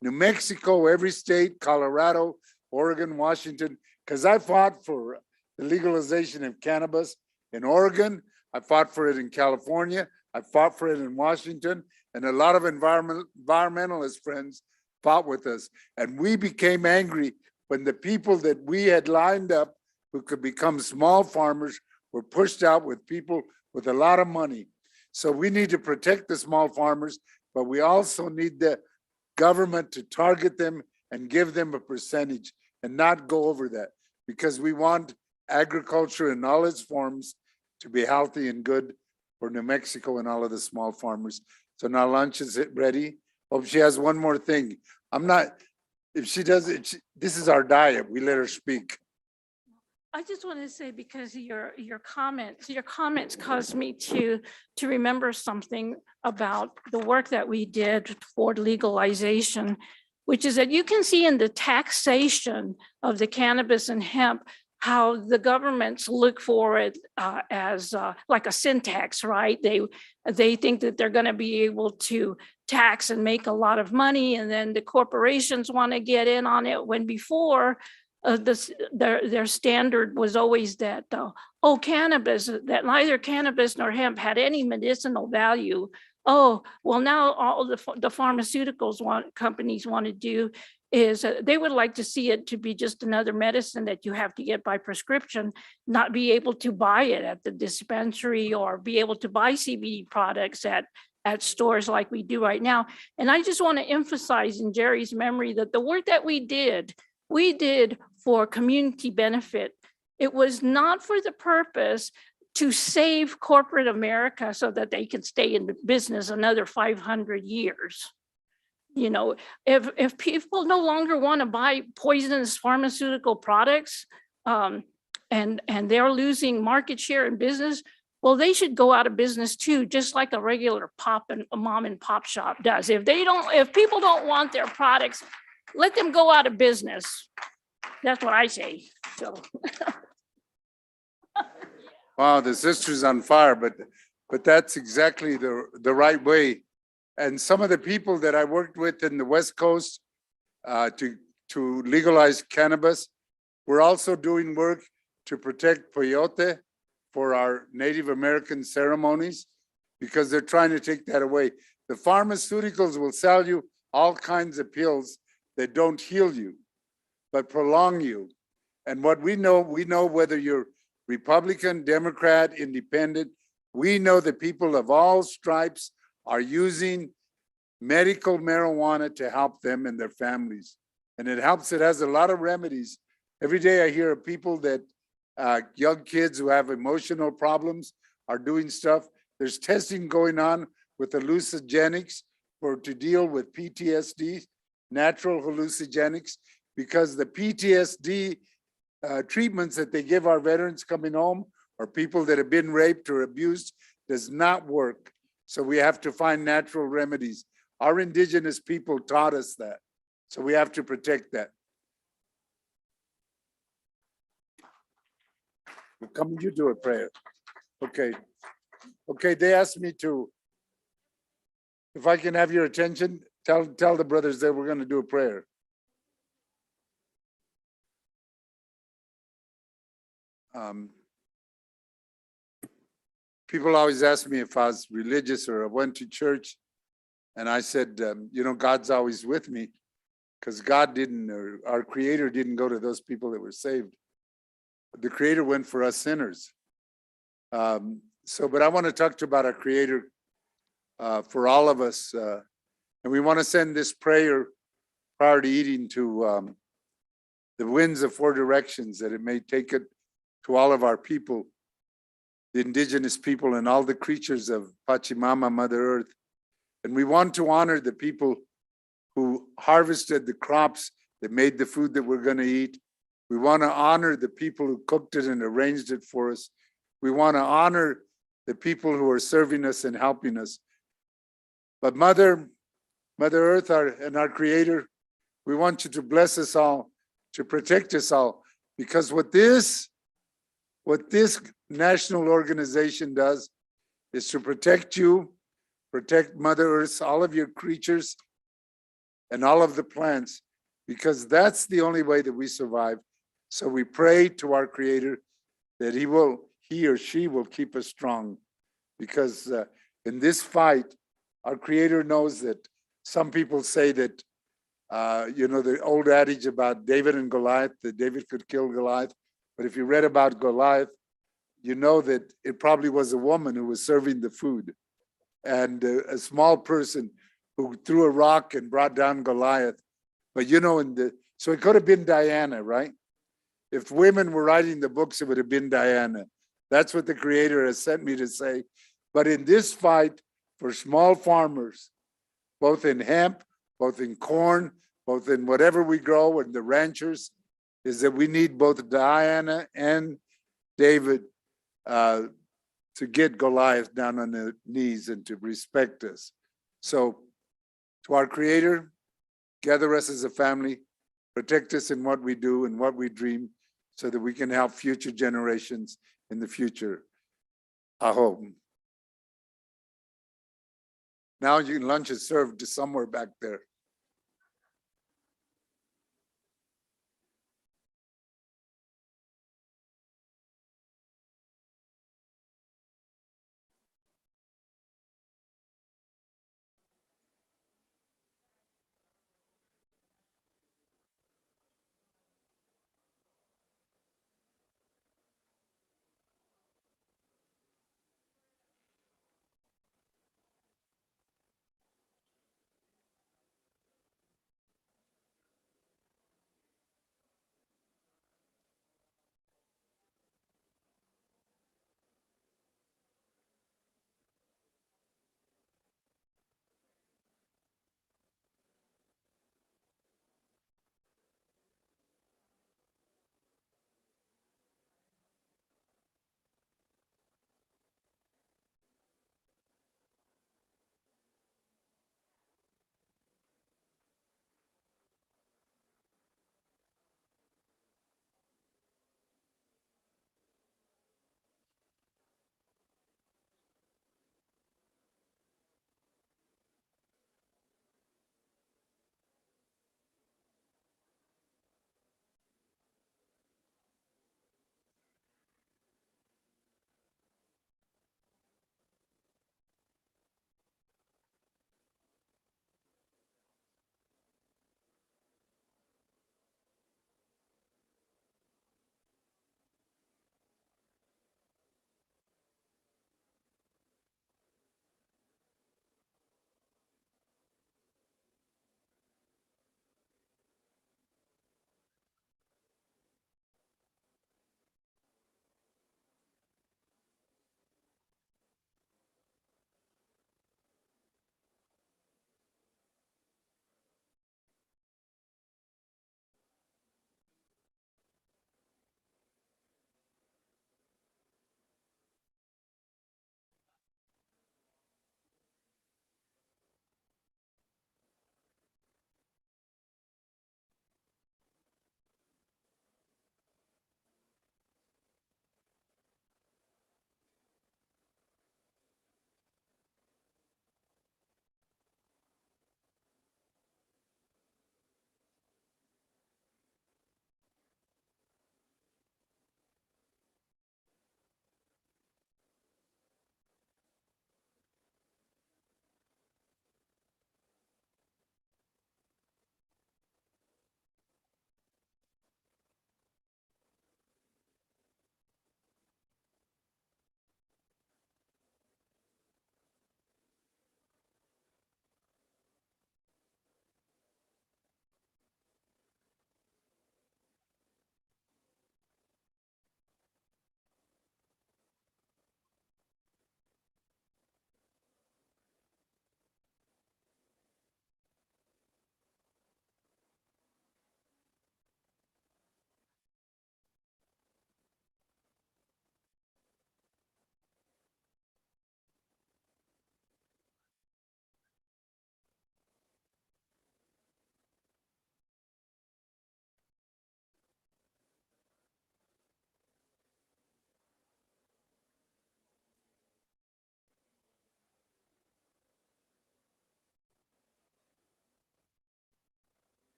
New Mexico, every state, Colorado, Oregon, Washington, because I fought for the legalization of cannabis in Oregon. I fought for it in California. I fought for it in Washington, and a lot of environmentalist friends fought with us. And we became angry when the people that we had lined up who could become small farmers were pushed out with people with a lot of money. So we need to protect the small farmers, but we also need the government to target them and give them a percentage and not go over that, because we want agriculture in all its forms to be healthy and good for New Mexico and all of the small farmers. So now lunch is ready. Hope she has one more thing. I'm not, if she does it, this is our diet. We let her speak. I just want to say, because your comments caused me to remember something about the work that we did for legalization, which is that you can see in the taxation of the cannabis and hemp how the governments look for it as like a sin tax, right? They think that they're going to be able to tax and make a lot of money, and then the corporations want to get in on it, when before their standard was always that cannabis, that neither cannabis nor hemp had any medicinal value. Oh, well, now all the pharmaceuticals companies want to do is they would like to see it to be just another medicine that you have to get by prescription, not be able to buy it at the dispensary or be able to buy CBD products at stores like we do right now. And I just want to emphasize in Jerry's memory that the work that we did for community benefit. It was not for the purpose to save corporate America so that they can stay in business another 500 years. You know, if people no longer want to buy poisonous pharmaceutical products and they're losing market share in business, well, they should go out of business too, just like a regular mom and pop shop does. If people don't want their products, let them go out of business. That's what I say. So. Wow, the sister's on fire, but that's exactly the right way. And some of the people that I worked with in the West Coast to legalize cannabis, we're also doing work to protect peyote for our Native American ceremonies, because they're trying to take that away. The pharmaceuticals will sell you all kinds of pills that don't heal you, but prolong you. And what we know whether you're Republican, Democrat, Independent, we know that people of all stripes are using medical marijuana to help them and their families. And it helps, it has a lot of remedies. Every day I hear of people that, young kids who have emotional problems are doing stuff. There's testing going on with hallucinogenics to deal with PTSD, natural hallucinogenics, because the PTSD treatments that they give our veterans coming home or people that have been raped or abused does not work. So we have to find natural remedies. Our indigenous people taught us that. So we have to protect that. Come, you do a prayer. Okay. Okay, they asked me to, if I can have your attention, tell the brothers that we're going to do a prayer. people always ask me if I was religious or I went to church. And I said, you know, God's always with me because God didn't, or our creator didn't go to those people that were saved. The creator went for us sinners. But I want to talk to you about our creator for all of us. And we want to send this prayer prior to eating to the winds of four directions, that it may take it to all of our people, the indigenous people and all the creatures of Pachamama, Mother Earth. And we want to honor the people who harvested the crops that made the food that we're going to eat. We want to honor the people who cooked it and arranged it for us. We want to honor the people who are serving us and helping us. But Mother Earth, and our Creator, we want you to bless us all, to protect us all, because what this national organization does is to protect you, protect Mother Earth, all of your creatures, and all of the plants, because that's the only way that we survive. So we pray to our Creator that he or she will keep us strong, because in this fight, our Creator knows that some people say that, you know, the old adage about David and Goliath, that David could kill Goliath. But if you read about Goliath, you know that it probably was a woman who was serving the food, and a small person who threw a rock and brought down Goliath. But you know, so it could have been Diana, right? If women were writing the books, it would have been Diana. That's what the Creator has sent me to say. But in this fight for small farmers, both in hemp, both in corn, both in whatever we grow, and the ranchers, is that we need both Diana and David to get Goliath down on their knees and to respect us. So to our Creator, gather us as a family, protect us in what we do and what we dream, so that we can help future generations in the future. Aho. Now lunch is served to somewhere back there.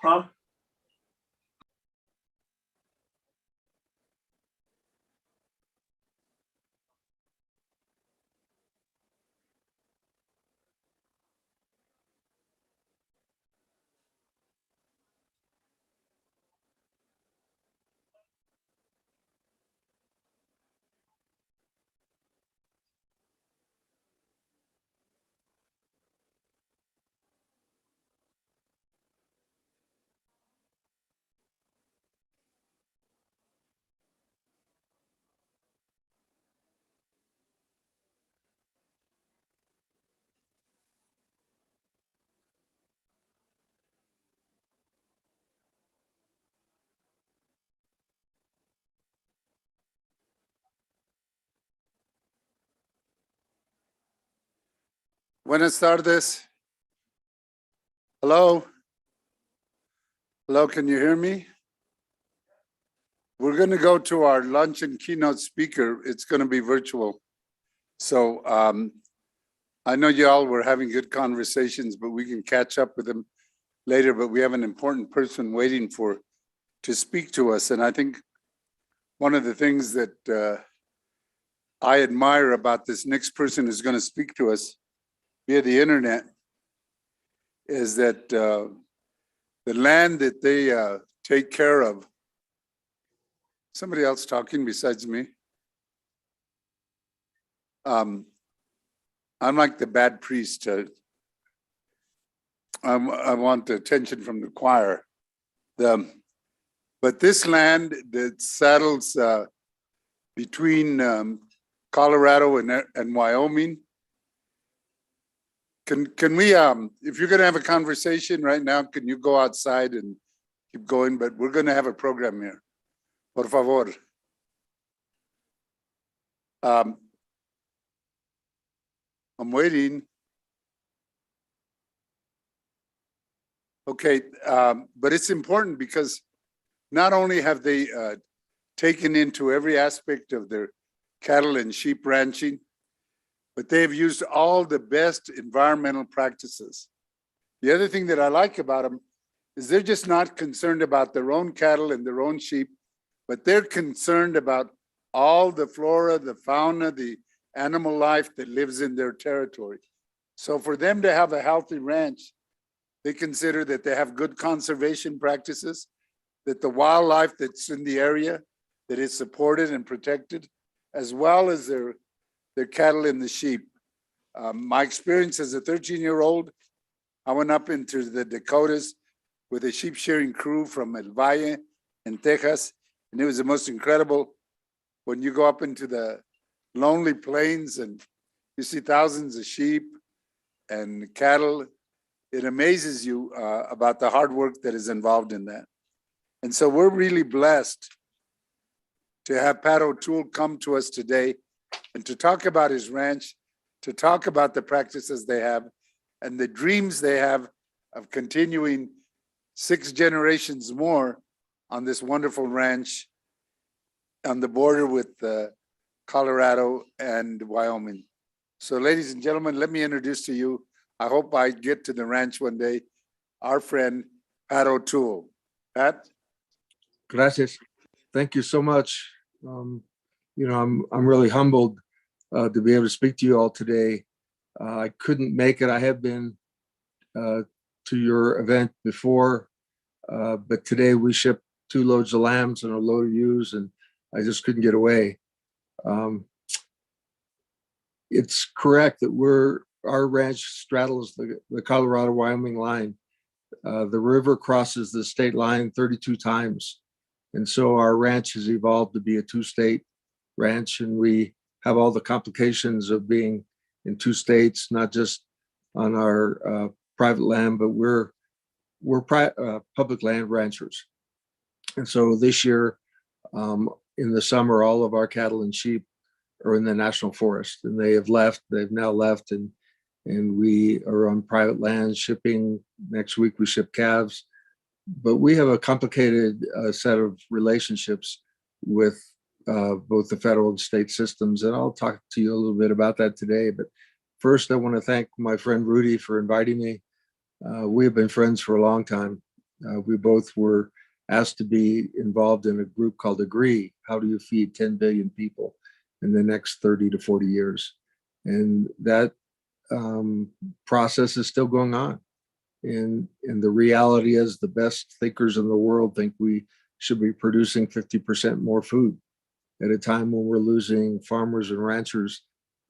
Huh? Buenas tardes. Hello? Hello, can you hear me? We're going to go to our lunch and keynote speaker. It's going to be virtual. So I know you all were having good conversations, but we can catch up with them later. But we have an important person waiting to speak to us. And I think one of the things that I admire about this next person who's going to speak to us via the internet is that the land that they take care of. Somebody else talking besides me? I'm like the bad priest. I want the attention from the choir. But this land that saddles between Colorado and Wyoming, can we, if you're gonna have a conversation right now, can you go outside and keep going? But we're gonna have a program here. Por favor. I'm waiting. Okay, but it's important because not only have they taken into every aspect of their cattle and sheep ranching, but they have used all the best environmental practices. The other thing that I like about them is they're just not concerned about their own cattle and their own sheep, but they're concerned about all the flora, the fauna, the animal life that lives in their territory. So for them to have a healthy ranch, they consider that they have good conservation practices, that the wildlife that's in the area, that is supported and protected, as well as their cattle and the sheep. My experience as a 13-year-old, I went up into the Dakotas with a sheep shearing crew from El Valle in Texas, and it was the most incredible when you go up into the lonely plains and you see thousands of sheep and cattle. It amazes you about the hard work that is involved in that. And so we're really blessed to have Pat O'Toole come to us today and to talk about his ranch, to talk about the practices they have and the dreams they have of continuing 6 generations more on this wonderful ranch on the border with Colorado and Wyoming. So ladies and gentlemen, let me introduce to you, I hope I get to the ranch one day, our friend, Pat O'Toole. Pat? Gracias. Thank you so much. I'm really humbled to be able to speak to you all today. I couldn't make it. I have been to your event before, but today we shipped 2 loads of lambs and a load of ewes, and I just couldn't get away. It's correct that our ranch straddles the Colorado-Wyoming line. The river crosses the state line 32 times. And so our ranch has evolved to be a 2-state ranch, and we have all the complications of being in 2 states, not just on our private land, but we're public land ranchers. And so this year, in the summer, all of our cattle and sheep are in the national forest, and they've now left, and we are on private land shipping. Next week we ship calves, but we have a complicated set of relationships with both the federal and state systems, and I'll talk to you a little bit about that today. But first, I want to thank my friend Rudy for inviting me. We have been friends for a long time. We both were asked to be involved in a group called Agree. How do you feed 10 billion people in the next 30 to 40 years? And that process is still going on. And the reality is the best thinkers in the world think we should be producing 50% more food at a time when we're losing farmers and ranchers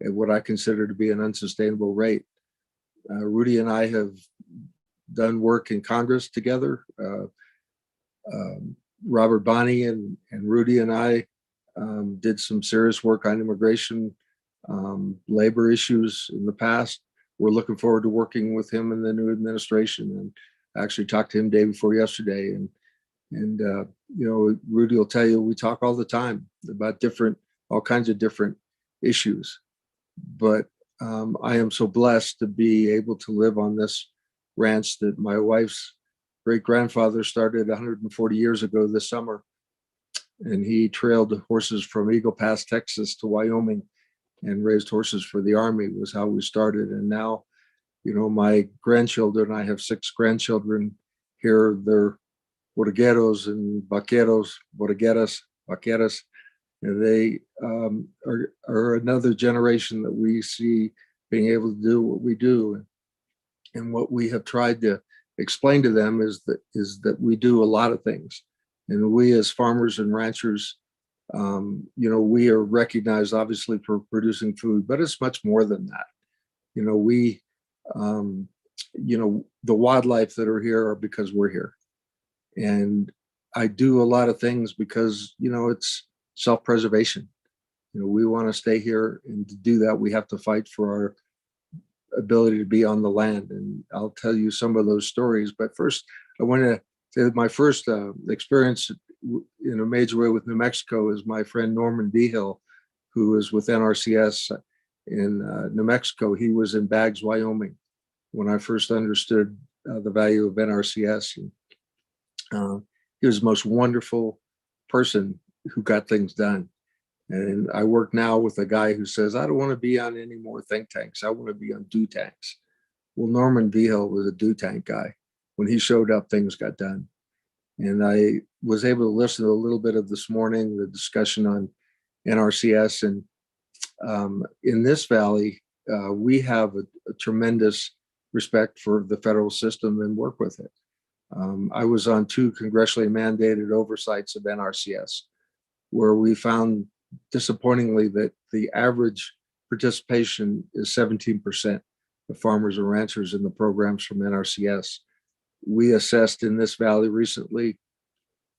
at what I consider to be an unsustainable rate. Rudy and I have done work in Congress together. Robert Bonnie and Rudy and I did some serious work on immigration, labor issues in the past. We're looking forward to working with him in the new administration. And I actually talked to him day before yesterday. And you know, Rudy will tell you, we talk all the time about all kinds of different issues. But I am so blessed to be able to live on this ranch that my wife's great grandfather started 140 years ago this summer. And he trailed horses from Eagle Pass, Texas to Wyoming and raised horses for the Army was how we started. And now, you know, my grandchildren, I have 6 grandchildren here. They're bodegueros and vaqueros, bodegueras, vaqueras. And they are another generation that we see being able to do what we do. And what we have tried to explain to them is that we do a lot of things. And we as farmers and ranchers, you know, we are recognized obviously for producing food, but it's much more than that. You know, you know, the wildlife that are here are because we're here. And I do a lot of things because, you know, it's self-preservation. You know, we want to stay here, and to do that, we have to fight for our ability to be on the land. And I'll tell you some of those stories. But first, I want to say that my first experience in a major way with New Mexico is my friend Norman Behill, who is with NRCS in New Mexico. He was in Baggs, Wyoming, when I first understood the value of NRCS. And he was the most wonderful person who got things done. And I work now with a guy who says, I don't want to be on any more think tanks. I want to be on do tanks. Well, Norman Behill was a do tank guy. When he showed up, things got done. And I was able to listen to a little bit of this morning, the discussion on NRCS. And in this valley, we have a tremendous respect for the federal system and work with it. I was on 2 congressionally mandated oversights of NRCS, where we found disappointingly that the average participation is 17% of farmers and ranchers in the programs from NRCS. We assessed in this valley recently,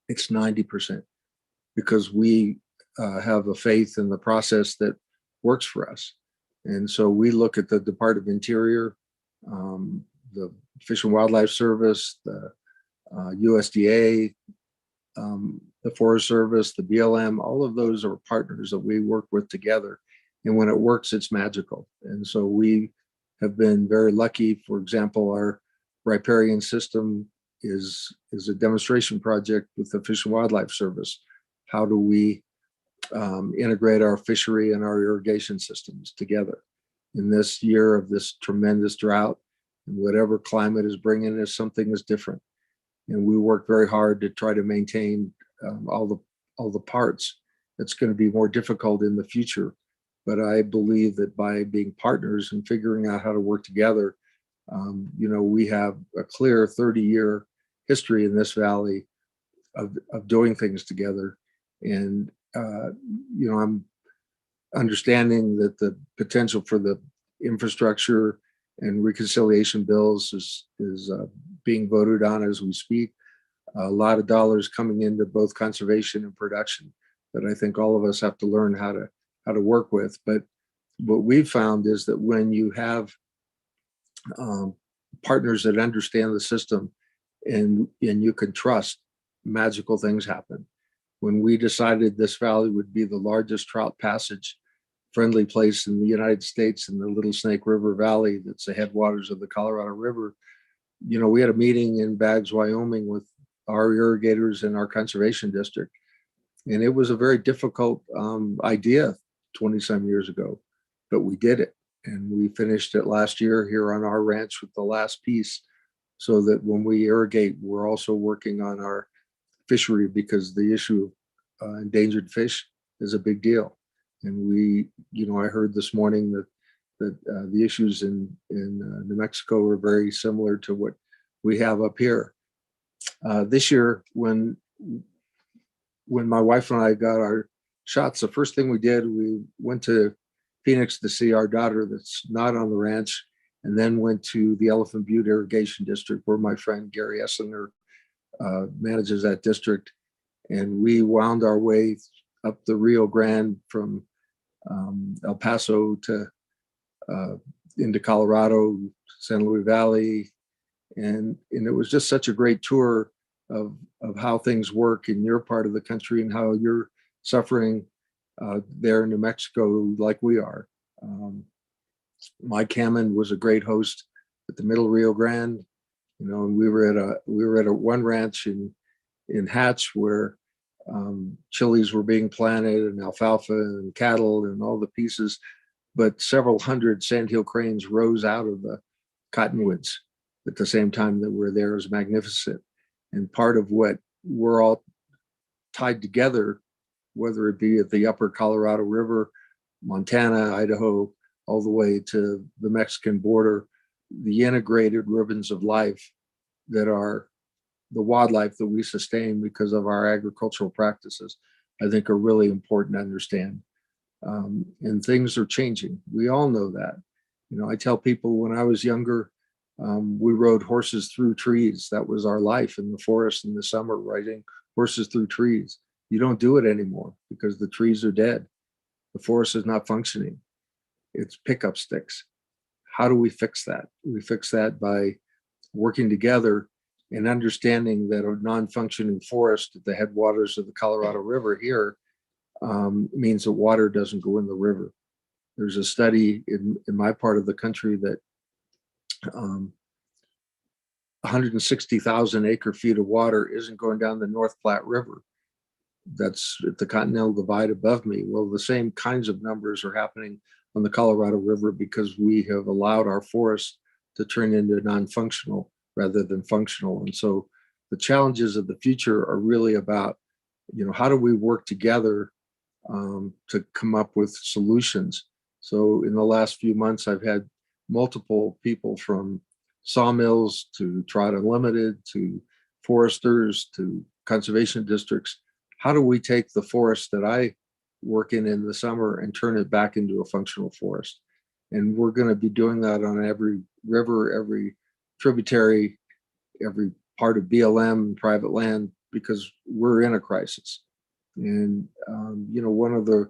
it's 90%, because we have a faith in the process that works for us. And so we look at the Department of Interior, the Fish and Wildlife Service, the USDA, the Forest Service, the BLM, all of those are partners that we work with together. And when it works, it's magical. And so we have been very lucky. For example, our riparian system is a demonstration project with the Fish and Wildlife Service. How do we integrate our fishery and our irrigation systems together in this year of this tremendous drought? And whatever climate is bringing us, something is different. And we work very hard to try to maintain all the parts. It's going to be more difficult in the future, but I believe that by being partners and figuring out how to work together, you know, we have a clear 30-year history in this valley of doing things together. And you know, I'm understanding that the potential for the infrastructure and reconciliation bills is being voted on as we speak. A lot of dollars coming into both conservation and production that I think all of us have to learn how to work with. But what we've found is that when you have partners that understand the system and you can trust, magical things happen. When we decided this valley would be the largest trout passage friendly place in the United States in the Little Snake River Valley, that's the headwaters of the Colorado River, you know, we had a meeting in Baggs, Wyoming with our irrigators in our conservation district. And it was a very difficult idea 20 some years ago, but we did it. And we finished it last year here on our ranch with the last piece so that when we irrigate, we're also working on our fishery, because the issue of endangered fish is a big deal. And we, I heard this morning that the issues in New Mexico are very similar to what we have up here. This year, when my wife and I got our shots, the first thing we did, we went to Phoenix to see our daughter that's not on the ranch, and then went to the Elephant Butte Irrigation District, where my friend Gary Esslinger manages that district. And we wound our way up the Rio Grande from El Paso to into Colorado, San Luis Valley. And it was just such a great tour of how things work in your part of the country and how you're suffering there in New Mexico like we are. Mike Hammond was a great host at the Middle Rio Grande, and we were at a one ranch in Hatch where chilies were being planted and alfalfa and cattle and all the pieces, but several hundred sandhill cranes rose out of the cottonwoods at the same time that we're there. It was magnificent. And part of what we're all tied together, whether it be at the upper Colorado River, Montana, Idaho, all the way to the Mexican border, the integrated ribbons of life that are the wildlife that we sustain because of our agricultural practices, I think are really important to understand. And things are changing. We all know that. I tell people when I was younger, we rode horses through trees. That was our life in the forest in the summer, riding horses through trees. You don't do it anymore because the trees are dead. The forest is not functioning. It's pickup sticks. How do we fix that? We fix that by working together and understanding that a non-functioning forest at the headwaters of the Colorado River here means that water doesn't go in the river. There's a study in my part of the country that 160,000 acre feet of water isn't going down the North Platte River. That's at the Continental Divide above me. Well, the same kinds of numbers are happening on the Colorado River because we have allowed our forests to turn into non-functional rather than functional. And so the challenges of the future are really about, how do we work together to come up with solutions? So in the last few months, I've had multiple people from sawmills to Trout Unlimited to foresters to conservation districts. How do we take the forest that I work in the summer and turn it back into a functional forest? And we're going to be doing that on every river, every tributary, every part of BLM, private land, because we're in a crisis. And, one of the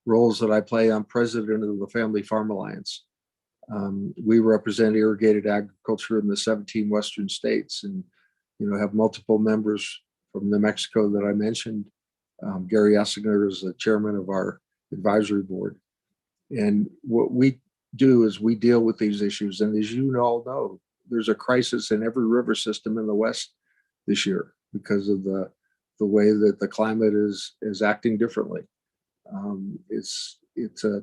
roles that I play, I'm president of the Family Farm Alliance. We represent irrigated agriculture in the 17 Western states and, have multiple members from New Mexico that I mentioned. Gary Esslinger is the chairman of our advisory board. And what we do is we deal with these issues. And as you all know, there's a crisis in every river system in the West this year because of the way that the climate is acting differently. It's a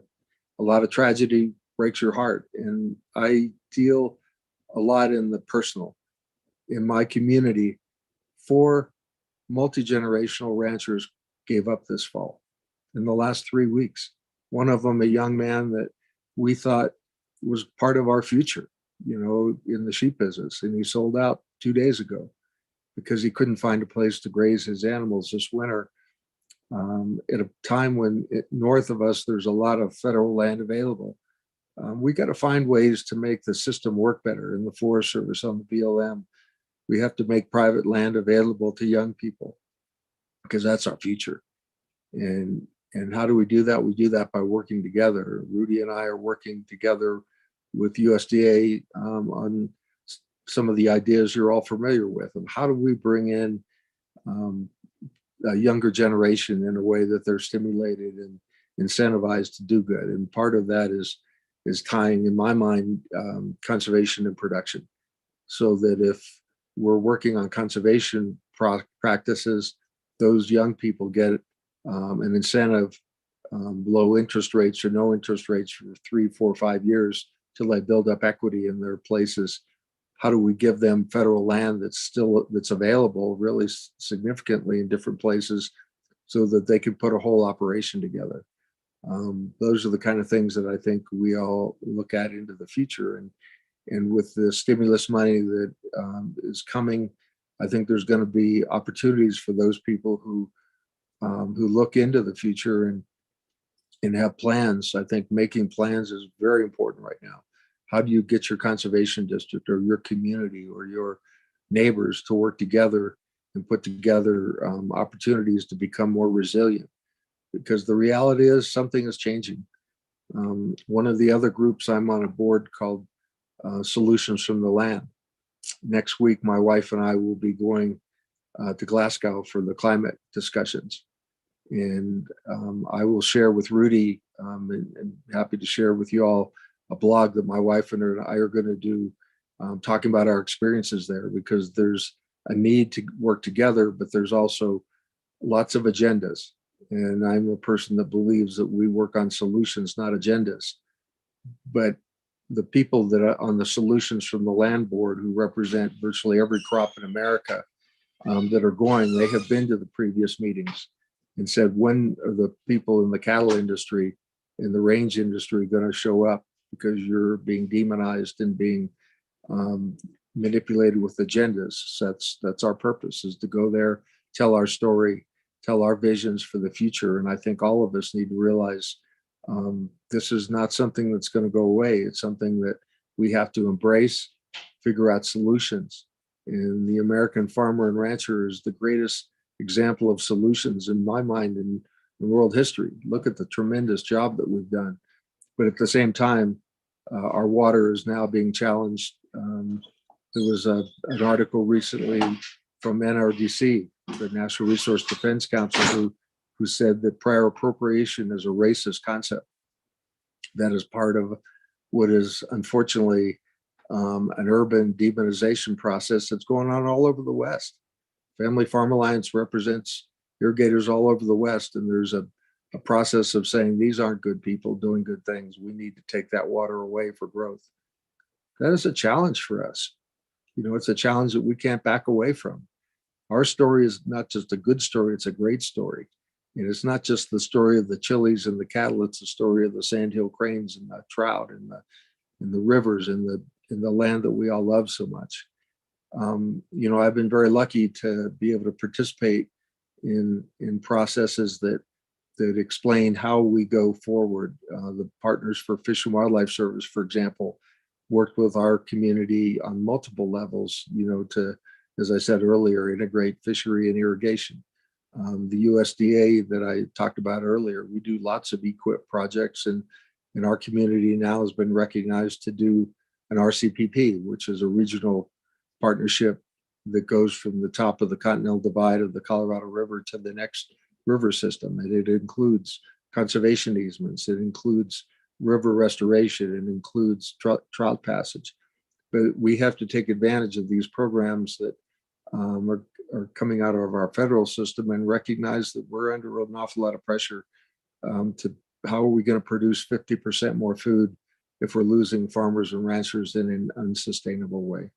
lot of tragedy breaks your heart. And I deal a lot in the personal. In my community, 4 multi-generational ranchers gave up this fall in the last 3 weeks. One of them, a young man that we thought was part of our future, in the sheep business. And he sold out 2 days ago because he couldn't find a place to graze his animals this winter. At a time when north of us, there's a lot of federal land available. We got to find ways to make the system work better in the Forest Service on the BLM. We have to make private land available to young people because that's our future. And how do we do that? We do that by working together. Rudy and I are working together with USDA on some of the ideas you're all familiar with. And how do we bring in a younger generation in a way that they're stimulated and incentivized to do good? And part of that is tying, in my mind, conservation and production, so that if we're working on conservation practices, those young people get an incentive, low interest rates or no interest rates for 3, 4, 5 years till they build up equity in their places. how do we give them federal land that's available really significantly in different places so that they can put a whole operation together. Those are the kind of things that I think we all look at into the future. And with the stimulus money that is coming, I think there's going to be opportunities for those people who look into the future and have plans. I think making plans is very important right now. How do you get your conservation district or your community or your neighbors to work together and put together opportunities to become more resilient? Because the reality is something is changing. One of the other groups I'm on a board called Solutions from the Land. Next week, my wife and I will be going to Glasgow for the climate discussions. And I will share with Rudy, and happy to share with you all, a blog that my wife and I are going to do, talking about our experiences there, because there's a need to work together, but there's also lots of agendas. And I'm a person that believes that we work on solutions, not agendas. But the people that are on the Solutions from the Land Board, who represent virtually every crop in America that are going, they have been to the previous meetings and said, when are the people in the cattle industry, in the range industry, going to show up? Because you're being demonized and being manipulated with agendas. So that's our purpose, is to go there, tell our story, tell our visions for the future. And I think all of us need to realize this is not something that's going to go away. It's something that we have to embrace, figure out solutions. And the American farmer and rancher is the greatest example of solutions in my mind in world history. Look at the tremendous job that we've done. But at the same time, our water is now being challenged. There was an article recently from NRDC, the National Resource Defense Council, who said that prior appropriation is a racist concept. That is part of what is unfortunately an urban demonization process that's going on all over the West. Family Farm Alliance represents irrigators all over the West, and there's a process of saying these aren't good people doing good things. We need to take that water away for growth. That is a challenge for us. You know, it's a challenge that we can't back away from. Our story is not just a good story, it's a great story. And it's not just the story of the chilies and the cattle, it's the story of the sandhill cranes and the trout and the rivers and the land that we all love so much. You know, I've been very lucky to be able to participate in processes that explain how we go forward. The Partners for Fish and Wildlife Service, for example, worked with our community on multiple levels, you know, to, as I said earlier, integrate fishery and irrigation. The USDA that I talked about earlier, we do lots of EQIP projects, and our community now has been recognized to do an RCPP, which is a regional partnership that goes from the top of the Continental Divide of the Colorado River to the next river system. And it includes conservation easements, it includes river restoration, it includes trout passage. But we have to take advantage of these programs that are coming out of our federal system and recognize that we're under an awful lot of pressure to how are we going to produce 50% more food if we're losing farmers and ranchers in an unsustainable way.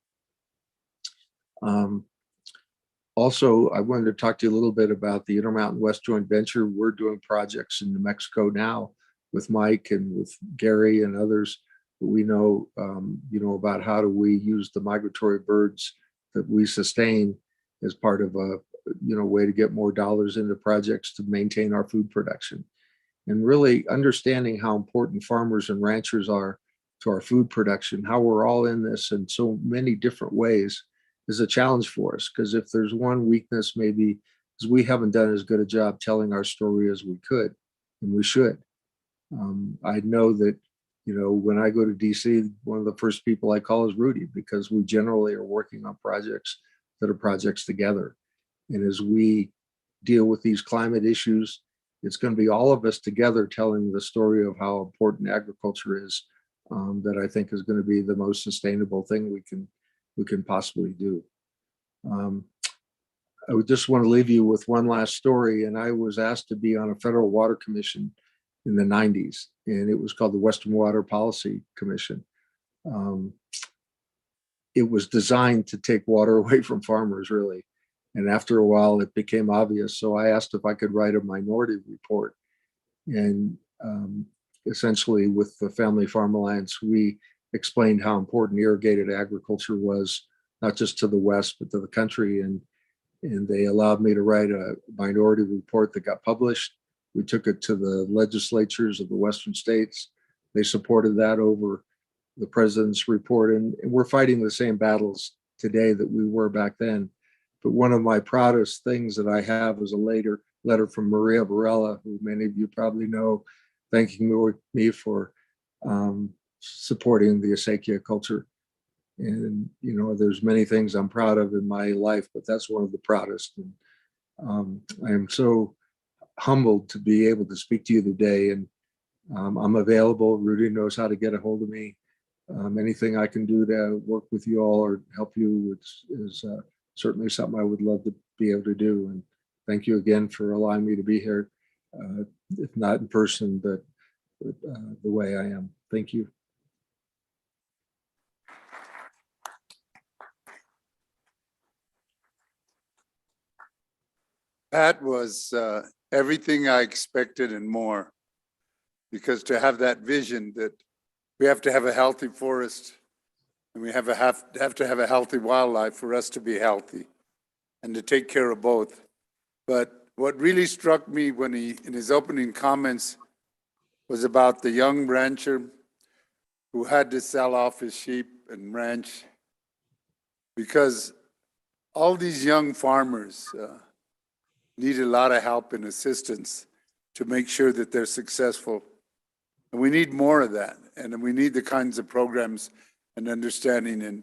Also, I wanted to talk to you a little bit about the Intermountain West Joint Venture. We're doing projects in New Mexico now with Mike and with Gary and others. We know, you know, about how do we use the migratory birds that we sustain as part of a, you know, way to get more dollars into projects to maintain our food production. And really understanding how important farmers and ranchers are to our food production, how we're all in this in so many different ways, is a challenge for us. Because if there's one weakness, maybe is we haven't done as good a job telling our story as we could, and we should. I know that, you know, when I go to DC, one of the first people I call is Rudy, because we generally are working on projects that are projects together. And as we deal with these climate issues, it's going to be all of us together telling the story of how important agriculture is, that I think is going to be the most sustainable thing we can possibly do. I would just want to leave you with one last story. And I was asked to be on a federal water commission in the 90s, and it was called the Western Water Policy Commission. it was designed to take water away from farmers, really. And after a while, it became obvious. So I asked if I could write a minority report. And essentially, with the Family Farm Alliance, we explained how important irrigated agriculture was, not just to the West, but to the country. And they allowed me to write a minority report that got published. We took it to the legislatures of the Western states. They supported that over the president's report. And we're fighting the same battles today that we were back then. But one of my proudest things that I have is a letter from Maria Varela, who many of you probably know, thanking me for supporting the acequia culture. And, you know, there's many things I'm proud of in my life, but that's one of the proudest. And I am so humbled to be able to speak to you today. And I'm available. Rudy knows how to get a hold of me. Anything I can do to work with you all or help you is certainly something I would love to be able to do. And thank you again for allowing me to be here, if not in person, but the way I am. Thank you. That was everything I expected and more. Because to have that vision that we have to have a healthy forest and we have to have a healthy wildlife for us to be healthy and to take care of both. But what really struck me when in his opening comments was about the young rancher who had to sell off his sheep and ranch because all these young farmers need a lot of help and assistance to make sure that they're successful. And we need more of that. And we need the kinds of programs and understanding. And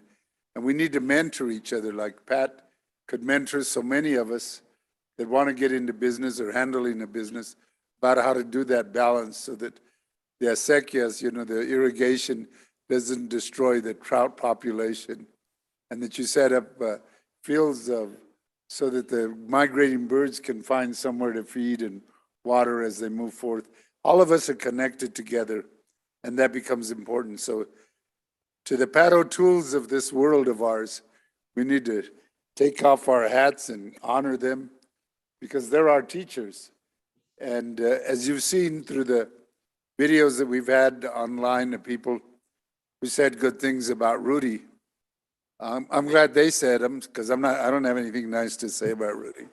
we need to mentor each other like Pat could mentor so many of us that want to get into business or handling a business about how to do that balance so that the acequias, you know, the irrigation doesn't destroy the trout population. And that you set up fields so that the migrating birds can find somewhere to feed and water as they move forth. All of us are connected together, and that becomes important. So to the Pat O'Tooles of this world of ours, we need to take off our hats and honor them because they're our teachers. And as you've seen through the videos that we've had online of people who said good things about Rudy, I'm glad they said them because I don't have anything nice to say about Rudy.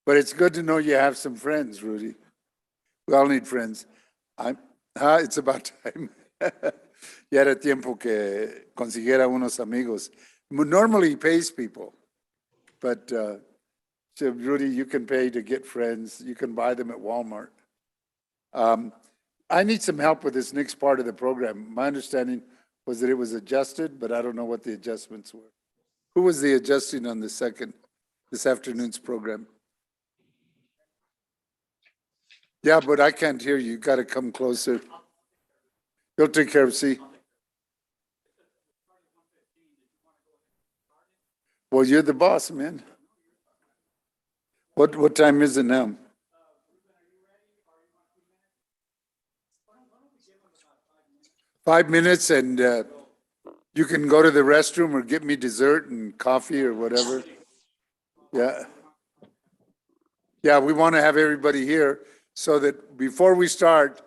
But it's good to know you have some friends, Rudy. We all need friends. It's about time. Ya era tiempo que consiguiera unos amigos. Normally he pays people, but so Rudy, you can pay to get friends. You can buy them at Walmart. I need some help with this next part of the program. My understanding was that it was adjusted, but I don't know what the adjustments were. Who was the adjusting on this afternoon's program? Yeah, but I can't hear you. You got to come closer. You'll take care of C. Well, you're the boss, man. What time is it now? Five minutes, and you can go to the restroom or get me dessert and coffee or whatever. Yeah. Yeah, we want to have everybody here so that before we start,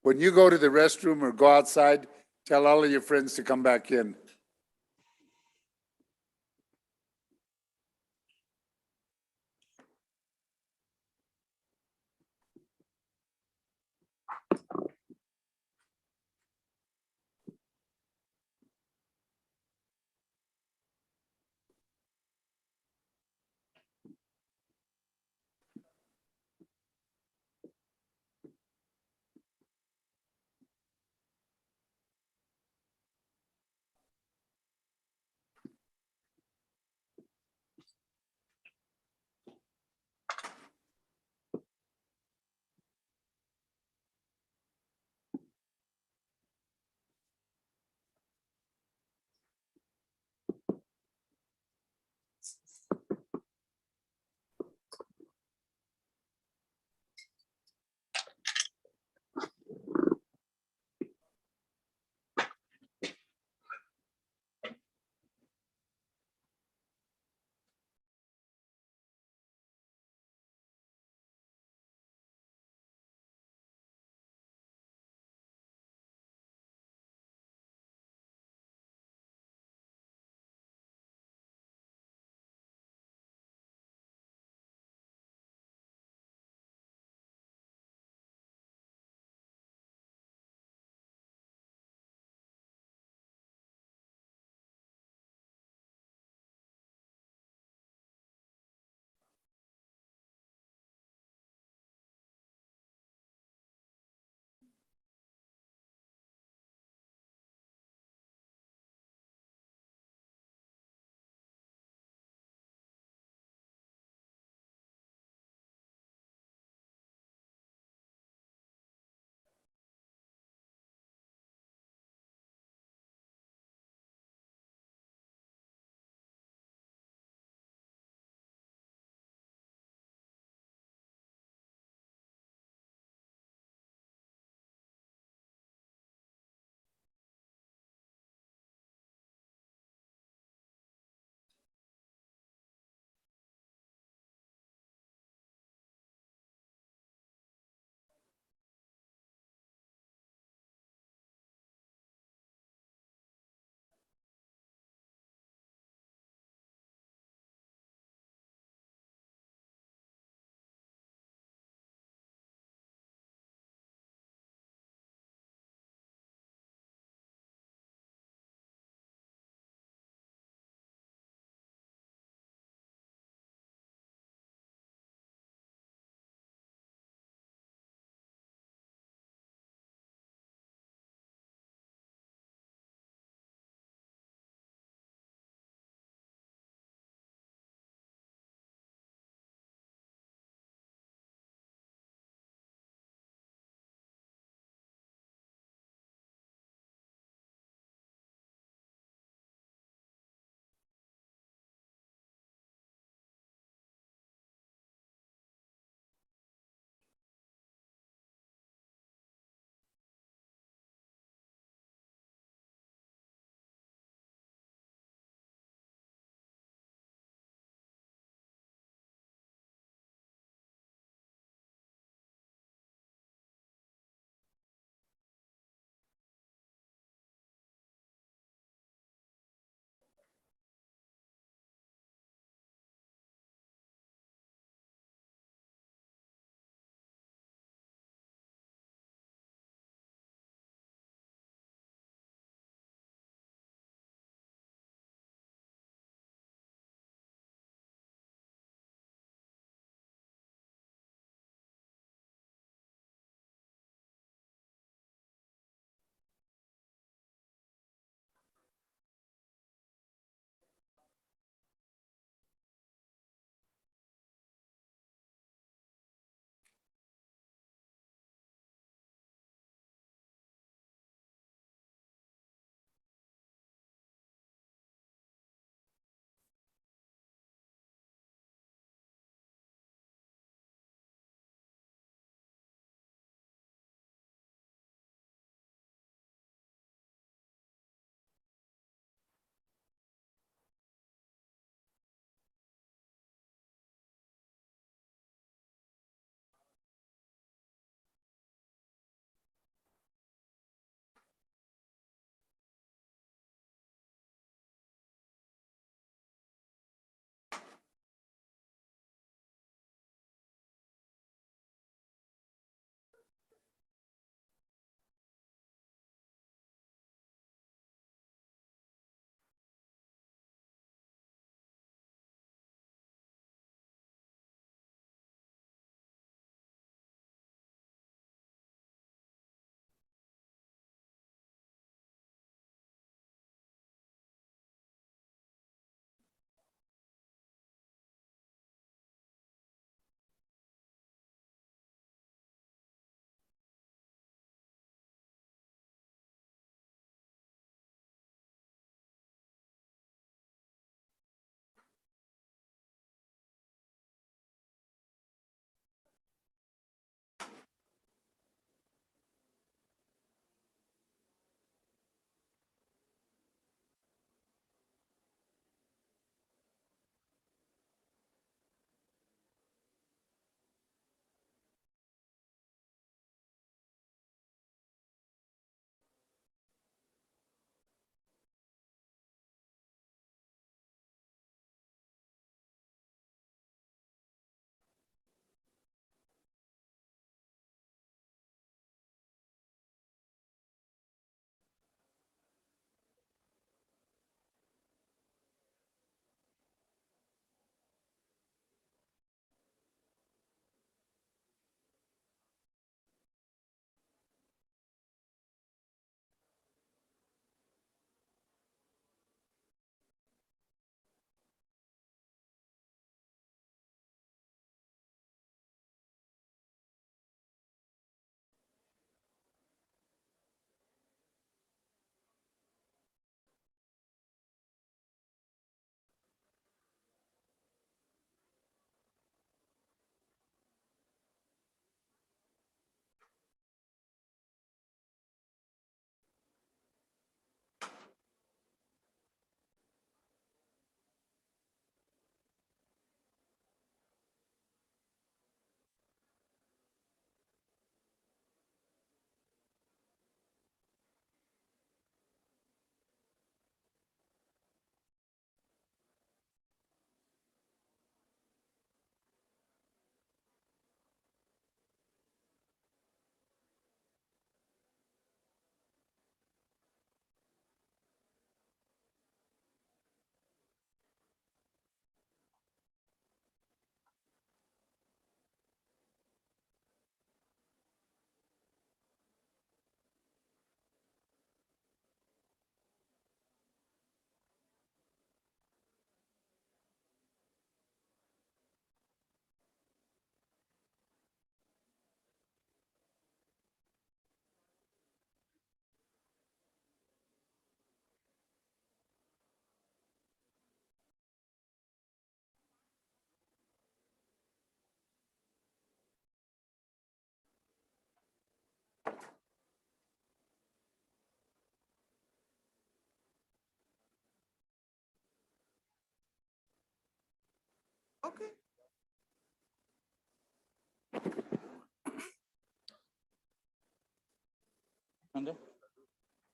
when you go to the restroom or go outside, tell all of your friends to come back in.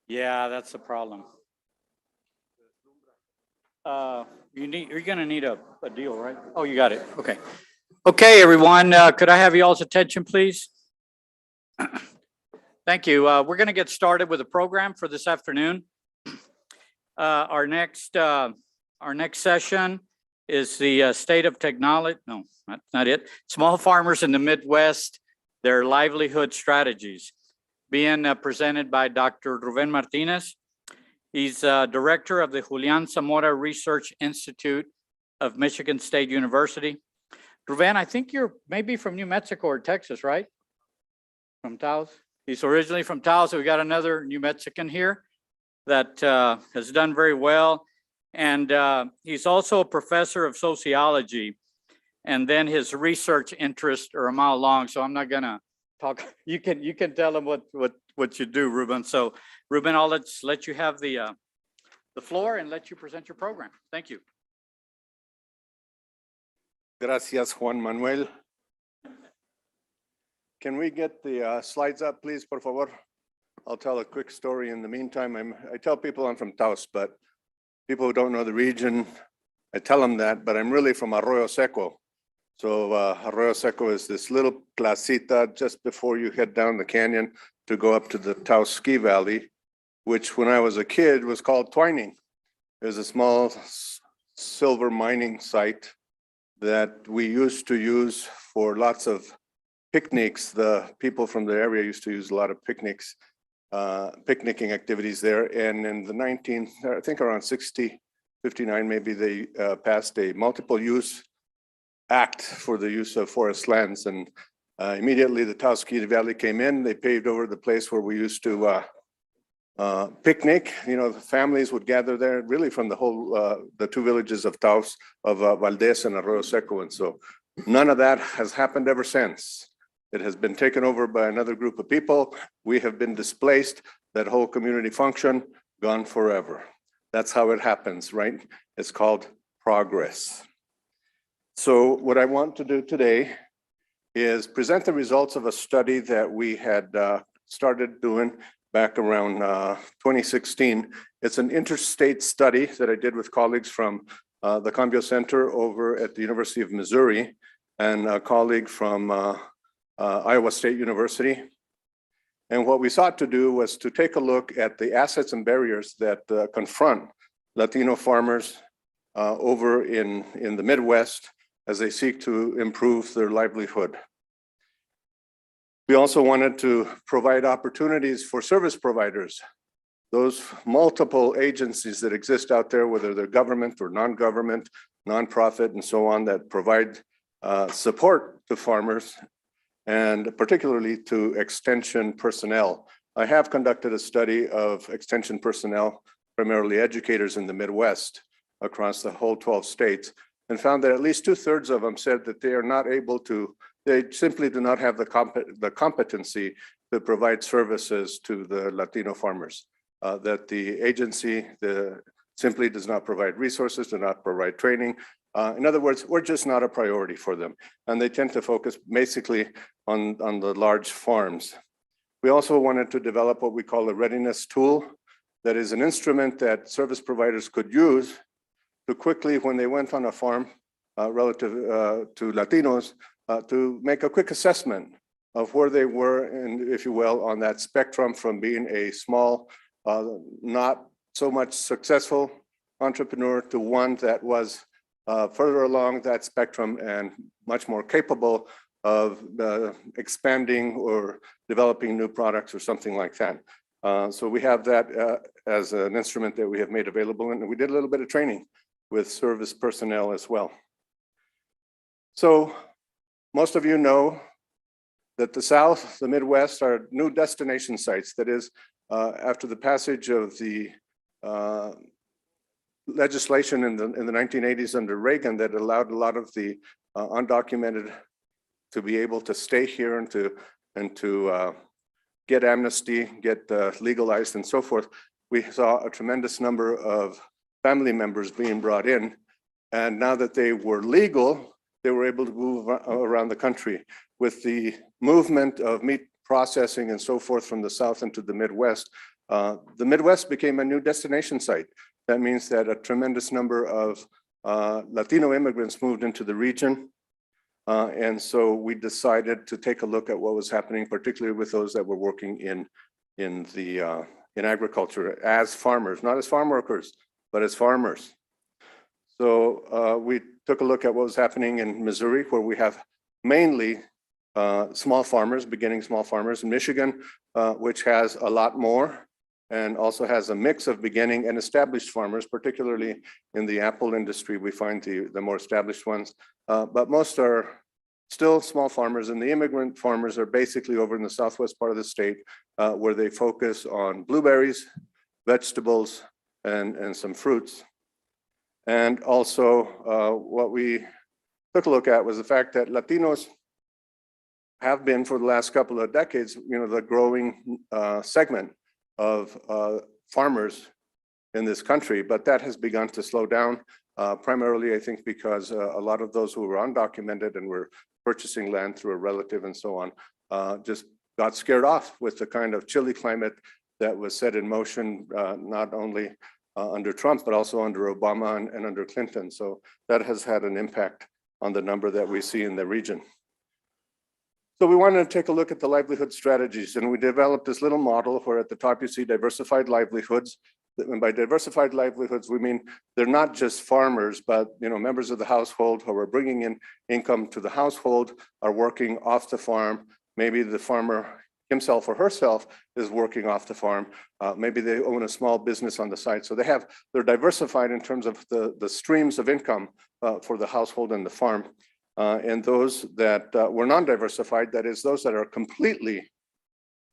Yeah, that's the problem. You're gonna need a deal, right? Oh, you got it. Okay. Okay, everyone, could I have you all's attention, please? Thank you. We're gonna get started with the program for this afternoon. Our next session is the state of technology. No, that's not it. Small farmers in the Midwest, their livelihood strategies, being presented by Dr. Ruben Martinez. He's director of the Julian Zamora Research Institute of Michigan State University. Ruben, I think you're maybe from New Mexico or Texas, right? From Taos? He's originally from Taos, so we got another New Mexican here that has done very well. And he's also a professor of sociology. And then his research interests are a mile long, so I'm not gonna talk. You can tell him what you do, Ruben. So Ruben, I'll let you have the floor and let you present your program. Thank you. Gracias, Juan Manuel. Can we get the slides up, please, por favor? I'll tell a quick story in the meantime. I tell people I'm from Taos, but people who don't know the region, I tell them that, but I'm really from Arroyo Seco. So Arroyo Seco is this little placita just before you head down the canyon to go up to the Taos Ski Valley, which when I was a kid was called Twining. It was a small silver mining site that we used to use for lots of picnics. The people from the area used to use a lot of picnicking activities there. And in the I think around 59, maybe they passed a multiple use act for the use of forest lands. And immediately the Taos Ski Valley came in, they paved over the place where we used to picnic. You know, the families would gather there really from the whole, the two villages of Taos, of Valdez and Arroyo Seco. And so none of that has happened ever since. It has been taken over by another group of people. We have been displaced. That whole community function gone forever. That's how it happens, right? It's called progress. So what I want to do today is present the results of a study that we had started doing back around 2016. It's an interstate study that I did with colleagues from the Cambio Center over at the University of Missouri and a colleague from Iowa State University. And what we sought to do was to take a look at the assets and barriers that confront Latino farmers over in the Midwest as they seek to improve their livelihood. We also wanted to provide opportunities for service providers, those multiple agencies that exist out there, whether they're government or non-government, nonprofit, and so on, that provide support to farmers and particularly to extension personnel. I have conducted a study of extension personnel, primarily educators in the Midwest across the whole 12 states, and found that at least 2/3 of them said that they are not able to, they simply do not have the competency to provide services to the Latino farmers, that the agency simply does not provide resources, do not provide training. In other words, we're just not a priority for them. And they tend to focus basically on the large farms. We also wanted to develop what we call a readiness tool. That is an instrument that service providers could use to quickly, when they went on a farm relative to Latinos, to make a quick assessment of where they were, and if you will, on that spectrum from being a small, not so much successful entrepreneur to one that was further along that spectrum and much more capable of expanding or developing new products or something like that. So we have that as an instrument that we have made available, and we did a little bit of training with service personnel as well. So most of you know that the South, the Midwest are new destination sites. That is, after the passage of the legislation in the 1980s under Reagan that allowed a lot of the undocumented to be able to stay here and to get amnesty, get legalized and so forth, we saw a tremendous number of family members being brought in. And now that they were legal, they were able to move around the country. With the movement of meat processing and so forth from the South into the Midwest became a new destination site. That means that a tremendous number of Latino immigrants moved into the region. And so we decided to take a look at what was happening, particularly with those that were working in agriculture as farmers, not as farm workers, but as farmers. So we took a look at what was happening in Missouri, where we have mainly small farmers, beginning small farmers. In Michigan, which has a lot more, and also has a mix of beginning and established farmers, particularly in the apple industry. We find the more established ones, but most are still small farmers, and the immigrant farmers are basically over in the southwest part of the state, where they focus on blueberries, vegetables, and some fruits. And also what we took a look at was the fact that Latinos have been for the last couple of decades, the growing segment of farmers in this country, but that has begun to slow down, primarily, I think, because a lot of those who were undocumented and were purchasing land through a relative and so on, just got scared off with the kind of chilly climate that was set in motion, not only under Trump, but also under Obama and under Clinton. So that has had an impact on the number that we see in the region. So we wanted to take a look at the livelihood strategies, and we developed this little model where at the top you see diversified livelihoods. And by diversified livelihoods, we mean they're not just farmers, but members of the household who are bringing in income to the household are working off the farm. Maybe the farmer himself or herself is working off the farm. Maybe they own a small business on the side. So they're diversified in terms of the streams of income for the household and the farm. And those that were non-diversified, that is those that are completely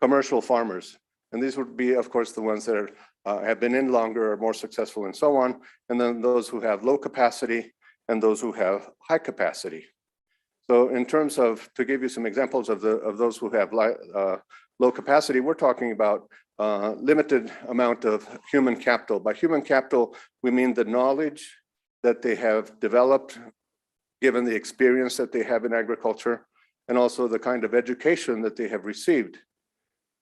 commercial farmers. And these would be, of course, the ones that have been in longer, are more successful and so on. And then those who have low capacity and those who have high capacity. So in terms of, to give you some examples of those who have low capacity, we're talking about limited amount of human capital. By human capital, we mean the knowledge that they have developed, given the experience that they have in agriculture, and also the kind of education that they have received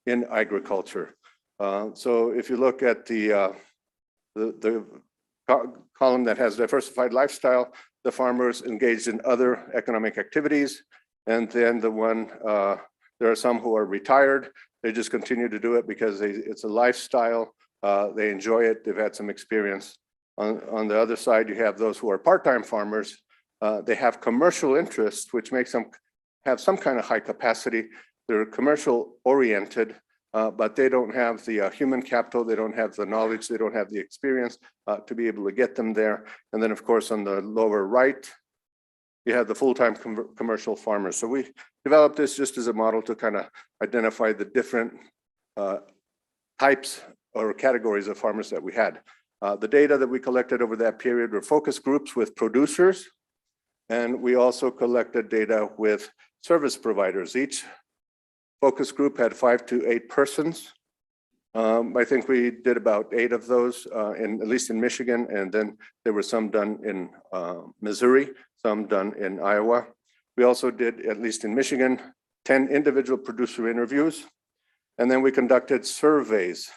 in agriculture. So if you look at the column that has diversified lifestyle, the farmers engaged in other economic activities, and then the one, there are some who are retired. They just continue to do it because it's a lifestyle. They enjoy it. They've had some experience. On the other side, you have those who are part-time farmers. They have commercial interests, which makes them have some kind of high capacity. They're commercial oriented, but they don't have the human capital. They don't have the knowledge. They don't have the experience to be able to get them there. And then, of course, on the lower right, you have the full-time commercial farmers. So we developed this just as a model to kind of identify the different types or categories of farmers that we had. The data that we collected over that period were focus groups with producers, and we also collected data with service providers. Each focus group had 5 to 8 persons. I think we did about 8 of those, at least in Michigan, and then there were some done in Missouri, some done in Iowa. We also did, at least in Michigan, 10 individual producer interviews, and then we conducted surveys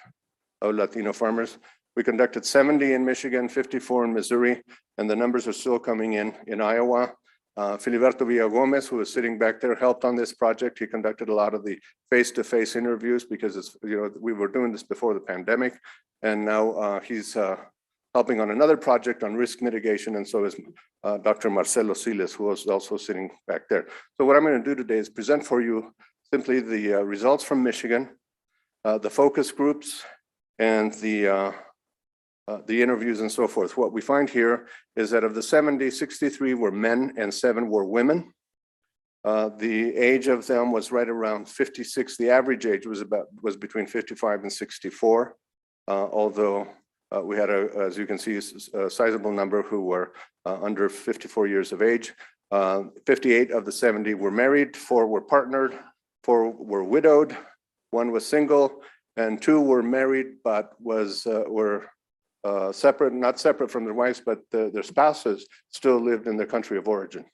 of Latino farmers. We conducted 70 in Michigan, 54 in Missouri, and the numbers are still coming in Iowa. Filiberto Villagomez, who was sitting back there, helped on this project. He conducted a lot of the face-to-face interviews because we were doing this before the pandemic, and now he's helping on another project on risk mitigation, and so is Dr. Marcelo Siles, who was also sitting back there. So what I'm going to do today is present for you simply the results from Michigan, the focus groups, and the interviews and so forth. What we find here is that of the 70, 63 were men and 7 were women. The age of them was right around 56. The average age was between 55 and 64, although we had, as you can see, a sizable number who were under 54 years of age. 58 of the 70 were married, 4 were partnered, 4 were widowed, 1 was single, and 2 were married but were separate, not separate from their wives, but their spouses still lived in their country of origin.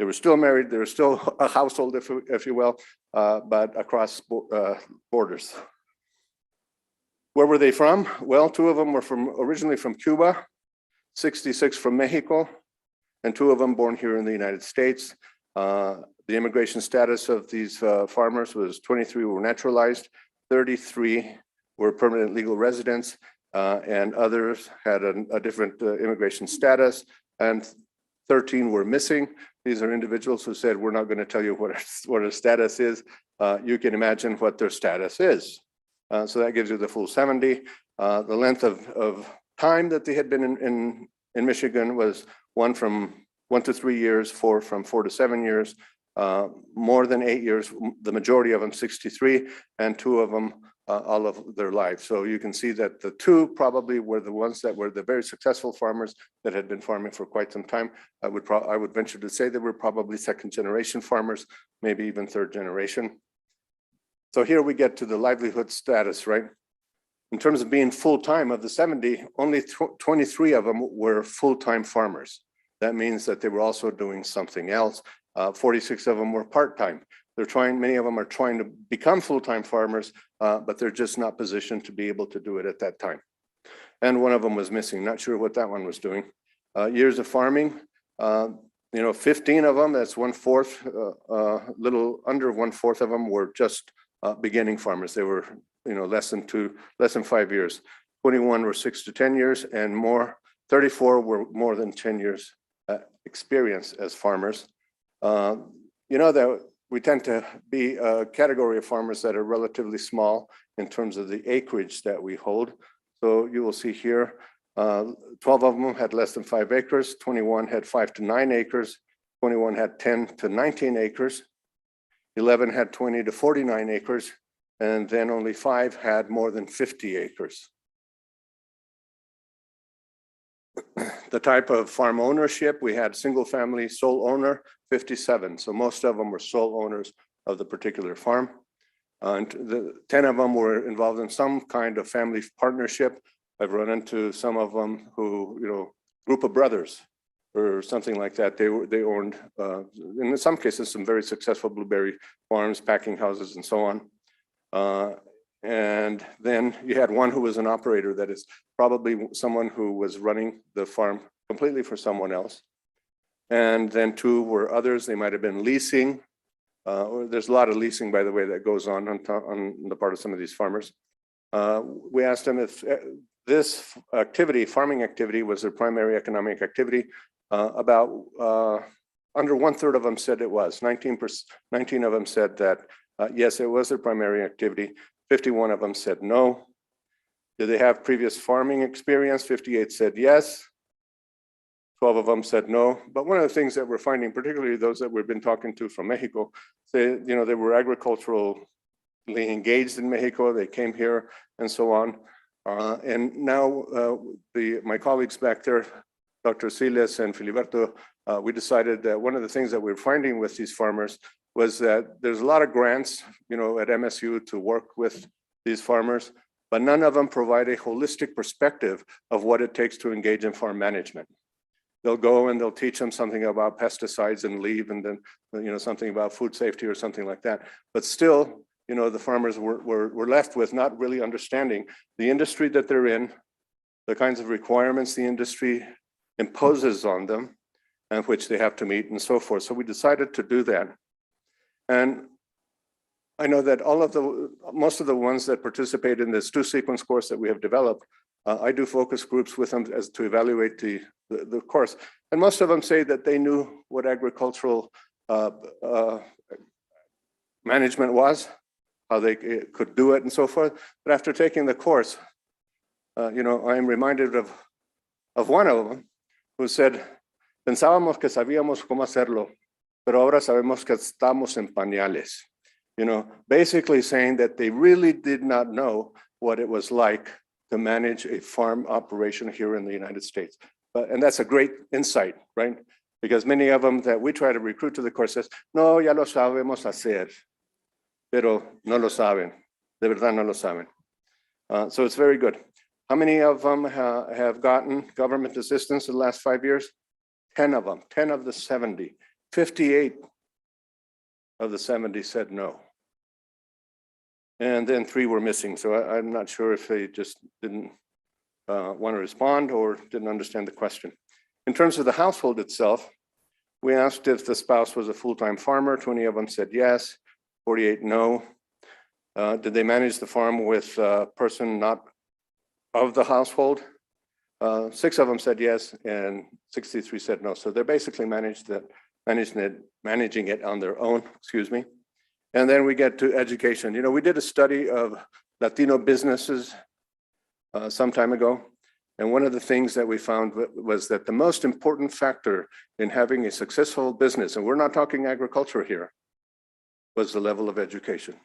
They were still married, they were still a household, if you will, but across borders. Where were they from? Well, 2 of them were originally from Cuba, 66 from Mexico, and 2 of them born here in the United States. The immigration status of these farmers was 23 were naturalized, 33 were permanent legal residents, and others had a different immigration status, and 13 were missing. These are individuals who said, we're not going to tell you what our status is. You can imagine what their status is. So that gives you the full 70. The length of time that they had been in Michigan was 1 to 3 years, 4 from 4 to 7 years, more than 8 years, the majority of them 63, and 2 of them all of their lives. So you can see that the 2 probably were the ones that were the very successful farmers that had been farming for quite some time. I would venture to say they were probably 2nd generation farmers, maybe even 3rd generation. So here we get to the livelihood status, right? In terms of being full-time, of the 70, only 23 of them were full-time farmers. That means that they were also doing something else. 46 of them were part-time. Many of them are trying to become full-time farmers, but they're just not positioned to be able to do it at that time. And 1 of them was missing, not sure what that one was doing. Years of farming, 15 of them, that's 1/4, little under 1/4 of them were just beginning farmers. They were, less than 5 years. 21 were 6 to 10 years, and 34 were more than 10 years experience as farmers. That we tend to be a category of farmers that are relatively small in terms of the acreage that we hold. So you will see here, 12 of them had less than 5 acres, 21 had 5 to 9 acres, 21 had 10 to 19 acres, 11 had 20 to 49 acres, and then only 5 had more than 50 acres. The type of farm ownership, we had single family sole owner, 57. So most of them were sole owners of the particular farm. And 10 of them were involved in some kind of family partnership. I've run into some of them who, group of brothers or something like that. They owned, in some cases, some very successful blueberry farms, packing houses, and so on. And then you had one who was an operator, that is probably someone who was running the farm completely for someone else. And then 2 were others. They might have been leasing. There's a lot of leasing, by the way, that goes on the part of some of these farmers. We asked them if this activity, farming activity, was their primary economic activity. About under 1/3 of them said it was. 19 of them said that yes, it was their primary activity. 51 of them said no. Did they have previous farming experience? 58 said yes. 12 of them said no. But one of the things that we're finding, particularly those that we've been talking to from Mexico, they were agriculturally engaged in Mexico. They came here and so on. And now my colleagues back there, Dr. Siles and Filiberto, we decided that one of the things that we're finding with these farmers was that there's a lot of grants, at MSU to work with these farmers, but none of them provide a holistic perspective of what it takes to engage in farm management. They'll go and they'll teach them something about pesticides and leave, and then, something about food safety or something like that. But still, the farmers were left with not really understanding the industry that they're in, the kinds of requirements the industry imposes on them, and which they have to meet and so forth. So we decided to do that. And I know that most of the ones that participate in this 2-sequence course that we have developed, I do focus groups with them as to evaluate the course. And most of them say that they knew what agricultural management was, how they could do it and so forth. But after taking the course, I am reminded of one of them who said, pensábamos que sabíamos cómo hacerlo, pero ahora sabemos que estamos en pañales. Basically saying that they really did not know what it was like to manage a farm operation here in the United States. And that's a great insight, right? Because many of them that we try to recruit to the course says, no, ya lo sabemos hacer, pero no lo saben. De verdad no lo saben. So it's very good. How many of them have gotten government assistance in the last 5 years? 10 of them, 10 of the 70 58 of the 70 said no. And then 3 were missing. So I'm not sure if they just didn't want to respond or didn't understand the question. In terms of the household itself, we asked if the spouse was a full-time farmer. 20 of them said yes, 48 no. Did they manage the farm with a person not of the household? 6 of them said yes, and 63 said no. So they're basically managing it on their own, excuse me. And then we get to education. You know, we did a study of Latino businesses some time ago. And one of the things that we found was that the most important factor in having a successful business, and we're not talking agriculture here, was the level of education.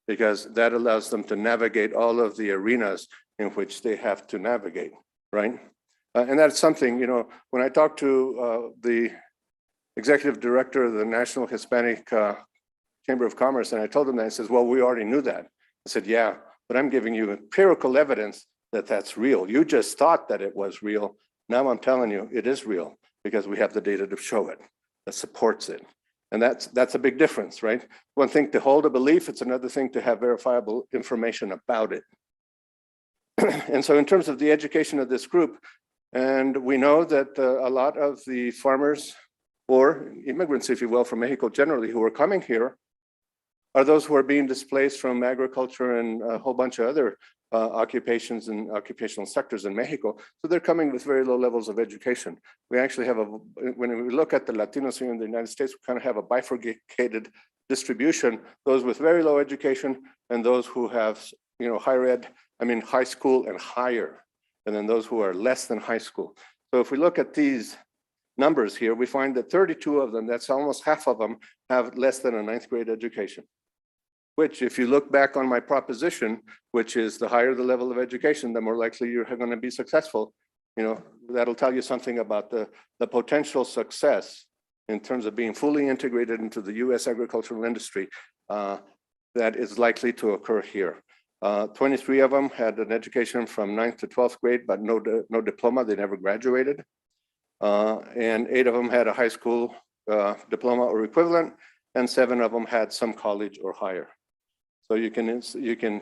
Because that allows them to navigate all of the arenas in which they have to navigate, right? And that's something, you know, when I talked to the executive director of the National Hispanic Chamber of Commerce, and I told him that, he says, well, we already knew that. I said, yeah, but I'm giving you empirical evidence that that's real. You just thought that it was real. Now I'm telling you it is real because we have the data to show it, that supports it. And that's a big difference, right? One thing to hold a belief, it's another thing to have verifiable information about it. And so in terms of the education of this group, and we know that a lot of the farmers or immigrants, if you will, from Mexico generally who are coming here are those who are being displaced from agriculture and a whole bunch of other occupations and occupational sectors in Mexico. So they're coming with very low levels of education. We actually have when we look at the Latinos here in the United States, we kind of have a bifurcated distribution, those with very low education and those who have, you know, high school and higher, and then those who are less than high school. So if we look at these numbers here, we find that 32 of them, that's almost half of them, have less than a 9th grade education. Which, if you look back on my proposition, which is the higher the level of education, the more likely you're going to be successful. You know, that'll tell you something about the potential success in terms of being fully integrated into the U.S. agricultural industry that is likely to occur here. 23 of them had an education from 9th to 12th grade, but no diploma. They never graduated. And 8 of them had a high school diploma or equivalent, and 7 of them had some college or higher. So you can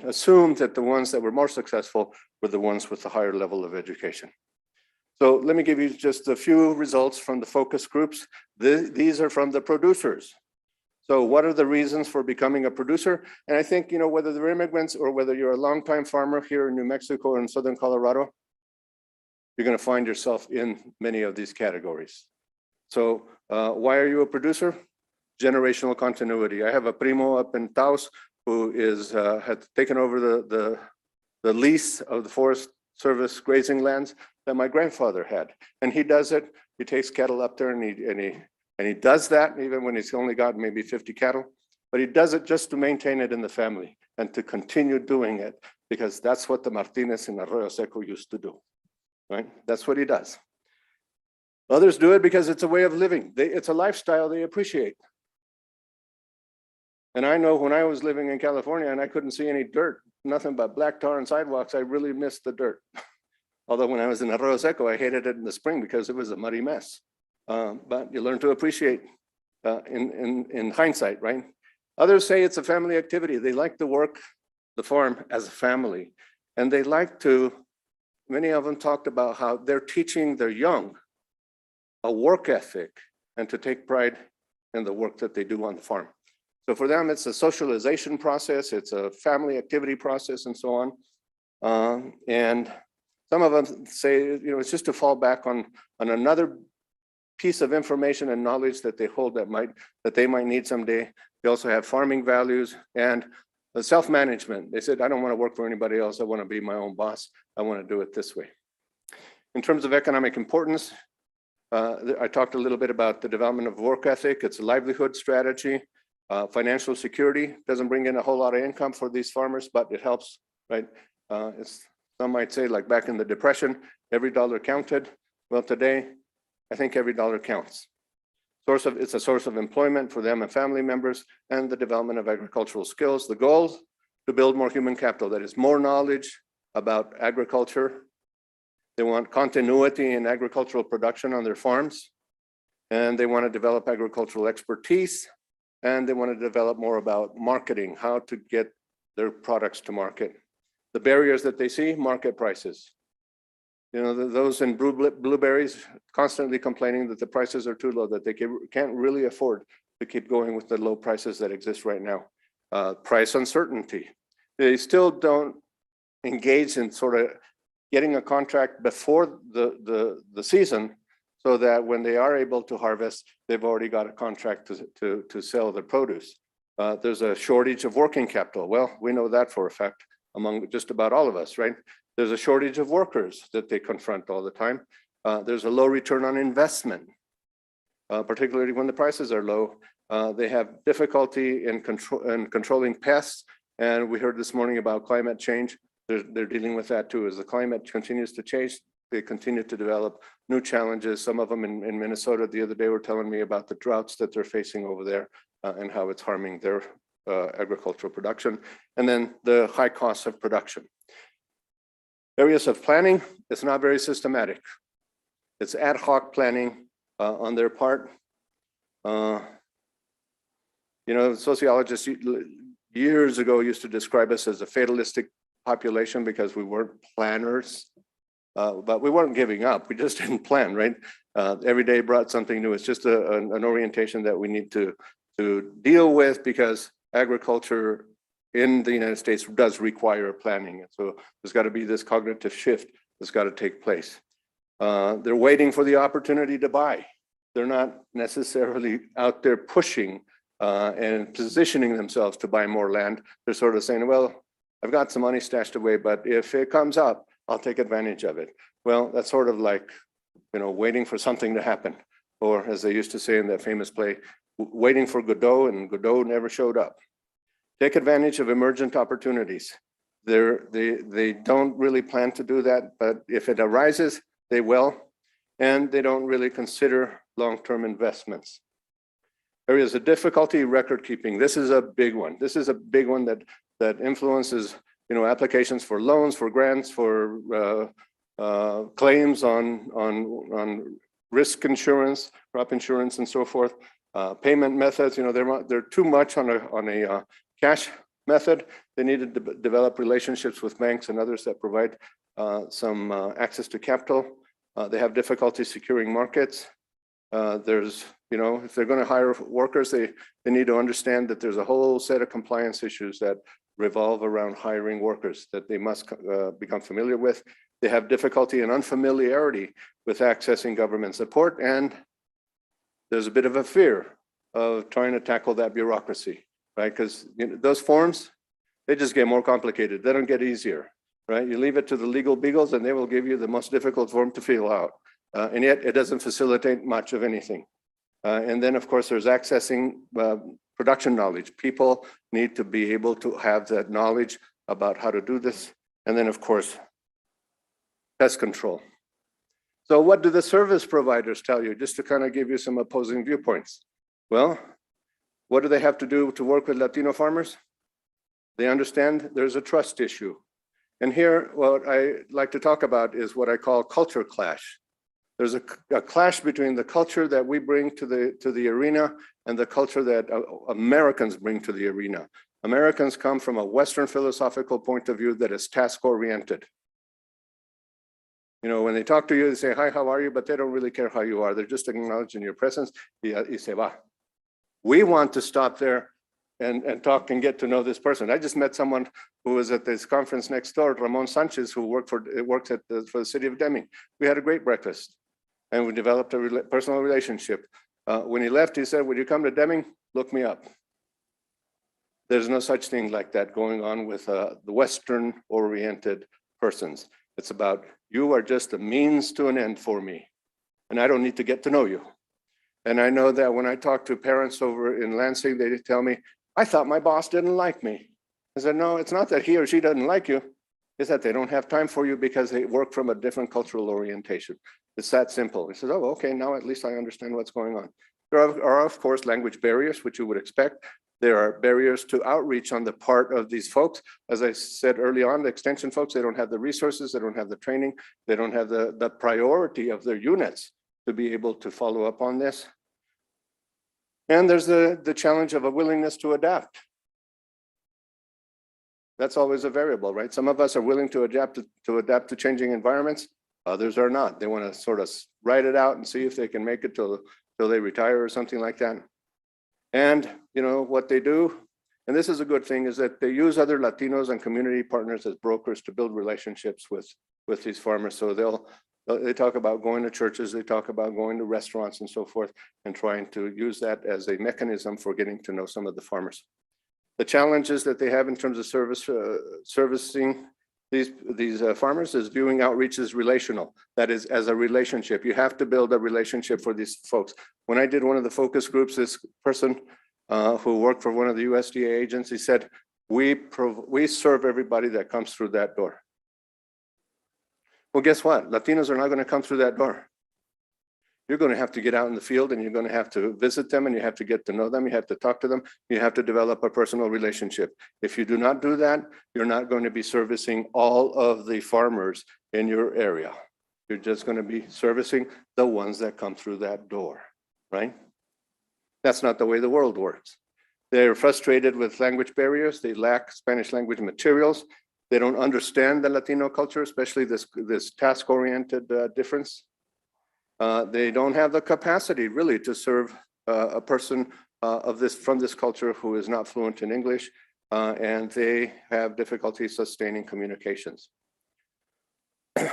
assume that the ones that were more successful were the ones with the higher level of education. So let me give you just a few results from the focus groups. These are from the producers. So what are the reasons for becoming a producer? And I think, you know, whether they're immigrants or whether you're a longtime farmer here in New Mexico or in Southern Colorado, you're going to find yourself in many of these categories. So why are you a producer? Generational continuity. I have a primo up in Taos who had taken over the lease of the Forest Service grazing lands that my grandfather had. And he does it. He takes cattle up there and he does that even when he's only got maybe 50 cattle. But he does it just to maintain it in the family and to continue doing it because that's what the Martinez in Arroyo Seco used to do, right? That's what he does. Others do it because it's a way of living. It's a lifestyle they appreciate. And I know when I was living in California and I couldn't see any dirt, nothing but black tar and sidewalks, I really missed the dirt. Although when I was in Arroyo Seco, I hated it in the spring because it was a muddy mess. But you learn to appreciate in hindsight, right? Others say it's a family activity. They like to work the farm as a family. And they like to, many of them talked about how they're teaching their young a work ethic and to take pride in the work that they do on the farm. So for them, it's a socialization process, it's a family activity process and so on. And some of them say, you know, it's just to fall back on another piece of information and knowledge that they hold that they might need someday. They also have farming values and the self-management. They said, I don't want to work for anybody else. I want to be my own boss. I want to do it this way. In terms of economic importance, I talked a little bit about the development of work ethic. It's a livelihood strategy. Financial security doesn't bring in a whole lot of income for these farmers, but it helps, right? Some might say, like back in the Depression, every dollar counted. Well, today, I think every dollar counts. It's a source of employment for them and family members and the development of agricultural skills. The goal, to build more human capital, that is more knowledge about agriculture. They want continuity in agricultural production on their farms. and they want to develop agricultural expertise, and they want to develop more about marketing, how to get their products to market. The barriers that they see, market prices. You know, those in blueberries constantly complaining that the prices are too low, that they can't really afford to keep going with the low prices that exist right now. Price uncertainty. They still don't engage in sort of getting a contract before the season, so that when they are able to harvest, they've already got a contract to sell their produce. There's a shortage of working capital. Well, we know that for a fact among just about all of us, right? There's a shortage of workers that they confront all the time. There's a low return on investment, particularly when the prices are low. They have difficulty in controlling pests. And we heard this morning about climate change. They're dealing with that too. As the climate continues to change, they continue to develop new challenges. Some of them in Minnesota the other day were telling me about the droughts that they're facing over there and how it's harming their agricultural production. And then the high costs of production. Areas of planning, it's not very systematic. It's ad hoc planning on their part. You know, sociologists years ago used to describe us as a fatalistic population because we weren't planners, but we weren't giving up. We just didn't plan, right? Every day brought something new. It's just an orientation that we need to deal with, because agriculture in the United States does require planning. And so there's got to be this cognitive shift that's got to take place. They're waiting for the opportunity to buy. They're not necessarily out there pushing and positioning themselves to buy more land. They're sort of saying, well, I've got some money stashed away, but if it comes up, I'll take advantage of it. Well, that's sort of like, you know, waiting for something to happen. Or as they used to say in that famous play, waiting for Godot, and Godot never showed up. Take advantage of emergent opportunities. They don't really plan to do that, but if it arises, they will. And they don't really consider long-term investments. Areas of difficulty, record keeping. This is a big one. This is a big one that influences, you know, applications for loans, for grants, for claims on risk insurance, crop insurance, and so forth. Payment methods, you know, they're too much on a cash method. They need to develop relationships with banks and others that provide some access to capital. They have difficulty securing markets. There's, you know, if they're going to hire workers, they need to understand that there's a whole set of compliance issues that revolve around hiring workers that they must become familiar with. They have difficulty and unfamiliarity with accessing government support, and there's a bit of a fear of trying to tackle that bureaucracy, right? Because, you know, those forms, they just get more complicated. They don't get easier, right? You leave it to the legal beagles and they will give you the most difficult form to fill out. And yet it doesn't facilitate much of anything. And then of course there's accessing production knowledge. People need to be able to have that knowledge about how to do this. And then of course, pest control. So what do the service providers tell you? Just to kind of give you some opposing viewpoints. Well, what do they have to do to work with Latino farmers? They understand there's a trust issue. And here, what I like to talk about is what I call culture clash. There's a clash between the culture that we bring to the arena and the culture that Americans bring to the arena. Americans come from a Western philosophical point of view that is task-oriented. You know, when they talk to you, they say, hi, how are you? But they don't really care how you are. They're just acknowledging your presence. Y se va. We want to stop there and talk and get to know this person. I just met someone who was at this conference next door, Ramon Sanchez, who works for the city of Deming. We had a great breakfast and we developed a personal relationship. When he left, he said, "Would you come to Deming? Look me up." There's no such thing like that going on with the Western-oriented persons. It's about, you are just a means to an end for me, and I don't need to get to know you. And I know that when I talk to parents over in Lansing, they tell me, I thought my boss didn't like me. I said, no, it's not that he or she doesn't like you. It's that they don't have time for you because they work from a different cultural orientation. It's that simple. He says, oh, okay, now at least I understand what's going on. There are, of course, language barriers, which you would expect. There are barriers to outreach on the part of these folks. As I said early on, the extension folks, they don't have the resources, they don't have the training, they don't have the priority of their units to be able to follow up on this. And there's the challenge of a willingness to adapt. That's always a variable, right? Some of us are willing to adapt to changing environments. Others are not. They want to sort of ride it out and see if they can make it till they retire or something like that. And you know what they do, and this is a good thing, is that they use other Latinos and community partners as brokers to build relationships with these farmers. So they talk about going to churches, they talk about going to restaurants and so forth, and trying to use that as a mechanism for getting to know some of the farmers. The challenges that they have in terms of servicing these farmers is viewing outreach as relational. That is, as a relationship. You have to build a relationship for these folks. When I did one of the focus groups, this person who worked for one of the USDA agencies said, we serve everybody that comes through that door. Well, guess what? Latinos are not going to come through that door. You're going to have to get out in the field and you're going to have to visit them and you have to get to know them. You have to talk to them. You have to develop a personal relationship. If you do not do that, you're not going to be servicing all of the farmers in your area. You're just going to be servicing the ones that come through that door, right? That's not the way the world works. They're frustrated with language barriers. They lack Spanish language materials. They don't understand the Latino culture, especially this task-oriented difference. They don't have the capacity really to serve a person from this culture who is not fluent in English, and they have difficulty sustaining communications.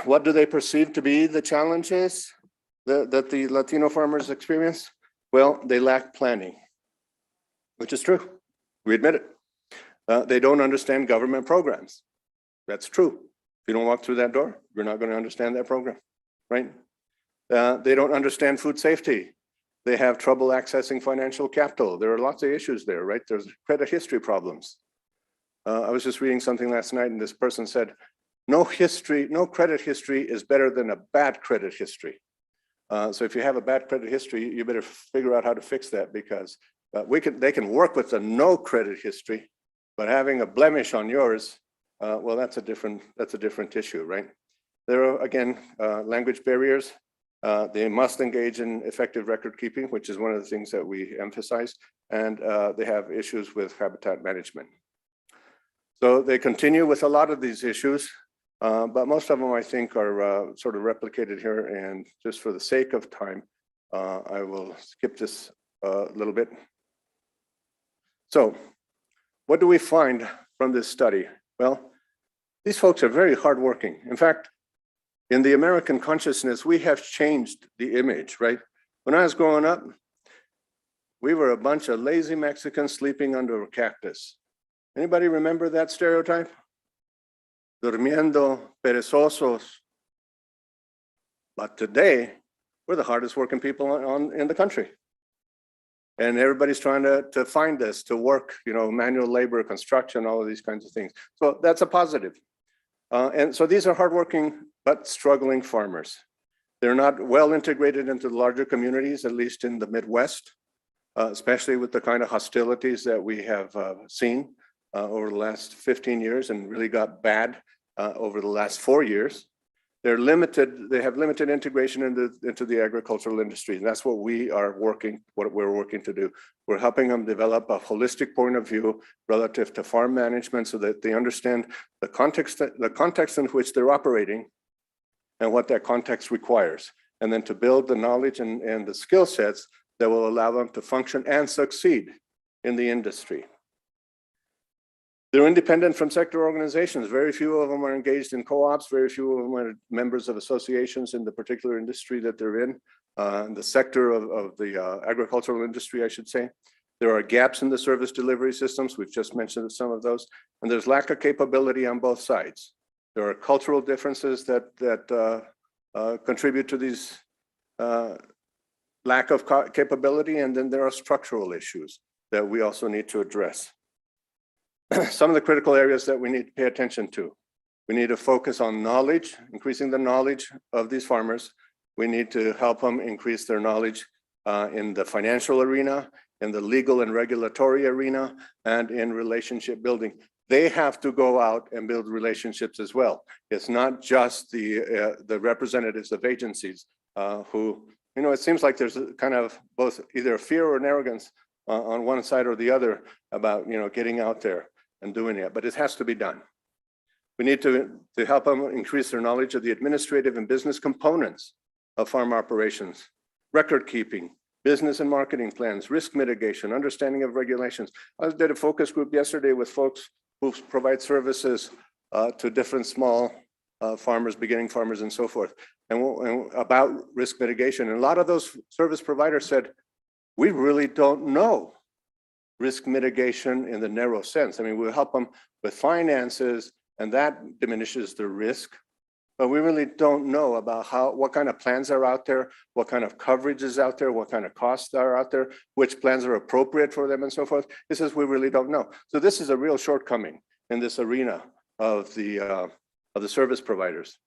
What do they perceive to be the challenges that the Latino farmers experience? Well, they lack planning, which is true. We admit it. They don't understand government programs. That's true. If you don't walk through that door, you're not going to understand that program, right? They don't understand food safety. They have trouble accessing financial capital. There are lots of issues there, right? There's credit history problems. I was just reading something last night and this person said, no credit history is better than a bad credit history. So if you have a bad credit history, you better figure out how to fix that, because they can work with the no credit history, but having a blemish on yours, well, that's a different issue, right? There are, again, language barriers. They must engage in effective record keeping, which is one of the things that we emphasize, and they have issues with habitat management. So they continue with a lot of these issues, but most of them I think are sort of replicated here, and just for the sake of time, I will skip this a little bit. So what do we find from this study? Well, these folks are very hardworking. In fact, in the American consciousness, we have changed the image, right? When I was growing up, we were a bunch of lazy Mexicans sleeping under a cactus. Anybody remember that stereotype? Durmiendo, perezosos. But today, we're the hardest working people in the country. And everybody's trying to find us to work, you know, manual labor, construction, all of these kinds of things. So that's a positive. And so these are hardworking but struggling farmers. They're not well integrated into the larger communities, at least in the Midwest, especially with the kind of hostilities that we have seen over the last 15 years and really got bad over the last 4 years. They have limited integration into the agricultural industry. And that's what we're working to do. We're helping them develop a holistic point of view relative to farm management so that they understand the context in which they're operating and what that context requires. And then to build the knowledge and the skill sets that will allow them to function and succeed in the industry. They're independent from sector organizations. Very few of them are engaged in co-ops. Very few of them are members of associations in the particular industry that they're in the sector of the agricultural industry, I should say. There are gaps in the service delivery systems. We've just mentioned some of those. And there's lack of capability on both sides. There are cultural differences that contribute to these lack of capability. And then there are structural issues that we also need to address. Some of the critical areas that we need to pay attention to. We need to focus on knowledge, increasing the knowledge of these farmers. We need to help them increase their knowledge in the financial arena, in the legal and regulatory arena, and in relationship building. They have to go out and build relationships as well. It's not just the representatives of agencies who, you know, it seems like there's a kind of both either a fear or an arrogance on one side or the other about, getting out there and doing it, but it has to be done. We need to help them increase their knowledge of the administrative and business components of farm operations, record keeping, business and marketing plans, risk mitigation, understanding of regulations. I did a focus group yesterday with folks who provide services to different small farmers, beginning farmers and so forth, and about risk mitigation. And a lot of those service providers said, we really don't know risk mitigation in the narrow sense. I mean, we'll help them with finances and that diminishes the risk, but we really don't know about what kind of plans are out there, what kind of coverage is out there, what kind of costs are out there, which plans are appropriate for them and so forth. He says, we really don't know. So this is a real shortcoming in this arena of the service providers.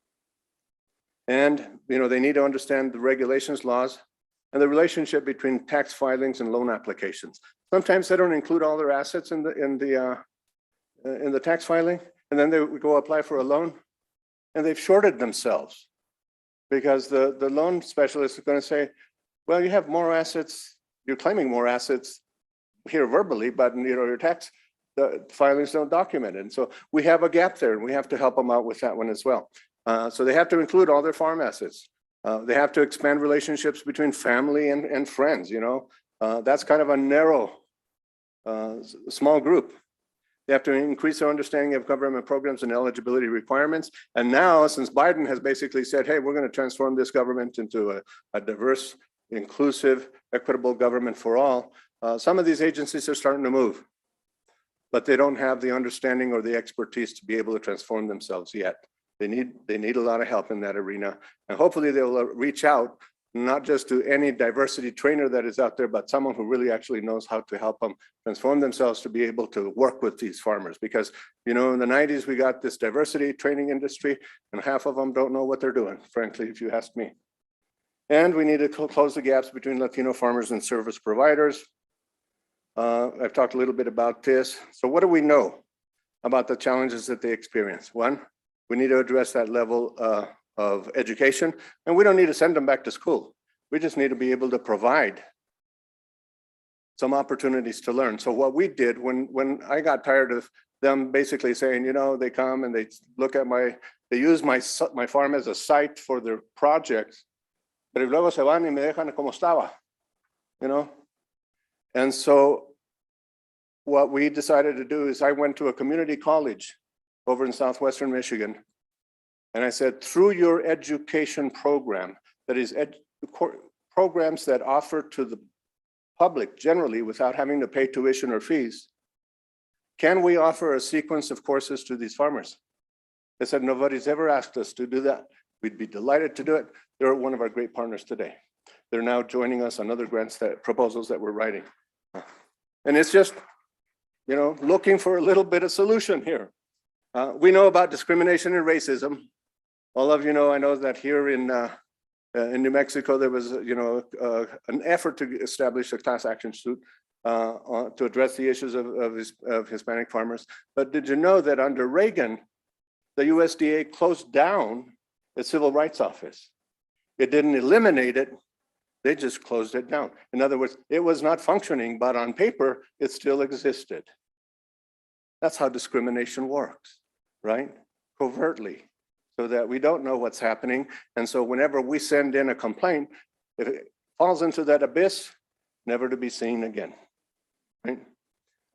And, they need to understand the regulations, laws, and the relationship between tax filings and loan applications. Sometimes they don't include all their assets in the tax filing, and then they would go apply for a loan, and they've shorted themselves because the loan specialist is going to say, well, you have more assets, you're claiming more assets here verbally, but your tax filings don't document it. And so we have a gap there, and we have to help them out with that one as well. So they have to include all their farm assets. They have to expand relationships between family and friends. That's kind of a narrow, small group. They have to increase their understanding of government programs and eligibility requirements. And now, since Biden has basically said, hey, we're going to transform this government into a diverse, inclusive, equitable government for all, some of these agencies are starting to move, but they don't have the understanding or the expertise to be able to transform themselves yet. They need a lot of help in that arena. And hopefully they'll reach out, not just to any diversity trainer that is out there, but someone who really actually knows how to help them transform themselves to be able to work with these farmers. Because, in the 90s, we got this diversity training industry, and half of them don't know what they're doing, frankly, if you ask me. And we need to close the gaps between Latino farmers and service providers. I've talked a little bit about this. So what do we know about the challenges that they experience? One, we need to address that level of education, and we don't need to send them back to school. We just need to be able to provide some opportunities to learn. So what we did when I got tired of them basically saying, they come and they look at they use my farm as a site for their projects, pero luego se van y me dejan como estaba, And so what we decided to do is I went to a community college over in southwestern Michigan. And I said, through your education program, that is programs that offer to the public generally without having to pay tuition or fees, can we offer a sequence of courses to these farmers? They said, nobody's ever asked us to do that. We'd be delighted to do it. They're one of our great partners today. They're now joining us on other grants proposals that we're writing. And it's just, looking for a little bit of solution here. We know about discrimination and racism. All of I know that here in New Mexico, there was, an effort to establish a class action suit to address the issues of Hispanic farmers. But did you know that under Reagan, the USDA closed down the Civil Rights Office? It didn't eliminate it. They just closed it down. In other words, it was not functioning, but on paper, it still existed. That's how discrimination works, right? Covertly, so that we don't know what's happening. And so whenever we send in a complaint, if it falls into that abyss, never to be seen again, right?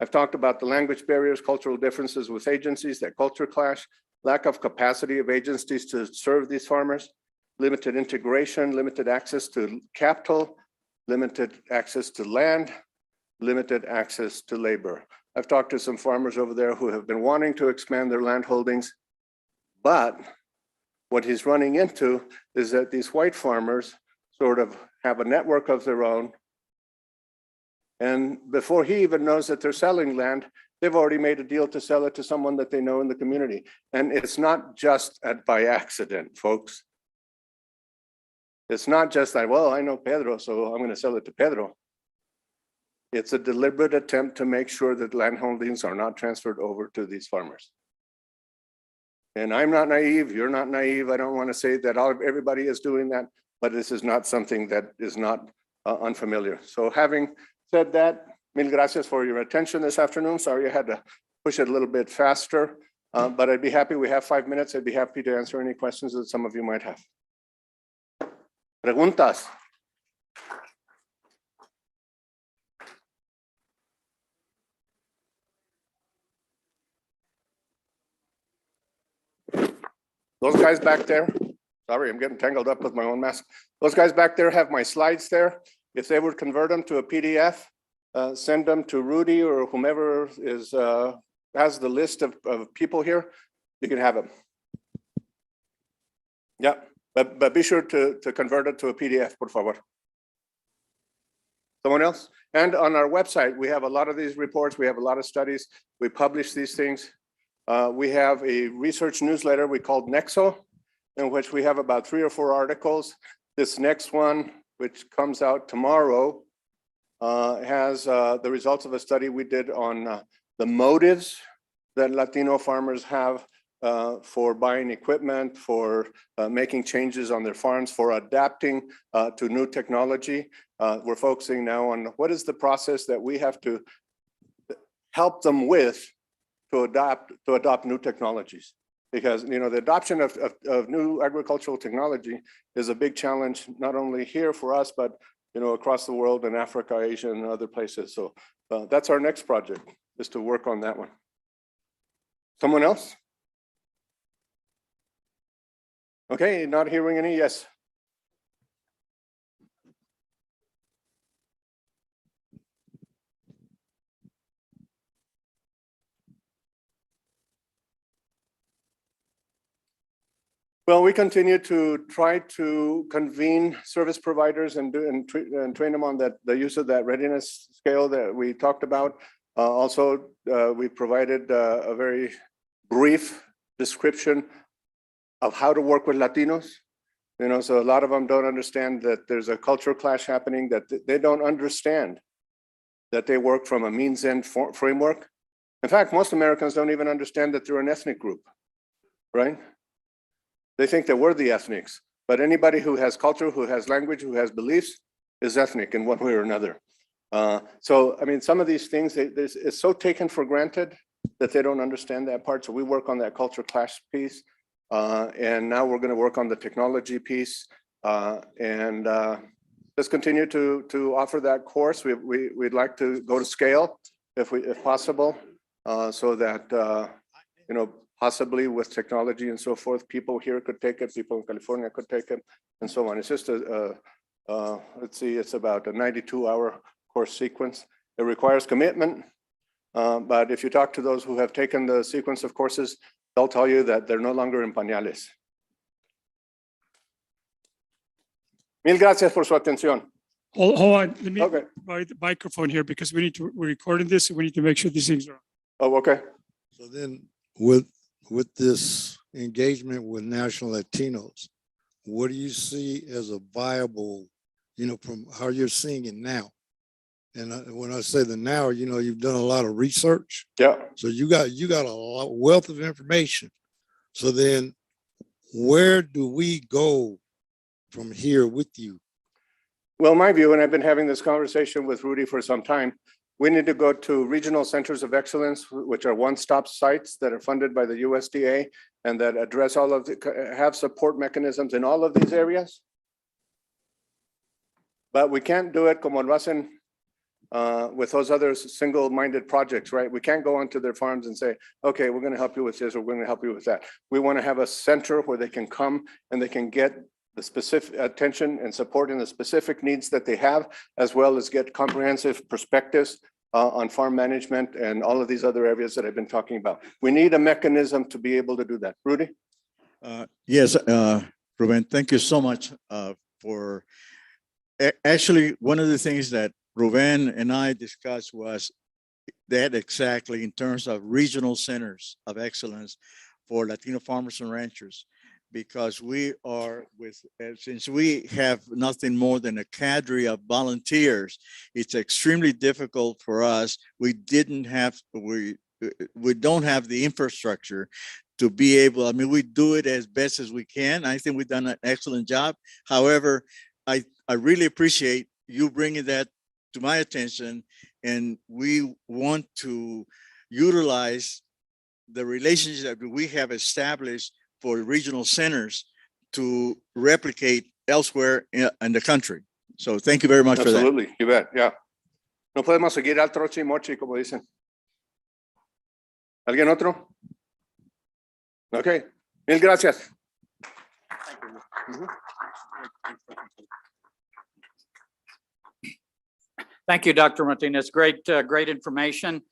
I've talked about the language barriers, cultural differences with agencies, that culture clash, lack of capacity of agencies to serve these farmers, limited integration, limited access to capital, limited access to land, limited access to labor. I've talked to some farmers over there who have been wanting to expand their land holdings, but what he's running into is that these white farmers sort of have a network of their own. And before he even knows that they're selling land, they've already made a deal to sell it to someone that they know in the community. And it's not just by accident, folks. It's not just that, well, I know Pedro, so I'm going to sell it to Pedro. It's a deliberate attempt to make sure that land holdings are not transferred over to these farmers. And I'm not naive, you're not naive. I don't want to say that everybody is doing that, but this is not something that is not unfamiliar. So having said that, Mil gracias for your attention this afternoon. Sorry I had to push it a little bit faster, but I'd be happy. We have 5 minutes. I'd be happy to answer any questions that some of you might have. Preguntas. Those guys back there, sorry, I'm getting tangled up with my own mask. Those guys back there have my slides there. If they would convert them to a PDF, send them to Rudy or whomever is has the list of people here, you can have them. Yeah, but be sure to convert it to a PDF, por favor. Someone else? And on our website, we have a lot of these reports. We have a lot of studies. We publish these things. We have a research newsletter we called Nexo, in which we have about 3 or 4 articles. This next one, which comes out tomorrow, has the results of a study we did on the motives that Latino farmers have for buying equipment, for making changes on their farms, for adapting to new technology. We're focusing now on what is the process that we have to help them with to adopt new technologies. Because the adoption of new agricultural technology is a big challenge, not only here for us, but across the world in Africa, Asia, and other places. So that's our next project, is to work on that one. Someone else? Okay, not hearing any, yes. Well, we continue to try to convene service providers and train them on the use of that readiness scale that we talked about. Also, we provided a very brief description of how to work with Latinos. So a lot of them don't understand that there's a cultural clash happening, that they don't understand that they work from a means-end framework. In fact, most Americans don't even understand that they're an ethnic group, right? They think that we're the ethnics, but anybody who has culture, who has language, who has beliefs is ethnic in one way or another. So, I mean, some of these things, it's so taken for granted that they don't understand that part. So we work on that culture clash piece. And now we're going to work on the technology piece. And let's continue to offer that course. We'd like to go to scale if possible, so that, possibly with technology and so forth, people here could take it, people in California could take it, and so on. It's just let's see, it's about a 92-hour course sequence. It requires commitment, but if you talk to those who have taken the sequence of courses, they'll tell you that they're no longer in pañales. Mil gracias por su atención. Hold on, let me Okay. buy the microphone here because we're recording this and we need to make sure these things are. Oh, okay. So then with this engagement with National Latinos, what do you see as a viable, from how you're seeing it now? And when I say the now, you've done a lot of research. Yeah. So you got a wealth of information. So then where do we go from here with you? Well, my view, and I've been having this conversation with Rudy for some time, we need to go to regional centers of excellence, which are one-stop sites that are funded by the USDA and that address all of have support mechanisms in all of these areas. But we can't do it como lo hacen with those other single-minded projects, right? We can't go onto their farms and say, okay, we're going to help you with this or we're going to help you with that. We want to have a center where they can come and they can get the specific attention and support in the specific needs that they have, as well as get comprehensive perspectives on farm management and all of these other areas that I've been talking about. We need a mechanism to be able to do that. Rudy? Yes, Ruben, thank you so much for, actually, one of the things that Ruben and I discussed was that exactly in terms of regional centers of excellence for Latino farmers and ranchers, because we are since we have nothing more than a cadre of volunteers, it's extremely difficult for us. We don't have the infrastructure to be able, I mean, we do it as best as we can. I think we've done an excellent job. However, I really appreciate you bringing that to my attention And we want to utilize the relationships that we have established for regional centers to replicate elsewhere in the country. So thank you very much for that. Absolutely, you bet, yeah. No podemos seguir al troche y moche, como dicen. ¿Alguien otro? Ok, mil gracias. Thank you, Dr. Martinez. Great, great information.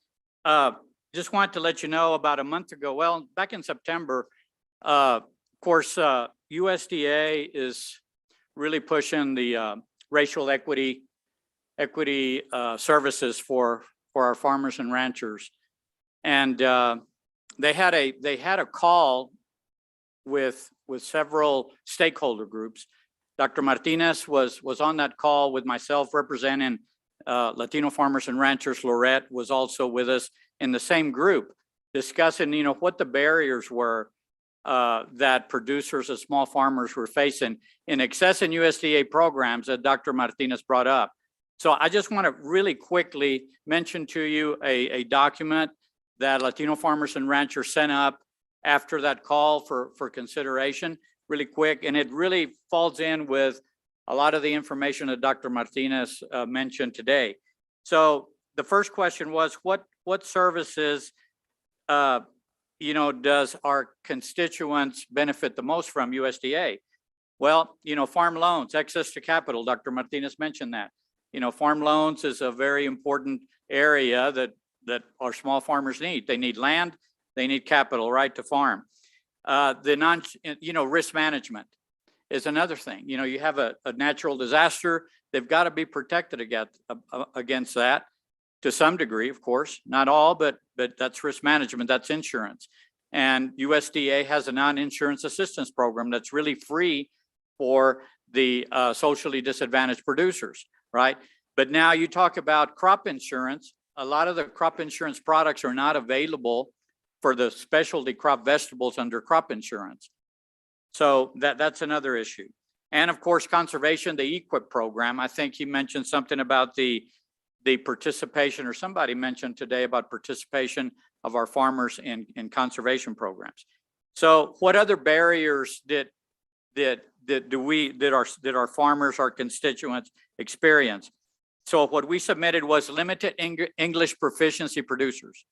Just want to let you know about a month ago, well, back in September, of course, USDA is really pushing the racial equity services for our farmers and ranchers. And they had a call with several stakeholder groups. Dr. Martinez was on that call with myself representing Latino farmers and ranchers. Lorette was also with us in the same group, discussing, what the barriers were that producers and small farmers were facing in accessing USDA programs that Dr. Martinez brought up. So I just want to really quickly mention to you a document that Latino farmers and ranchers sent up after that call for consideration, really quick. And it really falls in with a lot of the information that Dr. Martinez mentioned today. So the first question was, what services, does our constituents benefit the most from USDA? Well, farm loans, access to capital. Dr. Martinez mentioned that. Farm loans is a very important area that our small farmers need. They need land, they need capital, right, to farm. Risk management is another thing. You have a natural disaster, they've got to be protected against that to some degree, of course, not all, but that's risk management, that's insurance. And USDA has a non-insurance assistance program that's really free for the socially disadvantaged producers, right? But now you talk about crop insurance. A lot of the crop insurance products are not available for the specialty crop vegetables under crop insurance. So that's another issue. And of course, conservation, the EQIP program. I think he mentioned something about the participation, or somebody mentioned today about participation of our farmers in conservation programs. So what other barriers did our farmers, our constituents experience? So what we submitted was limited English proficiency producers,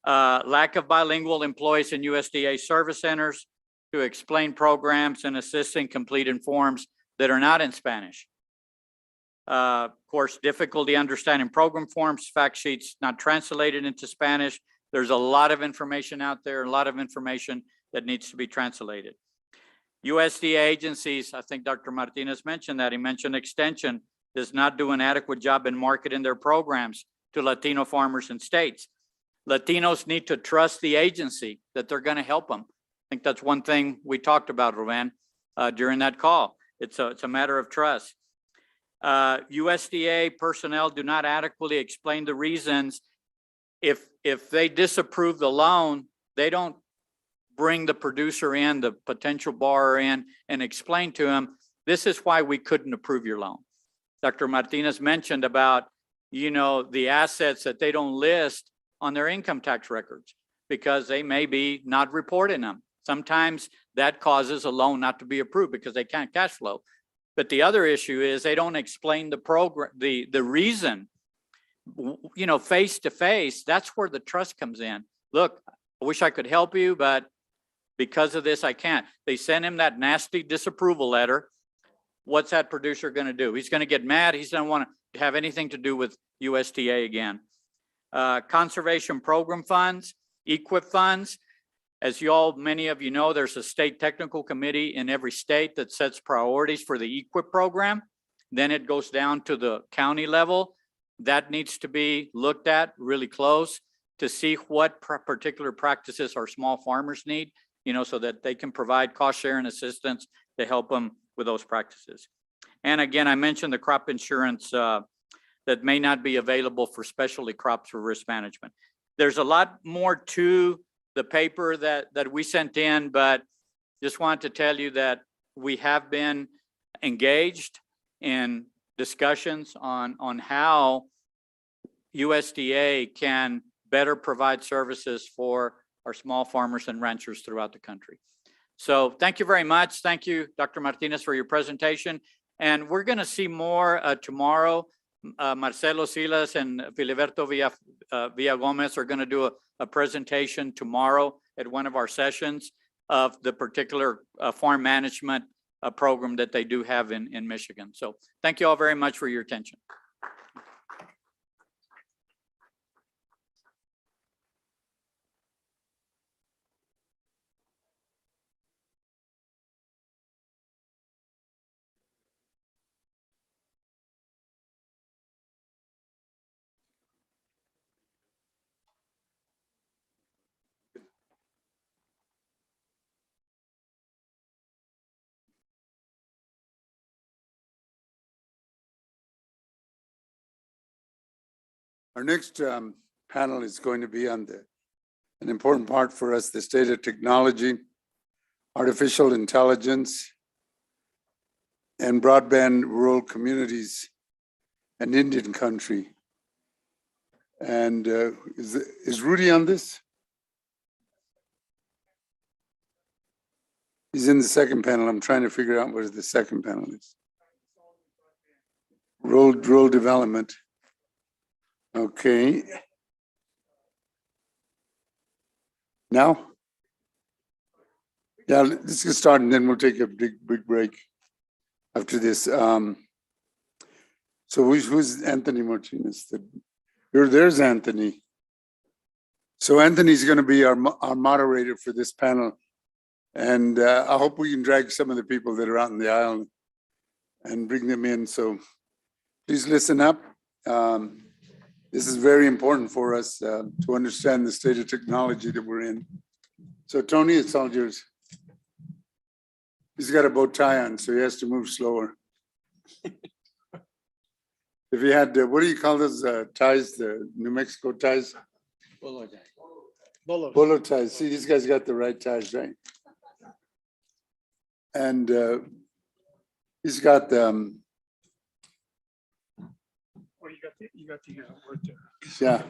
lack of bilingual employees in USDA service centers to explain programs and assisting completing forms that are not in Spanish. Of course, difficulty understanding program forms, fact sheets not translated into Spanish. There's a lot of information out there, a lot of information that needs to be translated. USDA agencies, I think Dr. Martinez mentioned that. He mentioned extension does not do an adequate job in marketing their programs to Latino farmers and states. Latinos need to trust the agency that they're going to help them. I think that's one thing we talked about, Ruben, during that call. It's a matter of trust. USDA personnel do not adequately explain the reasons. If they disapprove the loan, they don't bring the producer in, the potential borrower in, and explain to him, this is why we couldn't approve your loan. Dr. Martinez mentioned about, the assets that they don't list on their income tax records because they may be not reporting them. Sometimes that causes a loan not to be approved because they can't cash flow. But the other issue is they don't explain the program, the reason, face to face. That's where the trust comes in. Look, I wish I could help you, but because of this, I can't. They send him that nasty disapproval letter. What's that producer going to do? He's going to get mad. He's going to want to have anything to do with USDA again. Conservation program funds, EQIP funds. As many of you know, there's a state technical committee in every state that sets priorities for the EQIP program. Then it goes down to the county level. That needs to be looked at really close to see what particular practices our small farmers need, so that they can provide cost sharing assistance to help them with those practices. And again, I mentioned the crop insurance that may not be available for specialty crops for risk management. There's a lot more to the paper that we sent in, but just wanted to tell you that we have been engaged in discussions on how USDA can better provide services for our small farmers and ranchers throughout the country. So thank you very much. Thank you, Dr. Martinez, for your presentation. And we're going to see more tomorrow. Marcelo Silas and Filiberto Villa Gomez are going to do a presentation tomorrow at one of our sessions of the particular farm management program that they do have in Michigan. So thank you all very much for your attention. Our next panel is going to be on an important part for us, the state of technology, artificial intelligence, and broadband rural communities and Indian country. And is Rudy on this? He's in the second panel. I'm trying to figure out what the second panel is. Rural development. Okay. Now? Yeah, let's get started and then we'll take a big break after this. So who's Anthony Martinez? There's Anthony. So Anthony's going to be our moderator for this panel. And I hope we can drag some of the people that are out in the aisle and bring them in. So please listen up. This is very important for us to understand the state of technology that we're in. So Tony, it's all yours. He's got a bow tie on, so he has to move slower. If you had, what do you call those ties, the New Mexico ties? Bolo tie. Bolo ties. See, these guys got the right ties, right? And he's got Oh, you got the word there. yeah.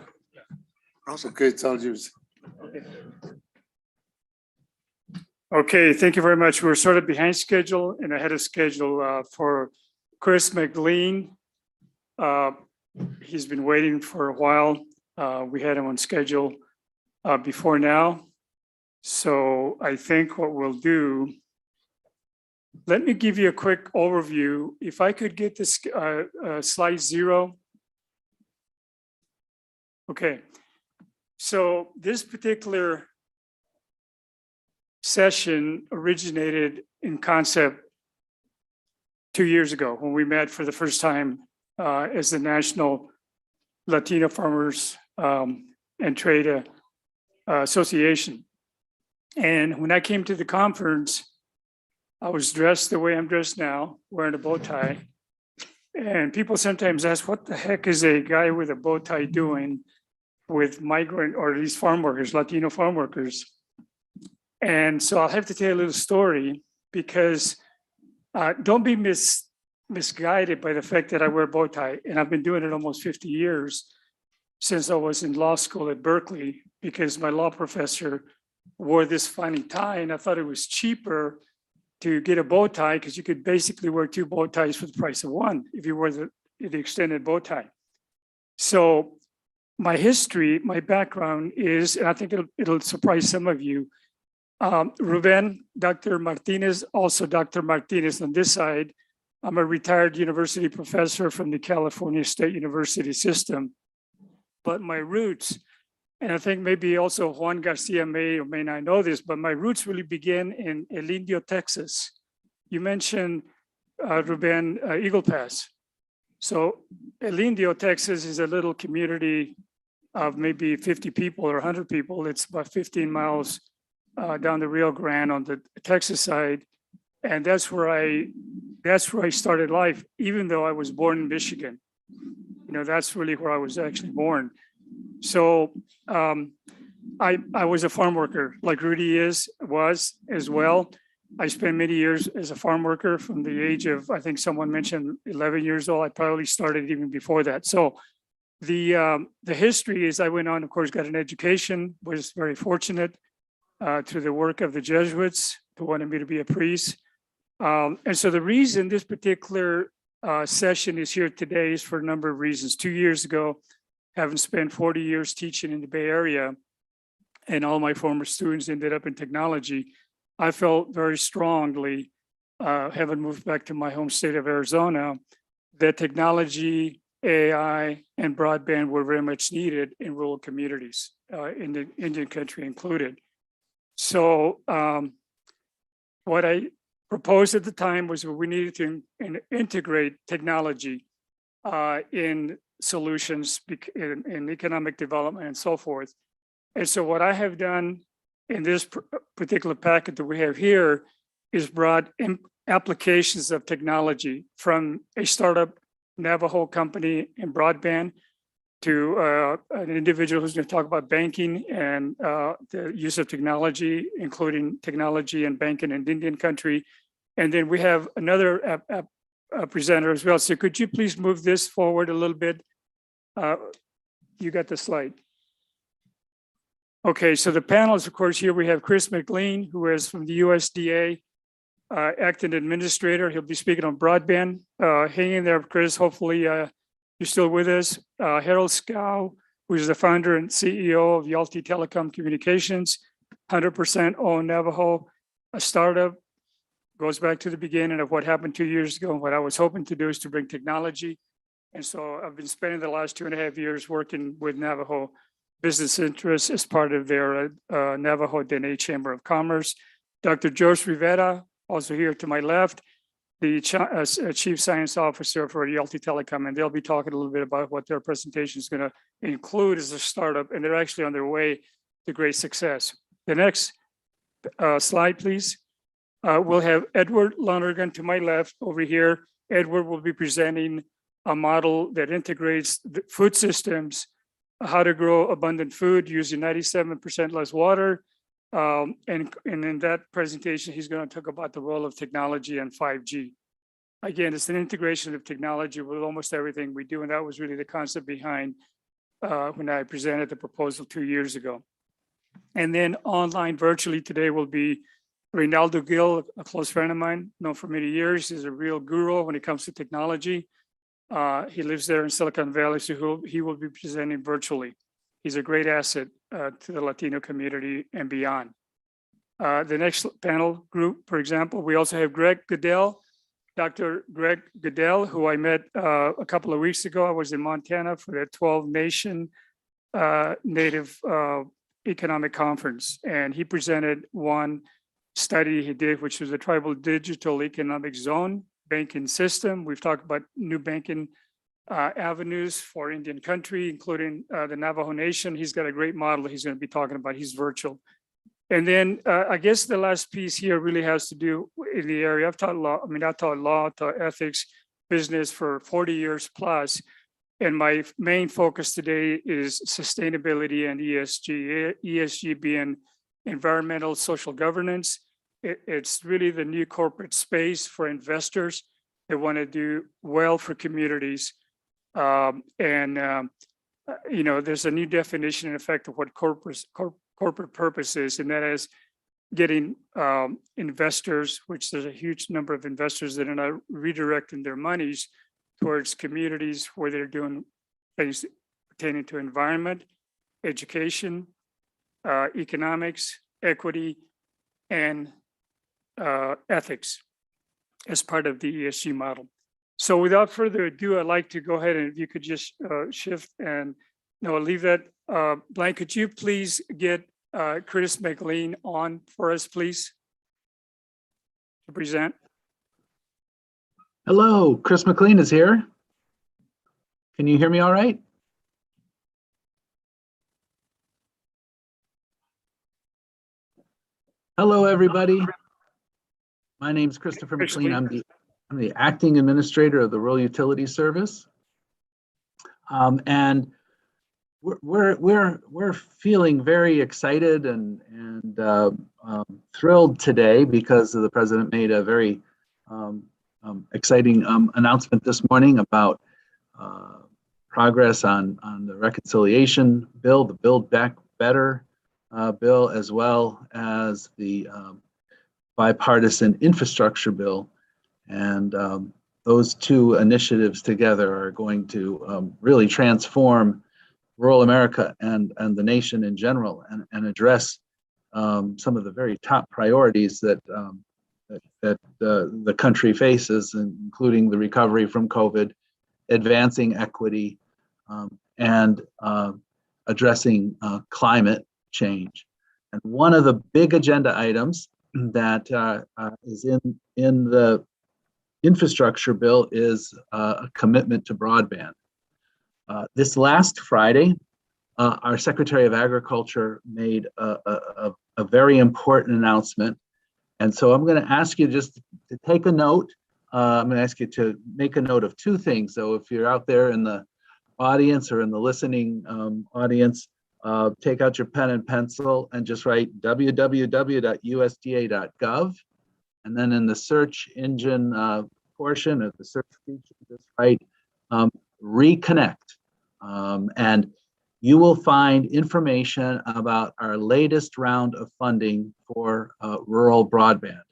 Okay, it's all yours. Okay. Okay, thank you very much. We're sort of behind schedule and ahead of schedule for Chris McLean. He's been waiting for a while. We had him on schedule before now. So I think what we'll do, let me give you a quick overview. If I could get this slide 0. Okay, so this particular session originated in concept 2 years ago when we met for the first time as the National Latino Farmers and Trade Association. And when I came to the conference, I was dressed the way I'm dressed now, wearing a bow tie. And people sometimes ask, what the heck is a guy with a bow tie doing with migrant or these farm workers, Latino farm workers? And so I'll have to tell you a little story because don't be misguided by the fact that I wear a bow tie. And I've been doing it almost 50 years since I was in law school at Berkeley, because my law professor wore this funny tie and I thought it was cheaper to get a bow tie because you could basically wear 2 bow ties for the price of one if you wear the extended bow tie. So my history, my background is, and I think it'll surprise some of you, Ruben, Dr. Martinez, also Dr. Martinez on this side. I'm a retired university professor from the California State University system. But my roots, and I think maybe also Juan Garcia may or may not know this, but my roots really begin in El Indio, Texas. You mentioned, Ruben, Eagle Pass. So El Indio, Texas is a little community of maybe 50 people or 100 people. It's about 15 miles down the Rio Grande on the Texas side. And that's where I started life, even though I was born in Michigan. You know, that's really where I was actually born. So I was a farm worker like Rudy was as well. I spent many years as a farm worker from the age of, I think someone mentioned 11 years old. I probably started even before that. So The history is I went on, of course, got an education, was very fortunate through the work of the Jesuits who wanted me to be a priest. And so the reason this particular session is here today is for a number of reasons. 2 years ago, having spent 40 years teaching in the Bay Area, and all my former students ended up in technology, I felt very strongly, having moved back to my home state of Arizona, that technology, AI, and broadband were very much needed in rural communities, in the Indian country included. So what I proposed at the time was we needed to integrate technology in solutions, in economic development and so forth. And so what I have done in this particular packet that we have here is brought in applications of technology from a startup Navajo company in broadband to an individual who's going to talk about banking and the use of technology, including technology and banking in Indian country. And then we have another presenter as well. So could you please move this forward a little bit? You got the slide. Okay, so the panels, of course, here we have Chris McLean, who is from the USDA, acting administrator. He'll be speaking on broadband. Hang in there, Chris. Hopefully you're still with us. Harold Scow, who is the founder and CEO of Yalti Telecom Communications, 100% owned Navajo, a startup. Goes back to the beginning of what happened 2 years ago. And what I was hoping to do is to bring technology. And so I've been spending the last 2.5 years working with Navajo business interests as part of their Navajo Dene Chamber of Commerce. Dr. George Rivera, also here to my left, the Chief Science Officer for Yalti Telecom, and they'll be talking a little bit about what their presentation is going to include as a startup, and they're actually on their way to great success. The next slide, please. We'll have Edward Lonergan to my left over here. Edward will be presenting a model that integrates the food systems, how to grow abundant food using 97% less water. And in that presentation, he's going to talk about the role of technology and 5G. Again, it's an integration of technology with almost everything we do. And that was really the concept behind when I presented the proposal 2 years ago. And then online virtually today will be Reynaldo Gill, a close friend of mine, known for many years. He's a real guru when it comes to technology. He lives there in Silicon Valley, so he will be presenting virtually. He's a great asset to the Latino community and beyond. The next panel group, for example, we also have Greg Goodell, Dr. Greg Goodell, who I met a couple of weeks ago. I was in Montana for the 12 Nation Native Economic Conference, and he presented one study he did, which was a tribal digital economic zone banking system. We've talked about new banking avenues for Indian country, including the Navajo Nation. He's got a great model he's going to be talking about. He's virtual. And then I guess the last piece here really has to do in the area. I've taught law, I taught law, taught ethics, business for 40 years plus. And my main focus today is sustainability and ESG. ESG being environmental social governance. It's really the new corporate space for investors that want to do well for communities. You know, there's a new definition in effect of what corporate purpose is, and that is getting investors, which there's a huge number of investors that are now redirecting their monies towards communities where they're doing things pertaining to environment, education, economics, equity, and ethics as part of the ESG model. So without further ado, I'd like to go ahead and if you could just shift and leave that blank. Could you please get Chris McLean on for us, please, to present? Hello, Chris McLean is here. Can you hear me all right? Hello, everybody. My name is Christopher McLean. I'm the acting administrator of the Rural Utilities Service. And we're feeling very excited and thrilled today because the president made a very exciting announcement this morning about progress on the reconciliation bill, the Build Back Better bill, as well as the bipartisan infrastructure bill. And those two initiatives together are going to really transform rural America and the nation in general, and address some of the very top priorities that the country faces, including the recovery from COVID, advancing equity, and addressing climate change. And one of the big agenda items that is in the infrastructure bill is a commitment to broadband. This last Friday, our Secretary of Agriculture made a very important announcement. And so I'm going to ask you just to take a note. I'm going to ask you to make a note of two things. So if you're out there in the audience or in the listening audience, take out your pen and pencil and just write www.usda.gov. And then in the search engine portion of the search feature, just write reconnect. And you will find information about our latest round of funding for rural broadband.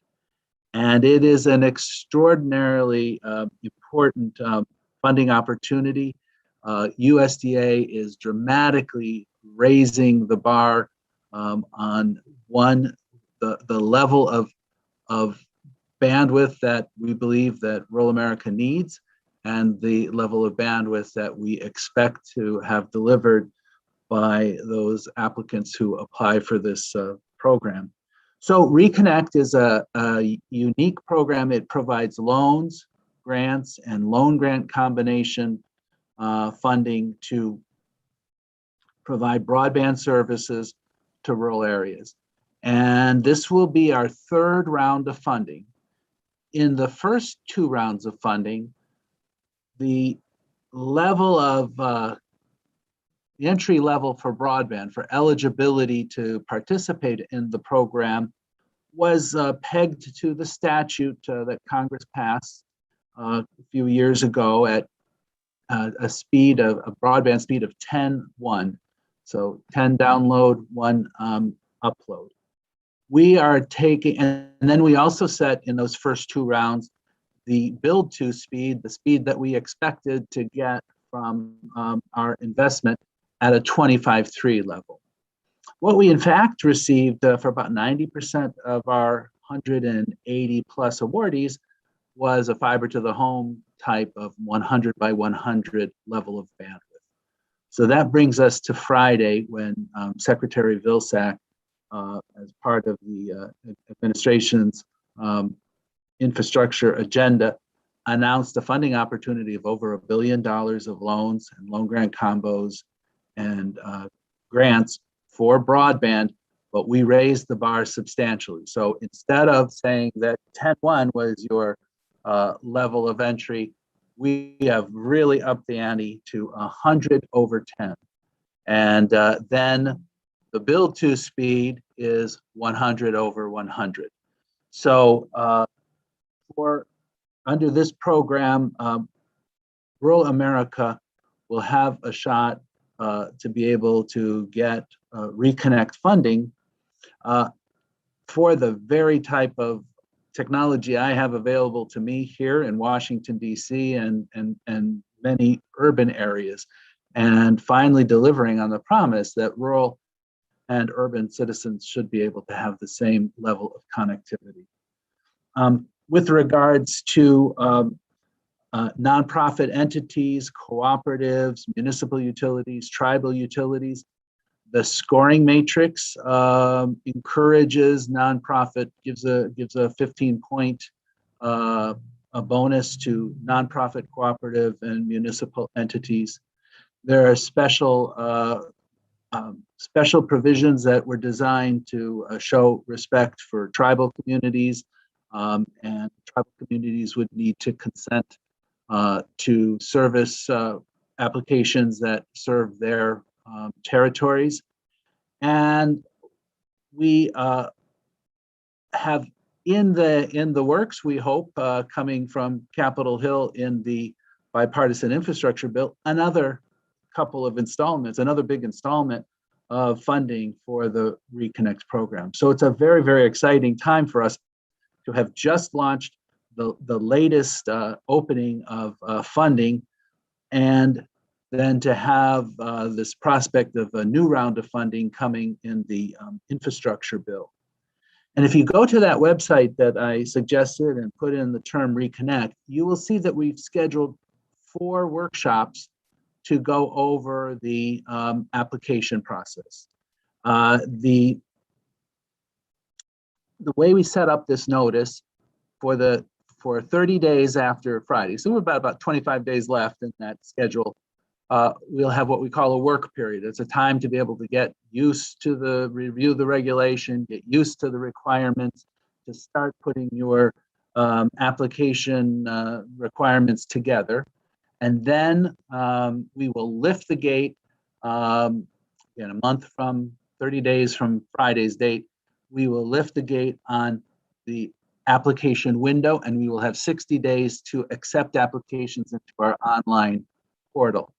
And it is an extraordinarily important funding opportunity. USDA is dramatically raising the bar on the level of bandwidth that we believe that rural America needs, and the level of bandwidth that we expect to have delivered by those applicants who apply for this program. So Reconnect is a unique program. It provides loans, grants, and loan grant combination funding to provide broadband services to rural areas. And this will be our third round of funding. In the first two rounds of funding, the level of the entry level for broadband, for eligibility to participate in the program, was pegged to the statute that Congress passed a few years ago at a broadband speed of 10:1. So 10 download, 1 upload. We are taking, and then we also set in those first two rounds the build to speed, the speed that we expected to get from our investment at a 25.3 level. What we in fact received for about 90% of our 180 plus awardees was a fiber to the home type of 100 by 100 level of bandwidth. So that brings us to Friday, when Secretary Vilsack, as part of the administration's infrastructure agenda, announced a funding opportunity of over $1 billion of loans and loan grant combos and grants for broadband, but we raised the bar substantially. So instead of saying that 10:1 was your level of entry, we have really upped the ante to 100 over 10. And then the build to speed is 100 over 100. So under this program, rural America will have a shot to be able to get Reconnect funding for the very type of technology I have available to me here in Washington, D.C. and many urban areas, and finally delivering on the promise that rural and urban citizens should be able to have the same level of connectivity. With regards to nonprofit entities, cooperatives, municipal utilities, tribal utilities, the scoring matrix encourages nonprofit, gives a 15-point a bonus to nonprofit, cooperative, and municipal entities. There are special provisions that were designed to show respect for tribal communities, and tribal communities would need to consent to service applications that serve their territories. And we have in the works, we hope, coming from Capitol Hill in the bipartisan infrastructure bill, another couple of installments, another big installment of funding for the Reconnect program. So it's a very, very exciting time for us to have just launched the latest opening of funding, and then to have this prospect of a new round of funding coming in the infrastructure bill. And if you go to that website that I suggested and put in the term Reconnect, you will see that we've scheduled 4 workshops to go over the application process. The way we set up this notice for 30 days after Friday, so we're about 25 days left in that schedule, we'll have what we call a work period. It's a time to be able to get used to review the regulation, get used to the requirements, to start putting your application requirements together. And then we will lift the gate in a month from 30 days from Friday's date. We will lift the gate on the application window, and we will have 60 days to accept applications into our online portal.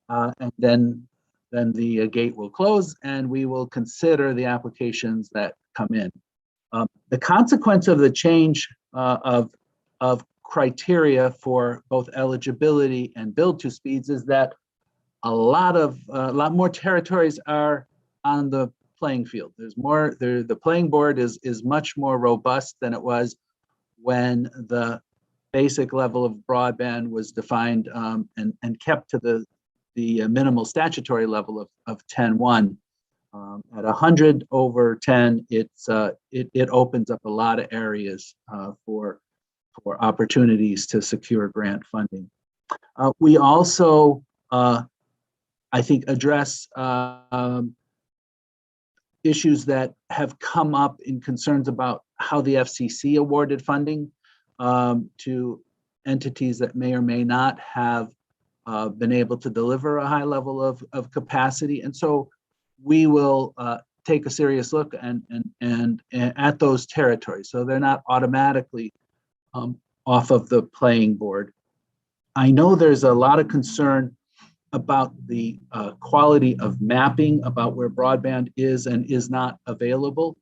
And then the gate will close, and we will consider the applications that come in. The consequence of the change of criteria for both eligibility and build to speeds is that a lot more territories are on the playing field. There's more. The playing board is much more robust than it was when the basic level of broadband was defined and kept to the minimal statutory level of 10.1. At 100 over 10, it opens up a lot of areas for opportunities to secure grant funding. We also, I think, address issues that have come up in concerns about how the FCC awarded funding to entities that may or may not have been able to deliver a high level of capacity. And so we will take a serious look and at those territories, so they're not automatically off of the playing board. I know there's a lot of concern about the quality of mapping, about where broadband is and is not available.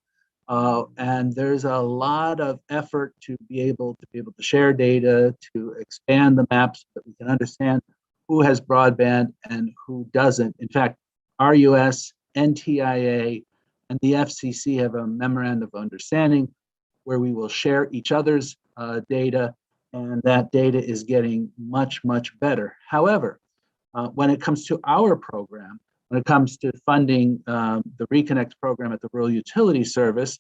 And there's a lot of effort to be able to share data, to expand the maps so that we can understand who has broadband and who doesn't. In fact, RUS, NTIA, and the FCC have a memorandum of understanding where we will share each other's data, and that data is getting much, much better. However, when it comes to our program, when it comes to funding the Reconnect program at the Rural Utility Service,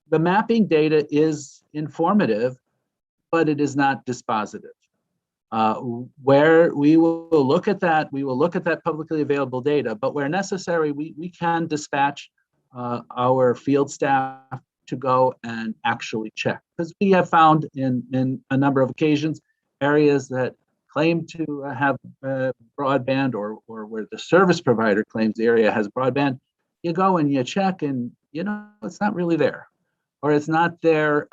the mapping data is informative, but it is not dispositive. Where we will look at that, we will look at that publicly available data, but where necessary, we can dispatch our field staff to go and actually check. Because we have found in a number of occasions, areas that claim to have broadband or where the service provider claims the area has broadband, you go and you check and it's not really there, or it's not there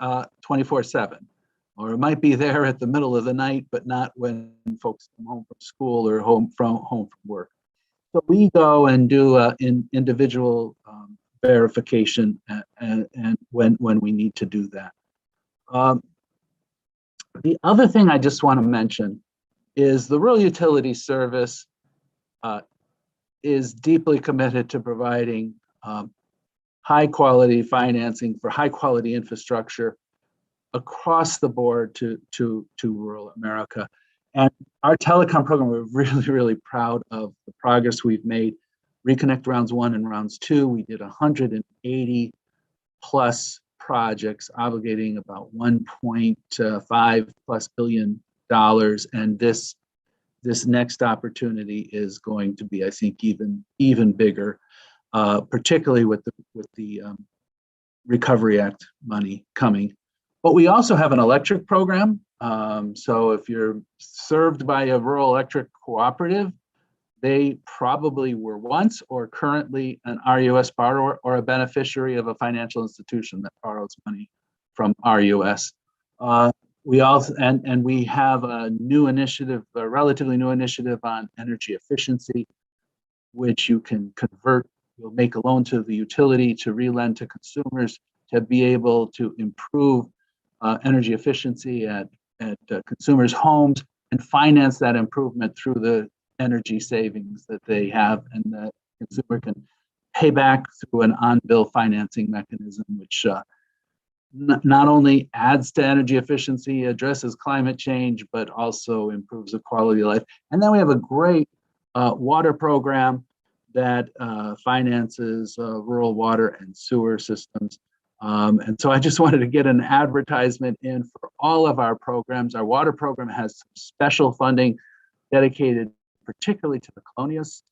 24/7, or it might be there at the middle of the night, but not when folks come home from school or home from work. So we go and do an individual verification and when we need to do that. The other thing I just want to mention is the Rural Utility Service is deeply committed to providing high quality financing for high quality infrastructure across the board to rural America. And our telecom program, we're really, really proud of the progress we've made. Reconnect rounds 1 and rounds 2, we did 180 plus projects obligating about $1.5+ billion. And this next opportunity is going to be, I think, even bigger, particularly with the Recovery Act money coming. But we also have an electric program. So if you're served by a rural electric cooperative, they probably were once or currently an RUS borrower or a beneficiary of a financial institution that borrows money from RUS. We also, and we have a new initiative, a relatively new initiative on energy efficiency, which you can convert, you'll make a loan to the utility to relend to consumers to be able to improve energy efficiency at consumers' homes and finance that improvement through the energy savings that they have, and the consumer can pay back through an on-bill financing mechanism, which not only adds to energy efficiency, addresses climate change, but also improves the quality of life. And then we have a great water program that finances rural water and sewer systems. And so I just wanted to get an advertisement in for all of our programs. Our water program has some special funding dedicated particularly to the colonias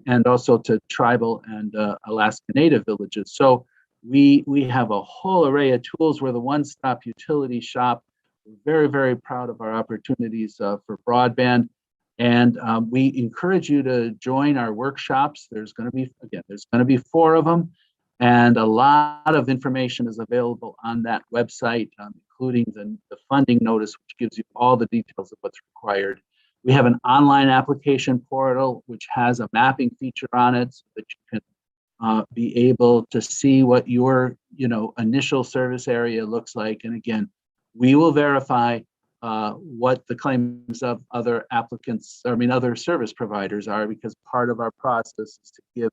and also to tribal and Alaska Native villages. So we have a whole array of tools. We're the one-stop utility shop. We're very, very proud of our opportunities for broadband. And we encourage you to join our workshops. There's going to be 4 of them. And a lot of information is available on that website, including the funding notice, which gives you all the details of what's required. We have an online application portal, which has a mapping feature on it so that you can be able to see what your initial service area looks like. And again, we will verify what the claims of other applicants, other service providers are, because part of our process is to give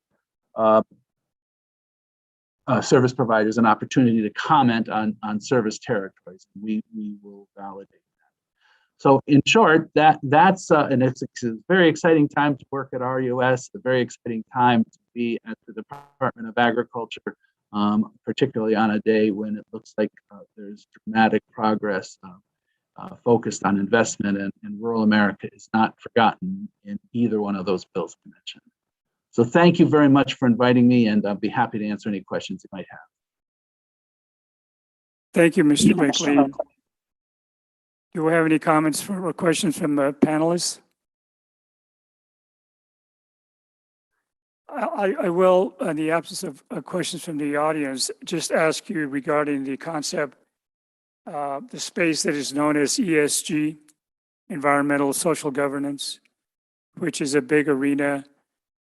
service providers an opportunity to comment on service territories. We will validate that. So in short, that's and it's a very exciting time to work at RUS, a very exciting time to be at the Department of Agriculture, particularly on a day when it looks like there's dramatic progress focused on investment, and rural America is not forgotten in either one of those bills I mentioned. So thank you very much for inviting me, and I'll be happy to answer any questions you might have. Thank you, Mr. Blakely. Do we have any comments or questions from the panelists? I will, in the absence of questions from the audience, just ask you regarding the concept, the space that is known as ESG, environmental social governance, which is a big arena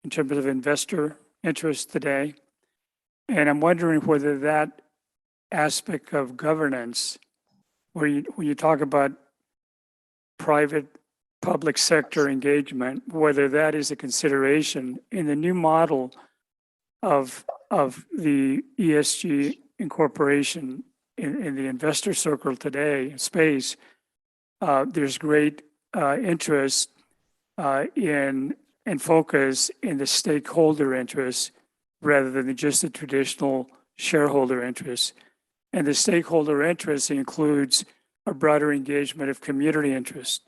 in terms of investor interest today. And I'm wondering whether that aspect of governance, when you talk about private public sector engagement, whether that is a consideration in the new model of the ESG incorporation in the investor circle today, space. There's great interest in and focus in the stakeholder interests rather than just the traditional shareholder interests. And the stakeholder interest includes a broader engagement of community interest.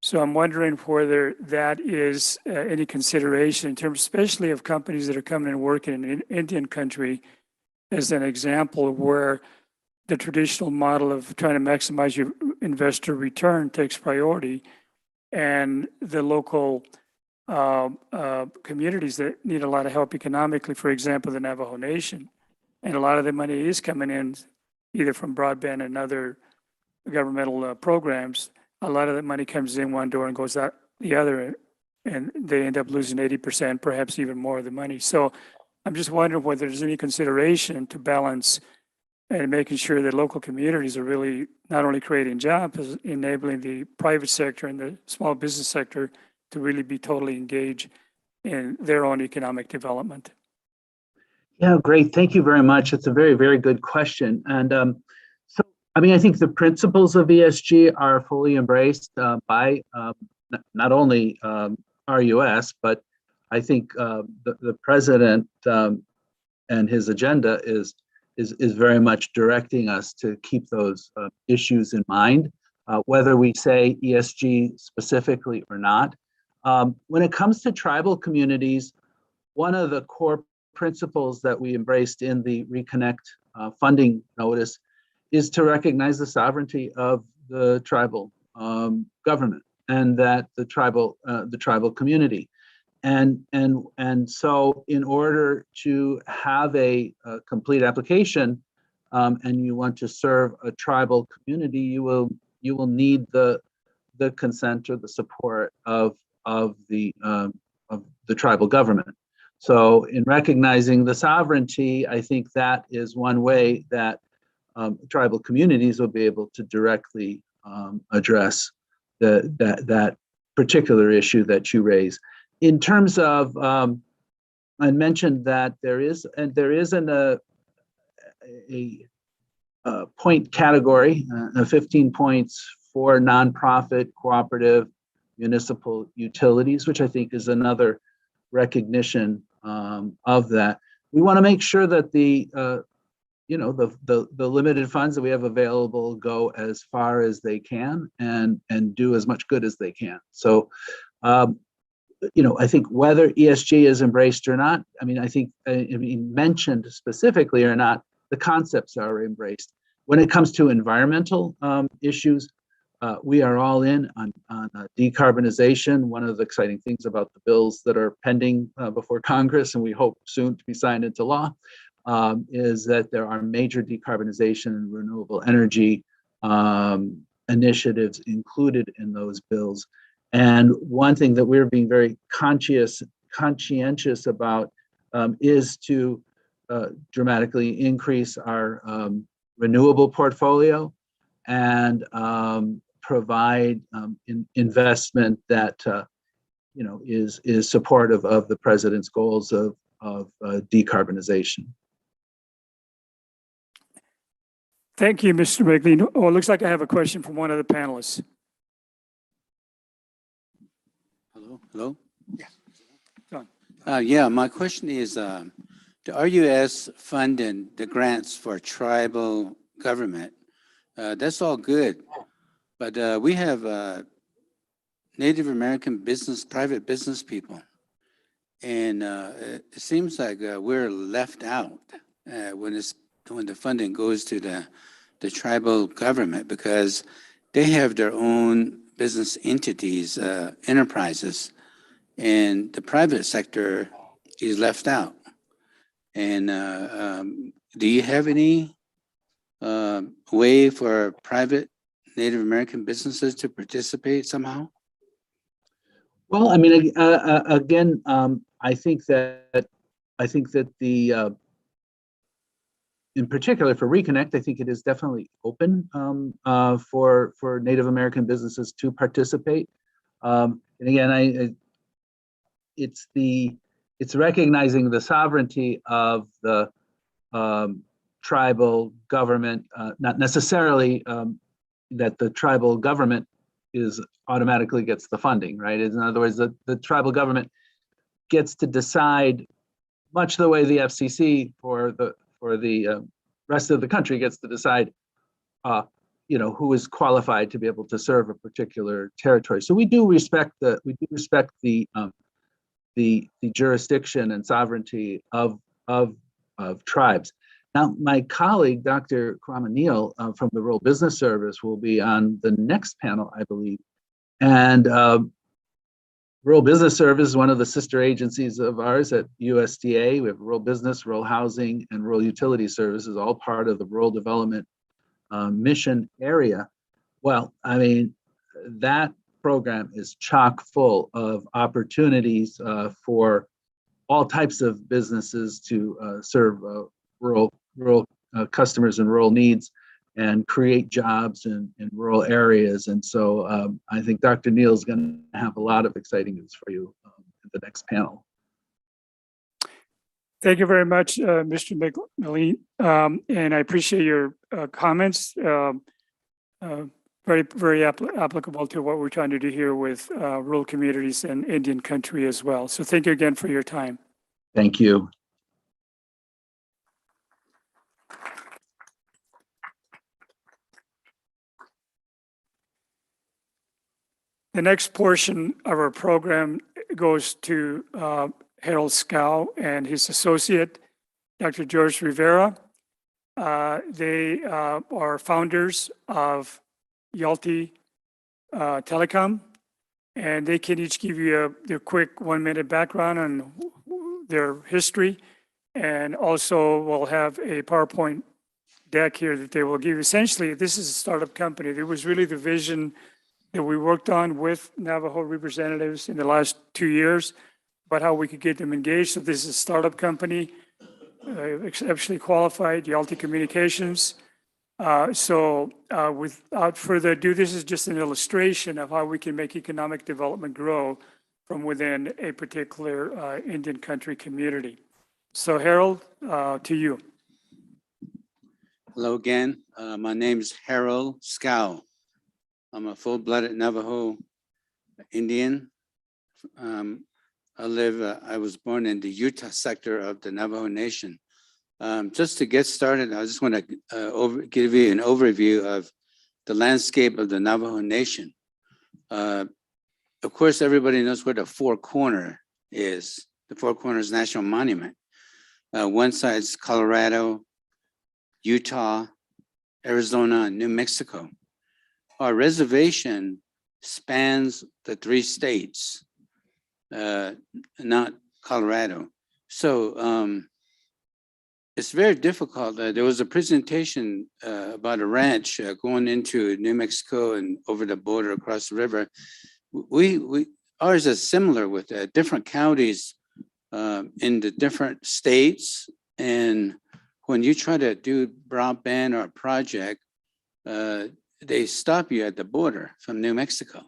So I'm wondering whether that is any consideration in terms, especially of companies that are coming and working in Indian country, as an example of where the traditional model of trying to maximize your investor return takes priority, and the local communities that need a lot of help economically, for example, the Navajo Nation. And a lot of the money is coming in either from broadband and other governmental programs. A lot of that money comes in one door and goes out the other, and they end up losing 80%, perhaps even more of the money. So I'm just wondering whether there's any consideration to balance and making sure that local communities are really not only creating jobs, enabling the private sector and the small business sector to really be totally engaged in their own economic development. Yeah, great. Thank you very much. It's a very, very good question. And so, I think the principles of ESG are fully embraced by not only RUS, but I think the president and his agenda is very much directing us to keep those issues in mind, whether we say ESG specifically or not. When it comes to tribal communities, one of the core principles that we embraced in the Reconnect funding notice is to recognize the sovereignty of the tribal government and that the tribal community. And so in order to have a complete application and you want to serve a tribal community, you will you will need the consent or the support of the tribal government. So in recognizing the sovereignty, I think that is one way that tribal communities will be able to directly address that particular issue that you raise. In terms of, I mentioned that there is a point category, 15 points for nonprofit, cooperative, municipal utilities, which I think is another recognition of that. We want to make sure that the limited funds that we have available go as far as they can and do as much good as they can. So, I think whether ESG is embraced or not, I think mentioned specifically or not, the concepts are embraced. When it comes to environmental issues, we are all in on decarbonization. One of the exciting things about the bills that are pending before Congress, and we hope soon to be signed into law, is that there are major decarbonization and renewable energy initiatives included in those bills. And one thing that we're being very conscientious about is to dramatically increase our renewable portfolio and provide investment that is supportive of the president's goals of decarbonization. Thank you, Mr. McLean. Oh, it looks like I have a question from one of the panelists. Hello? Yeah. John. Yeah, my question is, the RUS funding the grants for tribal government, that's all good. But we have Native American private business people. And it seems like we're left out when the funding goes to the tribal government, because they have their own business entities, enterprises, and the private sector is left out. And do you have any way for private Native American businesses to participate somehow? Well, again, I think that the in particular for Reconnect, I think it is definitely open for Native American businesses to participate. And again, it's recognizing the sovereignty of the tribal government, not necessarily that the tribal government automatically gets the funding, right? In other words, the tribal government gets to decide, much the way the FCC for the rest of the country gets to decide, who is qualified to be able to serve a particular territory. So we do respect the jurisdiction and sovereignty of tribes. Now, my colleague, Dr. Kwame Neal from the Rural Business Service, will be on the next panel, I believe. And Rural Business Service is one of the sister agencies of ours at USDA. We have Rural Business, Rural Housing, and Rural Utility Services, all part of the Rural Development Mission area. Well, that program is chock full of opportunities for all types of businesses to serve rural customers and rural needs and create jobs in rural areas. And so I think Dr. Neal is going to have a lot of exciting news for you at the next panel. Thank you very much, Mr. McLean. And I appreciate your comments. Very, very applicable to what we're trying to do here with rural communities and Indian country as well. So thank you again for your time. Thank you. The next portion of our program goes to Harold Scow and his associate, Dr. George Rivera. They are founders of Yalty Telecom, and they can each give you a quick 1-minute background on their history, and also we'll have a PowerPoint deck here that they will give. Essentially, this is a startup company. It was really the vision that we worked on with Navajo representatives in the last 2 years about how we could get them engaged. So this is a startup company, exceptionally qualified, Yalti Communications. Without further ado, this is just an illustration of how we can make economic development grow from within a particular Indian country community. So Harold, to you. Hello again. My name is Harold Scow. I'm a full-blooded Navajo Indian. I was born in the Utah sector of the Navajo Nation. Just to get started, I just want to give you an overview of the landscape of the Navajo Nation. Of course, everybody knows where the Four Corners is. The Four Corners National Monument. One side's Colorado, Utah, Arizona, and New Mexico. Our reservation spans the 3 states, not Colorado. So it's very difficult. There was a presentation about a ranch going into New Mexico and over the border across the river. Ours is similar with different counties in the different states. And when you try to do broadband or a project, they stop you at the border from New Mexico.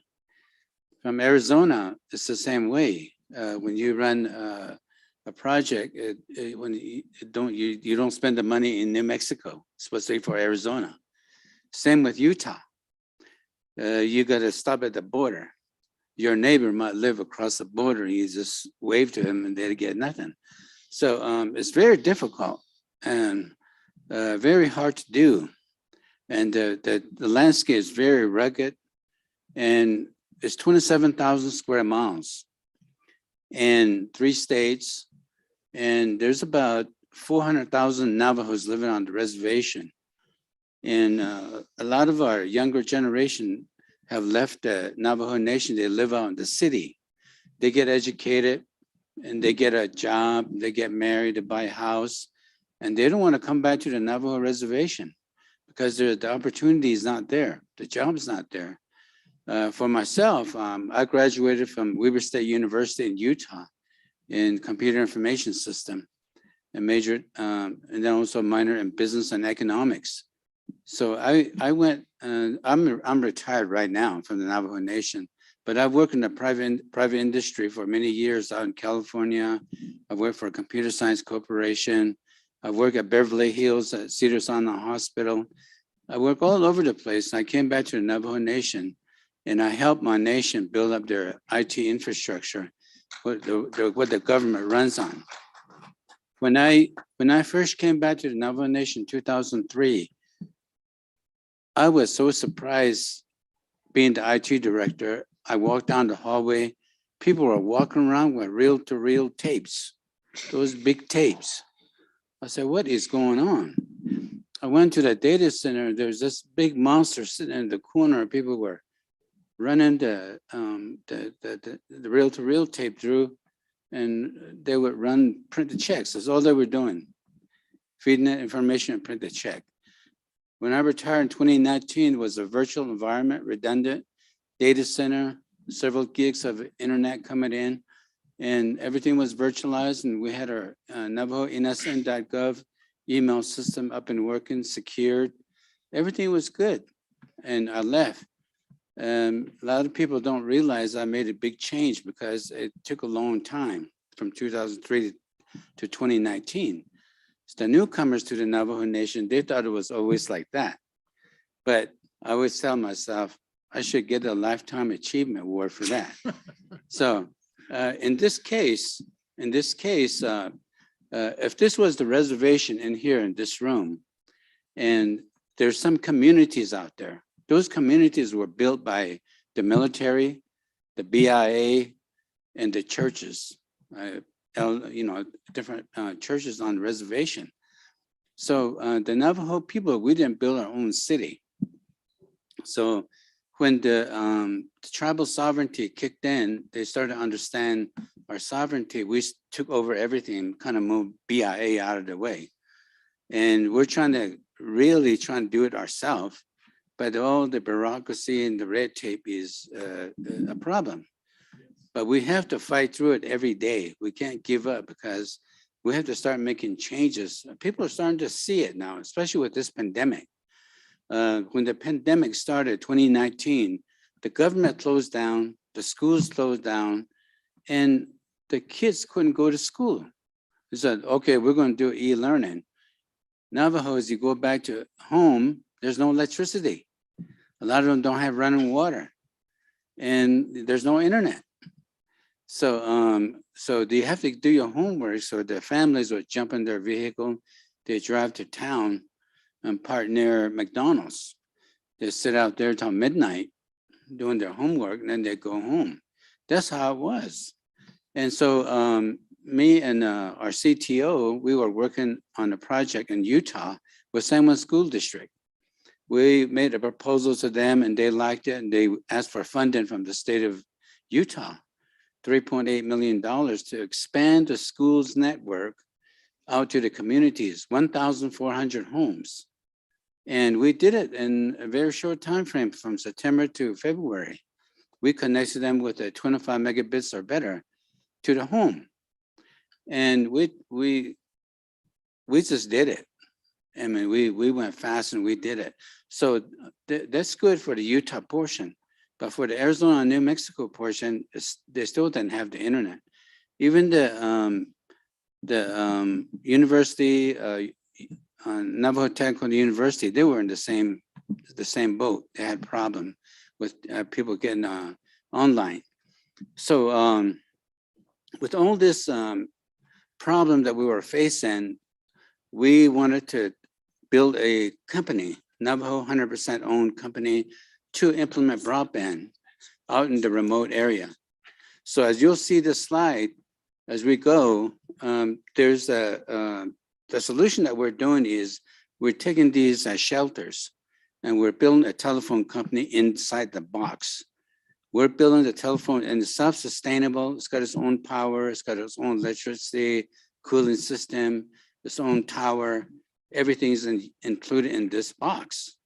From Arizona, it's the same way. When you run a project, when you don't spend the money in New Mexico, especially for Arizona. Same with Utah. You got to stop at the border. Your neighbor might live across the border. You just wave to him and they get nothing. So it's very difficult and very hard to do. And the landscape is very rugged, and it's 27,000 square miles in 3 states. And there's about 400,000 Navajos living on the reservation. And a lot of our younger generation have left the Navajo Nation. They live out in the city. They get educated and they get a job, they get married, they buy a house, and they don't want to come back to the Navajo reservation because the opportunity is not there. The job's not there. For myself, I graduated from Weber State University in Utah in computer information system and majored, and then also minor in business and economics. So I went, I'm retired right now from the Navajo Nation, but I've worked in the private industry for many years out in California. I've worked for a computer science corporation. I work at Beverly Hills at Cedars-Sinai Hospital. I work all over the place. I came back to the Navajo Nation and I helped my nation build up their IT infrastructure, what the government runs on. When I first came back to the Navajo Nation in 2003, I was so surprised being the IT director. I walked down the hallway, people were walking around with reel-to-reel tapes, those big tapes. I said, what is going on? I went to the data center. There's this big monster sitting in the corner. People were running the reel-to-reel tape through, and they would print the checks. That's all they were doing, feeding that information and print the check. When I retired in 2019, it was a virtual environment, redundant data center, several gigs of internet coming in, and everything was virtualized. And we had our NavajoNSN.gov email system up and working, secured. Everything was good. And I left. A lot of people don't realize I made a big change because it took a long time from 2003 to 2019. So the newcomers to the Navajo Nation, they thought it was always like that. But I always tell myself, I should get a Lifetime Achievement Award for that. So in this case, if this was the reservation in here in this room, and there's some communities out there, those communities were built by the military, the BIA, and the churches, different churches on the reservation. So the Navajo people, we didn't build our own city. So when the tribal sovereignty kicked in, they started to understand our sovereignty. We took over everything, kind of moved BIA out of the way. And we're trying to really trying to do it ourselves, but all the bureaucracy and the red tape is a problem. But we have to fight through it every day. We can't give up because we have to start making changes. People are starting to see it now, especially with this pandemic. When the pandemic started, 2019, the government closed down, the schools closed down, and the kids couldn't go to school. They said, okay, we're going to do e-learning. Navajo, as you go back to home, there's no electricity. A lot of them don't have running water, and there's no internet. So, so you have to do your homework. So the families would jump in their vehicle, they drive to town and park near McDonald's. They sit out there till midnight doing their homework, and then they go home. That's how it was. And so me and our CTO, we were working on a project in Utah with San Juan School District. We made a proposal to them and they liked it, and they asked for funding from the state of Utah, $3.8 million to expand the school's network out to the communities, 1,400 homes. And we did it in a very short time frame from September to February. We connected them with a 25 megabits or better to the home. And we just did it. I mean, we went fast and we did it. So that's good for the Utah portion. But for the Arizona and New Mexico portion, they still didn't have the internet. Even the university, Navajo Technical University, they were in the same boat. They had problem with people getting online. So with all this problem that we were facing, we wanted to build a company, Navajo 100% owned company, to implement broadband out in the remote area. So as you'll see this slide, as we go, there's the solution that we're doing is we're taking these shelters and we're building a telephone company inside the box. We're building the telephone and it's self-sustainable. It's got its own power. It's got its own electricity, cooling system, its own tower. Everything's included in this box.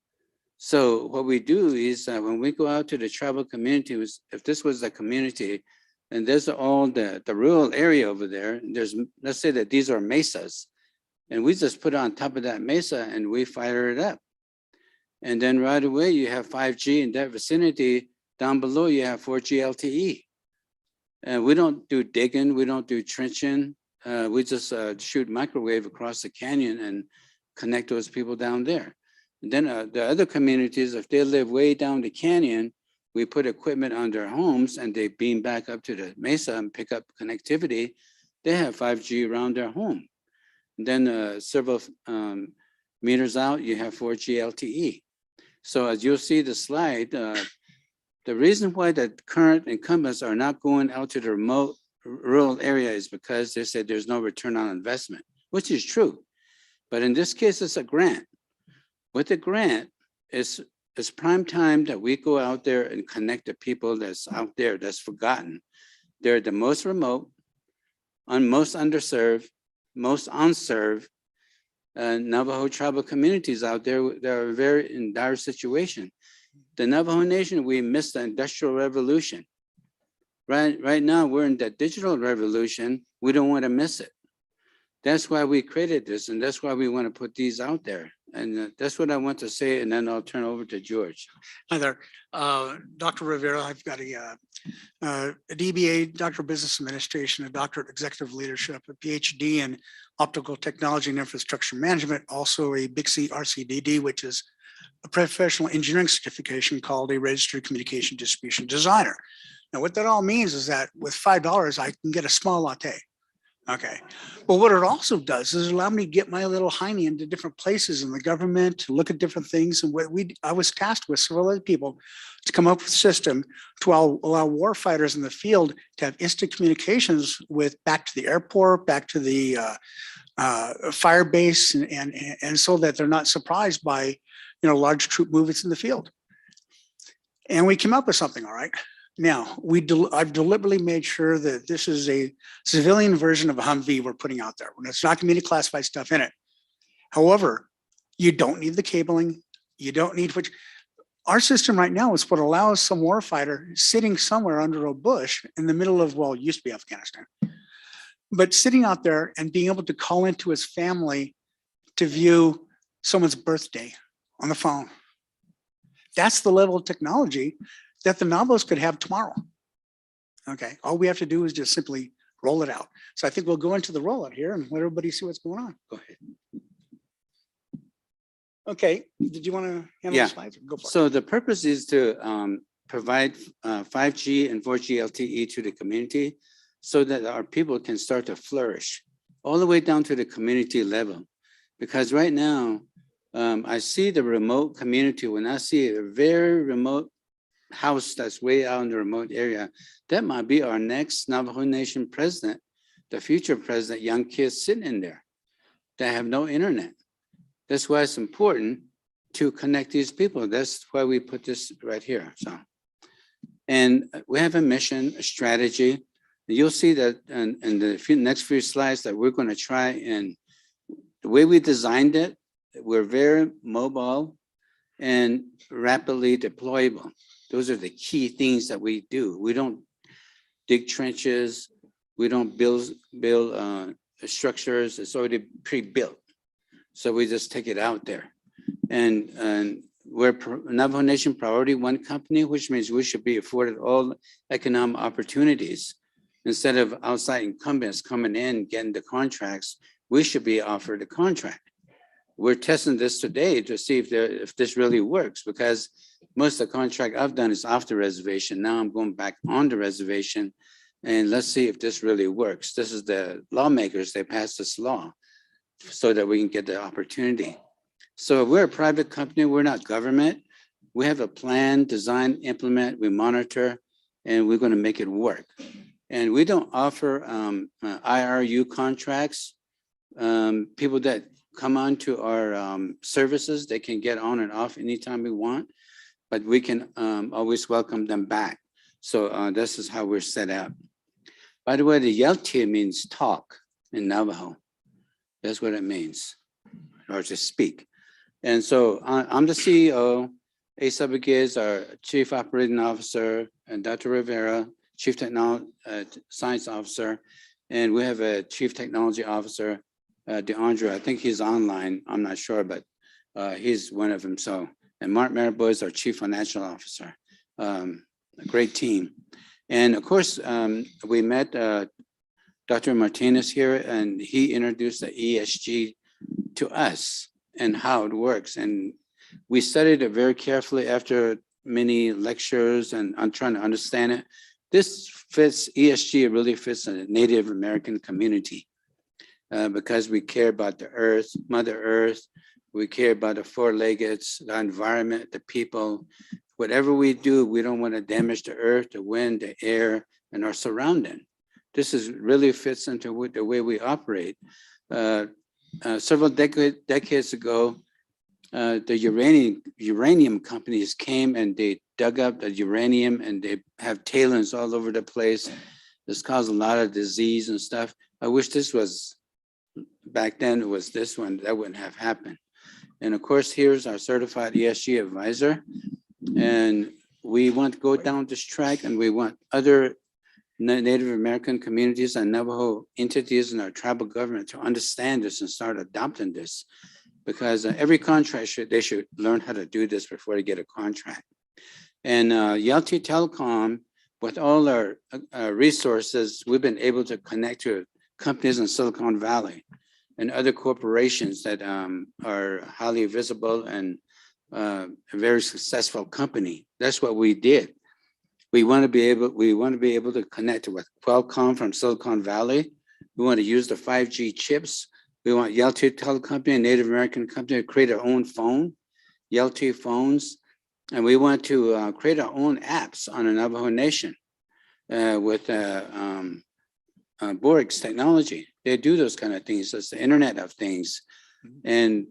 So what we do is when we go out to the tribal communities, if this was a community, and there's all the rural area over there, there's, let's say that these are mesas, and we just put it on top of that mesa and we fire it up. And then right away you have 5G in that vicinity. Down below you have 4G LTE. And we don't do digging, we don't do trenching. We just shoot microwave across the canyon and connect those people down there. And then the other communities, if they live way down the canyon, we put equipment on their homes and they beam back up to the mesa and pick up connectivity. They have 5G around their home. And then several meters out, you have 4G LTE. So as you'll see the slide, the reason why the current incumbents are not going out to the remote rural area is because they said there's no return on investment, which is true. But in this case, it's a grant. With the grant, it's prime time that we go out there and connect the people that's out there, that's forgotten. They're the most remote, most underserved, most unserved Navajo tribal communities out there that are very in dire situation. The Navajo Nation, we missed the Industrial Revolution. Right now, we're in the digital revolution. We don't want to miss it. That's why we created this, and that's why we want to put these out there. And that's what I want to say, and then I'll turn over to George. Hi there, Dr. Rivera. I've got a DBA, Doctor of Business Administration, a Doctorate of Executive Leadership, a PhD in Optical Technology and Infrastructure Management, also a Big C RCDD, which is a professional engineering certification called a Registered Communication Distribution Designer. Now, what that all means is that with $5, I can get a small latte. Okay, but what it also does is allow me to get my little hiney into different places in the government to look at different things. And what I was tasked with several other people to come up with a system to allow war fighters in the field to have instant communications with back to the airport, back to the fire base, and so that they're not surprised by large troop movements in the field. And we came up with something, all right. Now, I've deliberately made sure that this is a civilian version of a Humvee we're putting out there. It's not going to be any classified stuff in it. However, You don't need the cabling. You don't need which, our system right now is what allows some warfighter sitting somewhere under a bush in the middle of, well, it used to be Afghanistan, but sitting out there and being able to call into his family to view someone's birthday on the phone. That's the level of technology that the Navajos could have tomorrow. Okay, all we have to do is just simply roll it out. So I think we'll go into the rollout here and let everybody see what's going on. Go ahead. Okay, did you want to handle Yeah. the slides? Go for it. So the purpose is to provide 5G and 4G LTE to the community so that our people can start to flourish all the way down to the community level. Because right now, I see the remote community, when I see a very remote house that's way out in the remote area, that might be our next Navajo Nation president, the future president, young kids sitting in there that have no internet. That's why it's important to connect these people. That's why we put this right here. So, and we have a mission, a strategy. You'll see that in the next few slides that we're going to try, and the way we designed it, we're very mobile and rapidly deployable. Those are the key things that we do. We don't dig trenches. We don't build structures. It's already pre-built. So we just take it out there. And we're Navajo Nation Priority 1 company, which means we should be afforded all economic opportunities. Instead of outside incumbents coming in, getting the contracts, we should be offered a contract. We're testing this today to see if this really works, because most of the contract I've done is off the reservation. Now I'm going back on the reservation, and let's see if this really works. This is the lawmakers, they passed this law so that we can get the opportunity. So we're a private company, we're not government. We have a plan, design, implement, we monitor, and we're going to make it work. And we don't offer IRU contracts. People that come on to our services, they can get on and off anytime we want, but we can always welcome them back. So this is how we're set up. By the way, the Yeltia means talk in Navajo. That's what it means, or to speak. And so I'm the CEO, Asa Begis, our Chief Operating Officer, and Dr. Rivera, Chief Science Officer, and we have a Chief Technology Officer, DeAndre. I think he's online, I'm not sure, but he's one of them. So, and Mark Marabo is our Chief Financial Officer. A great team. And of course, we met Dr. Martinez here, and he introduced the ESG to us and how it works. And we studied it very carefully after many lectures, and I'm trying to understand it. This fits, ESG really fits in the Native American community because we care about the earth, Mother Earth. We care about the four-leggeds, the environment, the people. Whatever we do, we don't want to damage the earth, the wind, the air, and our surrounding. This is really fits into the way we operate. Several decades ago, the uranium companies came and they dug up the uranium, and they have tailings all over the place. This caused a lot of disease and stuff. I wish this was, back then it was this one, that wouldn't have happened. And of course, here's our certified ESG advisor. And we want to go down this track, and we want other Native American communities and Navajo entities in our tribal government to understand this and start adopting this, because every contract they should learn how to do this before they get a contract. And Yeltia Telecom, with all our resources, we've been able to connect to companies in Silicon Valley and other corporations that are highly visible and a very successful company. That's what we did. We want to be able to connect with Qualcomm from Silicon Valley. We want to use the 5G chips. We want Yeltia Telecom, a Native American company, to create our own phone, Yeltia phones. And we want to create our own apps on the Navajo Nation with Borix technology. They do those kind of things. It's the Internet of Things. And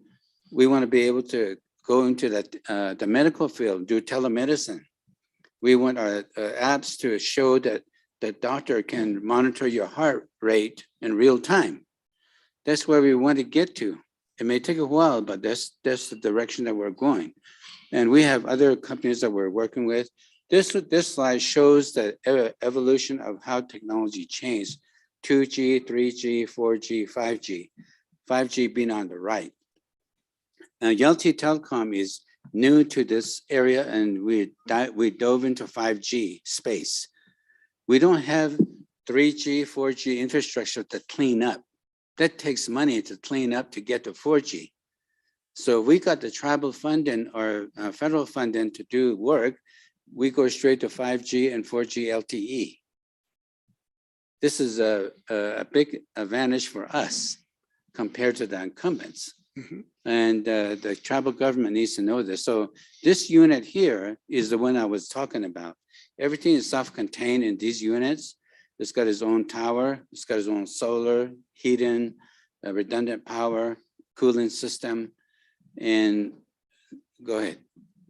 we want to be able to go into the medical field, do telemedicine. We want our apps to show that the doctor can monitor your heart rate in real time. That's where we want to get to. It may take a while, but that's the direction that we're going. And we have other companies that we're working with. This slide shows the evolution of how technology changed. 2G, 3G, 4G, 5G. 5G being on the right. Now, Yelty Telecom is new to this area, and we dove into 5G space. We don't have 3G, 4G infrastructure to clean up. That takes money to clean up to get to 4G. So we got the tribal funding or federal funding to do work. We go straight to 5G and 4G LTE. This is a big advantage for us compared to the incumbents. And the tribal government needs to know this. So this unit here is the one I was talking about. Everything is self-contained in these units. It's got its own tower. It's got its own solar, heating, redundant power, cooling system. And go ahead.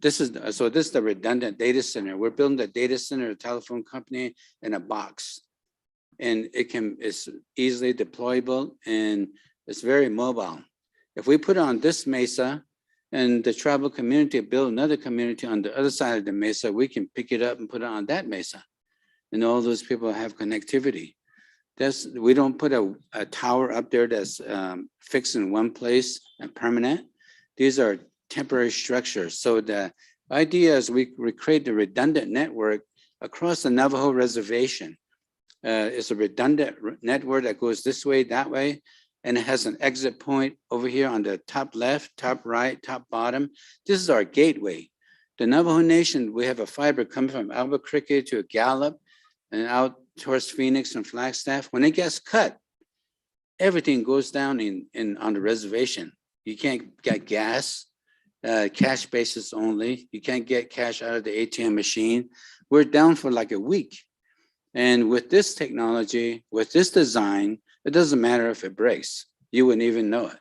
This is the redundant data center. We're building the data center, a telephone company in a box. And it's easily deployable and it's very mobile. If we put it on this mesa and the tribal community build another community on the other side of the mesa, we can pick it up and put it on that mesa. And all those people have connectivity. We don't put a tower up there that's fixed in one place and permanent. These are temporary structures. So the idea is we create the redundant network across the Navajo reservation. It's a redundant network that goes this way, that way, and it has an exit point over here on the top left, top right, top bottom. This is our gateway. The Navajo Nation, we have a fiber coming from Albuquerque to Gallup and out towards Phoenix and Flagstaff. When it gets cut, everything goes down on the reservation. You can't get gas, cash basis only. You can't get cash out of the ATM machine. We're down for like a week. And with this technology, with this design, it doesn't matter if it breaks. You wouldn't even know it.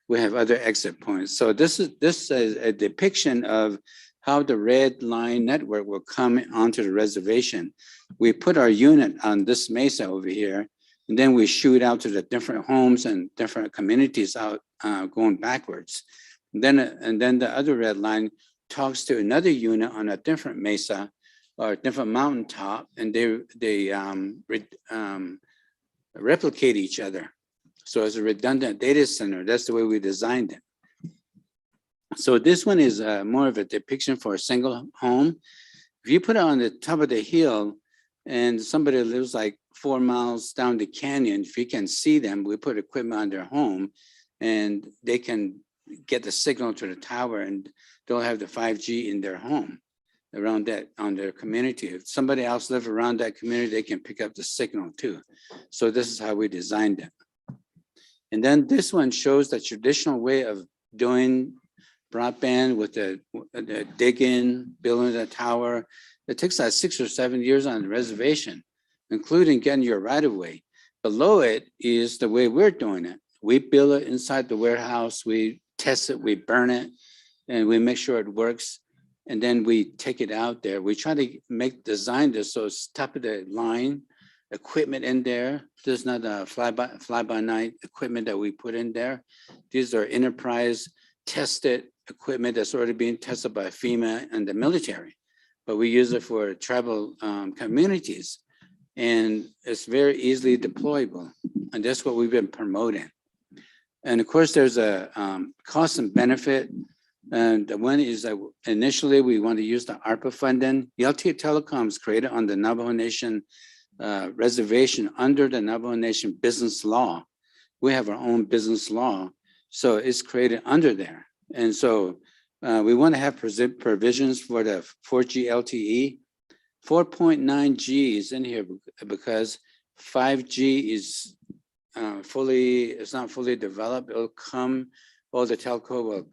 We have other exit points. So this is a depiction of how the red line network will come onto the reservation. We put our unit on this mesa over here, and then we shoot out to the different homes and different communities out going backwards. And then the other red line talks to another unit on a different mesa or a different mountaintop, and they replicate each other. So it's a redundant data center. That's the way we designed it. So this one is more of a depiction for a single home. If you put it on the top of the hill and somebody lives like 4 miles down the canyon, if you can see them, we put equipment on their home and they can get the signal to the tower and they'll have the 5G in their home around that on their community. If somebody else lives around that community, they can pick up the signal too. So this is how we designed it. And then this one shows the traditional way of doing broadband with the digging, building a tower. It takes like 6 or 7 years on the reservation, including getting your right of way. Below it is the way we're doing it. We build it inside the warehouse, we test it, we burn it, and we make sure it works. And then we take it out there. We try to design this so it's top of the line equipment in there. There's not a fly-by-night equipment that we put in there. These are enterprise tested equipment that's already being tested by FEMA and the military, but we use it for tribal communities, and it's very easily deployable, and that's what we've been promoting. And of course, there's a cost and benefit, and the one is that initially we want to use the ARPA funding. Yelty Telecom is created on the Navajo Nation reservation under the Navajo Nation business law. We have our own business law, so it's created under there. And so we want to have provisions for the 4G LTE. 4.9G is in here because 5G is it's not fully developed. It'll come, all the telco will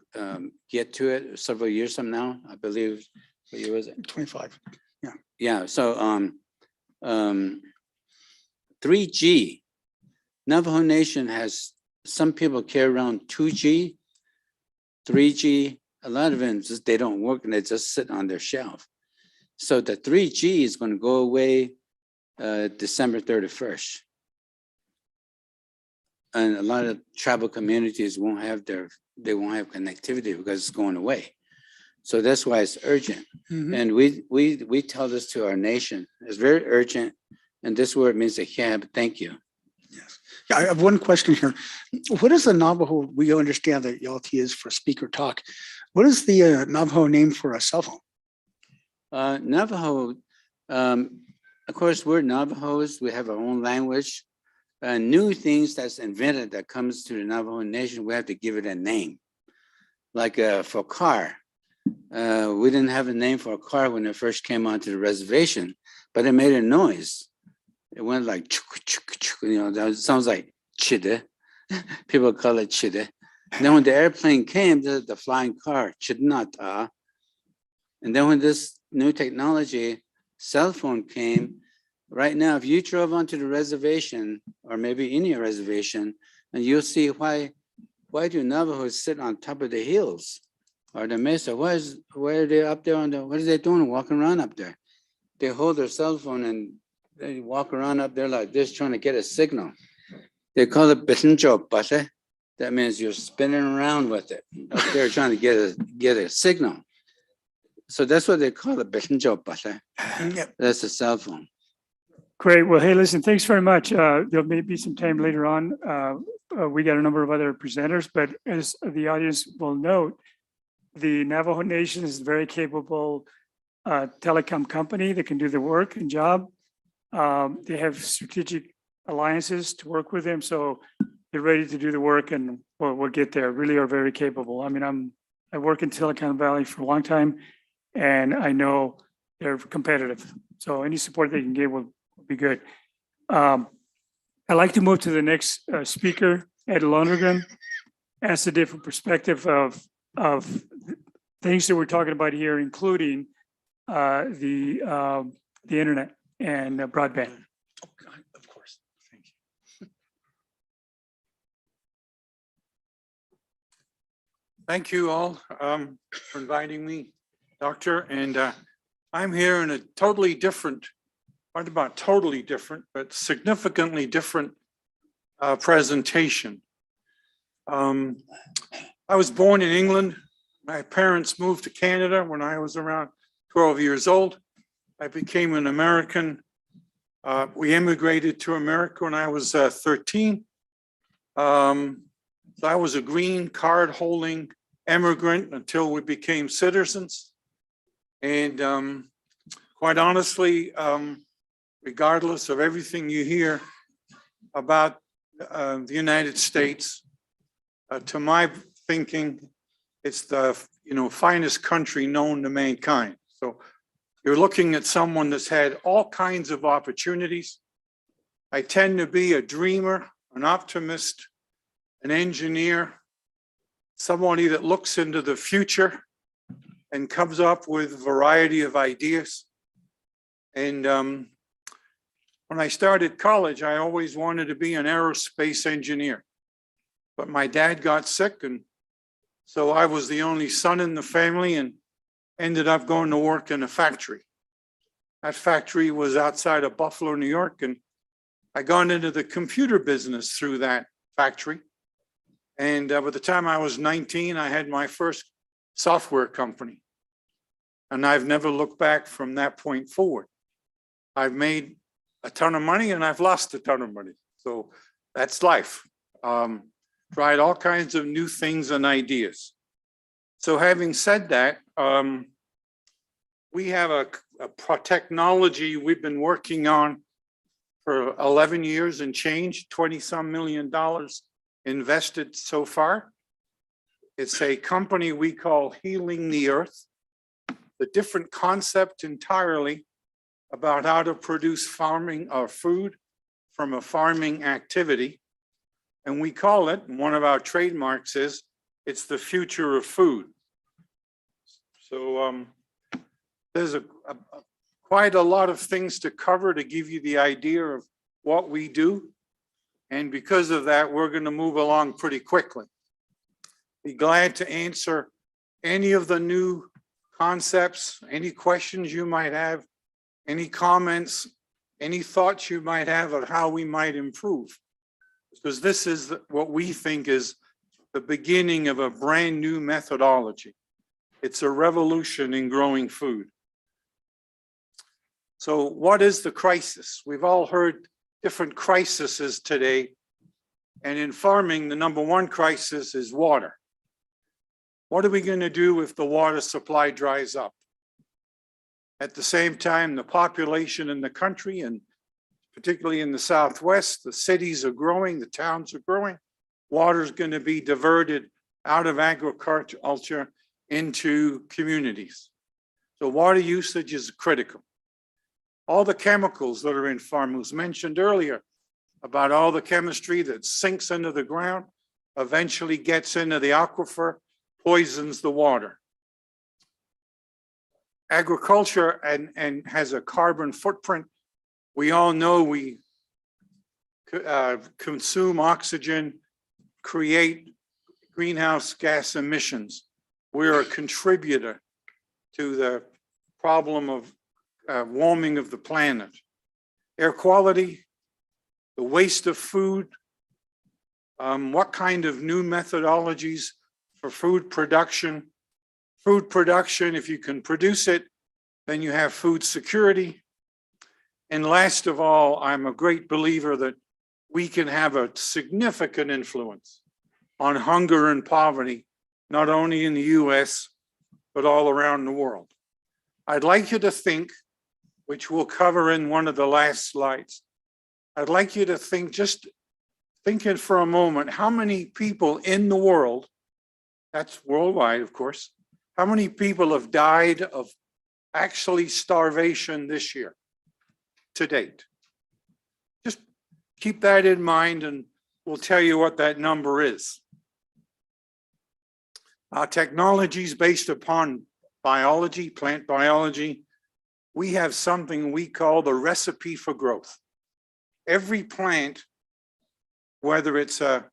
get to it several years from now, I believe. What year was it? 25. Yeah. Yeah, so 3G, Navajo Nation has, some people carry around 2G, 3G, a lot of them just, they don't work and they just sit on their shelf. So the 3G is going to go away December 31st. and a lot of tribal communities won't have they won't have connectivity because it's going away. So that's why it's urgent. And we tell this to our nation. It's very urgent. And this word means a yeah, but thank you. Yeah, I have one question here. What is the Navajo? We understand that YLT is for speak or talk. What is the Navajo name for a cell phone? Navajo, of course, we're Navajos. We have our own language. New things that's invented that comes to the Navajo Nation, we have to give it a name. Like for car, we didn't have a name for a car when it first came onto the reservation, but it made a noise. It went like, that sounds like chide. People call it chide. Then when the airplane came, the flying car, chidnata. And then when this new technology, cell phone came, right now, if you drove onto the reservation, or maybe any reservation, and you'll see why do Navajos sit on top of the hills or the mesa? Why are they up there what are they doing walking around up there? They hold their cell phone and they walk around up there like this, trying to get a signal. They call it bisinjo bate. That means you're spinning around with it up there trying to get a signal. So that's what they call it, bisinjo bate. That's a cell phone. Great. Well, hey, listen, thanks very much. There may be some time later on. We got a number of other presenters, but as the audience will note, the Navajo Nation is a very capable telecom company that can do the work and job. They have strategic alliances to work with them, so they're ready to do the work, and we'll get there. Really are very capable. I mean, I work in Silicon Valley for a long time, and I know they're competitive. So any support they can give will be good. I'd like to move to the next speaker, Ed Lonergan, as a different perspective of things that we're talking about here, including the internet and broadband. Of course. Thank you. Thank you all for inviting me, Doctor. And I'm here in a totally different, not about totally different, but significantly different presentation. I was born in England. My parents moved to Canada when I was around 12 years old. I became an American. We immigrated to America when I was 13. So I was a green card holding immigrant until we became citizens. And quite honestly, regardless of everything you hear about the United States, to my thinking, it's the finest country known to mankind. So you're looking at someone that's had all kinds of opportunities. I tend to be a dreamer, an optimist, an engineer, somebody that looks into the future and comes up with a variety of ideas. And when I started college, I always wanted to be an aerospace engineer. But my dad got sick, and so I was the only son in the family and ended up going to work in a factory. That factory was outside of Buffalo, New York, and I got into the computer business through that factory. And by the time I was 19, I had my first software company. And I've never looked back from that point forward. I've made a ton of money and I've lost a ton of money. So that's life. Tried all kinds of new things and ideas. So having said that, we have a technology we've been working on for 11 years and change, 20-some million dollars invested so far. It's a company we call Healing the Earth. The different concept entirely about how to produce farming or food from a farming activity. And we call it, one of our trademarks is, it's the future of food. So there's quite a lot of things to cover to give you the idea of what we do. And because of that, we're going to move along pretty quickly. Be glad to answer any of the new concepts, any questions you might have, any comments, any thoughts you might have of how we might improve. because this is what we think is the beginning of a brand new methodology. It's a revolution in growing food. So what is the crisis? We've all heard different crises today. And in farming, the number one crisis is water. What are we going to do if the water supply dries up? At the same time, the population in the country, and particularly in the Southwest, the cities are growing, the towns are growing. Water is going to be diverted out of agriculture into communities. So water usage is critical. All the chemicals that are in farming was mentioned earlier about all the chemistry that sinks into the ground, eventually gets into the aquifer, poisons the water. Agriculture and has a carbon footprint. We all know we consume oxygen, create greenhouse gas emissions. We're a contributor to the problem of warming of the planet. Air quality, the waste of food, what kind of new methodologies for food production. Food production, if you can produce it, then you have food security. And last of all, I'm a great believer that we can have a significant influence on hunger and poverty, not only in the US, but all around the world. I'd like you to think, which we'll cover in one of the last slides, I'd like you to think, just thinking for a moment, how many people in the world, that's worldwide, of course, how many people have died of actually starvation this year to date? Just keep that in mind and we'll tell you what that number is. Our technology is based upon biology, plant biology. We have something we call the recipe for growth. Every plant, whether it's a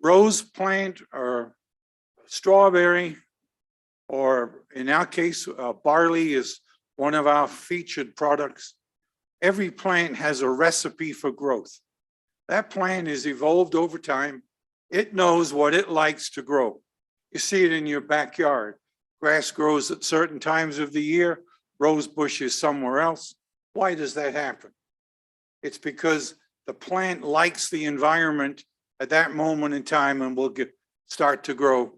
rose plant or strawberry, or in our case, barley is one of our featured products. Every plant has a recipe for growth. That plant is evolved over time. It knows what it likes to grow. You see it in your backyard. Grass grows at certain times of the year, rose bushes somewhere else. Why does that happen? It's because the plant likes the environment at that moment in time and will start to grow.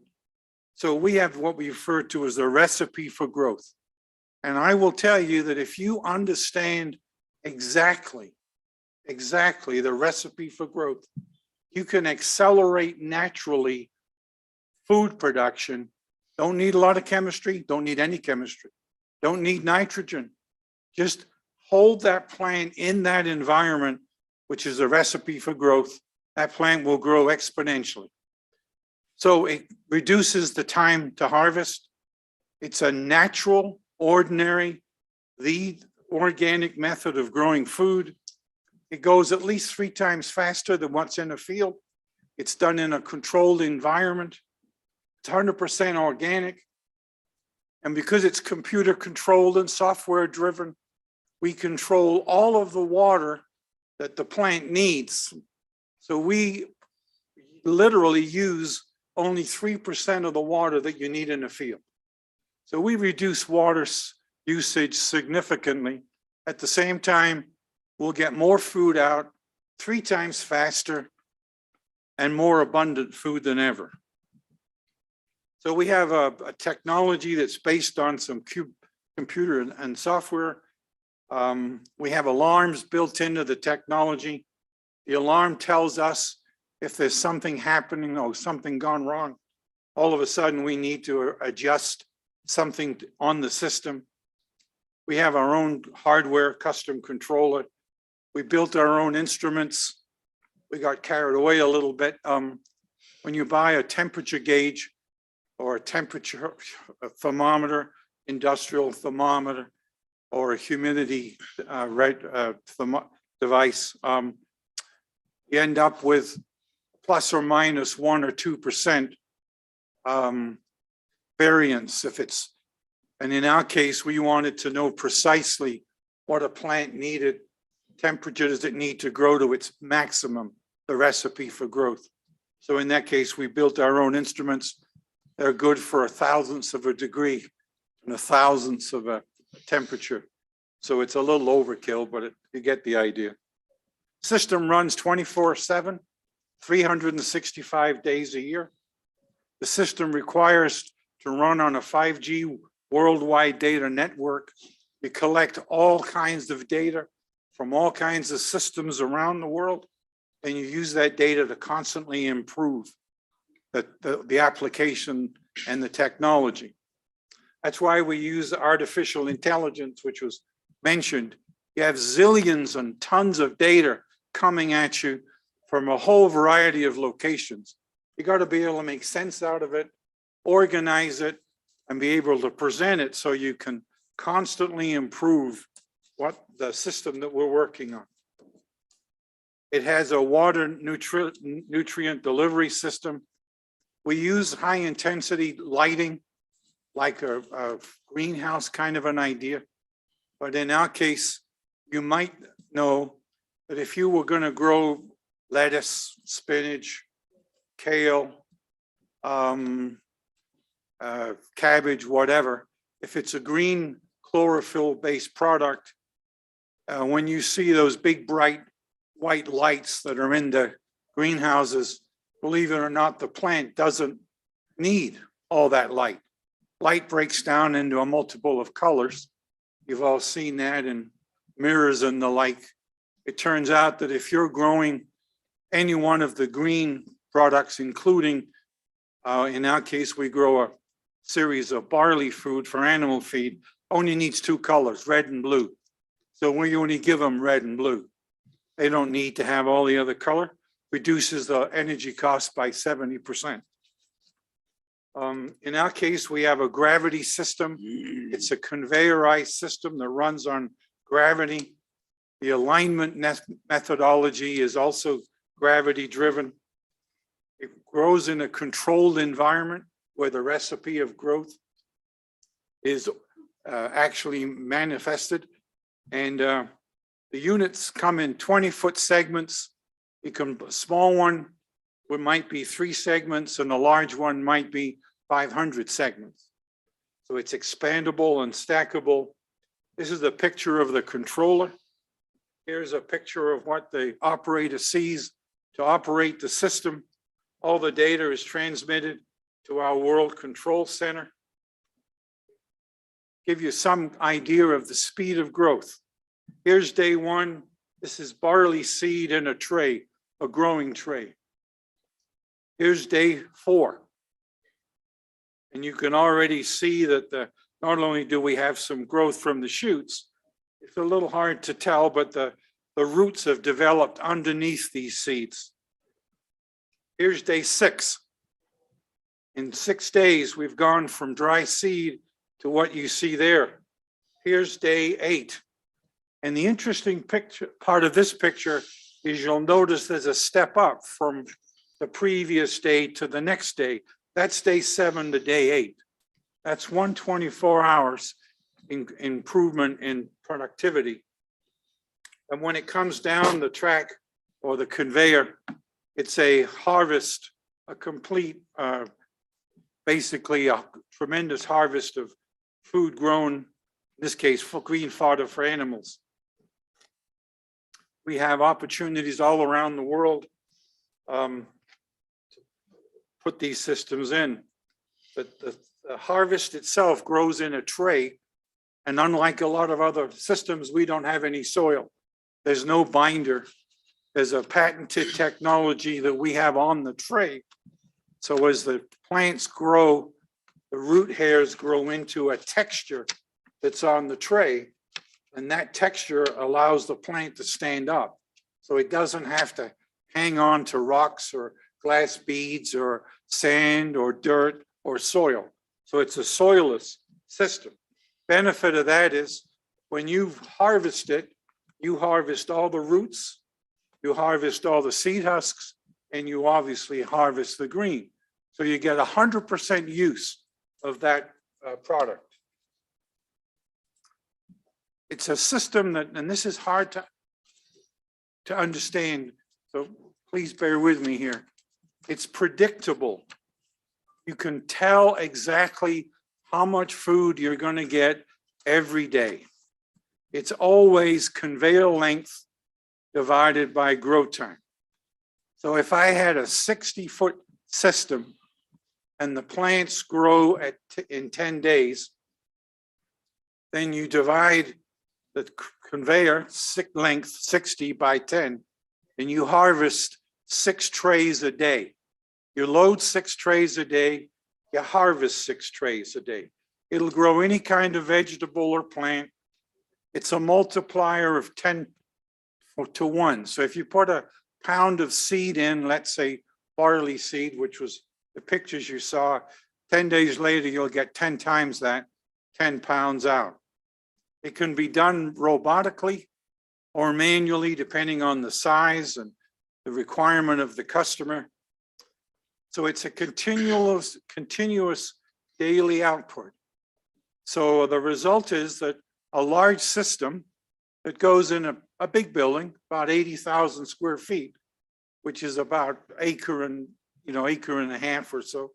So we have what we refer to as a recipe for growth. And I will tell you that if you understand exactly the recipe for growth, you can accelerate naturally food production. Don't need a lot of chemistry, don't need any chemistry, don't need nitrogen. Just hold that plant in that environment, which is a recipe for growth. That plant will grow exponentially. So it reduces the time to harvest. It's a natural, ordinary, the organic method of growing food. It goes at least 3 times faster than what's in a field. It's done in a controlled environment. It's 100% organic. And because it's computer controlled and software driven, we control all of the water that the plant needs. So we literally use only 3% of the water that you need in a field. So we reduce water usage significantly. At the same time, we'll get more food out 3 times faster and more abundant food than ever. So we have a technology that's based on some computer and software. We have alarms built into the technology. The alarm tells us if there's something happening or something gone wrong. All of a sudden, we need to adjust something on the system. We have our own hardware, custom controller. We built our own instruments. We got carried away a little bit. When you buy a temperature gauge or a temperature thermometer, industrial thermometer, or a humidity device, you end up with plus or minus 1 or 2% variance if it's, and in our case, we wanted to know precisely what a plant needed, temperature does it need to grow to its maximum the recipe for growth. So in that case, we built our own instruments. They're good for a thousandth of a degree and a thousandth of a temperature. So it's a little overkill, but you get the idea. System runs 24/7, 365 days a year. The system requires to run on a 5G worldwide data network. You collect all kinds of data from all kinds of systems around the world, and you use that data to constantly improve the application and the technology. That's why we use artificial intelligence, which was mentioned. You have zillions and tons of data coming at you from a whole variety of locations. You got to be able to make sense out of it, organize it, and be able to present it so you can constantly improve what the system that we're working on. It has a water nutrient delivery system. We use high intensity lighting, like a greenhouse kind of an idea. But in our case, you might know that if you were going to grow lettuce, spinach, kale, cabbage, whatever, if it's a green chlorophyll-based product, when you see those big bright white lights that are in the greenhouses, believe it or not, the plant doesn't need all that light. Light breaks down into a multiple of colors. You've all seen that in mirrors and the like. It turns out that if you're growing any one of the green products, including, in our case, we grow a series of barley food for animal feed, only needs two colors, red and blue. So we only give them red and blue. They don't need to have all the other color. Reduces the energy cost by 70%. In our case, we have a gravity system. It's a conveyorized system that runs on gravity. The alignment methodology is also gravity driven. It grows in a controlled environment where the recipe of growth is actually manifested. And the units come in 20-foot segments. A small one might be 3 segments and a large one might be 500 segments. So it's expandable and stackable. This is a picture of the controller. Here's a picture of what the operator sees to operate the system. All the data is transmitted to our World Control Center. Give you some idea of the speed of growth. Here's day 1. This is barley seed in a tray, a growing tray. Here's day 4. And you can already see that not only do we have some growth from the shoots, it's a little hard to tell, but the roots have developed underneath these seeds. Here's day 6. In 6 days, we've gone from dry seed to what you see there. Here's day 8. And the interesting part of this picture is you'll notice there's a step up from the previous day to the next day. That's day 7 to day 8. That's 124 hours improvement in productivity. And when it comes down the track or the conveyor, it's a harvest, a complete, basically a tremendous harvest of food grown, in this case, for green fodder for animals. We have opportunities all around the world to put these systems in. But the harvest itself grows in a tray. And unlike a lot of other systems, we don't have any soil. There's no binder. There's a patented technology that we have on the tray. So as the plants grow, the root hairs grow into a texture that's on the tray. And that texture allows the plant to stand up. So it doesn't have to hang on to rocks or glass beads or sand or dirt or soil. So it's a soilless system. Benefit of that is when you harvest it, you harvest all the roots, you harvest all the seed husks, and you obviously harvest the green. So you get 100% use of that product. It's a system that, and this is hard to understand, so please bear with me here. It's predictable. You can tell exactly how much food you're going to get every day. It's always conveyor length divided by grow time. So if I had a 60-foot system and the plants grow in 10 days, then you divide the conveyor length 60 by 10, and you harvest 6 trays a day. You load 6 trays a day, you harvest 6 trays a day. It'll grow any kind of vegetable or plant. It's a multiplier of 10 to 1. So if you put a pound of seed in, let's say barley seed, which was the pictures you saw, 10 days later, you'll get 10 times that, 10 pounds out. It can be done robotically or manually, depending on the size and the requirement of the customer. So it's a continuous daily output. So the result is that a large system that goes in a big building, about 80,000 square feet, which is about acre and a half or so.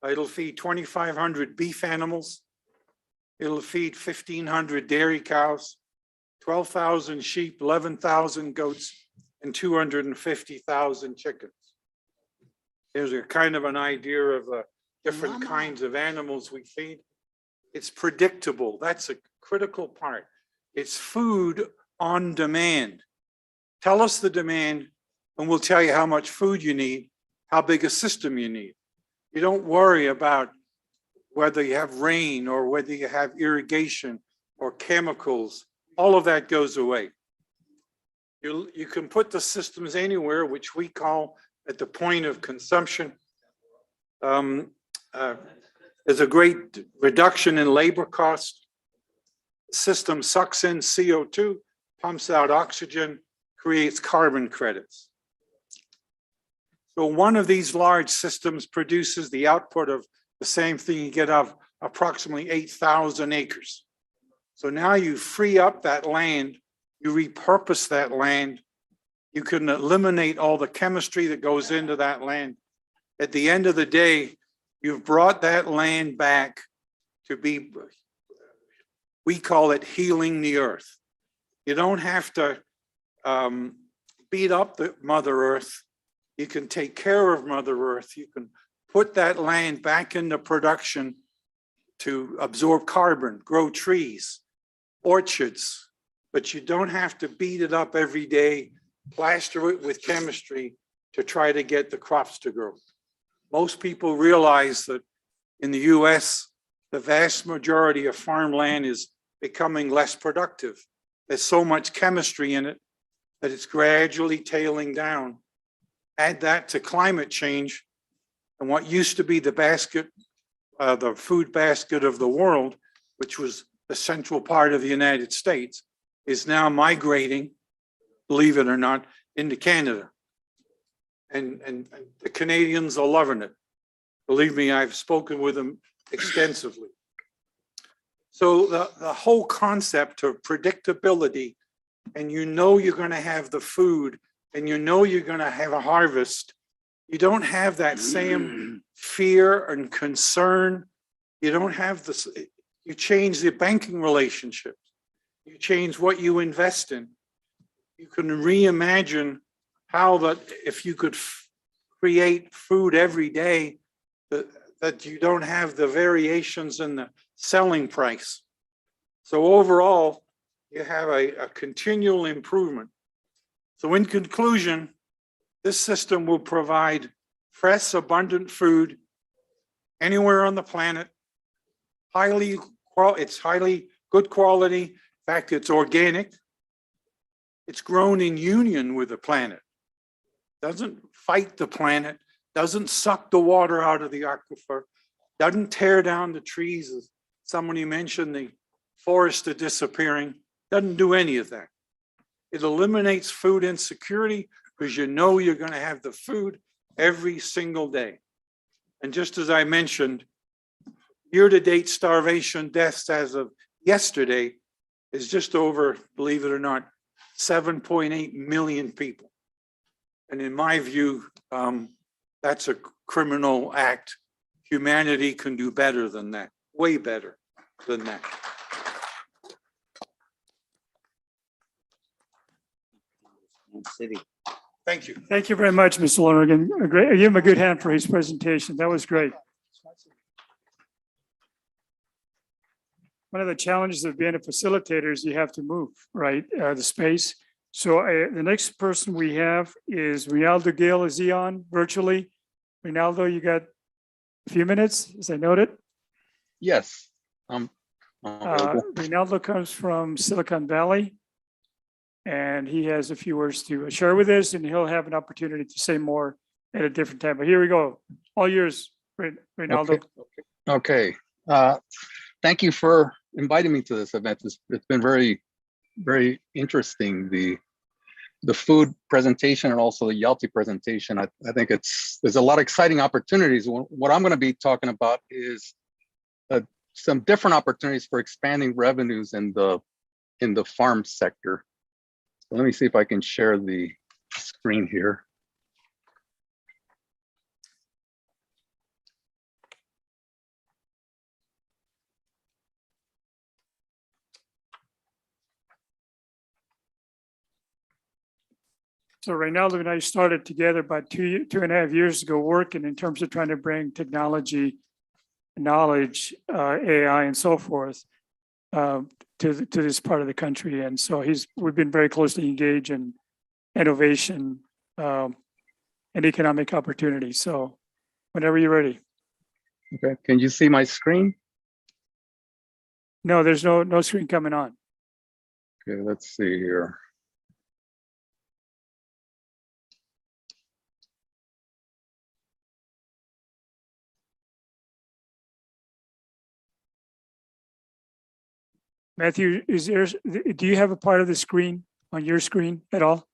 It'll feed 2,500 beef animals. It'll feed 1,500 dairy cows, 12,000 sheep, 11,000 goats, and 250,000 chickens. There's a kind of an idea of the different kinds of animals we feed. It's predictable. That's a critical part. It's food on demand. Tell us the demand and we'll tell you how much food you need, how big a system you need. You don't worry about whether you have rain or whether you have irrigation or chemicals. All of that goes away. You can put the systems anywhere, which we call at the point of consumption. There's a great reduction in labor cost. The system sucks in CO2, pumps out oxygen, creates carbon credits. So one of these large systems produces the output of the same thing you get of approximately 8,000 acres. So now you free up that land, you repurpose that land, you can eliminate all the chemistry that goes into that land. At the end of the day, you've brought that land back to be, we call it healing the earth. You don't have to beat up the Mother Earth. You can take care of Mother Earth. You can put that land back into production to absorb carbon, grow trees, orchards, but you don't have to beat it up every day, plaster it with chemistry to try to get the crops to grow. Most people realize that in the US, the vast majority of farmland is becoming less productive. There's so much chemistry in it that it's gradually tailing down. Add that to climate change, and what used to be the basket, the food basket of the world, which was the central part of the United States, is now migrating, believe it or not, into Canada. And the Canadians are loving it. Believe me, I've spoken with them extensively. So the whole concept of predictability, and you know you're going to have the food, and you know you're going to have a harvest, you don't have that same fear and concern. You don't have this, you change the banking relationships. You change what you invest in. You can reimagine how that if you could create food every day, that you don't have the variations in the selling price. So overall, you have a continual improvement. So in conclusion, this system will provide fresh, abundant food anywhere on the planet. It's highly good quality. In fact, it's organic. It's grown in union with the planet. Doesn't fight the planet, doesn't suck the water out of the aquifer, doesn't tear down the trees, as somebody mentioned, the forests are disappearing, doesn't do any of that. It eliminates food insecurity because you know you're going to have the food every single day. And just as I mentioned, year-to-date starvation deaths as of yesterday is just over, believe it or not, 7.8 million people. And in my view, that's a criminal act. Humanity can do better than that, way better than that. City. Thank you. Thank you very much, Mr. Lonergan. Give him a good hand for his presentation. That was great. One of the challenges of being a facilitator is you have to move, right, the space. So the next person we have is Rinaldo Gil. Is he on virtually? Rinaldo, you got a few minutes, as I noted. Yes. Rinaldo comes from Silicon Valley. And he has a few words to share with us, and he'll have an opportunity to say more at a different time. But here we go. All yours, Rinaldo. Okay. Thank you for inviting me to this event. It's been very, very interesting. The food presentation and also the Yalti presentation. I think there's a lot of exciting opportunities. What I'm going to be talking about is some different opportunities for expanding revenues in the farm sector. Let me see if I can share the screen here. So Rinaldo and I started together about 2.5 years ago, working in terms of trying to bring technology, knowledge, AI, and so forth to this part of the country. And so we've been very closely engaged in innovation and economic opportunity. So whenever you're ready. Okay, can you see my screen? No, there's no screen coming on. Okay, let's see here. Matthew, do you have a part of the screen on your screen at all?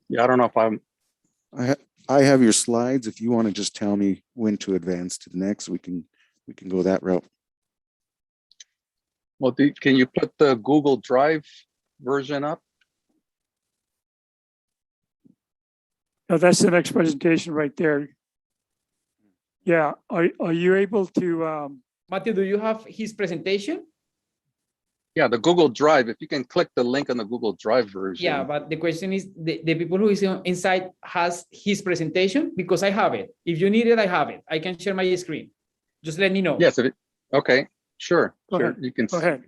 Yeah, I don't know if I have your slides. If you want to just tell me when to advance to the next, we can go that route. Well, can you put the Google Drive version up? No, that's the next presentation right there. Yeah, are you able to? Matthew, do you have his presentation? Yeah, the Google Drive. If you can click the link on the Google Drive version. Yeah, but the question is, the people who is inside has his presentation? Because I have it. If you need it, I have it. I can share my screen. Just let me know. Yes. Okay. Sure. Go sure. ahead. You can. Go ahead.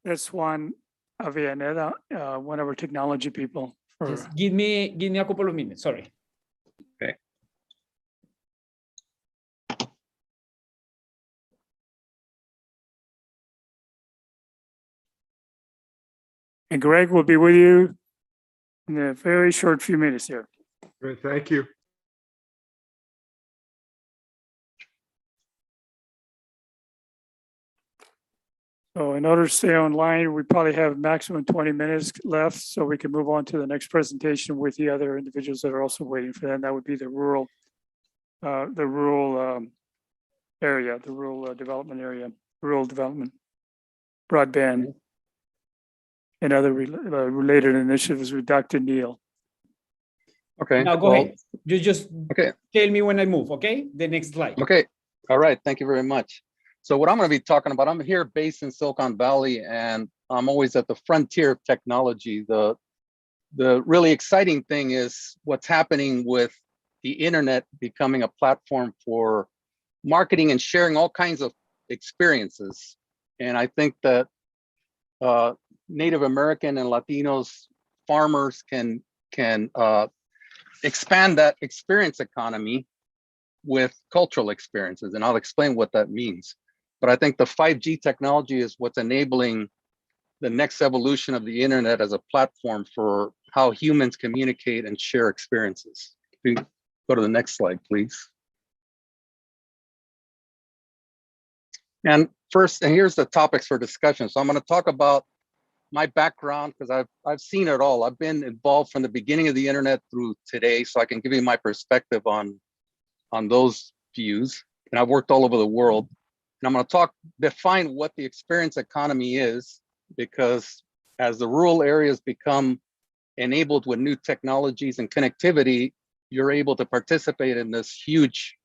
That's Juan Avellaneda, one of our technology people. Just give me a couple of minutes. Sorry. Okay. And Greg will be with you in a very short few minutes here. Great, thank you. So in order to stay online, we probably have maximum 20 minutes left, so we can move on to the next presentation with the other individuals that are also waiting for that. That would be the rural area, the rural development area, rural development, broadband, and other related initiatives with Dr. Neal. Okay. Now go ahead. You just okay. Tell me when I move, okay? The next slide. Okay. All right. Thank you very much. So what I'm going to be talking about, I'm here based in Silicon Valley, and I'm always at the frontier of technology. The really exciting thing is what's happening with the internet becoming a platform for marketing and sharing all kinds of experiences. And I think that Native American and Latinos farmers can expand that experience economy with cultural experiences. And I'll explain what that means. But I think the 5G technology is what's enabling the next evolution of the internet as a platform for how humans communicate and share experiences. Go to the next slide, please. And here's the topics for discussion. So I'm going to talk about my background because I've seen it all. I've been involved from the beginning of the internet through today, so I can give you my perspective on those views. And I've worked all over the world. And I'm going to define what the experience economy is, because as the rural areas become enabled with new technologies and connectivity, you're able to participate in this huge,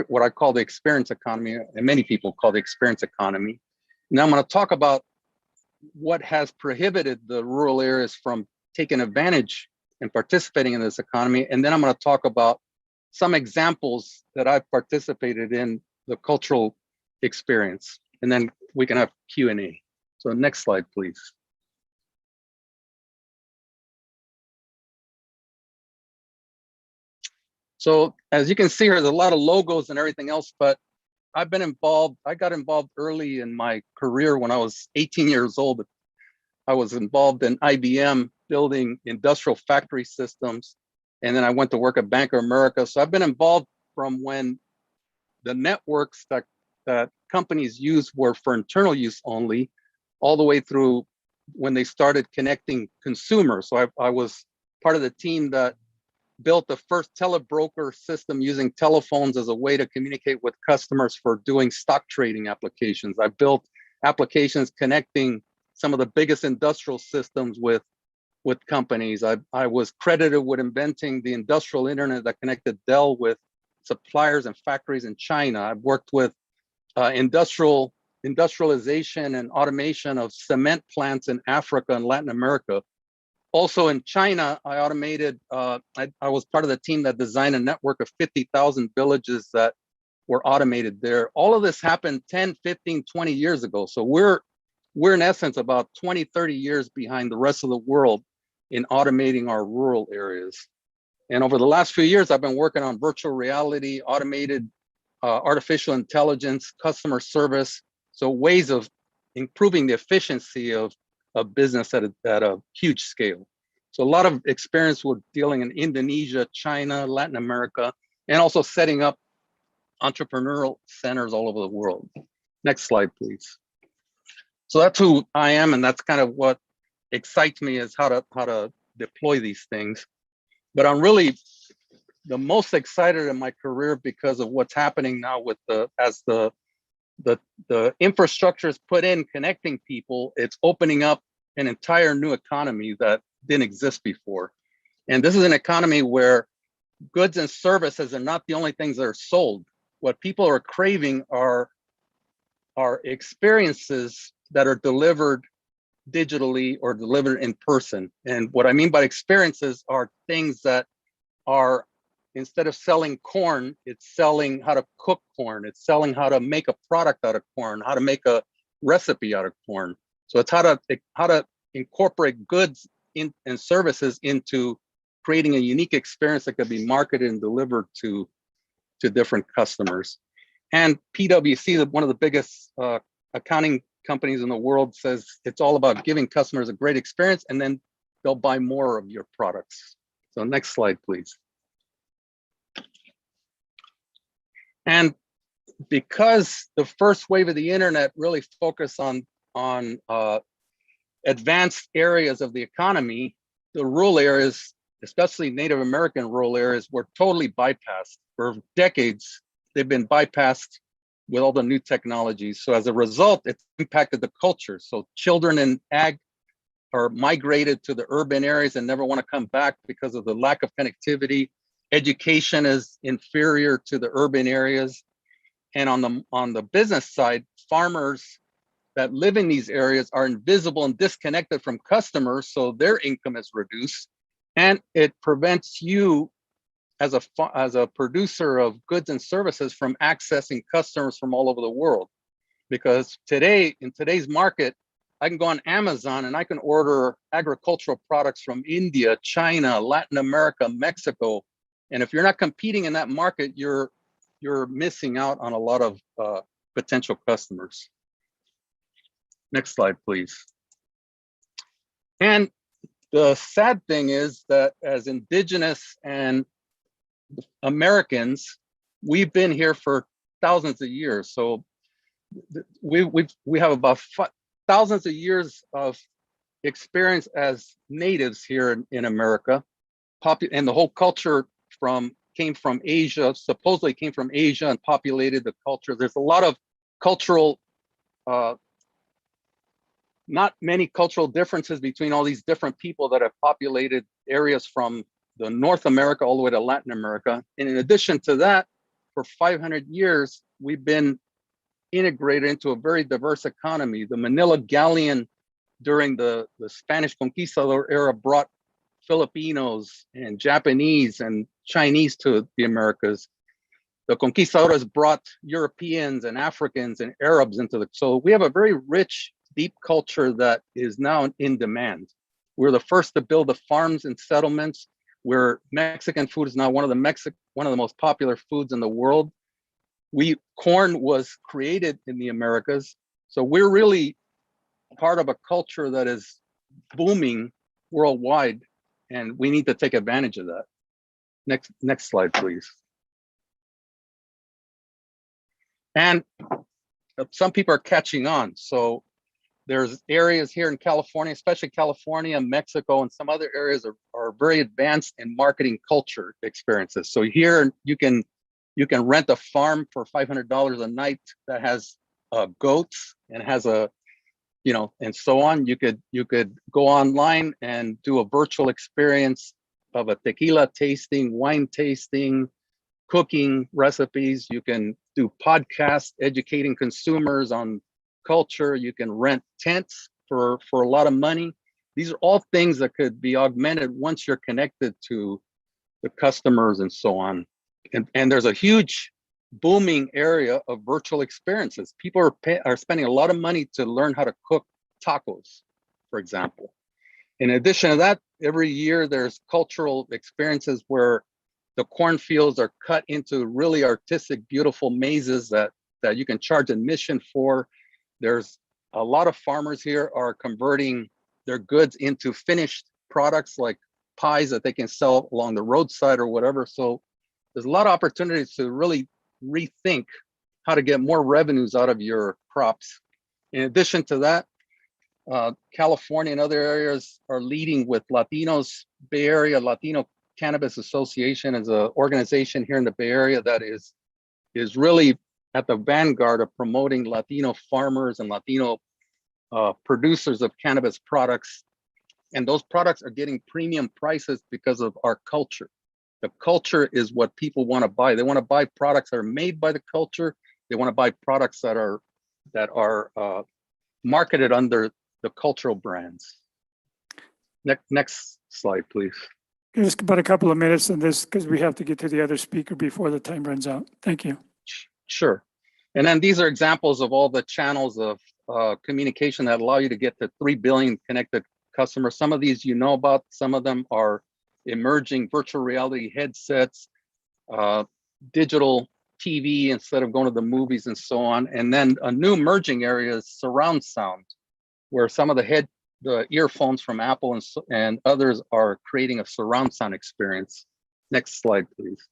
what I call the experience economy, and many people call the experience economy. Now I'm going to talk about what has prohibited the rural areas from taking advantage and participating in this economy. And then I'm going to talk about some examples that I've participated in the cultural experience. And then we can have Q&A. So next slide, please. So as you can see here, there's a lot of logos and everything else, but I've been involved. I got involved early in my career when I was 18 years old. I was involved in IBM building industrial factory systems. And then I went to work at Bank of America. So I've been involved from when the networks that companies used were for internal use only, all the way through when they started connecting consumers. So I was part of the team that built the first telebroker system using telephones as a way to communicate with customers for doing stock trading applications. I built applications connecting some of the biggest industrial systems with companies. I was credited with inventing the industrial internet that connected Dell with suppliers and factories in China. I've worked with industrialization and automation of cement plants in Africa and Latin America. Also in China, I automated, I was part of the team that designed a network of 50,000 villages that were automated there. All of this happened 10, 15, 20 years ago. So we're in essence about 20, 30 years behind the rest of the world in automating our rural areas. And over the last few years, I've been working on virtual reality, automated artificial intelligence, customer service. So ways of improving the efficiency of business at a huge scale. So a lot of experience with dealing in Indonesia, China, Latin America, and also setting up entrepreneurial centers all over the world. Next slide, please. So that's who I am, and that's kind of what excites me, is how to deploy these things. But I'm really the most excited in my career because of what's happening now with as the infrastructure is put in connecting people, it's opening up an entire new economy that didn't exist before. And this is an economy where goods and services are not the only things that are sold. What people are craving are experiences that are delivered digitally or delivered in person. And what I mean by experiences are things that are, instead of selling corn, it's selling how to cook corn. It's selling how to make a product out of corn, how to make a recipe out of corn. So it's how to incorporate goods and services into creating a unique experience that could be marketed and delivered to different customers. And PwC, one of the biggest accounting companies in the world, says it's all about giving customers a great experience, and then they'll buy more of your products. So next slide, please. And because the first wave of the internet really focused on advanced areas of the economy, the rural areas, especially Native American rural areas, were totally bypassed. For decades, they've been bypassed with all the new technologies. So as a result, it's impacted the culture. So children in ag are migrated to the urban areas and never want to come back because of the lack of connectivity. Education is inferior to the urban areas. And on the business side, farmers that live in these areas are invisible and disconnected from customers, so their income is reduced. And it prevents you as a producer of goods and services from accessing customers from all over the world. Because today, in today's market, I can go on Amazon and I can order agricultural products from India, China, Latin America, Mexico. And if you're not competing in that market, you're missing out on a lot of potential customers. Next slide, please. And the sad thing is that as Indigenous and Americans, we've been here for thousands of years. So we have about thousands of years of experience as natives here in America. And the whole culture came from Asia, supposedly came from Asia and populated the culture. There's a lot of cultural, not many cultural differences between all these different people that have populated areas from the North America all the way to Latin America. And in addition to that, for 500 years, we've been integrated into a very diverse economy. The Manila Galleon during the Spanish Conquistador era brought Filipinos and Japanese and Chinese to the Americas. The conquistadores brought Europeans and Africans and Arabs into the, so we have a very rich, deep culture that is now in demand. We're the first to build the farms and settlements where Mexican food is now one of the most popular foods in the world. Corn was created in the Americas. So we're really part of a culture that is booming worldwide, and we need to take advantage of that. Next slide, please. And some people are catching on. So there's areas here in California, especially California, Mexico, and some other areas are very advanced in marketing culture experiences. So here you can rent a farm for $500 a night that has goats and has a, and so on. You could go online and do a virtual experience of a tequila tasting, wine tasting, cooking recipes. You can do podcasts educating consumers on culture. You can rent tents for a lot of money. These are all things that could be augmented once you're connected to the customers and so on. And there's a huge booming area of virtual experiences. People are spending a lot of money to learn how to cook tacos, for example. In addition to that, every year there's cultural experiences where the cornfields are cut into really artistic, beautiful mazes that you can charge admission for. There's a lot of farmers here are converting their goods into finished products like pies that they can sell along the roadside or whatever. So there's a lot of opportunities to really rethink how to get more revenues out of your crops. In addition to that, California and other areas are leading with Latinos. Bay Area Latino Cannabis Association is an organization here in the Bay Area that is really at the vanguard of promoting Latino farmers and Latino producers of cannabis products. And those products are getting premium prices because of our culture. The culture is what people want to buy. They want to buy products that are made by the culture. They want to buy products that are marketed under the cultural brands. Next slide, please. Just about a couple of minutes on this because we have to get to the other speaker before the time runs out. Thank you. Sure. And then these are examples of all the channels of communication that allow you to get to 3 billion connected customers. Some of these you know about, some of them are emerging virtual reality headsets, digital TV instead of going to the movies and so on. And then a new emerging area is surround sound, where some of the earphones from Apple and others are creating a surround sound experience. Next slide, please.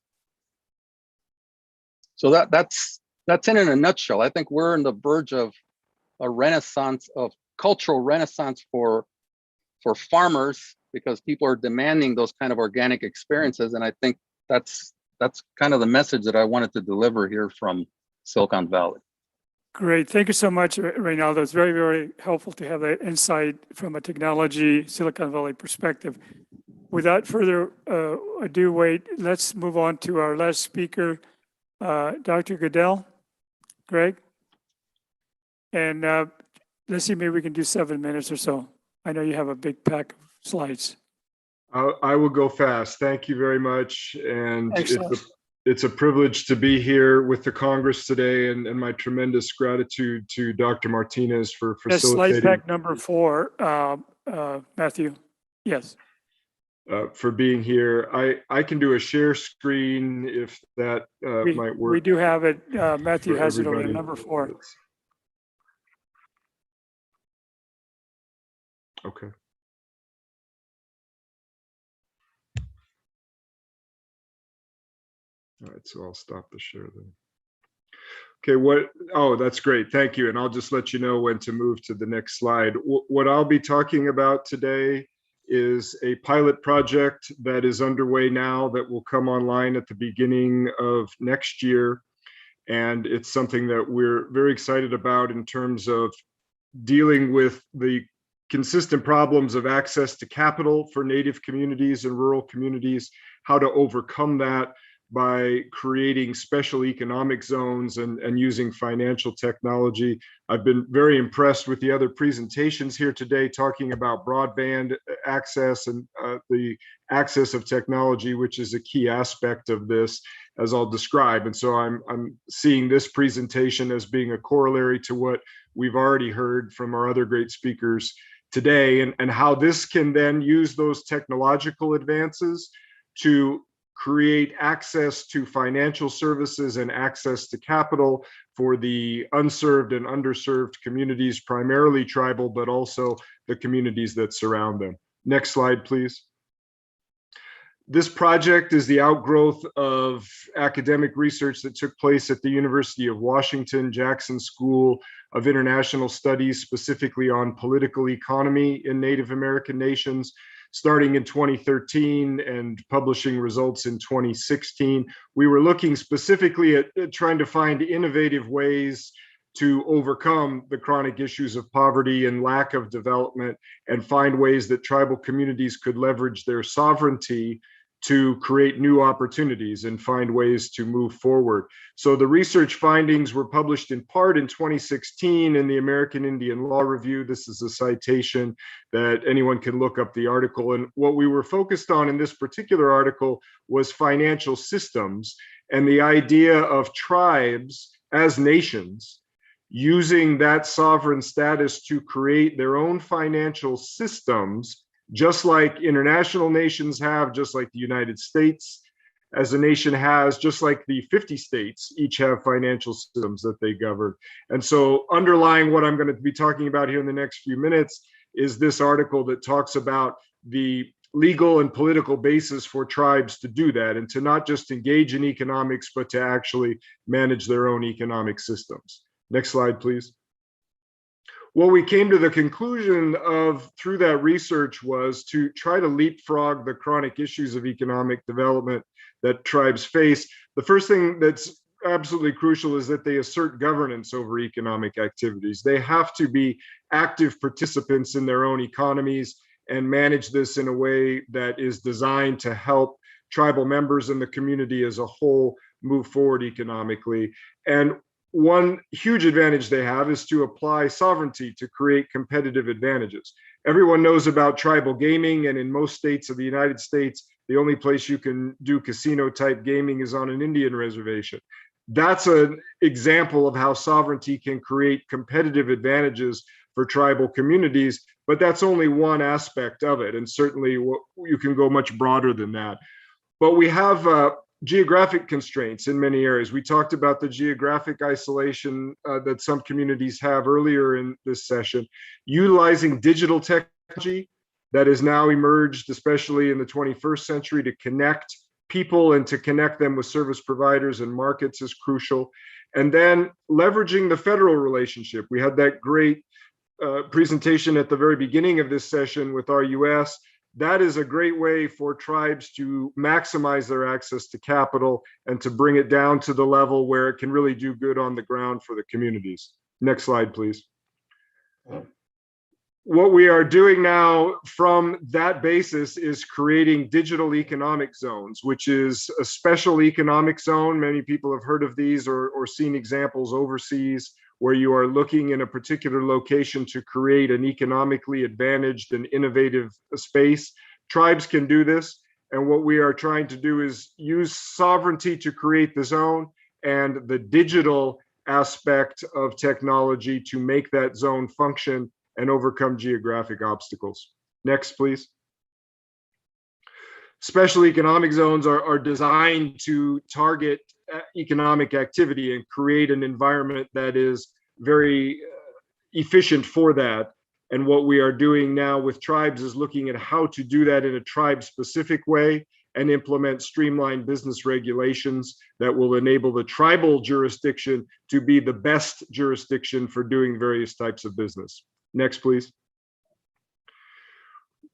So that's in a nutshell. I think we're on the verge of a renaissance, of cultural renaissance for farmers, because people are demanding those kind of organic experiences. And I think that's kind of the message that I wanted to deliver here from Silicon Valley. Great. Thank you so much, Reynaldo. It's very, very helpful to have that insight from a technology Silicon Valley perspective. Without further ado, let's move on to our last speaker, Dr. Goodell, Greg. And let's see, maybe we can do 7 minutes or so. I know you have a big pack of slides. I will go fast. Thank you very much. And Excellent. it's a privilege to be here with the Congress today, and my tremendous gratitude to Dr. Martinez for Yes, slide facilitating. pack number 4, Matthew. Yes. For being here. I can do a share screen if that might work. We do have it. Matthew for has it over everybody. there, number 4. Okay. All right, so I'll stop the share then. Okay, oh, that's great. Thank you. And I'll just let you know when to move to the next slide. What I'll be talking about today is a pilot project that is underway now that will come online at the beginning of next year. And it's something that we're very excited about in terms of dealing with the consistent problems of access to capital for Native communities and rural communities, how to overcome that by creating special economic zones and using financial technology. I've been very impressed with the other presentations here today talking about broadband access and the access of technology, which is a key aspect of this, as I'll describe. And so I'm seeing this presentation as being a corollary to what we've already heard from our other great speakers today, and how this can then use those technological advances to create access to financial services and access to capital for the unserved and underserved communities, primarily tribal, but also the communities that surround them. Next slide, please. This project is the outgrowth of academic research that took place at the University of Washington, Jackson School of International Studies, specifically on political economy in Native American nations, starting in 2013 and publishing results in 2016. We were looking specifically at trying to find innovative ways to overcome the chronic issues of poverty and lack of development, and find ways that tribal communities could leverage their sovereignty to create new opportunities and find ways to move forward. So the research findings were published in part in 2016 in the American Indian Law Review. This is a citation that anyone can look up the article. And what we were focused on in this particular article was financial systems and the idea of tribes as nations using that sovereign status to create their own financial systems, just like international nations have, just like the United States as a nation has, just like the 50 states each have financial systems that they govern. And so underlying what I'm going to be talking about here in the next few minutes is this article that talks about the legal and political basis for tribes to do that, and to not just engage in economics, but to actually manage their own economic systems. Next slide, please. What we came to the conclusion of through that research was to try to leapfrog the chronic issues of economic development that tribes face. The first thing that's absolutely crucial is that they assert governance over economic activities. They have to be active participants in their own economies and manage this in a way that is designed to help tribal members and the community as a whole move forward economically. And one huge advantage they have is to apply sovereignty to create competitive advantages. Everyone knows about tribal gaming, and in most states of the United States, the only place you can do casino type gaming is on an Indian reservation. That's an example of how sovereignty can create competitive advantages for tribal communities, but that's only one aspect of it. And certainly you can go much broader than that. But we have geographic constraints in many areas. We talked about the geographic isolation that some communities have earlier in this session. Utilizing digital technology that has now emerged, especially in the 21st century, to connect people and to connect them with service providers and markets is crucial. And then leveraging the federal relationship. We had that great presentation at the very beginning of this session with RUS. That is a great way for tribes to maximize their access to capital and to bring it down to the level where it can really do good on the ground for the communities. Next slide, please. What we are doing now from that basis is creating digital economic zones, which is a special economic zone. Many people have heard of these or seen examples overseas, where you are looking in a particular location to create an economically advantaged and innovative space. Tribes can do this. And what we are trying to do is use sovereignty to create the zone and the digital aspect of technology to make that zone function and overcome geographic obstacles. Next, please. Special economic zones are designed to target economic activity and create an environment that is very efficient for that. And what we are doing now with tribes is looking at how to do that in a tribe-specific way and implement streamlined business regulations that will enable the tribal jurisdiction to be the best jurisdiction for doing various types of business. Next, please.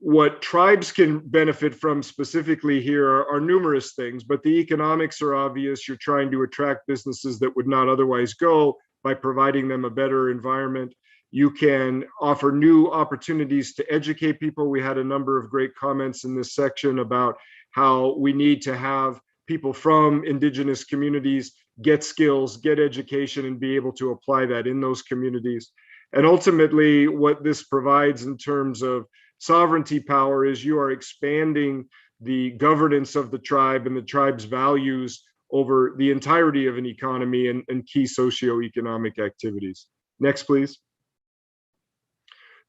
what tribes can benefit from specifically here are numerous things, but the economics are obvious. You're trying to attract businesses that would not otherwise go by providing them a better environment. You can offer new opportunities to educate people. We had a number of great comments in this section about how we need to have people from indigenous communities get skills, get education, and be able to apply that in those communities. And ultimately, what this provides in terms of sovereignty power is you are expanding the governance of the tribe and the tribe's values over the entirety of an economy and key socioeconomic activities. Next, please.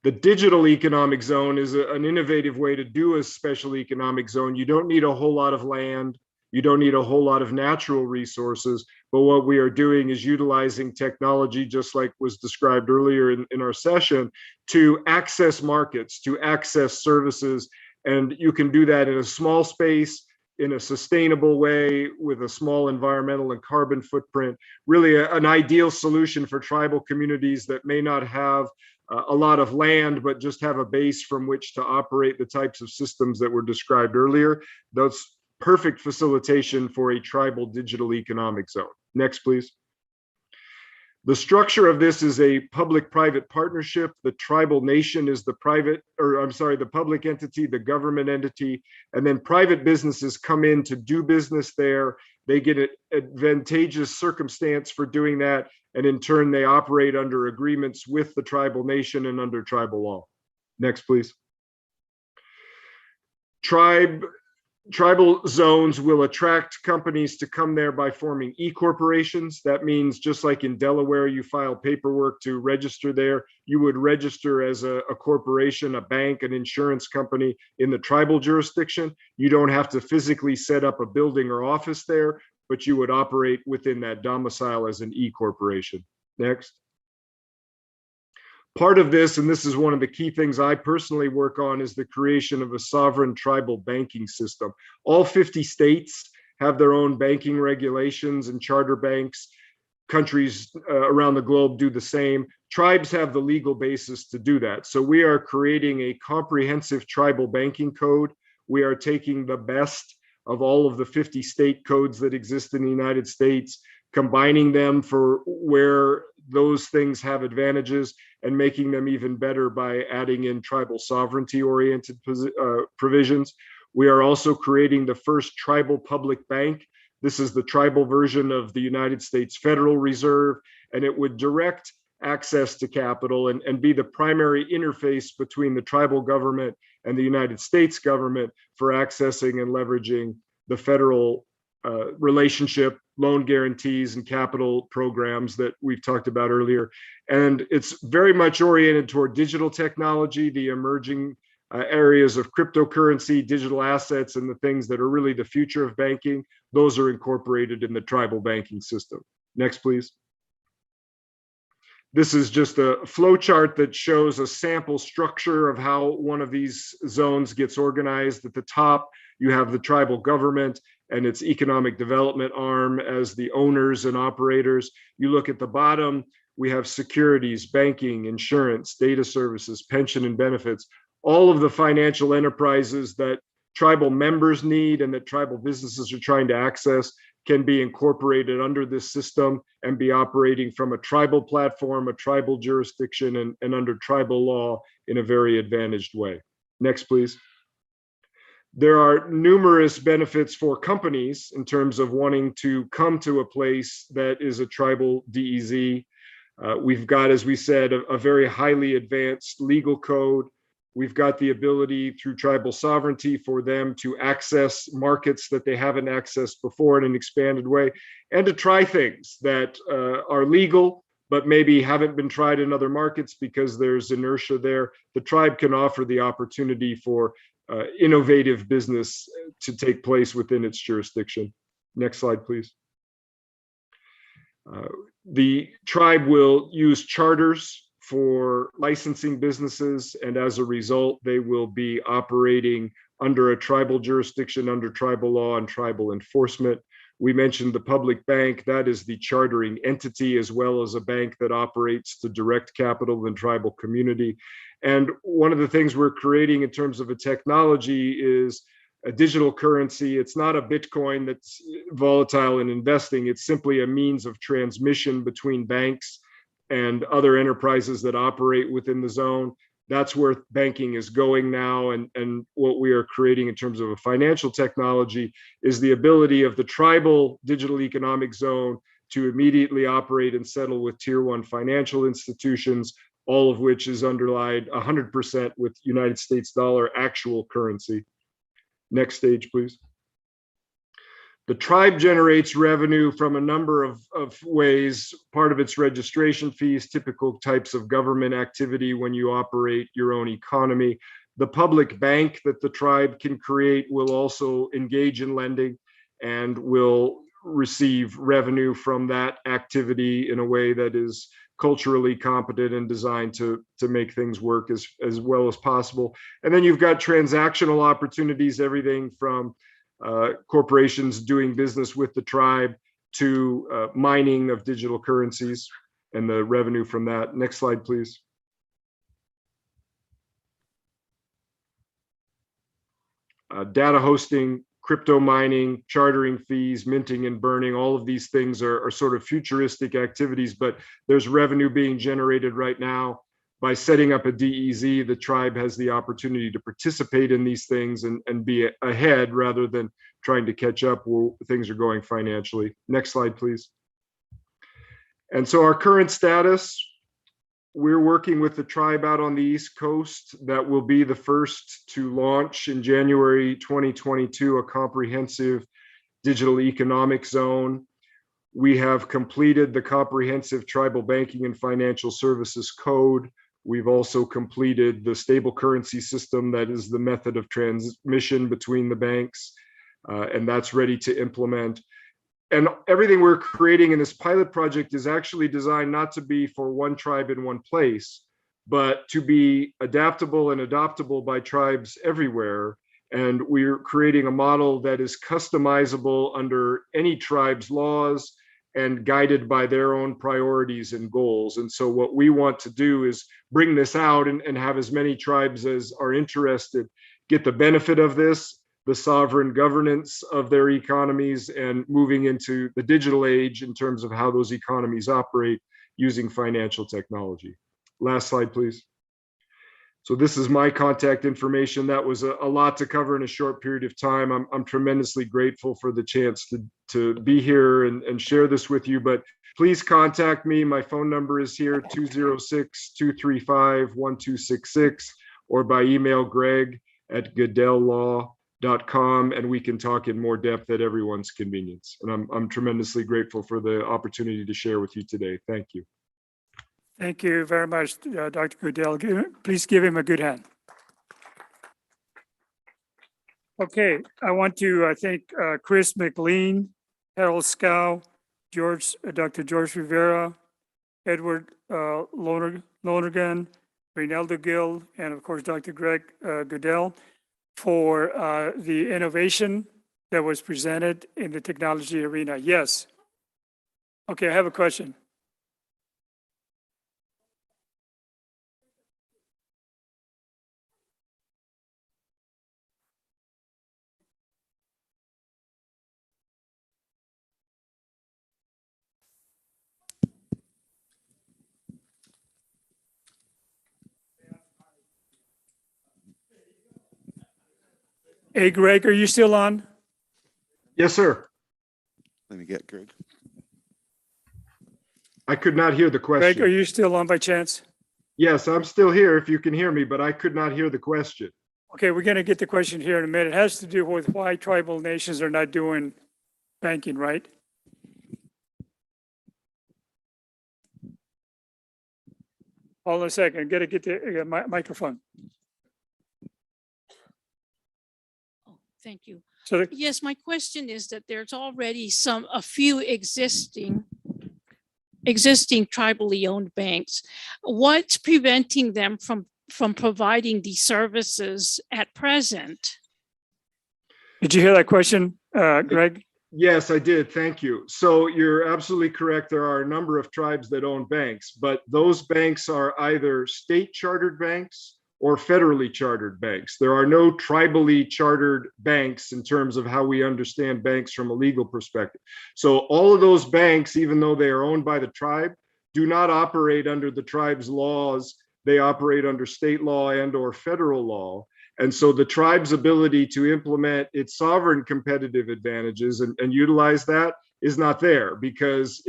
The digital economic zone is an innovative way to do a special economic zone. You don't need a whole lot of land. You don't need a whole lot of natural resources. But what we are doing is utilizing technology, just like was described earlier in our session, to access markets, to access services. And you can do that in a small space, in a sustainable way, with a small environmental and carbon footprint. Really an ideal solution for tribal communities that may not have a lot of land, but just have a base from which to operate the types of systems that were described earlier. That's perfect facilitation for a tribal digital economic zone. Next, please. The structure of this is a public-private partnership. The tribal nation is the public entity, the government entity, and then private businesses come in to do business there. They get an advantageous circumstance for doing that, and in turn, they operate under agreements with the tribal nation and under tribal law. Next, please. Tribal zones will attract companies to come there by forming e-corporations. That means just like in Delaware, you file paperwork to register there, you would register as a corporation, a bank, an insurance company in the tribal jurisdiction. You don't have to physically set up a building or office there, but you would operate within that domicile as an e-corporation. Next. Part of this, and this is one of the key things I personally work on, is the creation of a sovereign tribal banking system. All 50 states have their own banking regulations and charter banks. Countries around the globe do the same. Tribes have the legal basis to do that. So we are creating a comprehensive tribal banking code. We are taking the best of all of the 50 state codes that exist in the United States, combining them for where those things have advantages, and making them even better by adding in tribal sovereignty oriented provisions. We are also creating the first tribal public bank. This is the tribal version of the United States Federal Reserve, and it would direct access to capital and be the primary interface between the tribal government and the United States government for accessing and leveraging the federal relationship, loan guarantees, and capital programs that we've talked about earlier. And it's very much oriented toward digital technology, the emerging areas of cryptocurrency, digital assets, and the things that are really the future of banking. Those are incorporated in the tribal banking system. Next, please. This is just a flow chart that shows a sample structure of how one of these zones gets organized. At the top, you have the tribal government and its economic development arm as the owners and operators. You look at the bottom, we have securities, banking, insurance, data services, pension and benefits, all of the financial enterprises that tribal members need and that tribal businesses are trying to access can be incorporated under this system and be operating from a tribal platform, a tribal jurisdiction, and under tribal law in a very advantaged way. Next, please. There are numerous benefits for companies in terms of wanting to come to a place that is a tribal DEZ. We've got, as we said, a very highly advanced legal code. We've got the ability through tribal sovereignty for them to access markets that they haven't accessed before in an expanded way, and to try things that are legal, but maybe haven't been tried in other markets because there's inertia there. The tribe can offer the opportunity for innovative business to take place within its jurisdiction. Next slide, please. The tribe will use charters for licensing businesses, and as a result, they will be operating under a tribal jurisdiction, under tribal law and tribal enforcement. We mentioned the public bank. That is the chartering entity, as well as a bank that operates to direct capital in the tribal community. And one of the things we're creating in terms of a technology is a digital currency. It's not a Bitcoin that's volatile in investing. It's simply a means of transmission between banks and other enterprises that operate within the zone. That's where banking is going now. And what we are creating in terms of a financial technology is the ability of the tribal digital economic zone to immediately operate and settle with tier 1 financial institutions, all of which is underlined 100% with United States dollar actual currency. Next stage, please. The tribe generates revenue from a number of ways. Part of its registration fees, typical types of government activity when you operate your own economy. The public bank that the tribe can create will also engage in lending and will receive revenue from that activity in a way that is culturally competent and designed to make things work as well as possible. And then you've got transactional opportunities, everything from corporations doing business with the tribe to mining of digital currencies and the revenue from that. Next slide, please. Data hosting, crypto mining, chartering fees, minting and burning, all of these things are sort of futuristic activities, but there's revenue being generated right now. By setting up a DEZ, the tribe has the opportunity to participate in these things and be ahead rather than trying to catch up where things are going financially. Next slide, please. And so our current status, we're working with the tribe out on the East Coast that will be the first to launch in January 2022 a comprehensive digital economic zone. We have completed the comprehensive tribal banking and financial services code. We've also completed the stable currency system that is the method of transmission between the banks, and that's ready to implement. And everything we're creating in this pilot project is actually designed not to be for one tribe in one place, but to be adaptable and adoptable by tribes everywhere. And we're creating a model that is customizable under any tribe's laws and guided by their own priorities and goals. And so what we want to do is bring this out and have as many tribes as are interested get the benefit of this, the sovereign governance of their economies, and moving into the digital age in terms of how those economies operate using financial technology. Last slide, please. So this is my contact information. That was a lot to cover in a short period of time. I'm tremendously grateful for the chance to be here and share this with you, but please contact me. My phone number is here, 206-235-1266, or by email, greg@goodellaw.com, and we can talk in more depth at everyone's convenience. And I'm tremendously grateful for the opportunity to share with you today. Thank you. Thank you very much, Dr. Goodell. Please give him a good hand. Okay, I want to thank Chris McLean, Harold Scow, Dr. George Rivera, Edward Lonergan, Reynaldo Gill, and of course, Dr. Greg Goodell for the innovation that was presented in the technology arena. Yes. Okay, I have a question. Hey, Greg, are you still on? Yes, sir. Let me get Greg. I could not hear the question. Greg, are you still on by chance? Yes, I'm still here if you can hear me, but I could not hear the question. Okay, we're going to get the question here in a minute. It has to do with why tribal nations are not doing banking, right? Hold on a second. Got to get the microphone. Thank you. So yes, my question is that there's already a few existing tribally owned banks. What's preventing them from providing these services at present? did you hear that question, Greg? Yes, I did. Thank you. So you're absolutely correct. There are a number of tribes that own banks, but those banks are either state chartered banks or federally chartered banks. There are no tribally chartered banks in terms of how we understand banks from a legal perspective. So all of those banks, even though they are owned by the tribe, do not operate under the tribe's laws. They operate under state law and or federal law. And so the tribe's ability to implement its sovereign competitive advantages and utilize that is not there because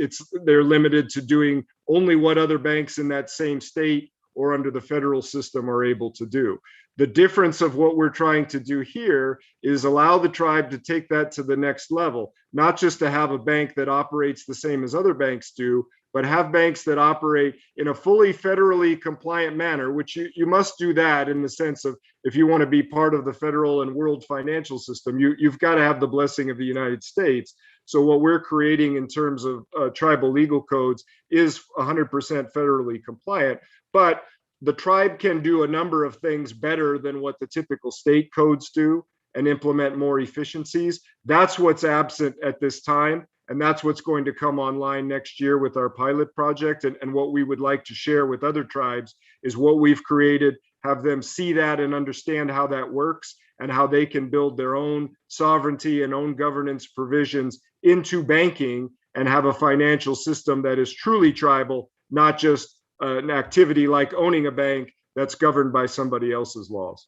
they're limited to doing only what other banks in that same state or under the federal system are able to do. The difference of what we're trying to do here is allow the tribe to take that to the next level, not just to have a bank that operates the same as other banks do, but have banks that operate in a fully federally compliant manner, which you must do that in the sense of if you want to be part of the federal and world financial system, you've got to have the blessing of the United States. So what we're creating in terms of tribal legal codes is 100% federally compliant, but the tribe can do a number of things better than what the typical state codes do and implement more efficiencies. That's what's absent at this time. And that's what's going to come online next year with our pilot project. And what we would like to share with other tribes is what we've created, have them see that and understand how that works and how they can build their own sovereignty and own governance provisions into banking and have a financial system that is truly tribal, not just an activity like owning a bank that's governed by somebody else's laws.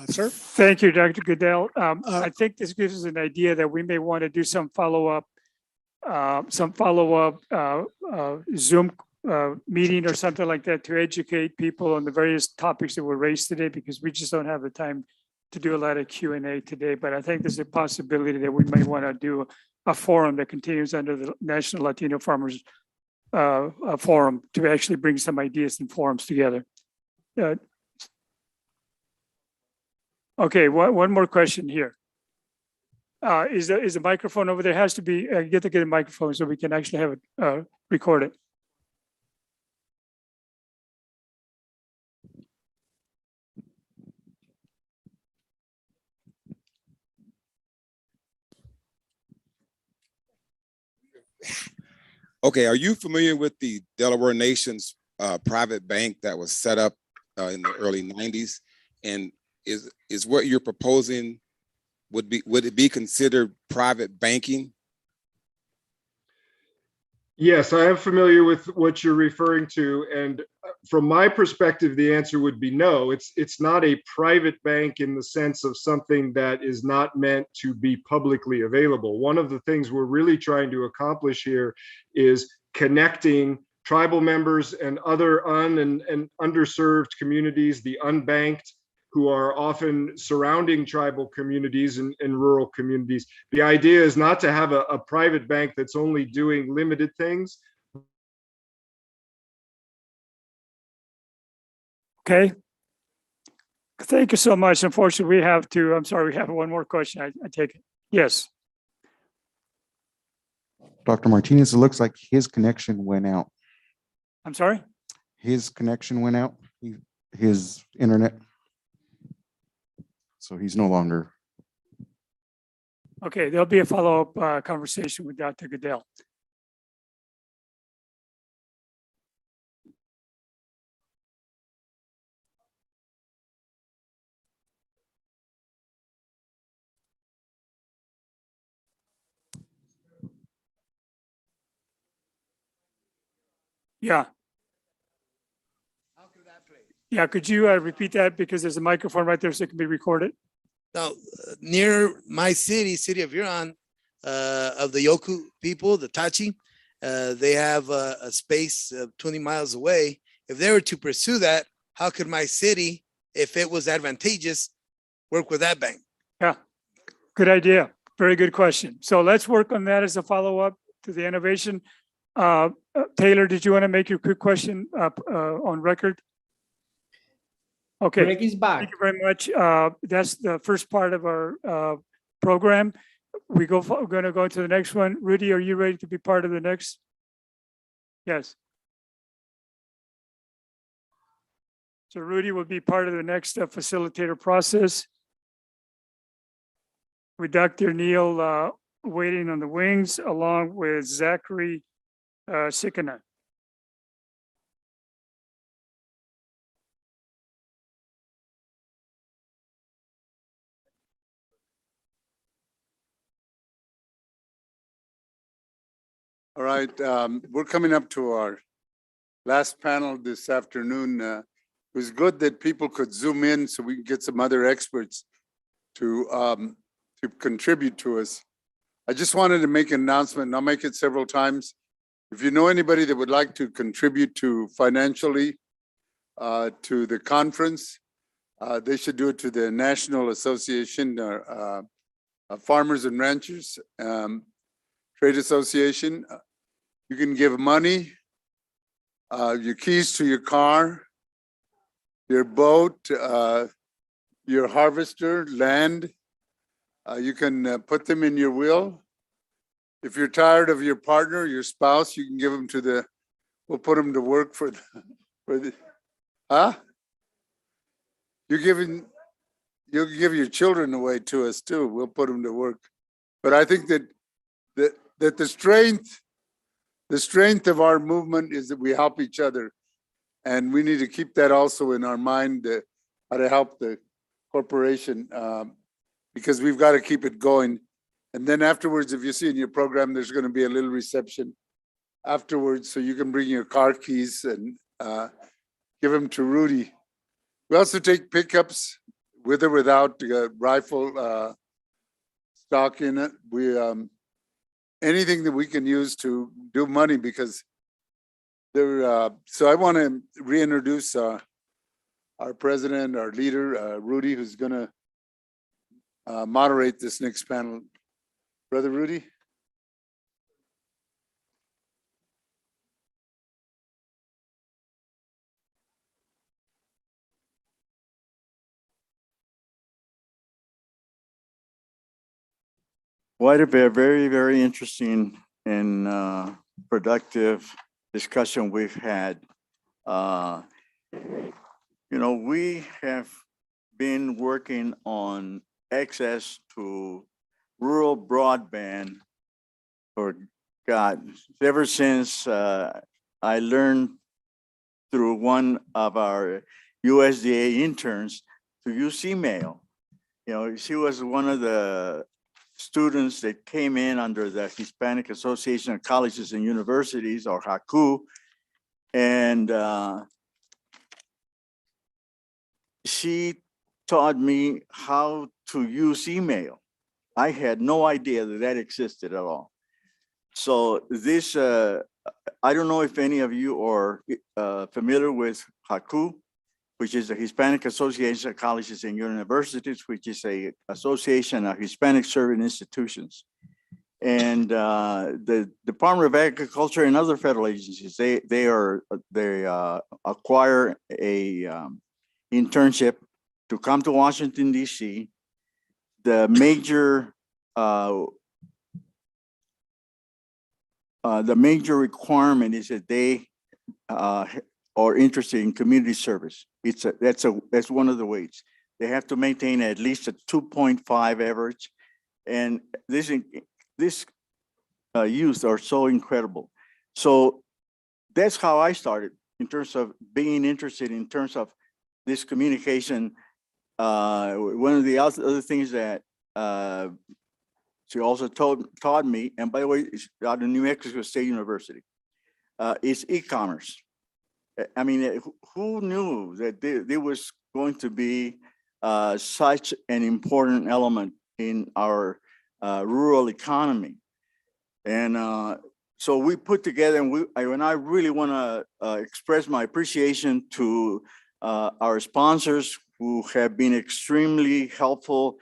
Sir? Thank you, Dr. Goodell. I think this gives us an idea that we may want to do some follow-up Zoom meeting or something like that to educate people on the various topics that were raised today, because we just don't have the time to do a lot of Q&A today. But I think there's a possibility that we may want to do a forum that continues under the National Latino Farmers Forum to actually bring some ideas and forums together. Okay, one more question here. Is the microphone over there? Has to be, you get to get a microphone so we can actually have it recorded. Okay, are you familiar with the Delaware Nation's private bank that was set up in the early 90s? And is what you're proposing, would it be considered private banking? Yes, I am familiar with what you're referring to. And from my perspective, the answer would be no. It's not a private bank in the sense of something that is not meant to be publicly available. One of the things we're really trying to accomplish here is connecting tribal members and other and underserved communities, the unbanked, who are often surrounding tribal communities and rural communities. The idea is not to have a private bank that's only doing limited things. Okay. Thank you so much. Unfortunately, I'm sorry, we have one more question. I take it. Yes. Dr. Martinez, it looks like his connection went out. I'm sorry? His connection went out, his internet. So he's no longer. Okay, there'll be a follow-up conversation with Dr. Goodell. Yeah. Yeah, could you repeat that, because there's a microphone right there so it can be recorded? Now, near my city of Huron, of the Yoku people, the Tachi, they have a space 20 miles away. If they were to pursue that, how could my city, if it was advantageous, work with that bank? Yeah, good idea. Very good question. So let's work on that as a follow-up to the innovation. Taylor, did you want to make your quick question on record? Okay. Greg is back. Thank you very much. That's the first part of our program. We're going to go to the next one. Rudy, are you ready to be part of the next? Yes. So Rudy will be part of the next facilitator process. with Dr. Neil waiting on the wings, along with Zachary Sikana. All right, we're coming up to our last panel this afternoon. It was good that people could zoom in so we can get some other experts to contribute to us. I just wanted to make an announcement, and I'll make it several times. If you know anybody that would like to contribute to financially to the conference, they should do it to the National Association of Farmers and Ranchers Trade Association. You can give money, your keys to your car, your boat, your harvester, land. You can put them in your will. If you're tired of your partner, your spouse, you can give them to the, we'll put them to work for the, huh? You'll give your children away to us too. We'll put them to work. But I think that the strength of our movement is that we help each other. And we need to keep that also in our mind, how to help the corporation, because we've got to keep it going. And then afterwards, if you see in your program, there's going to be a little reception afterwards, so you can bring your car keys and give them to Rudy. We also take pickups with or without rifle stock in it. We anything that we can use to do money, because they're. So I want to reintroduce our president, our leader, Rudy, who's going to moderate this next panel. Brother Rudy. Quite a bit, very, very interesting and productive discussion we've had. You know, we have been working on access to rural broadband for God, ever since I learned through one of our USDA interns to use email. You know, she was one of the students that came in under the Hispanic Association of Colleges and Universities, or HACU, and she taught me how to use email. I had no idea that that existed at all. So this, I don't know if any of you are familiar with HACU, which is the Hispanic Association of Colleges and Universities, which is a association of Hispanic serving institutions. And the Department of Agriculture and other federal agencies, they acquire a internship to come to Washington, DC. The major requirement is that they are interested in community service. That's one of the ways. They have to maintain at least a 2.5 average, and this youth are so incredible. So that's how I started in terms of being interested in terms of this communication. One of the other things that she also taught me, and by the way, it's out of New Mexico State University, is e-commerce. I mean, who knew that there was going to be such an important element in our rural economy? And so we put together, and I really want to express my appreciation to our sponsors who have been extremely helpful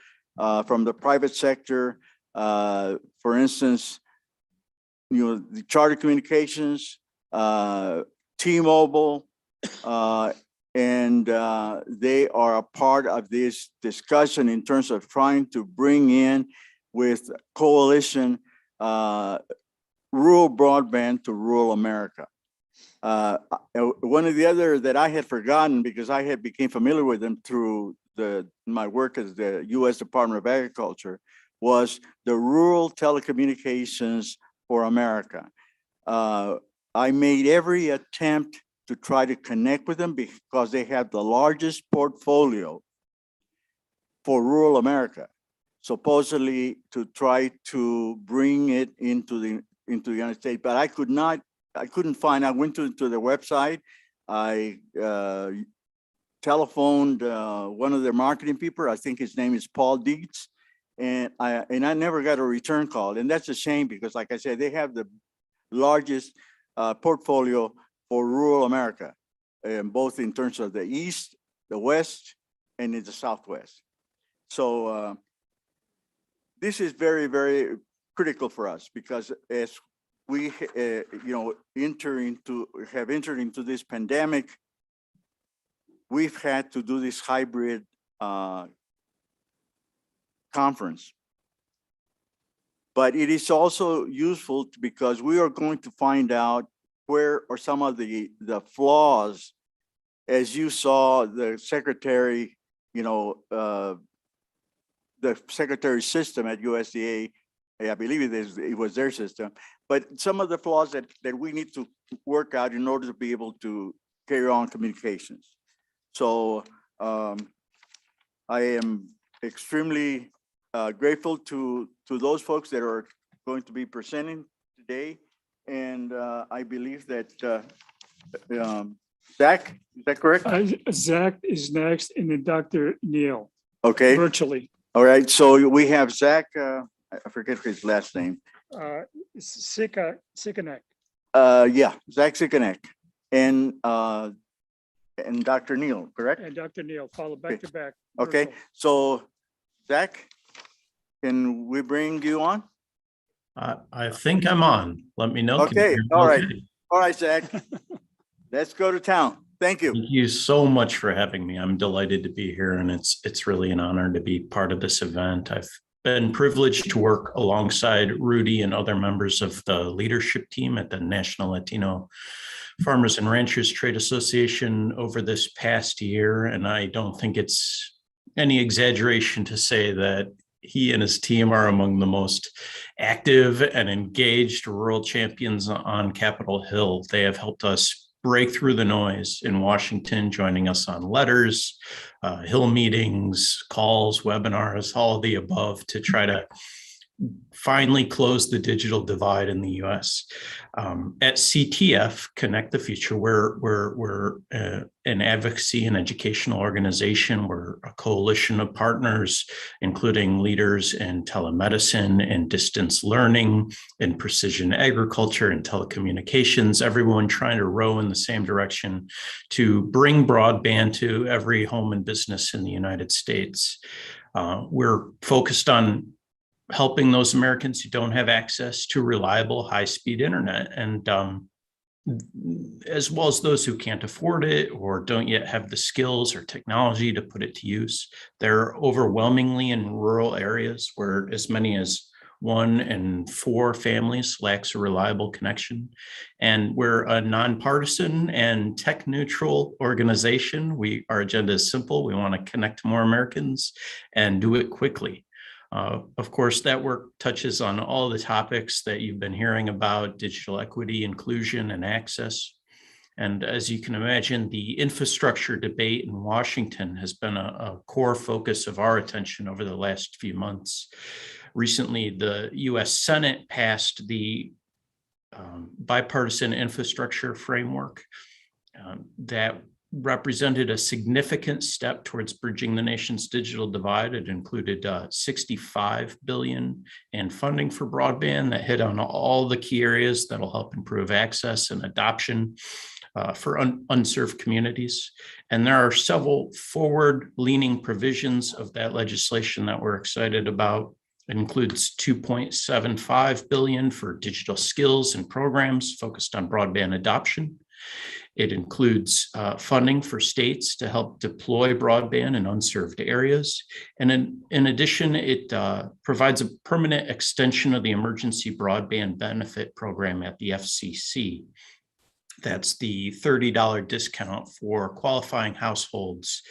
from the private sector. For instance, you know, the Charter Communications, T-Mobile, and they are a part of this discussion in terms of trying to bring in with coalition rural broadband to rural America. One of the other that I had forgotten, because I had became familiar with them through my work as the U.S. Department of Agriculture, was the Rural Telecommunications for America. I made every attempt to try to connect with them because they have the largest portfolio for rural America, supposedly to try to bring it into the United States, but I couldn't find. I went to their website. I telephoned one of their marketing people. I think his name is Paul Dietz, and I never got a return call, and that's a shame because, like I said, they have the largest portfolio for rural America, both in terms of the East, the West, and in the Southwest. So this is very, very critical for us because as we, have entered into this pandemic, we've had to do this hybrid conference. But it is also useful because we are going to find out where are some of the flaws, as you saw the secretary, the secretary's system at USDA, I believe it was their system, but some of the flaws that we need to work out in order to be able to carry on communications. So I am extremely grateful to those folks that are going to be presenting today. And I believe that Zach, is that correct? Zach is next, and then Dr. Neil. Okay. Virtually. All right. So we have Zach, I forget his last name. Sikanek. Yeah, Zach Sikanek. And Dr. Neil, correct? And Dr. Neil, follow back to back. Okay. virtual. So Zach, can we bring you on? I think I'm on. Let me know. Can you Okay, hear me all right. okay? All right, Zach. Let's go to town. Thank you. Thank you so much for having me. I'm delighted to be here, and it's really an honor to be part of this event. I've been privileged to work alongside Rudy and other members of the leadership team at the National Latino Farmers and Ranchers Trade Association over this past year, and I don't think it's any exaggeration to say that he and his team are among the most active and engaged rural champions on Capitol Hill. They have helped us break through the noise in Washington, joining us on letters, Hill meetings, calls, webinars, all of the above to try to finally close the digital divide in the US. At CTF, Connect the Future, we're an advocacy and educational organization. We're a coalition of partners, including leaders in telemedicine and distance learning and precision agriculture and telecommunications, everyone trying to row in the same direction to bring broadband to every home and business in the United States. We're focused on helping those Americans who don't have access to reliable high-speed internet, and as well as those who can't afford it or don't yet have the skills or technology to put it to use. They're overwhelmingly in rural areas where as many as 1 in 4 families lacks a reliable connection. And we're a nonpartisan and tech-neutral organization. Our agenda is simple. We want to connect more Americans and do it quickly. Of course, that work touches on all the topics that you've been hearing about: digital equity, inclusion, and access. And as you can imagine, the infrastructure debate in Washington has been a core focus of our attention over the last few months. Recently, the US Senate passed the bipartisan infrastructure framework that represented a significant step towards bridging the nation's digital divide. It included $65 billion in funding for broadband that hit on all the key areas that'll help improve access and adoption for unserved communities. And there are several forward-leaning provisions of that legislation that we're excited about. It includes $2.75 billion for digital skills and programs focused on broadband adoption. It includes funding for states to help deploy broadband in unserved areas. And in addition, it provides a permanent extension of the Emergency Broadband Benefit Program at the FCC. That's the $30 discount for qualifying households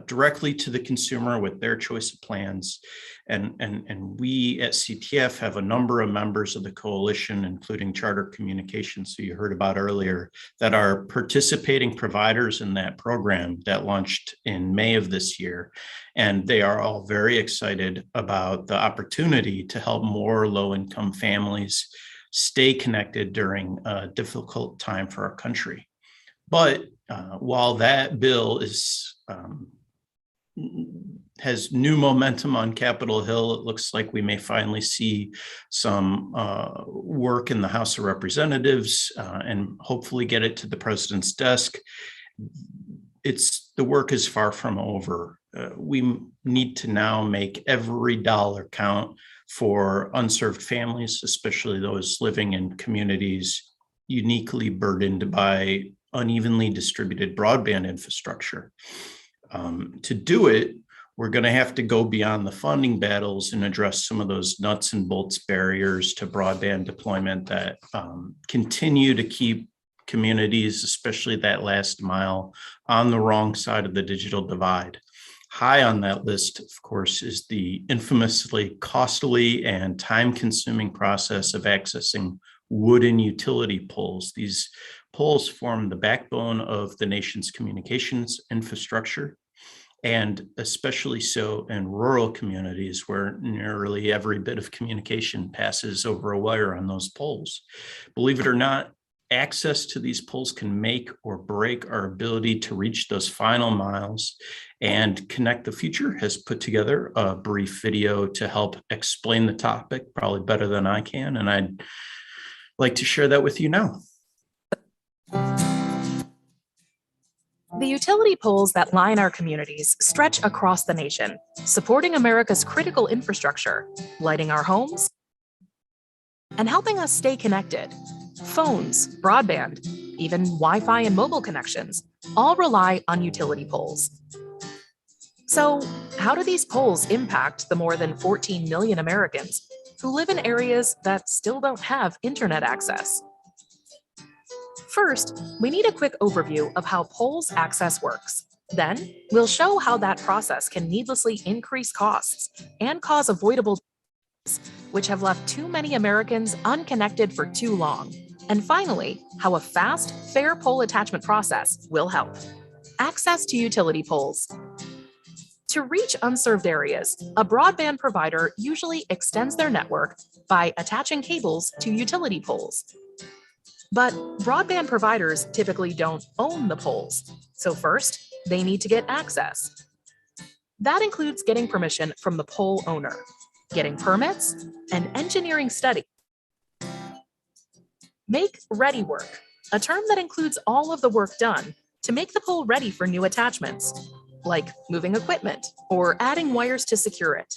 directly to the consumer with their choice of plans. And we at CTF have a number of members of the coalition, including Charter Communications, who you heard about earlier, that are participating providers in that program that launched in May of this year. And they are all very excited about the opportunity to help more low-income families stay connected during a difficult time for our country. But while that bill is has new momentum on Capitol Hill, it looks like we may finally see some work in the House of Representatives and hopefully get it to the president's desk. The work is far from over. We need to now make every dollar count for unserved families, especially those living in communities uniquely burdened by unevenly distributed broadband infrastructure. To do it, we're going to have to go beyond the funding battles and address some of those nuts and bolts barriers to broadband deployment that continue to keep communities, especially that last mile, on the wrong side of the digital divide. High on that list, of course, is the infamously costly and time-consuming process of accessing wooden utility poles. These poles form the backbone of the nation's communications infrastructure, and especially so in rural communities where nearly every bit of communication passes over a wire on those poles. Believe it or not, access to these poles can make or break our ability to reach those final miles. And Connect the Future has put together a brief video to help explain the topic, probably better than I can. And I'd like to share that with you now. The utility poles that line our communities stretch across the nation, supporting America's critical infrastructure, lighting our homes, and helping us stay connected. Phones, broadband, even Wi-Fi and mobile connections all rely on utility poles. So, how do these poles impact the more than 14 million Americans who live in areas that still don't have internet access? First, we need a quick overview of how poles access works. Then, we'll show how that process can needlessly increase costs and cause avoidable delays, which have left too many Americans unconnected for too long. And finally, how a fast, fair pole attachment process will help. Access to utility poles. To reach unserved areas, a broadband provider usually extends their network by attaching cables to utility poles. But broadband providers typically don't own the poles, so first, they need to get access. That includes getting permission from the pole owner, getting permits, and engineering study. Make ready work, a term that includes all of the work done to make the pole ready for new attachments, like moving equipment or adding wires to secure it.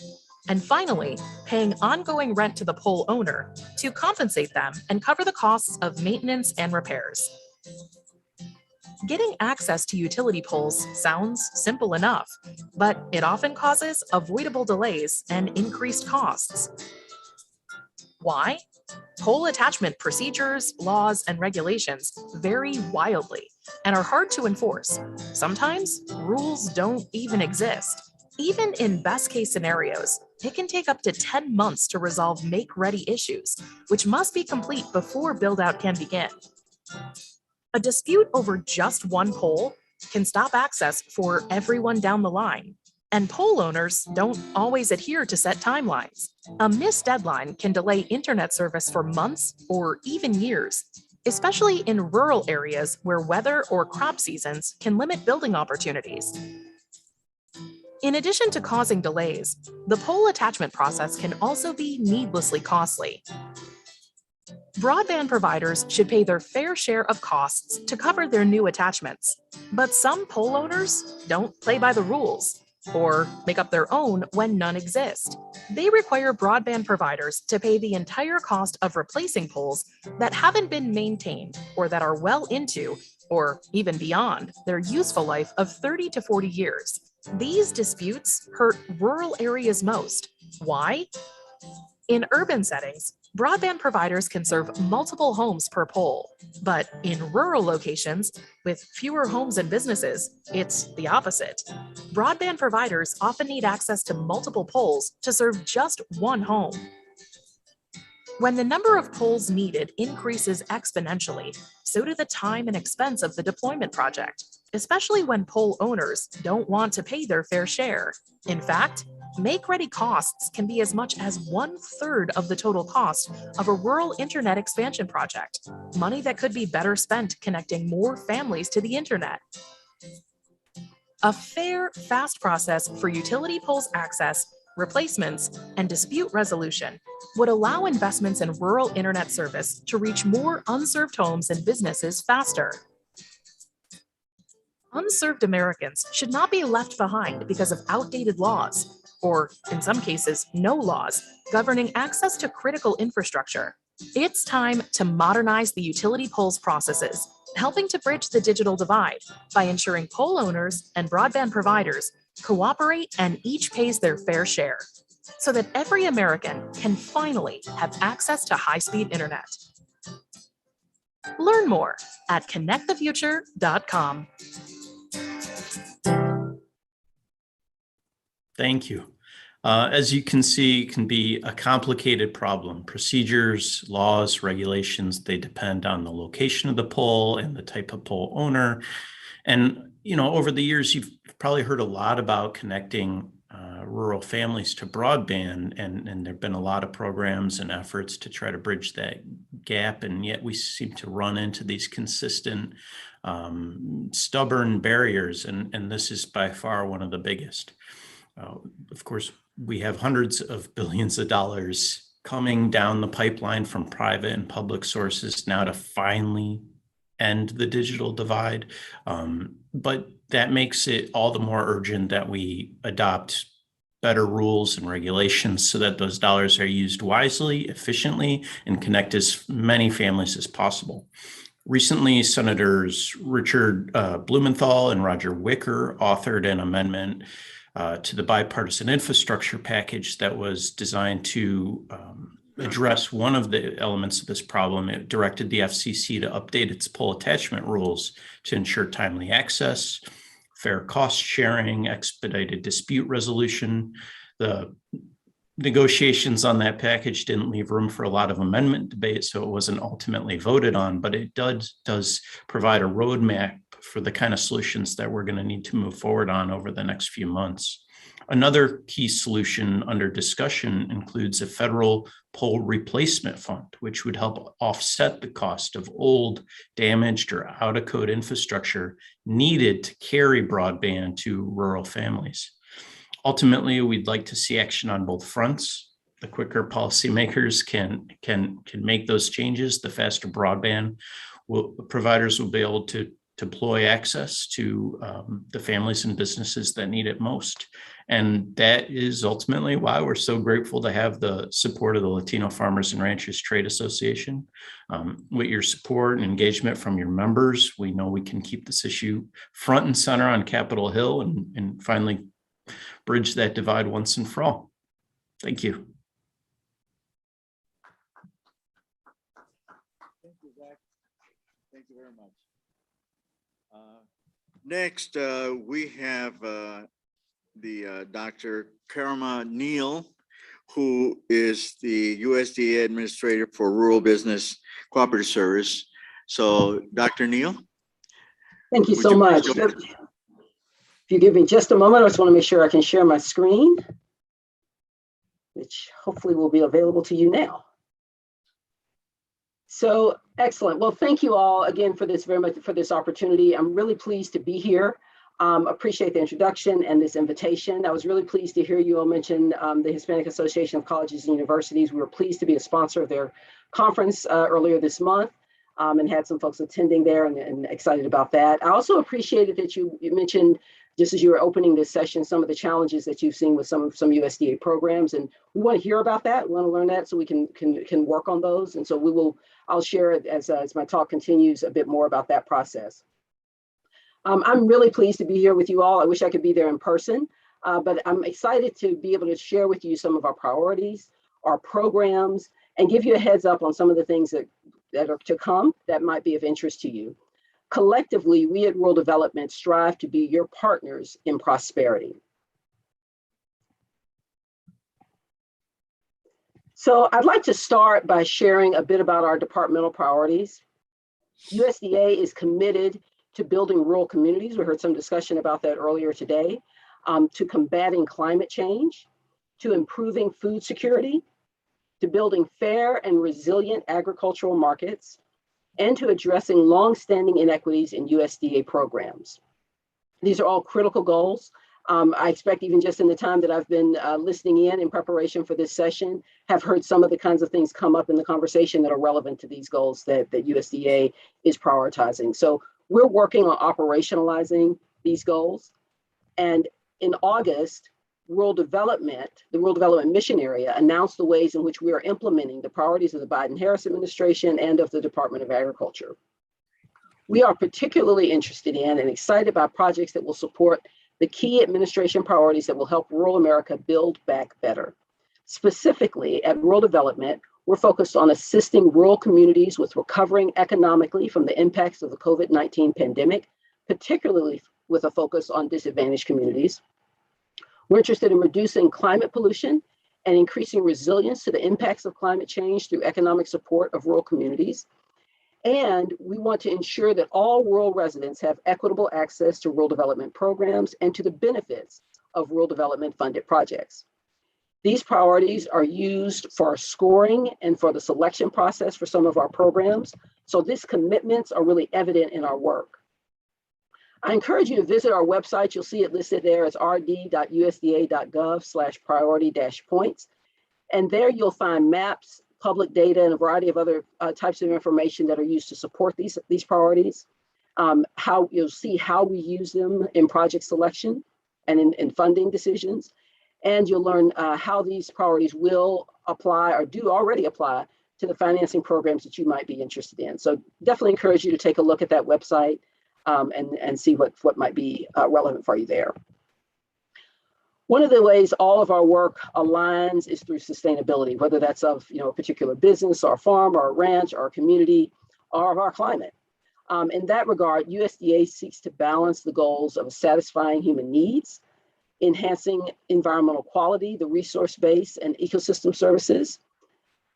And finally, paying ongoing rent to the pole owner to compensate them and cover the costs of maintenance and repairs. Getting access to utility poles sounds simple enough, but it often causes avoidable delays and increased costs. Why? Pole attachment procedures, laws, and regulations vary wildly and are hard to enforce. Sometimes rules don't even exist. Even in best-case scenarios, it can take up to 10 months to resolve make-ready issues, which must be complete before build-out can begin. A dispute over just one pole can stop access for everyone down the line, and pole owners don't always adhere to set timelines. A missed deadline can delay internet service for months or even years, especially in rural areas where weather or crop seasons can limit building opportunities. In addition to causing delays, the pole attachment process can also be needlessly costly. Broadband providers should pay their fair share of costs to cover their new attachments, but some pole owners don't play by the rules or make up their own when none exist. They require broadband providers to pay the entire cost of replacing poles that haven't been maintained or that are well into, or even beyond, their useful life of 30 to 40 years. These disputes hurt rural areas most. Why? In urban settings, Broadband providers can serve multiple homes per pole, but in rural locations with fewer homes and businesses, it's the opposite. Broadband providers often need access to multiple poles to serve just one home. When the number of poles needed increases exponentially, so do the time and expense of the deployment project, especially when pole owners don't want to pay their fair share. In fact, make-ready costs can be as much as 1/3 of the total cost of a rural internet expansion project, money that could be better spent connecting more families to the internet. A fair, fast process for utility poles access, replacements, and dispute resolution would allow investments in rural internet service to reach more unserved homes and businesses faster. Unserved Americans should not be left behind because of outdated laws, or in some cases, no laws, governing access to critical infrastructure. It's time to modernize the utility poles processes, helping to bridge the digital divide by ensuring pole owners and broadband providers cooperate and each pays their fair share, so that every American can finally have access to high-speed internet. Learn more at connectthefuture.com. Thank you. As you can see, it can be a complicated problem. Procedures, laws, regulations, they depend on the location of the pole and the type of pole owner. And, over the years, you've probably heard a lot about connecting rural families to broadband, and there've been a lot of programs and efforts to try to bridge that gap, and yet we seem to run into these consistent, stubborn barriers, and this is by far one of the biggest. Of course, we have hundreds of billions of dollars coming down the pipeline from private and public sources now to finally end the digital divide. But that makes it all the more urgent that we adopt better rules and regulations so that those dollars are used wisely, efficiently, and connect as many families as possible. Recently, Senators Richard Blumenthal and Roger Wicker authored an amendment to the bipartisan infrastructure package that was designed to address one of the elements of this problem. It directed the FCC to update its pole attachment rules to ensure timely access, fair cost sharing, expedited dispute resolution. The negotiations on that package didn't leave room for a lot of amendment debate, so it wasn't ultimately voted on, but it does provide a roadmap for the kind of solutions that we're going to need to move forward on over the next few months. Another key solution under discussion includes a federal pole replacement fund, which would help offset the cost of old, damaged, or out-of-code infrastructure needed to carry broadband to rural families. Ultimately, we'd like to see action on both fronts. The quicker policymakers can make those changes, the faster broadband providers will be able to deploy access to the families and businesses that need it most. And that is ultimately why we're so grateful to have the support of the Latino Farmers and Ranchers Trade Association. With your support and engagement from your members, we know we can keep this issue front and center on Capitol Hill and finally bridge that divide once and for all. Thank you. Thank you, Zach. Thank you very much. Next, we have the Dr. Karma Neal, who is the USDA Administrator for Rural Business Cooperative Service. So, Dr. Neal. Thank you so much. If you give me just a moment, I just want to make sure I can share my screen, which hopefully will be available to you now. So excellent. Well, thank you all again for this very much for this opportunity. I'm really pleased to be here. Appreciate the introduction and this invitation. I was really pleased to hear you all mention the Hispanic Association of Colleges and Universities. We were pleased to be a sponsor of their conference earlier this month and had some folks attending there and excited about that. I also appreciated that you mentioned, just as you were opening this session, some of the challenges that you've seen with some USDA programs, and we want to hear about that. We want to learn that so we can work on those. And so I'll share it as my talk continues a bit more about that process. I'm really pleased to be here with you all. I wish I could be there in person, but I'm excited to be able to share with you some of our priorities, our programs, and give you a heads up on some of the things that are to come that might be of interest to you. Collectively, we at Rural Development strive to be your partners in prosperity. So I'd like to start by sharing a bit about our departmental priorities. USDA is committed to building rural communities. We heard some discussion about that earlier today, to combating climate change, to improving food security, to building fair and resilient agricultural markets, and to addressing longstanding inequities in USDA programs. These are all critical goals. I expect even just in the time that I've been listening in preparation for this session, have heard some of the kinds of things come up in the conversation that are relevant to these goals that USDA is prioritizing. So we're working on operationalizing these goals. And in August, the Rural Development Mission Area announced the ways in which we are implementing the priorities of the Biden-Harris administration and of the Department of Agriculture. We are particularly interested in and excited about projects that will support the key administration priorities that will help rural America build back better. Specifically, at Rural Development, we're focused on assisting rural communities with recovering economically from the impacts of the COVID-19 pandemic, particularly with a focus on disadvantaged communities. We're interested in reducing climate pollution and increasing resilience to the impacts of climate change through economic support of rural communities. And we want to ensure that all rural residents have equitable access to rural development programs and to the benefits of rural development funded projects. These priorities are used for our scoring and for the selection process for some of our programs. So these commitments are really evident in our work. I encourage you to visit our website. You'll see it listed there as rd.usda.gov/priority-points. And there you'll find maps, public data, and a variety of other types of information that are used to support these priorities. How you'll see how we use them in project selection and in funding decisions. And you'll learn how these priorities will apply or do already apply to the financing programs that you might be interested in. So definitely encourage you to take a look at that website and see what might be relevant for you there. One of the ways all of our work aligns is through sustainability, whether that's of a particular business or farm or a ranch or a community or of our climate. In that regard, USDA seeks to balance the goals of satisfying human needs, enhancing environmental quality, the resource base and ecosystem services,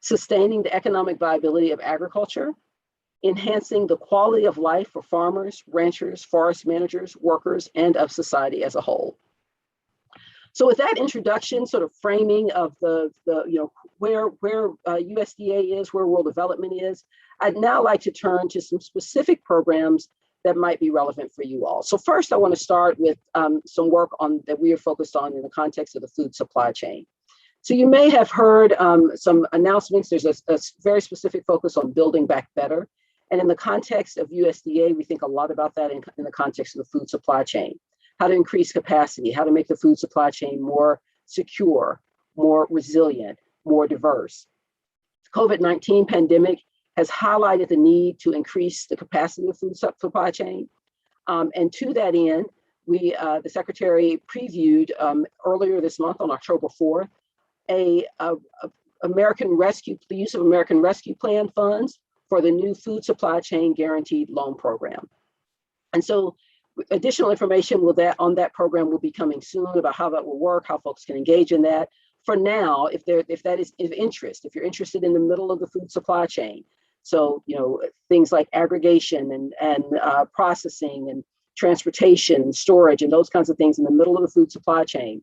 sustaining the economic viability of agriculture, enhancing the quality of life for farmers, ranchers, forest managers, workers, and of society as a whole. So with that introduction, sort of framing of the where USDA is, where rural development is, I'd now like to turn to some specific programs that might be relevant for you all. So first, I want to start with some work that we are focused on in the context of the food supply chain. So you may have heard some announcements. There's a very specific focus on building back better. And in the context of USDA, we think a lot about that in the context of the food supply chain. How to increase capacity, how to make the food supply chain more secure, more resilient, more diverse. The COVID-19 pandemic has highlighted the need to increase the capacity of food supply chain. And to that end, the Secretary previewed earlier this month on October 4th, the use of American Rescue Plan funds for the new Food Supply Chain Guaranteed Loan Program. And so additional information on that program will be coming soon about how that will work, how folks can engage in that. For now, if that is of interest, if you're interested in the middle of the food supply chain, so things like aggregation and processing and transportation and storage and those kinds of things in the middle of the food supply chain,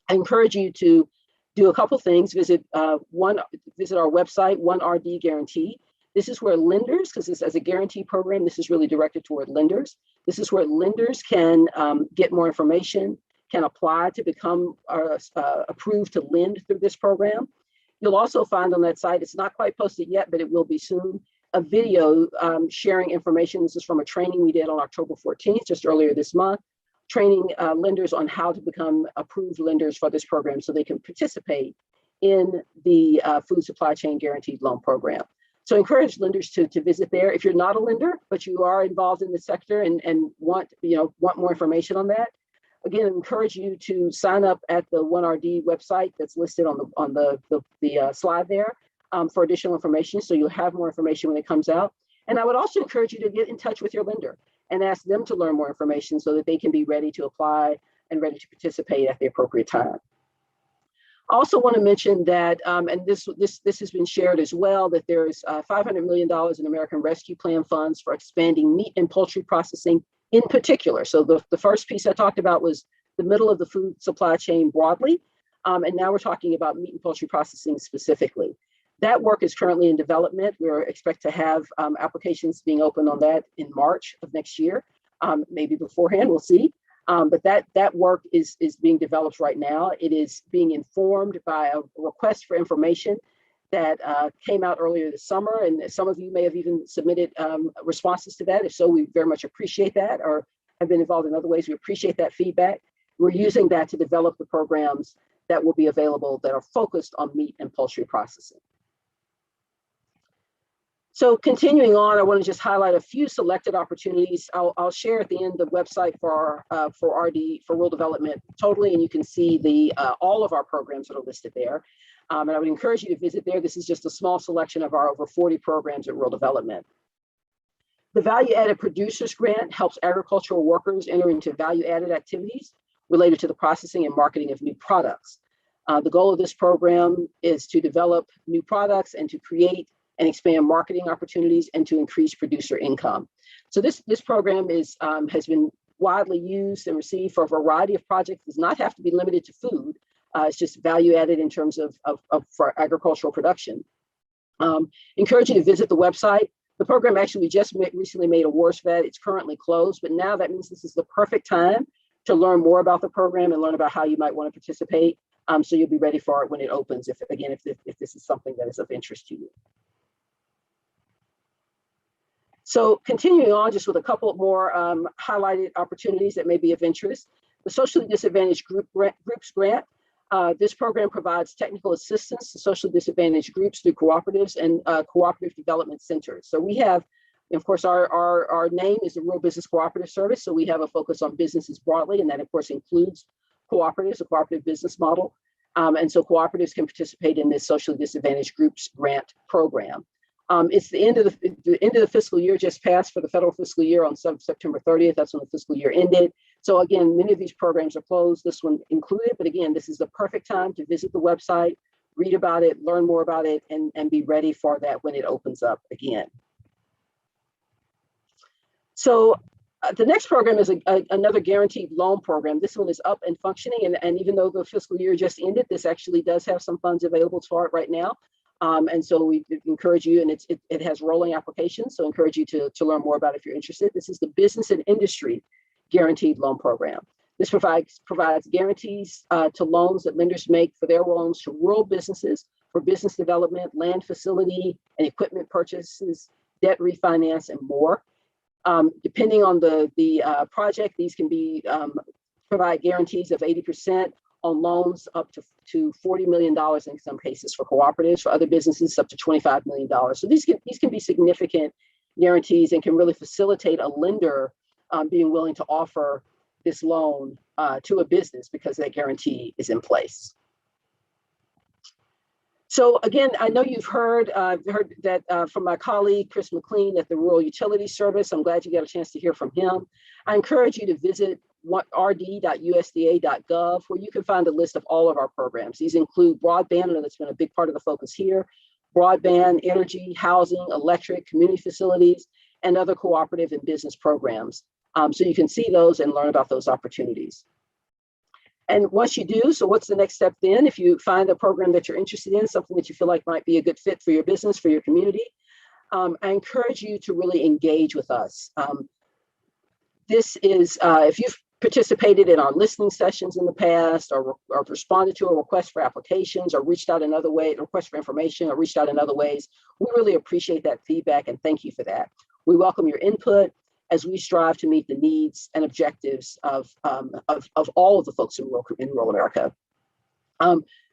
I encourage you to do a couple things. Visit our website, 1RD Guarantee. This is where lenders, because this as a guarantee program, this is really directed toward lenders. This is where lenders can get more information, can apply to become approved to lend through this program. You'll also find on that site, it's not quite posted yet, but it will be soon, a video sharing information. This is from a training we did on October 14th, just earlier this month, training lenders on how to become approved lenders for this program so they can participate in the Food Supply Chain Guaranteed Loan Program. So encourage lenders to visit there. If you're not a lender, but you are involved in the sector and want more information on that, again, I encourage you to sign up at the 1RD website that's listed on the slide there. for additional information. So you'll have more information when it comes out. And I would also encourage you to get in touch with your lender and ask them to learn more information so that they can be ready to apply and ready to participate at the appropriate time. I also want to mention that, and this has been shared as well, that there's $500 million in American Rescue Plan funds for expanding meat and poultry processing in particular. So the first piece I talked about was the middle of the food supply chain broadly. And now we're talking about meat and poultry processing specifically. That work is currently in development. We expect to have applications being opened on that in March of next year, maybe beforehand, we'll see. But that work is being developed right now. It is being informed by a request for information that came out earlier this summer, and some of you may have even submitted responses to that. If so, we very much appreciate that, or have been involved in other ways. We appreciate that feedback. We're using that to develop the programs that will be available that are focused on meat and poultry processing. So continuing on, I want to just highlight a few selected opportunities. I'll share at the end the website for rural development totally, and you can see all of our programs that are listed there. And I would encourage you to visit there. This is just a small selection of our over 40 programs at rural development. The Value Added Producers Grant helps agricultural workers enter into value-added activities related to the processing and marketing of new products. The goal of this program is to develop new products and to create and expand marketing opportunities and to increase producer income. So this program has been widely used and received for a variety of projects. It does not have to be limited to food. It's just value added in terms of for agricultural production. Encourage you to visit the website. The program actually, we just recently made awards for that. It's currently closed, but now that means this is the perfect time to learn more about the program and learn about how you might want to participate. So you'll be ready for it when it opens, if this is something that is of interest to you. So continuing on just with a couple more highlighted opportunities that may be of interest. The Socially Disadvantaged Groups Grant. This program provides technical assistance to socially disadvantaged groups through cooperatives and cooperative development centers. So we have, of course, our name is the Rural Business Cooperative Service. So we have a focus on businesses broadly, and that of course includes cooperatives, a cooperative business model. And so cooperatives can participate in this Socially Disadvantaged Groups Grant program. It's the end of the fiscal year just passed for the federal fiscal year on September 30th. That's when the fiscal year ended. So again, many of these programs are closed, this one included, but again, this is the perfect time to visit the website, read about it, learn more about it, and be ready for that when it opens up again. So the next program is another guaranteed loan program. This one is up and functioning, and even though the fiscal year just ended, this actually does have some funds available for it right now. And so we encourage you, and it has rolling applications, so encourage you to learn more about it if you're interested. This is the Business and Industry Guaranteed Loan Program. This provides guarantees to loans that lenders make for their loans to rural businesses for business development, land facility and equipment purchases, debt refinance, and more. Depending on the project, these can be provide guarantees of 80% on loans up to $40 million in some cases for cooperatives. For other businesses, up to $25 million. So these can be significant guarantees and can really facilitate a lender being willing to offer this loan to a business because that guarantee is in place. So again, I know you've heard that from my colleague, Chris McLean at the Rural Utilities Service. I'm glad you got a chance to hear from him. I encourage you to visit rd.usda.gov, where you can find a list of all of our programs. These include broadband, and that's been a big part of the focus here, broadband, energy, housing, electric, community facilities, and other cooperative and business programs. So you can see those and learn about those opportunities. And once you do, so what's the next step then? If you find a program that you're interested in, something that you feel like might be a good fit for your business, for your community, I encourage you to really engage with us. This is, if you've participated in our listening sessions in the past, or responded to a request for applications, or reached out in other ways, request for information, or reached out in other ways, we really appreciate that feedback and thank you for that. We welcome your input as we strive to meet the needs and objectives of all of the folks in rural America.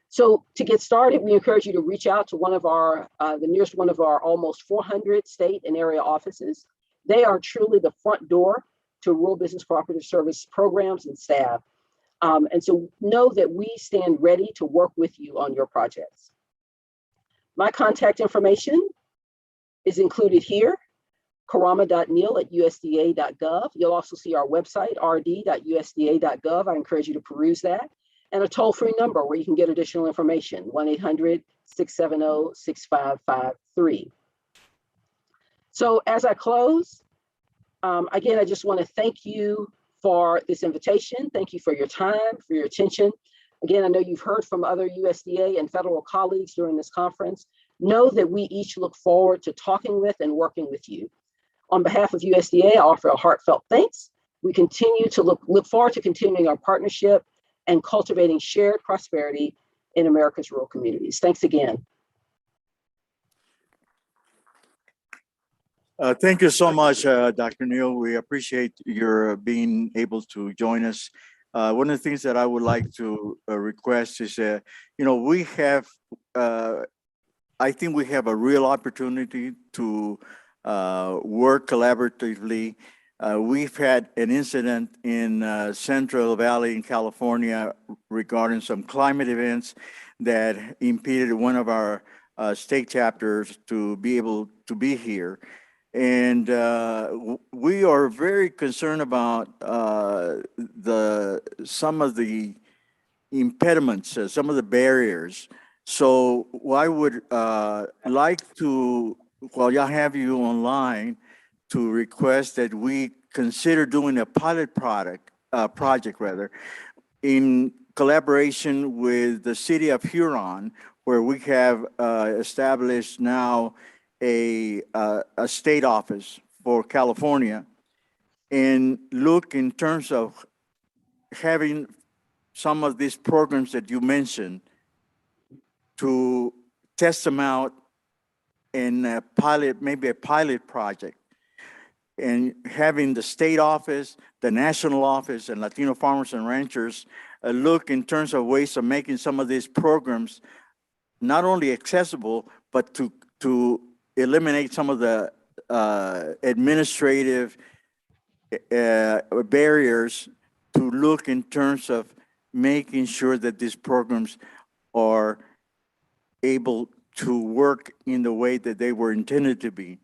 So to get started, we encourage you to reach out to one of our, the nearest one of our almost 400 state and area offices. They are truly the front door to Rural Business Cooperative Service programs and staff. And so know that we stand ready to work with you on your projects. My contact information is included here, karama.neil@usda.gov. You'll also see our website, rd.usda.gov. I encourage you to peruse that. And a toll-free number where you can get additional information, 1-800-670-6553. So as I close, again, I just want to thank you for this invitation. Thank you for your time, for your attention. Again, I know you've heard from other USDA and federal colleagues during this conference. Know that we each look forward to talking with and working with you. On behalf of USDA, I offer a heartfelt thanks. We continue to look forward to continuing our partnership and cultivating shared prosperity in America's rural communities. Thanks again. Thank you so much, Dr. Neal. We appreciate your being able to join us. One of the things that I would like to request is, we have, I think we have a real opportunity to work collaboratively. We've had an incident in Central Valley in California regarding some climate events that impeded one of our state chapters to be able to be here. And we are very concerned about some of the impediments, some of the barriers. So I would like to, while y'all have you online, to request that we consider doing a pilot project in collaboration with the city of Huron, where we have established now a state office for California, and look in terms of having some of these programs that you mentioned to test them out in a pilot, maybe a pilot project, and having the state office, the national office, and Latino farmers and ranchers look in terms of ways of making some of these programs not only accessible, but to eliminate some of the administrative barriers, to look in terms of making sure that these programs are able to work in the way that they were intended to be.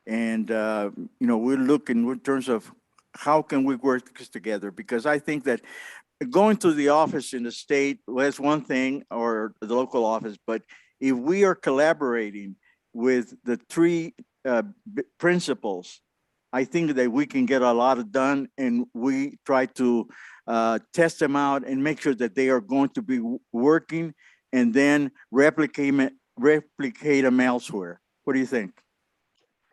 And, we're looking in terms of how can we work together, because I think that going to the office in the state, well, that's one thing, or the local office, but if we are collaborating with the three principles, I think that we can get a lot done, and we try to test them out and make sure that they are going to be working, and then replicate them elsewhere. What do you think?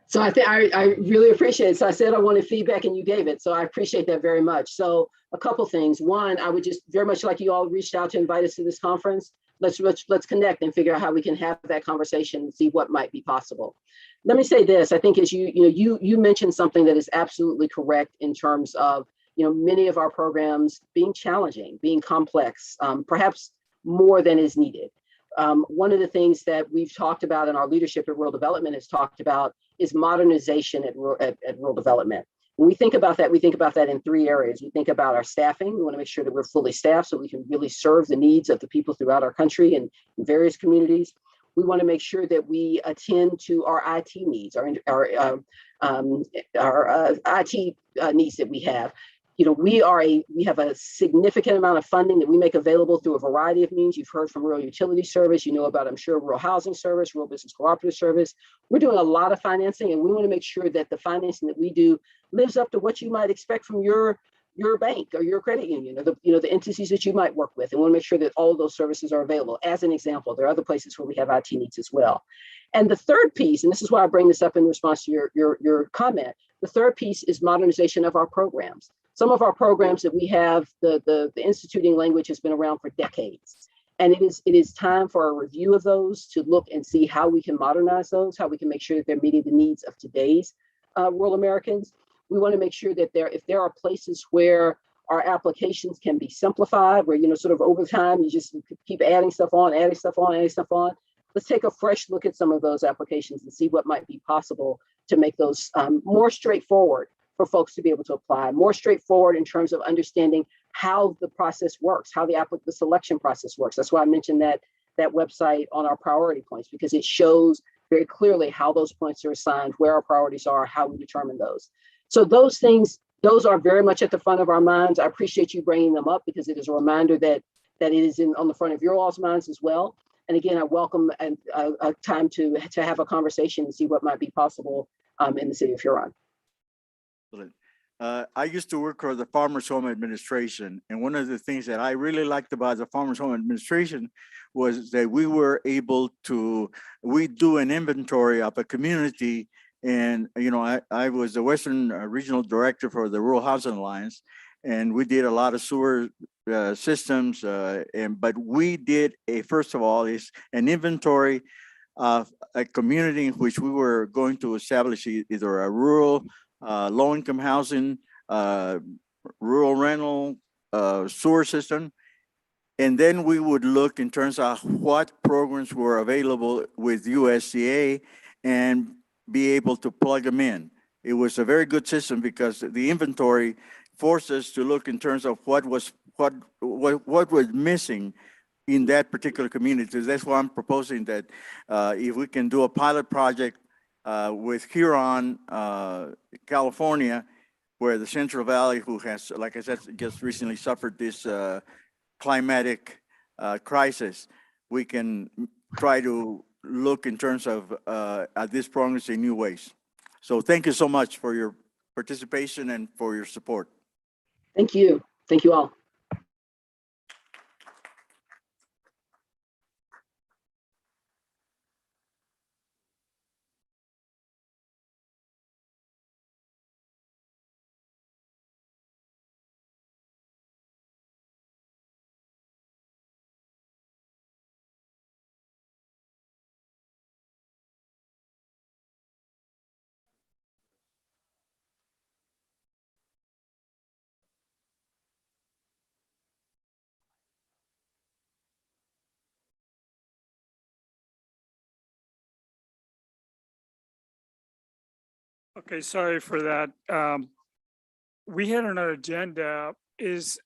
So I think I really appreciate it. So I said I wanted feedback and you gave it. So I appreciate that very much. So a couple things. One, I would just very much like you all reached out to invite us to this conference. Let's connect and figure out how we can have that conversation and see what might be possible. Let me say this. I think as you mentioned something that is absolutely correct in terms of many of our programs being challenging, being complex, perhaps more than is needed. One of the things that we've talked about in our leadership at Rural Development has talked about is modernization at Rural Development. When we think about that in three areas. We think about our staffing. We want to make sure that we're fully staffed so we can really serve the needs of the people throughout our country and in various communities. We want to make sure that we attend to our IT needs, our IT needs that we have. We have a significant amount of funding that we make available through a variety of means. You've heard from Rural Utility Service, about, I'm sure, Rural Housing Service, Rural Business Cooperative Service. We're doing a lot of financing, and we want to make sure that the financing that we do lives up to what you might expect from your bank or your credit union, or the entities that you might work with, and we want to make sure that all of those services are available. As an example, there are other places where we have IT needs as well. And the third piece, and this is why I bring this up in response to your comment, the third piece is modernization of our programs. Some of our programs that we have, the instituting language has been around for decades. And it is time for a review of those, to look and see how we can modernize those, how we can make sure that they're meeting the needs of today's rural Americans. We want to make sure that if there are places where our applications can be simplified, where, sort of over time, you just keep adding stuff on. Let's take a fresh look at some of those applications and see what might be possible to make those more straightforward for folks to be able to apply, more straightforward in terms of understanding how the process works, how the selection process works. That's why I mentioned that that website on our priority points, because it shows very clearly how those points are assigned, where our priorities are, how we determine those. So those things, those are very much at the front of our minds. I appreciate you bringing them up because it is a reminder that it is on the front of your all's minds as well. And again, I welcome a time to have a conversation and see what might be possible in the city of Huron. I used to work for the Farmers Home Administration, and one of the things that I really liked about the Farmers Home Administration was that we were able to, we do an inventory of a community. And, you know, I was the Western Regional Director for the Rural Housing Alliance, and we did a lot of sewer systems. But we did first of all, is an inventory of a community in which we were going to establish either a rural, low-income housing, rural rental, sewer system. And then we would look in terms of what programs were available with USDA and be able to plug them in. It was a very good system because the inventory forced us to look in terms of what was missing in that particular community. That's why I'm proposing that if we can do a pilot project with Huron, California, where the Central Valley, who has, like I said, just recently suffered this climatic crisis, we can try to look in terms of at this progress in new ways. So thank you so much for your participation and for your support. Thank you. Thank you all. Okay, sorry for that. We had on our agenda, is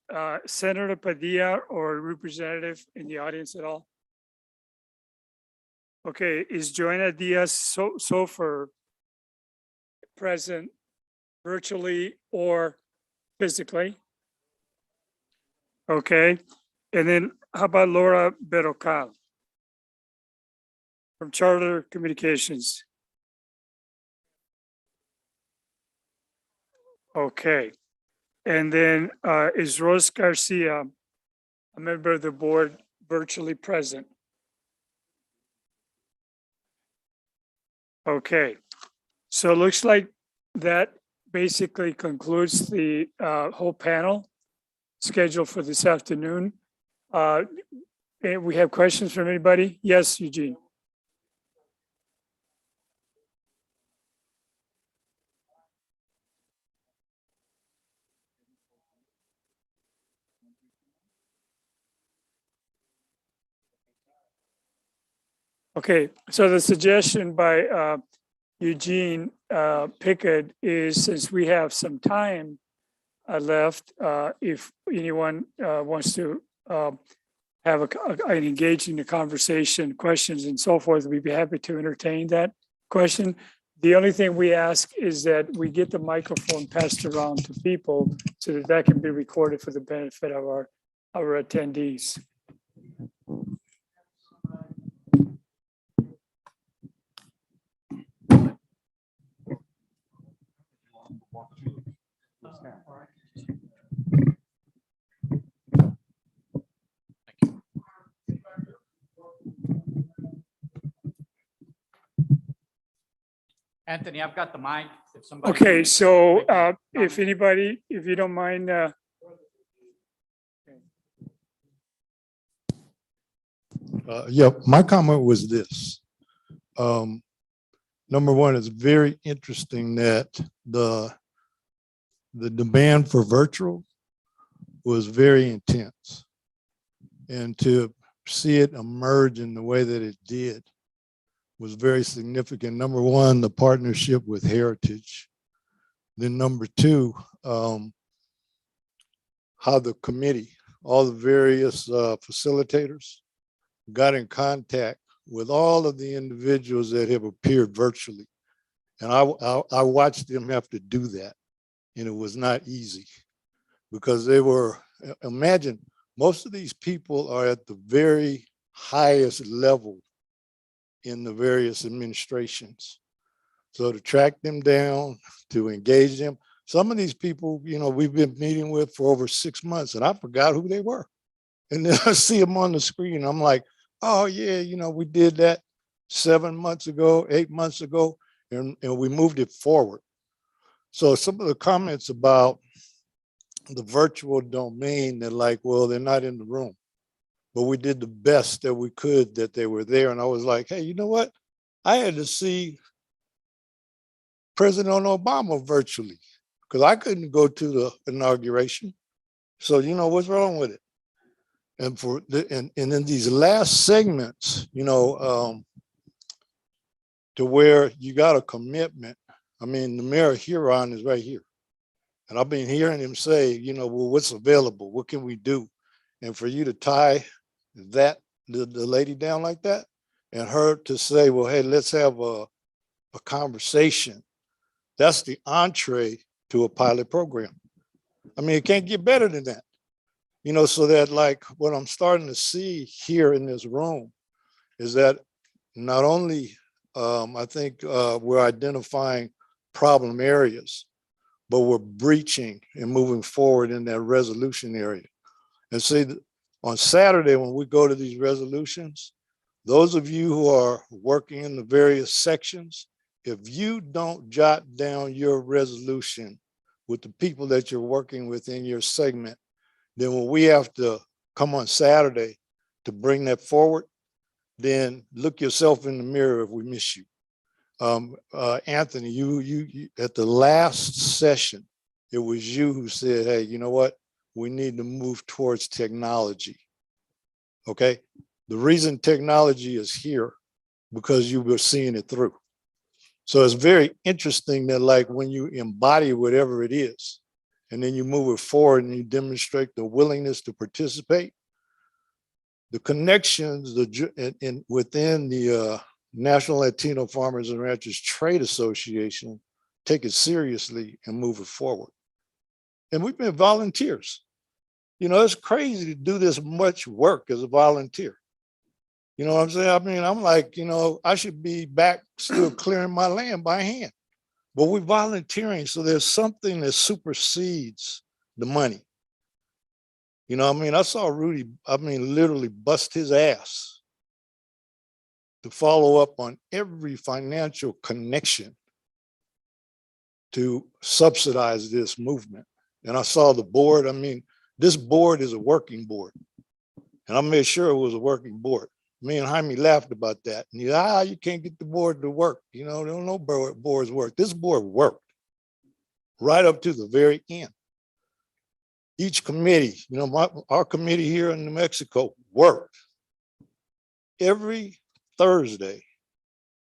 Senator Padilla or representative in the audience at all? Okay, is Joanna Diaz Sofer present virtually or physically? Okay, and then how about Laura Berrocal from Charter Communications? Okay, and then is Rose Garcia, a member of the board, virtually present? Okay, so it looks like that basically concludes the whole panel scheduled for this afternoon. And we have questions from anybody? Yes, Eugene. Okay, so the suggestion by Eugene Pickett is, since we have some time left, if anyone wants to have an engaging conversation, questions and so forth, we'd be happy to entertain that question. The only thing we ask is that we get the microphone passed around to people so that that can be recorded for the benefit of our attendees. Anthony, I've got the mic. If somebody. Okay, so if anybody, if you don't mind. Yeah, my comment was this. Number one, it's very interesting that the demand for virtual was very intense. And to see it emerge in the way that it did was very significant. Number one, the partnership with Heritage. Then number two, how the committee, all the various facilitators got in contact with all of the individuals that have appeared virtually. And I watched them have to do that. And it was not easy because they were, imagine, most of these people are at the very highest level in the various administrations. So to track them down, to engage them, some of these people, you know, we've been meeting with for over 6 months and I forgot who they were. And then I see them on the screen. I'm like, oh yeah, you know, we did that 7 months ago, 8 months ago, and we moved it forward. So some of the comments about the virtual domain, they're like, well, they're not in the room. But we did the best that we could that they were there. And I was like, hey, you know what? I had to see President Obama virtually because I couldn't go to the inauguration. So, you know, what's wrong with it? And for the, and in these last segments, you know, to where you got a commitment. I mean, the mayor of Huron is right here. And I've been hearing him say, you know, well, what's available? What can we do? And for you to tie that, the lady down like that, and her to say, well, hey, let's have a conversation. That's the entree to a pilot program. I mean, it can't get better than that. You know, so that like what I'm starting to see here in this room is that not only I think we're identifying problem areas, but we're breaching and moving forward in that resolution area. And see, on Saturday, when we go to these resolutions, those of you who are working in the various sections, if you don't jot down your resolution with the people that you're working with in your segment, then when we have to come on Saturday to bring that forward, then look yourself in the mirror if we miss you. Anthony, you at the last session, it was you who said, hey, you know what? We need to move towards technology. Okay. The reason technology is here because you were seeing it through. So it's very interesting that like when you embody whatever it is, and then you move it forward and you demonstrate the willingness to participate, the connections within the National Latino Farmers and Ranchers Trade Association take it seriously and move it forward. And we've been volunteers. You know, it's crazy to do this much work as a volunteer. You know what I'm saying? I mean, I'm like, you know, I should be back still clearing my land by hand. But we're volunteering, so there's something that supersedes the money. You know what I mean? I saw Rudy, I mean, literally bust his ass to follow up on every financial connection to subsidize this movement. And I saw the board. I mean, this board is a working board. And I made sure it was a working board. Me and Jaime laughed about that. And you can't get the board to work. You know, there don't know boards work. This board worked right up to the very end. Each committee, you know, our committee here in New Mexico worked every Thursday,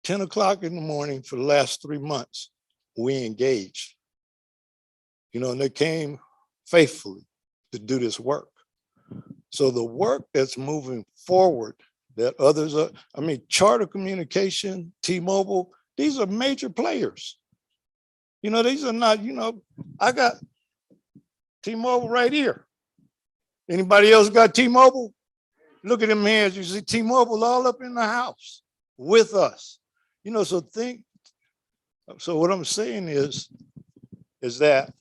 10 o'clock in the morning for the last 3 months. We engaged, you know, and they came faithfully to do this work. So the work that's moving forward that others are, I mean, Charter Communication, T-Mobile, these are major players. You know, these are not, you know, I got T-Mobile right here. Anybody else got T-Mobile? Look at them hands. You see T-Mobile all up in the house with us. You know, so what I'm saying is that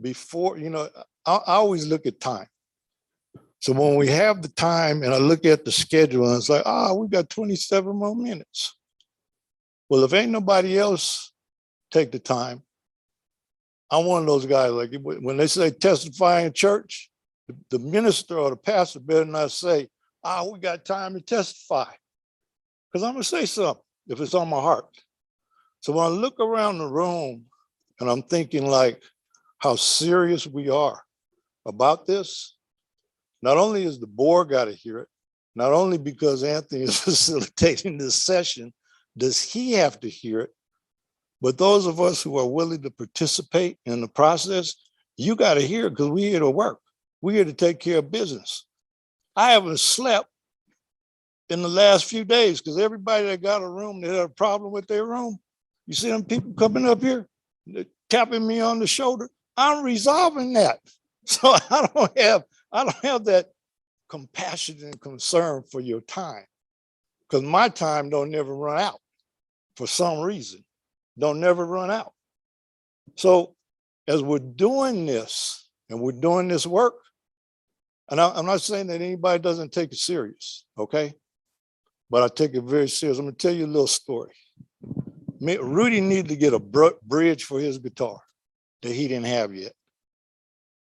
before, you know, I always look at time. So when we have the time and I look at the schedule and it's like, we got 27 more minutes. Well, if ain't nobody else take the time, I'm one of those guys, like when they say testify in church, the minister or the pastor better not say, we got time to testify. Because I'm gonna say something if it's on my heart. So when I look around the room and I'm thinking like how serious we are about this, not only is the board got to hear it, not only because Anthony is facilitating this session, does he have to hear it, but those of us who are willing to participate in the process, you got to hear it because we're here to work. We're here to take care of business. I haven't slept in the last few days, because everybody that got a room that had a problem with their room, you see them people coming up here, tapping me on the shoulder. I'm resolving that. So I don't have that compassion and concern for your time, because my time don't never run out for some reason. Don't never run out. So as we're doing this and we're doing this work, and I'm not saying that anybody doesn't take it serious, okay? But I take it very serious. I'm gonna tell you a little story. Rudy needed to get a bridge for his guitar that he didn't have yet,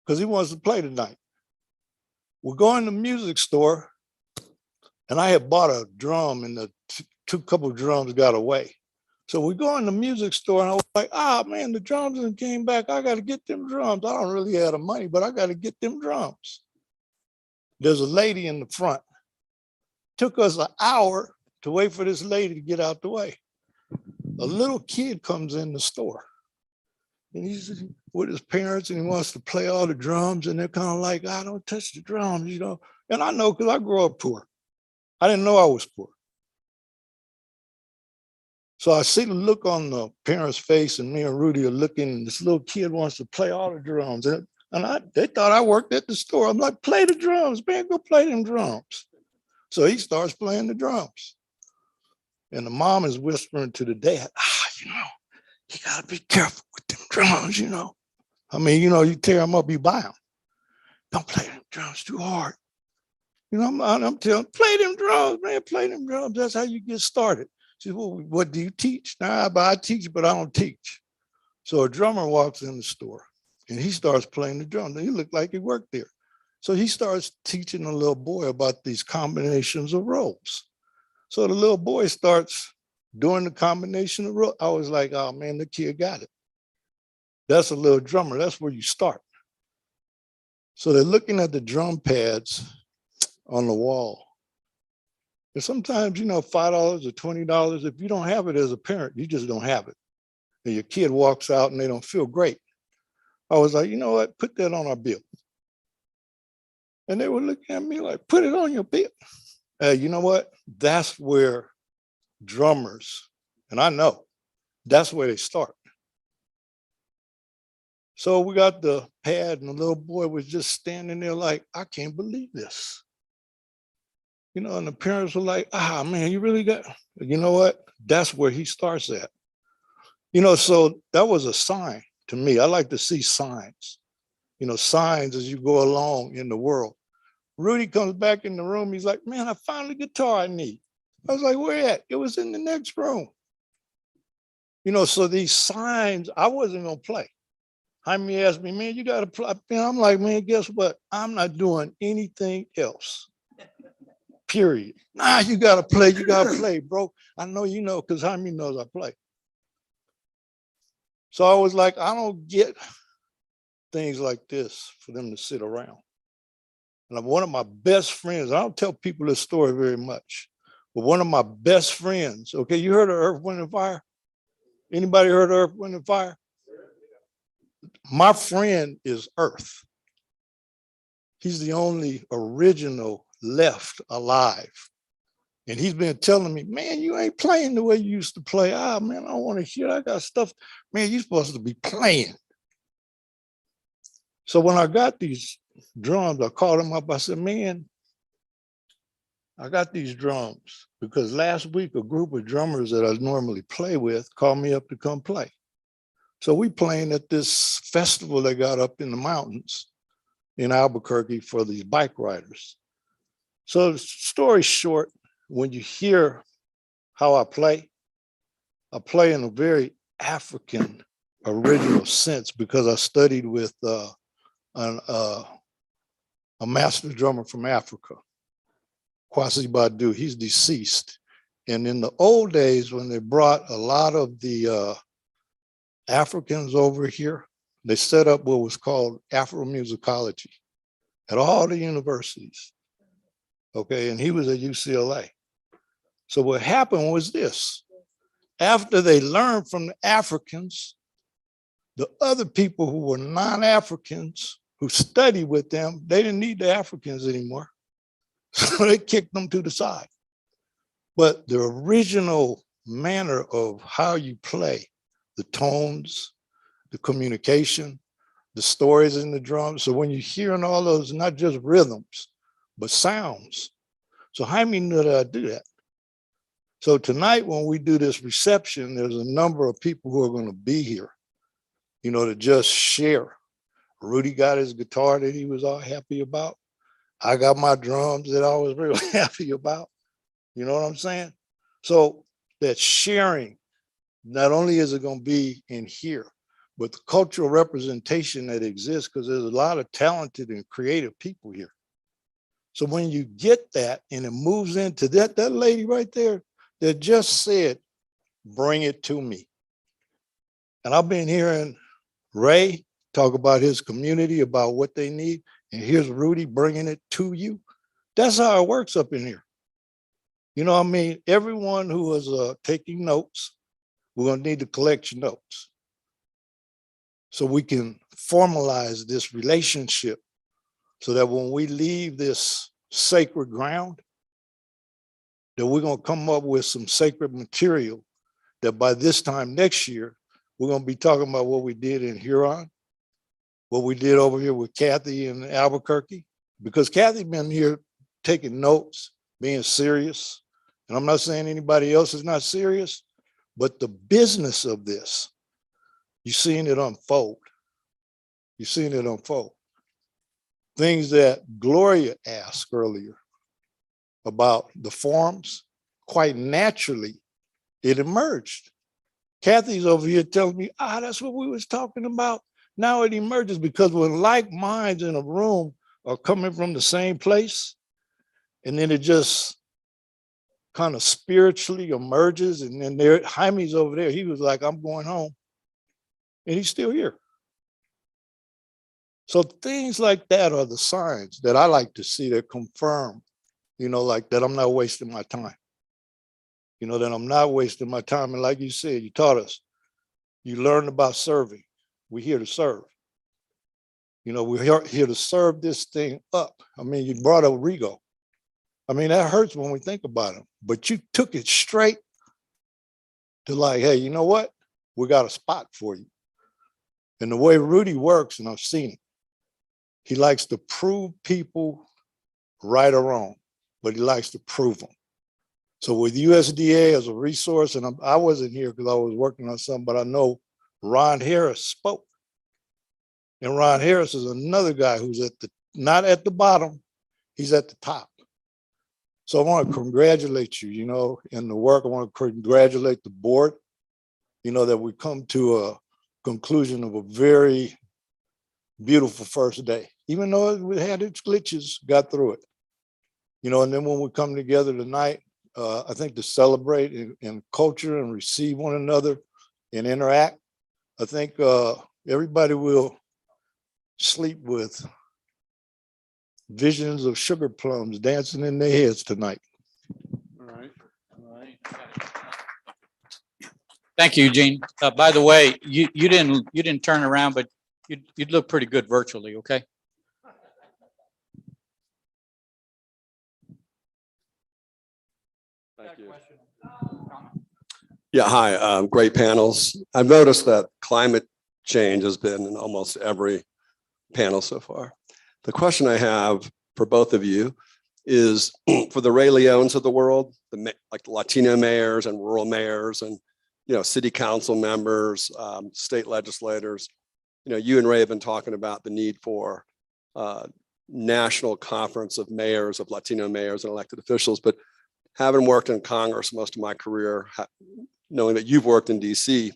because he wants to play tonight. We're going to the music store, and I had bought a drum, and the couple drums got away. So we go in the music store, and I was like, man, the drums came back. I got to get them drums. I don't really have the money, but I got to get them drums. There's a lady in the front. Took us an hour to wait for this lady to get out the way. A little kid comes in the store, and he's with his parents, and he wants to play all the drums, and they're kind of like, I don't touch the drums, you know. And I know, because I grew up poor. I didn't know I was poor. So I see the look on the parents' face, and me and Rudy are looking, and this little kid wants to play all the drums. And they thought I worked at the store. I'm like, play the drums, man, go play them drums. So he starts playing the drums. And the mom is whispering to the dad, you know, you gotta be careful with them drums, you know. I mean, you know, you tear them up, you buy them. Don't play them drums too hard. You know, I'm telling, play them drums, man, play them drums. That's how you get started. She said, well, what do you teach? Nah, but I teach, but I don't teach. So a drummer walks in the store, and he starts playing the drums. And he looked like he worked there. So he starts teaching the little boy about these combinations of rolls. So the little boy starts doing the combination of rolls. I was like, oh man, the kid got it. That's a little drummer. That's where you start. So they're looking at the drum pads on the wall. And sometimes, you know, $5 or $20, if you don't have it as a parent, you just don't have it. And your kid walks out and they don't feel great. I was like, you know what, put that on our bill. And they were looking at me like, put it on your bill. You know what? That's where drummers, and I know, that's where they start. So we got the pad, and the little boy was just standing there like, I can't believe this. You know, and the parents were like, man, you really got, you know what? That's where he starts at. You know, so that was a sign to me. I like to see signs, you know, signs as you go along in the world. Rudy comes back in the room. He's like, man, I found the guitar I need. I was like, where at? It was in the next room. You know, so these signs, I wasn't going to play. Jaime asked me, man, you got to play. I'm like, man, guess what? I'm not doing anything else. Period. Nah, you got to play. You got to play, bro. I know you know, because Jaime knows I play. So I was like, I don't get things like this for them to sit around. And one of my best friends, I don't tell people this story very much, but one of my best friends, okay, you heard of Earth, Wind, and Fire? Anybody heard of Earth, Wind, and Fire? My friend is Earth. He's the only original left alive. And he's been telling me, man, you ain't playing the way you used to play. Man, I don't want to hear, I got stuff. Man, you're supposed to be playing. So when I got these drums, I called him up. I said, man, I got these drums because last week a group of drummers that I normally play with called me up to come play. So we playing at this festival they got up in the mountains in Albuquerque for these bike riders. So the story short, when you hear how I play in a very African original sense because I studied with a master drummer from Africa, Kwasi Badu. He's deceased. And in the old days, when they brought a lot of the Africans over here, they set up what was called Afromusicology at all the universities. Okay, and he was at UCLA. So what happened was this. After they learned from the Africans, the other people who were non-Africans who studied with them, they didn't need the Africans anymore. So they kicked them to the side. but the original manner of how you play, the tones, the communication, the stories in the drums. So when you're hearing all those, not just rhythms, but sounds. So Jaime knew that I do that. So tonight, when we do this reception, there's a number of people who are going to be here, you know, to just share. Rudy got his guitar that he was all happy about. I got my drums that I was real happy about. You know what I'm saying? So that sharing, not only is it going to be in here, but the cultural representation that exists, because there's a lot of talented and creative people here. So when you get that and it moves into that lady right there that just said, bring it to me. And I've been hearing Ray talk about his community, about what they need. And here's Rudy bringing it to you. That's how it works up in here. You know what I mean? Everyone who is taking notes, we're going to need to collect your notes so we can formalize this relationship so that when we leave this sacred ground, that we're going to come up with some sacred material that by this time next year, we're going to be talking about what we did in Huron, what we did over here with Kathy in Albuquerque, because Kathy been here taking notes, being serious. And I'm not saying anybody else is not serious, but the business of this, you're seeing it unfold. You're seeing it unfold. Things that Gloria asked earlier about the forums, quite naturally, it emerged. Kathy's over here telling me, that's what we was talking about. Now it emerges because when like minds in a room are coming from the same place, and then it just kind of spiritually emerges, and then there, Jaime's over there, he was like, I'm going home, and he's still here. So things like that are the signs that I like to see that confirm, you know, like that I'm not wasting my time. You know, that I'm not wasting my time. And like you said, you taught us, you learned about serving. We're here to serve. You know, we're here to serve this thing up. I mean, you brought up Rigo. I mean, that hurts when we think about him, but you took it straight to like, hey, you know what? We got a spot for you. And the way Rudy works, and I've seen it, he likes to prove people right or wrong, but he likes to prove them. So with USDA as a resource, and I wasn't here because I was working on something, but I know Ron Harris spoke. And Ron Harris is another guy who's not at the bottom, he's at the top. So I want to congratulate you, you know, in the work. I want to congratulate the board, you know, that we come to a conclusion of a very beautiful first day. Even though it had its glitches, got through it. You know, and then when we come together tonight, I think to celebrate in culture and receive one another and interact, I think everybody will sleep with visions of sugar plums dancing in their heads tonight. All right. All right. Thank you, Eugene. By the way, you didn't turn around, but you'd look pretty good virtually. Okay. Thank you. Yeah, hi, great panels. I've noticed that climate change has been in almost every panel so far. The question I have for both of you is for the Ray Leones of the world, like the Latino mayors and rural mayors and, you know, city council members, state legislators. You know, you and Ray have been talking about the need for national conference of mayors, of Latino mayors and elected officials, but having worked in Congress most of my career, knowing that you've worked in DC,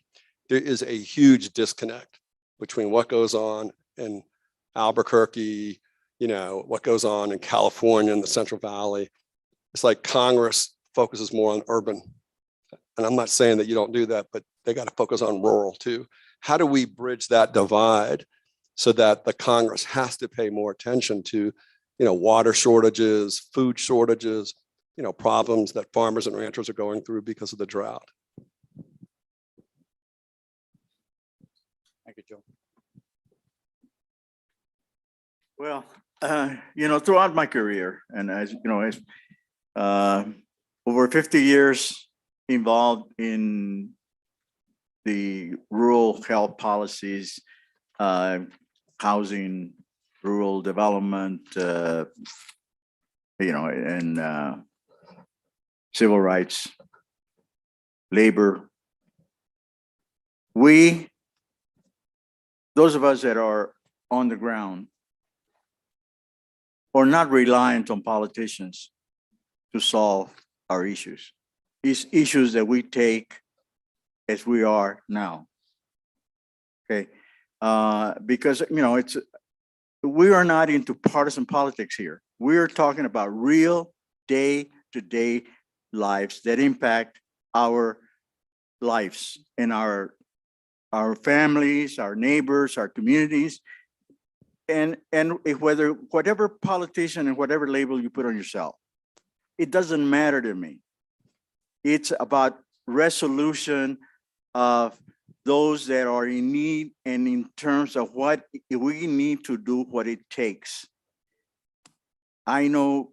there is a huge disconnect between what goes on in Albuquerque, you know, what goes on in California in the Central Valley. It's like Congress focuses more on urban. And I'm not saying that you don't do that, but they got to focus on rural too. How do we bridge that divide so that the Congress has to pay more attention to, you know, water shortages, food shortages, you know, problems that farmers and ranchers are going through because of the drought? Thank you, Joe. Well, you know, throughout my career, and as you know, over 50 years involved in the rural health policies, housing, rural development, and civil rights, labor. Those of us that are on the ground, are not reliant on politicians to solve our issues. These issues that we take as we are now. Okay, because we are not into partisan politics here. We are talking about real day-to-day lives that impact our lives and our families, our neighbors, our communities, and whatever politician and whatever label you put on yourself, it doesn't matter to me. It's about resolution of those that are in need, and in terms of what we need to do, what it takes. I know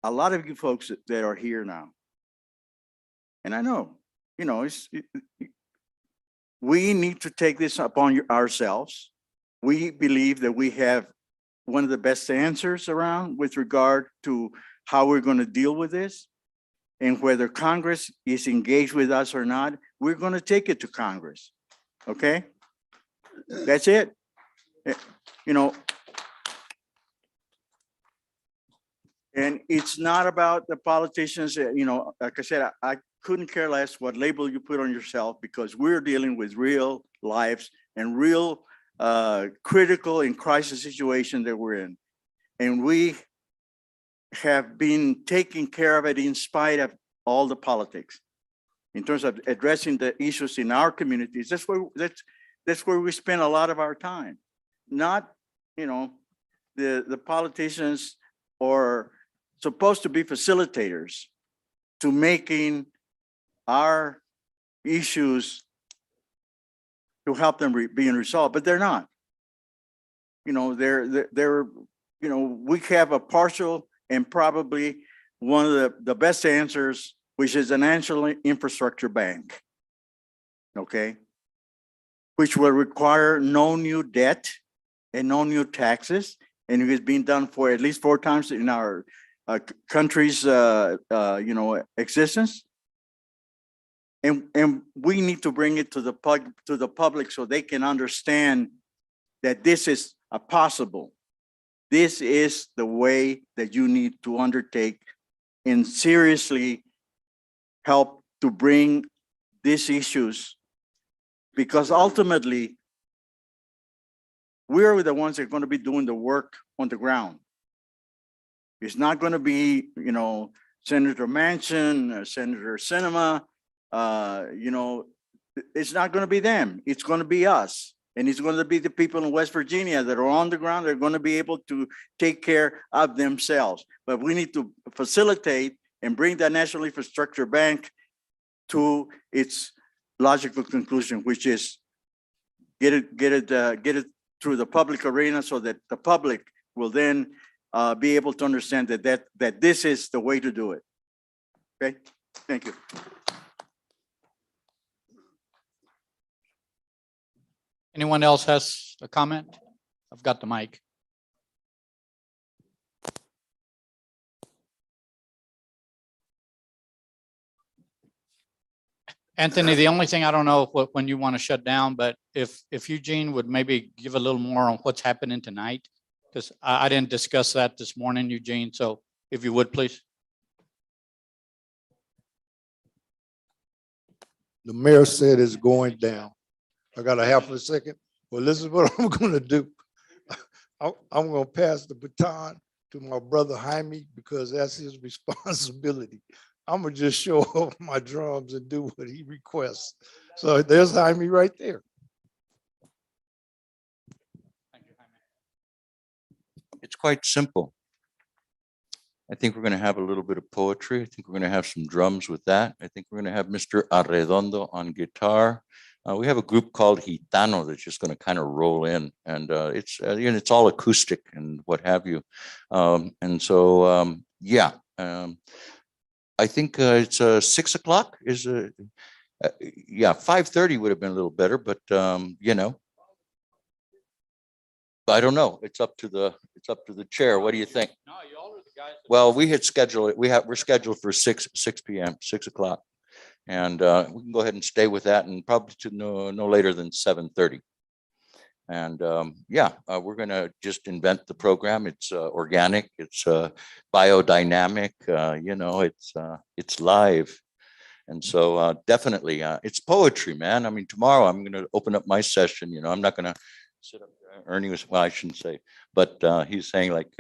a lot of you folks that are here now, and I know, we need to take this upon ourselves. We believe that we have one of the best answers around with regard to how we're going to deal with this. And whether Congress is engaged with us or not, we're going to take it to Congress. Okay? That's it. And it's not about the politicians, like I said, I couldn't care less what label you put on yourself, because we're dealing with real lives and real critical and crisis situation that we're in. And we have been taking care of it in spite of all the politics. In terms of addressing the issues in our communities, that's where we spend a lot of our time. Not, the politicians are supposed to be facilitators to making our issues to help them being resolved, but they're not. We have a partial and probably one of the best answers, which is a national infrastructure bank, okay? Which will require no new debt and no new taxes, and it has been done for at least 4 times in our country's existence. And we need to bring it to the public so they can understand that this is a possible. This is the way that you need to undertake and seriously help to bring these issues, because ultimately we're the ones that are going to be doing the work on the ground. It's not going to be, Senator Manchin, Senator Sinema, it's not going to be them. It's going to be us. And it's going to be the people in West Virginia that are on the ground. They're going to be able to take care of themselves. But we need to facilitate and bring the National Infrastructure Bank to its logical conclusion, which is get it through the public arena, so that the public will then be able to understand that this is the way to do it. Okay, thank you. Anyone else has a comment? I've got the mic. Anthony, the only thing I don't know when you want to shut down, but if Eugene would maybe give a little more on what's happening tonight, because I didn't discuss that this morning, Eugene. So if you would, please. The mayor said it's going down. I got a half a second. Well, this is what I'm going to do. I'm going to pass the baton to my brother Jaime, because that's his responsibility. I'm going to just show up my drums and do what he requests. So there's Jaime right there. It's quite simple. I think we're going to have a little bit of poetry. I think we're going to have some drums with that. I think we're going to have Mr. Arredondo on guitar. We have a group called Gitano that's just going to kind of roll in, and it's all acoustic and what have you. I think it's 6 o'clock is, yeah, 5:30 would have been a little better, but you know. I don't know. It's up to the chair. What do you think? No, you all are the guys. Well, we had scheduled it. We're scheduled for 6 p.m., 6 o'clock. And we can go ahead and stay with that and probably to no later than 7:30. And yeah, we're gonna just invent the program. It's organic, it's biodynamic, you know, it's live. And so definitely it's poetry, man. I mean, tomorrow I'm gonna open up my session, you know, I'm not gonna sit up there. Ernie was, well, I shouldn't say, but he's saying like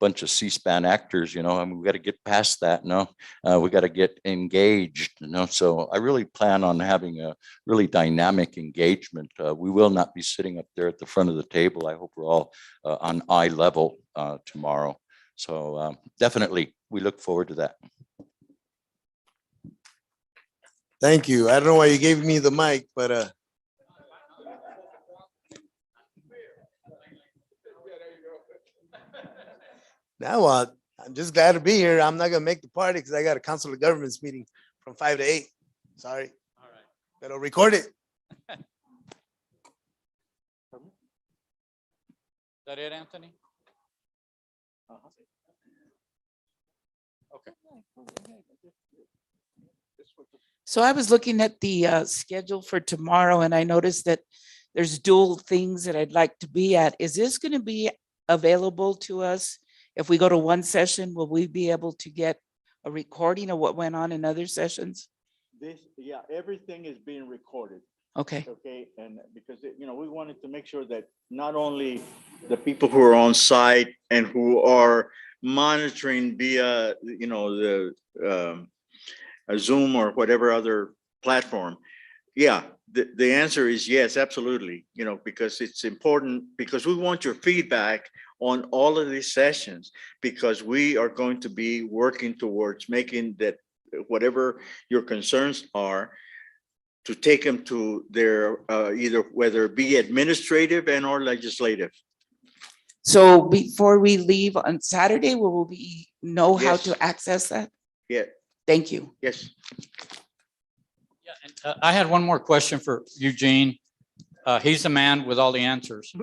bunch of C-SPAN actors, you know, I mean, we got to get past that, no, we got to get engaged, you know, so I really plan on having a really dynamic engagement. We will not be sitting up there at the front of the table. I hope we're all on eye level tomorrow. So definitely, we look forward to that. Thank you. I don't know why you gave me the mic, but now I'm just glad to be here. I'm not gonna make the party because I got a council of governments meeting from 5 to 8. Sorry. All right. But I'll record it. Is that it, Anthony? Okay. So I was looking at the schedule for tomorrow and I noticed that there's dual things that I'd like to be at. Is this going to be available to us? If we go to one session, will we be able to get a recording of what went on in other sessions? Yeah, everything is being recorded. Okay. Okay, and because, you know, we wanted to make sure that not only the people who are on site and who are monitoring via, you know, the a Zoom or whatever other platform. Yeah, the answer is yes, absolutely. You know, because it's important, because we want your feedback on all of these sessions, because we are going to be working towards making that whatever your concerns are, to take them to their either whether it be administrative and or legislative. So before we leave on Saturday, will we know how Yes. to access that? Yeah. Thank you. Yes. Yeah, and I had one more question for Eugene. He's the man with all the answers.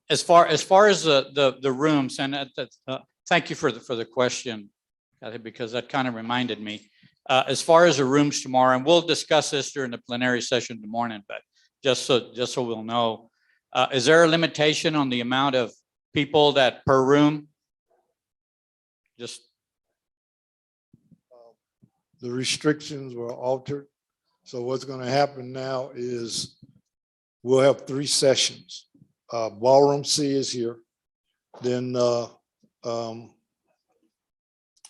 As far as the rooms, and thank you for the question, Kathy, because that kind of reminded me. As far as the rooms tomorrow, and we'll discuss this during the plenary session tomorrow morning, but just so we'll know, is there a limitation on the amount of people that per room? Just the restrictions were altered. So what's going to happen now is we'll have 3 sessions. Ballroom C is here. Then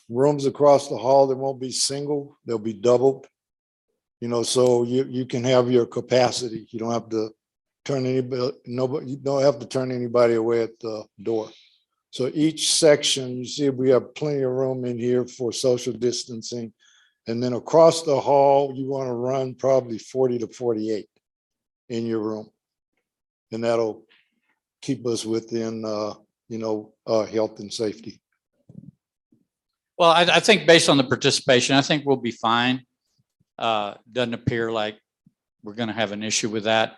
rooms across the hall, they won't be single, they'll be doubled. You know, so you can have your capacity. You don't have to turn anybody, you don't have to turn anybody away at the door. So each section, you see, we have plenty of room in here for social distancing. And then across the hall, you want to run probably 40 to 48 in your room. And that'll keep us within, you know, health and safety. well, I think based on the participation, I think we'll be fine. Doesn't appear like we're going to have an issue with that.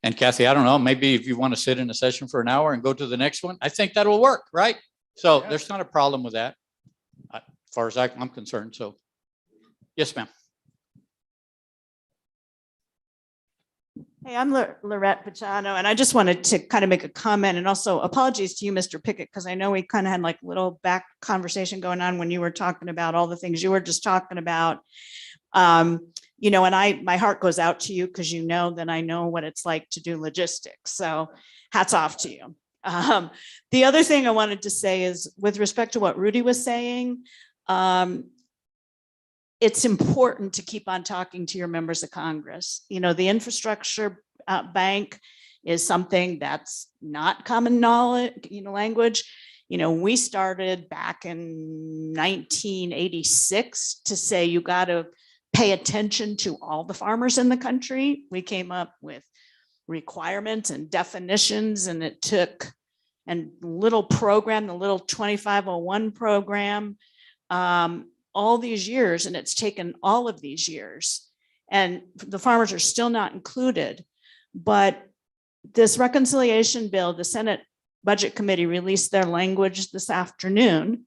And Kathy, I don't know, maybe if you want to sit in a session for an hour and go to the next one, I think that'll work, right? So there's not a problem with that, as far as I'm concerned. So, yes, ma'am. Hey, I'm Lorette Pachano, and I just wanted to kind of make a comment, and also apologies to you, Mr. Pickett, because I know we kind of had like a little back conversation going on when you were talking about all the things you were just talking about. You know, and my heart goes out to you because you know that I know what it's like to do logistics. So hats off to you. The other thing I wanted to say is with respect to what Rudy was saying, it's important to keep on talking to your members of Congress. You know, the infrastructure bank is something that's not common knowledge, you know, language. You know, we started back in 1986 to say you got to pay attention to all the farmers in the country. We came up with requirements and definitions, and it took a little program, the little 2501 program, all these years, and it's taken all of these years, and the farmers are still not included. But this reconciliation bill, the Senate Budget Committee released their language this afternoon.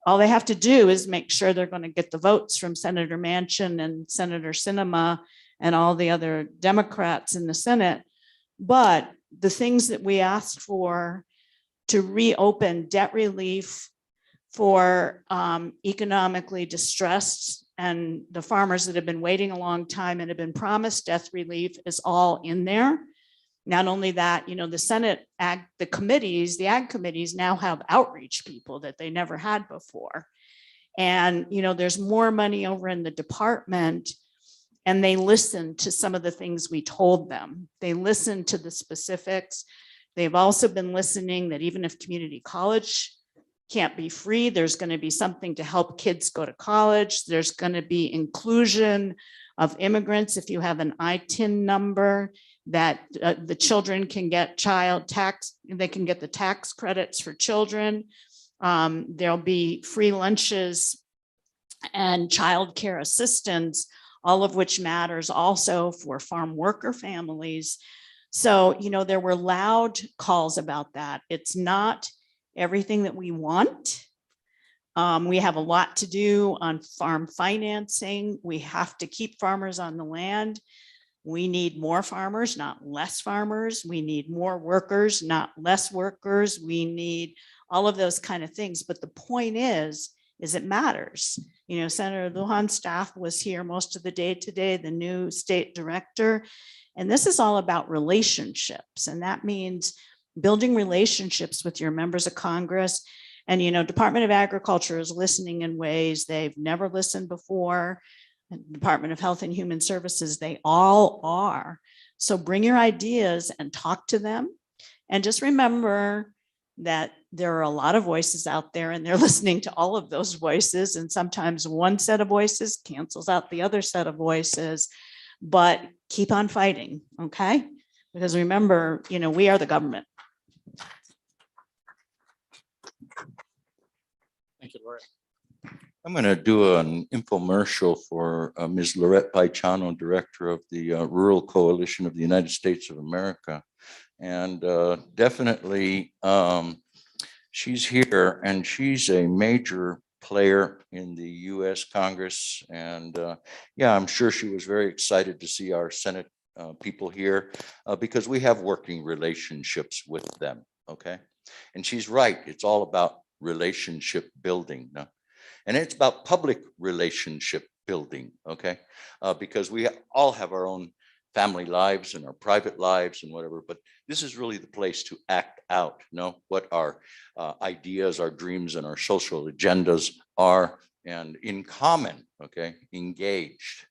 All they have to do is make sure they're going to get the votes from Senator Manchin and Senator Sinema and all the other Democrats in the Senate. But the things that we asked for to reopen debt relief for economically distressed and the farmers that have been waiting a long time and have been promised debt relief is all in there. Not only that, you know, the Senate the ag committees now have outreach people that they never had before. And, you know, there's more money over in the department, and they listen to some of the things we told them. They listen to the specifics. They've also been listening that even if community college can't be free, there's going to be something to help kids go to college. There's going to be inclusion of immigrants. If you have an ITIN number, that the children can get child tax, they can get the tax credits for children. There'll be free lunches and childcare assistance, all of which matters also for farm worker families. So, you know, there were loud calls about that. It's not everything that we want. We have a lot to do on farm financing. We have to keep farmers on the land. We need more farmers, not less farmers. We need more workers, not less workers. We need all of those kind of things. But the point is it matters. You know, Senator Lujan's staff was here most of the day today, the new state director. And this is all about relationships. And that means building relationships with your members of Congress. And, you know, Department of Agriculture is listening in ways they've never listened before. Department of Health and Human Services, they all are. So bring your ideas and talk to them. And just remember that there are a lot of voices out there and they're listening to all of those voices. And sometimes one set of voices cancels out the other set of voices, but keep on fighting, okay? Because remember, you know, we are the government. Thank you, Laura. I'm going to do an infomercial for Ms. Lorette Paisano, Director of the Rural Coalition of the United States of America. And definitely she's here and she's a major player in the US Congress. And yeah, I'm sure she was very excited to see our Senate people here because we have working relationships with them, okay? And she's right, it's all about relationship building. No? And it's about public relationship building, okay? Because we all have our own family lives and our private lives and whatever, but this is really the place to act out, what our ideas, our dreams, and our social agendas are, and in common, okay, engaged.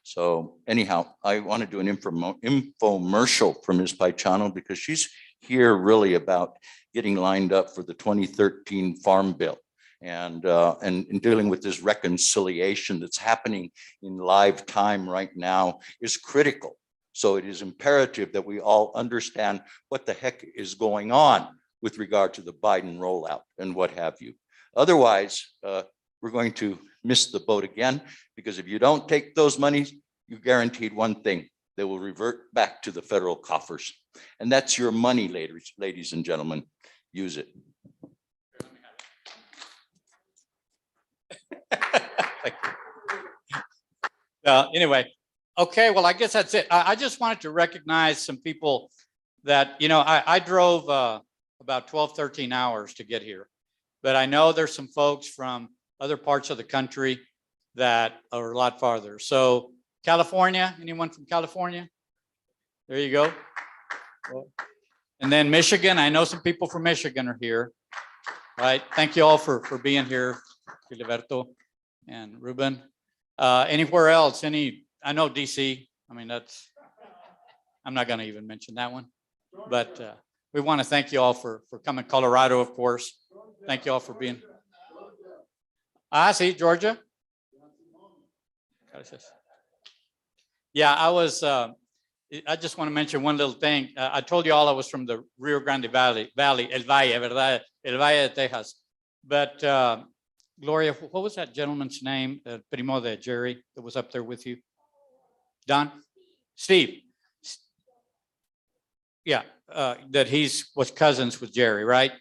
So anyhow, I want to do an infomercial for Ms. Paisano because she's here really about getting lined up for the 2013 Farm Bill. And in dealing with this reconciliation that's happening in live time right now is critical. So it is imperative that we all understand what the heck is going on with regard to the Biden rollout and what have you. Otherwise, we're going to miss the boat again, because if you don't take those monies, you guaranteed one thing: they will revert back to the federal coffers. And that's your money, ladies and gentlemen. Use it. Anyway, okay, well, I guess that's it. I just wanted to recognize some people that, you know, I drove about 12, 13 hours to get here, but I know there's some folks from other parts of the country that are a lot farther. So California, anyone from California? There you go. And then Michigan, I know some people from Michigan are here, right? Thank you all for being here, Filiberto and Ruben. Anywhere else? I know DC. I mean, I'm not going to even mention that one, but we want to thank you all for coming. Colorado, of course. Thank you all for being. See, Georgia. Yeah, I just want to mention one little thing. I told you all I was from the Rio Grande Valley, El Valle, ¿verdad? El Valle de Texas. But Gloria, what was that gentleman's name? Primo de Jerry that was up there with you? Don? Steve. Yeah, that was cousins with Jerry, right?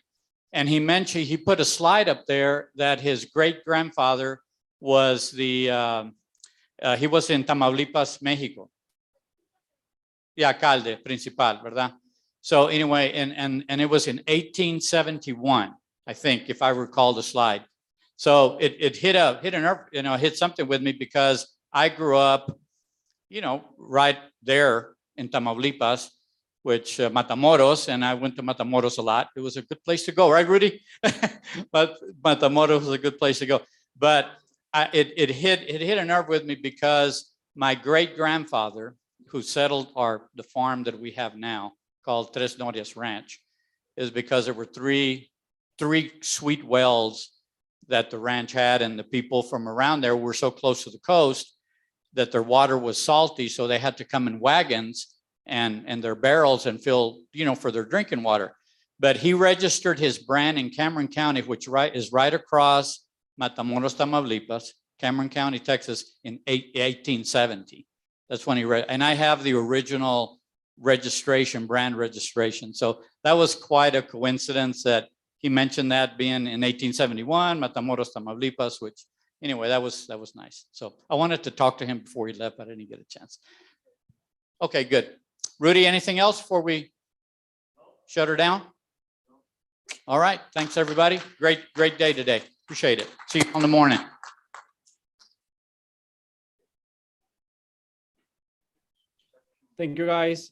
And he mentioned, he put a slide up there that his great grandfather was he was in Tamaulipas, Mexico. Yeah, alcalde principal, ¿verdad? So anyway, and it was in 1871, I think, if I recall the slide. So it hit a nerve, hit something with me because I grew up, right there in Tamaulipas, which Matamoros, and I went to Matamoros a lot. It was a good place to go, right, Rudy? But Matamoros was a good place to go. But it hit a nerve with me because my great grandfather, who settled the farm that we have now, called Tres Norias Ranch, is because there were three sweet wells that the ranch had, and the people from around there were so close to the coast that their water was salty, so they had to come in wagons and their barrels and fill, for their drinking water. But he registered his brand in Cameron County, which is right across Matamoros, Tamaulipas, Cameron County, Texas, in 1870. That's when he read, and I have the original registration, brand registration. So that was quite a coincidence that he mentioned that being in 1871, Matamoros, Tamaulipas, which anyway, that was nice. So I wanted to talk to him before he left, but I didn't get a chance. Okay, good. Rudy, anything else before we shut her down? All right, thanks everybody. Great day today. Appreciate it. See you in the morning. Thank you, guys.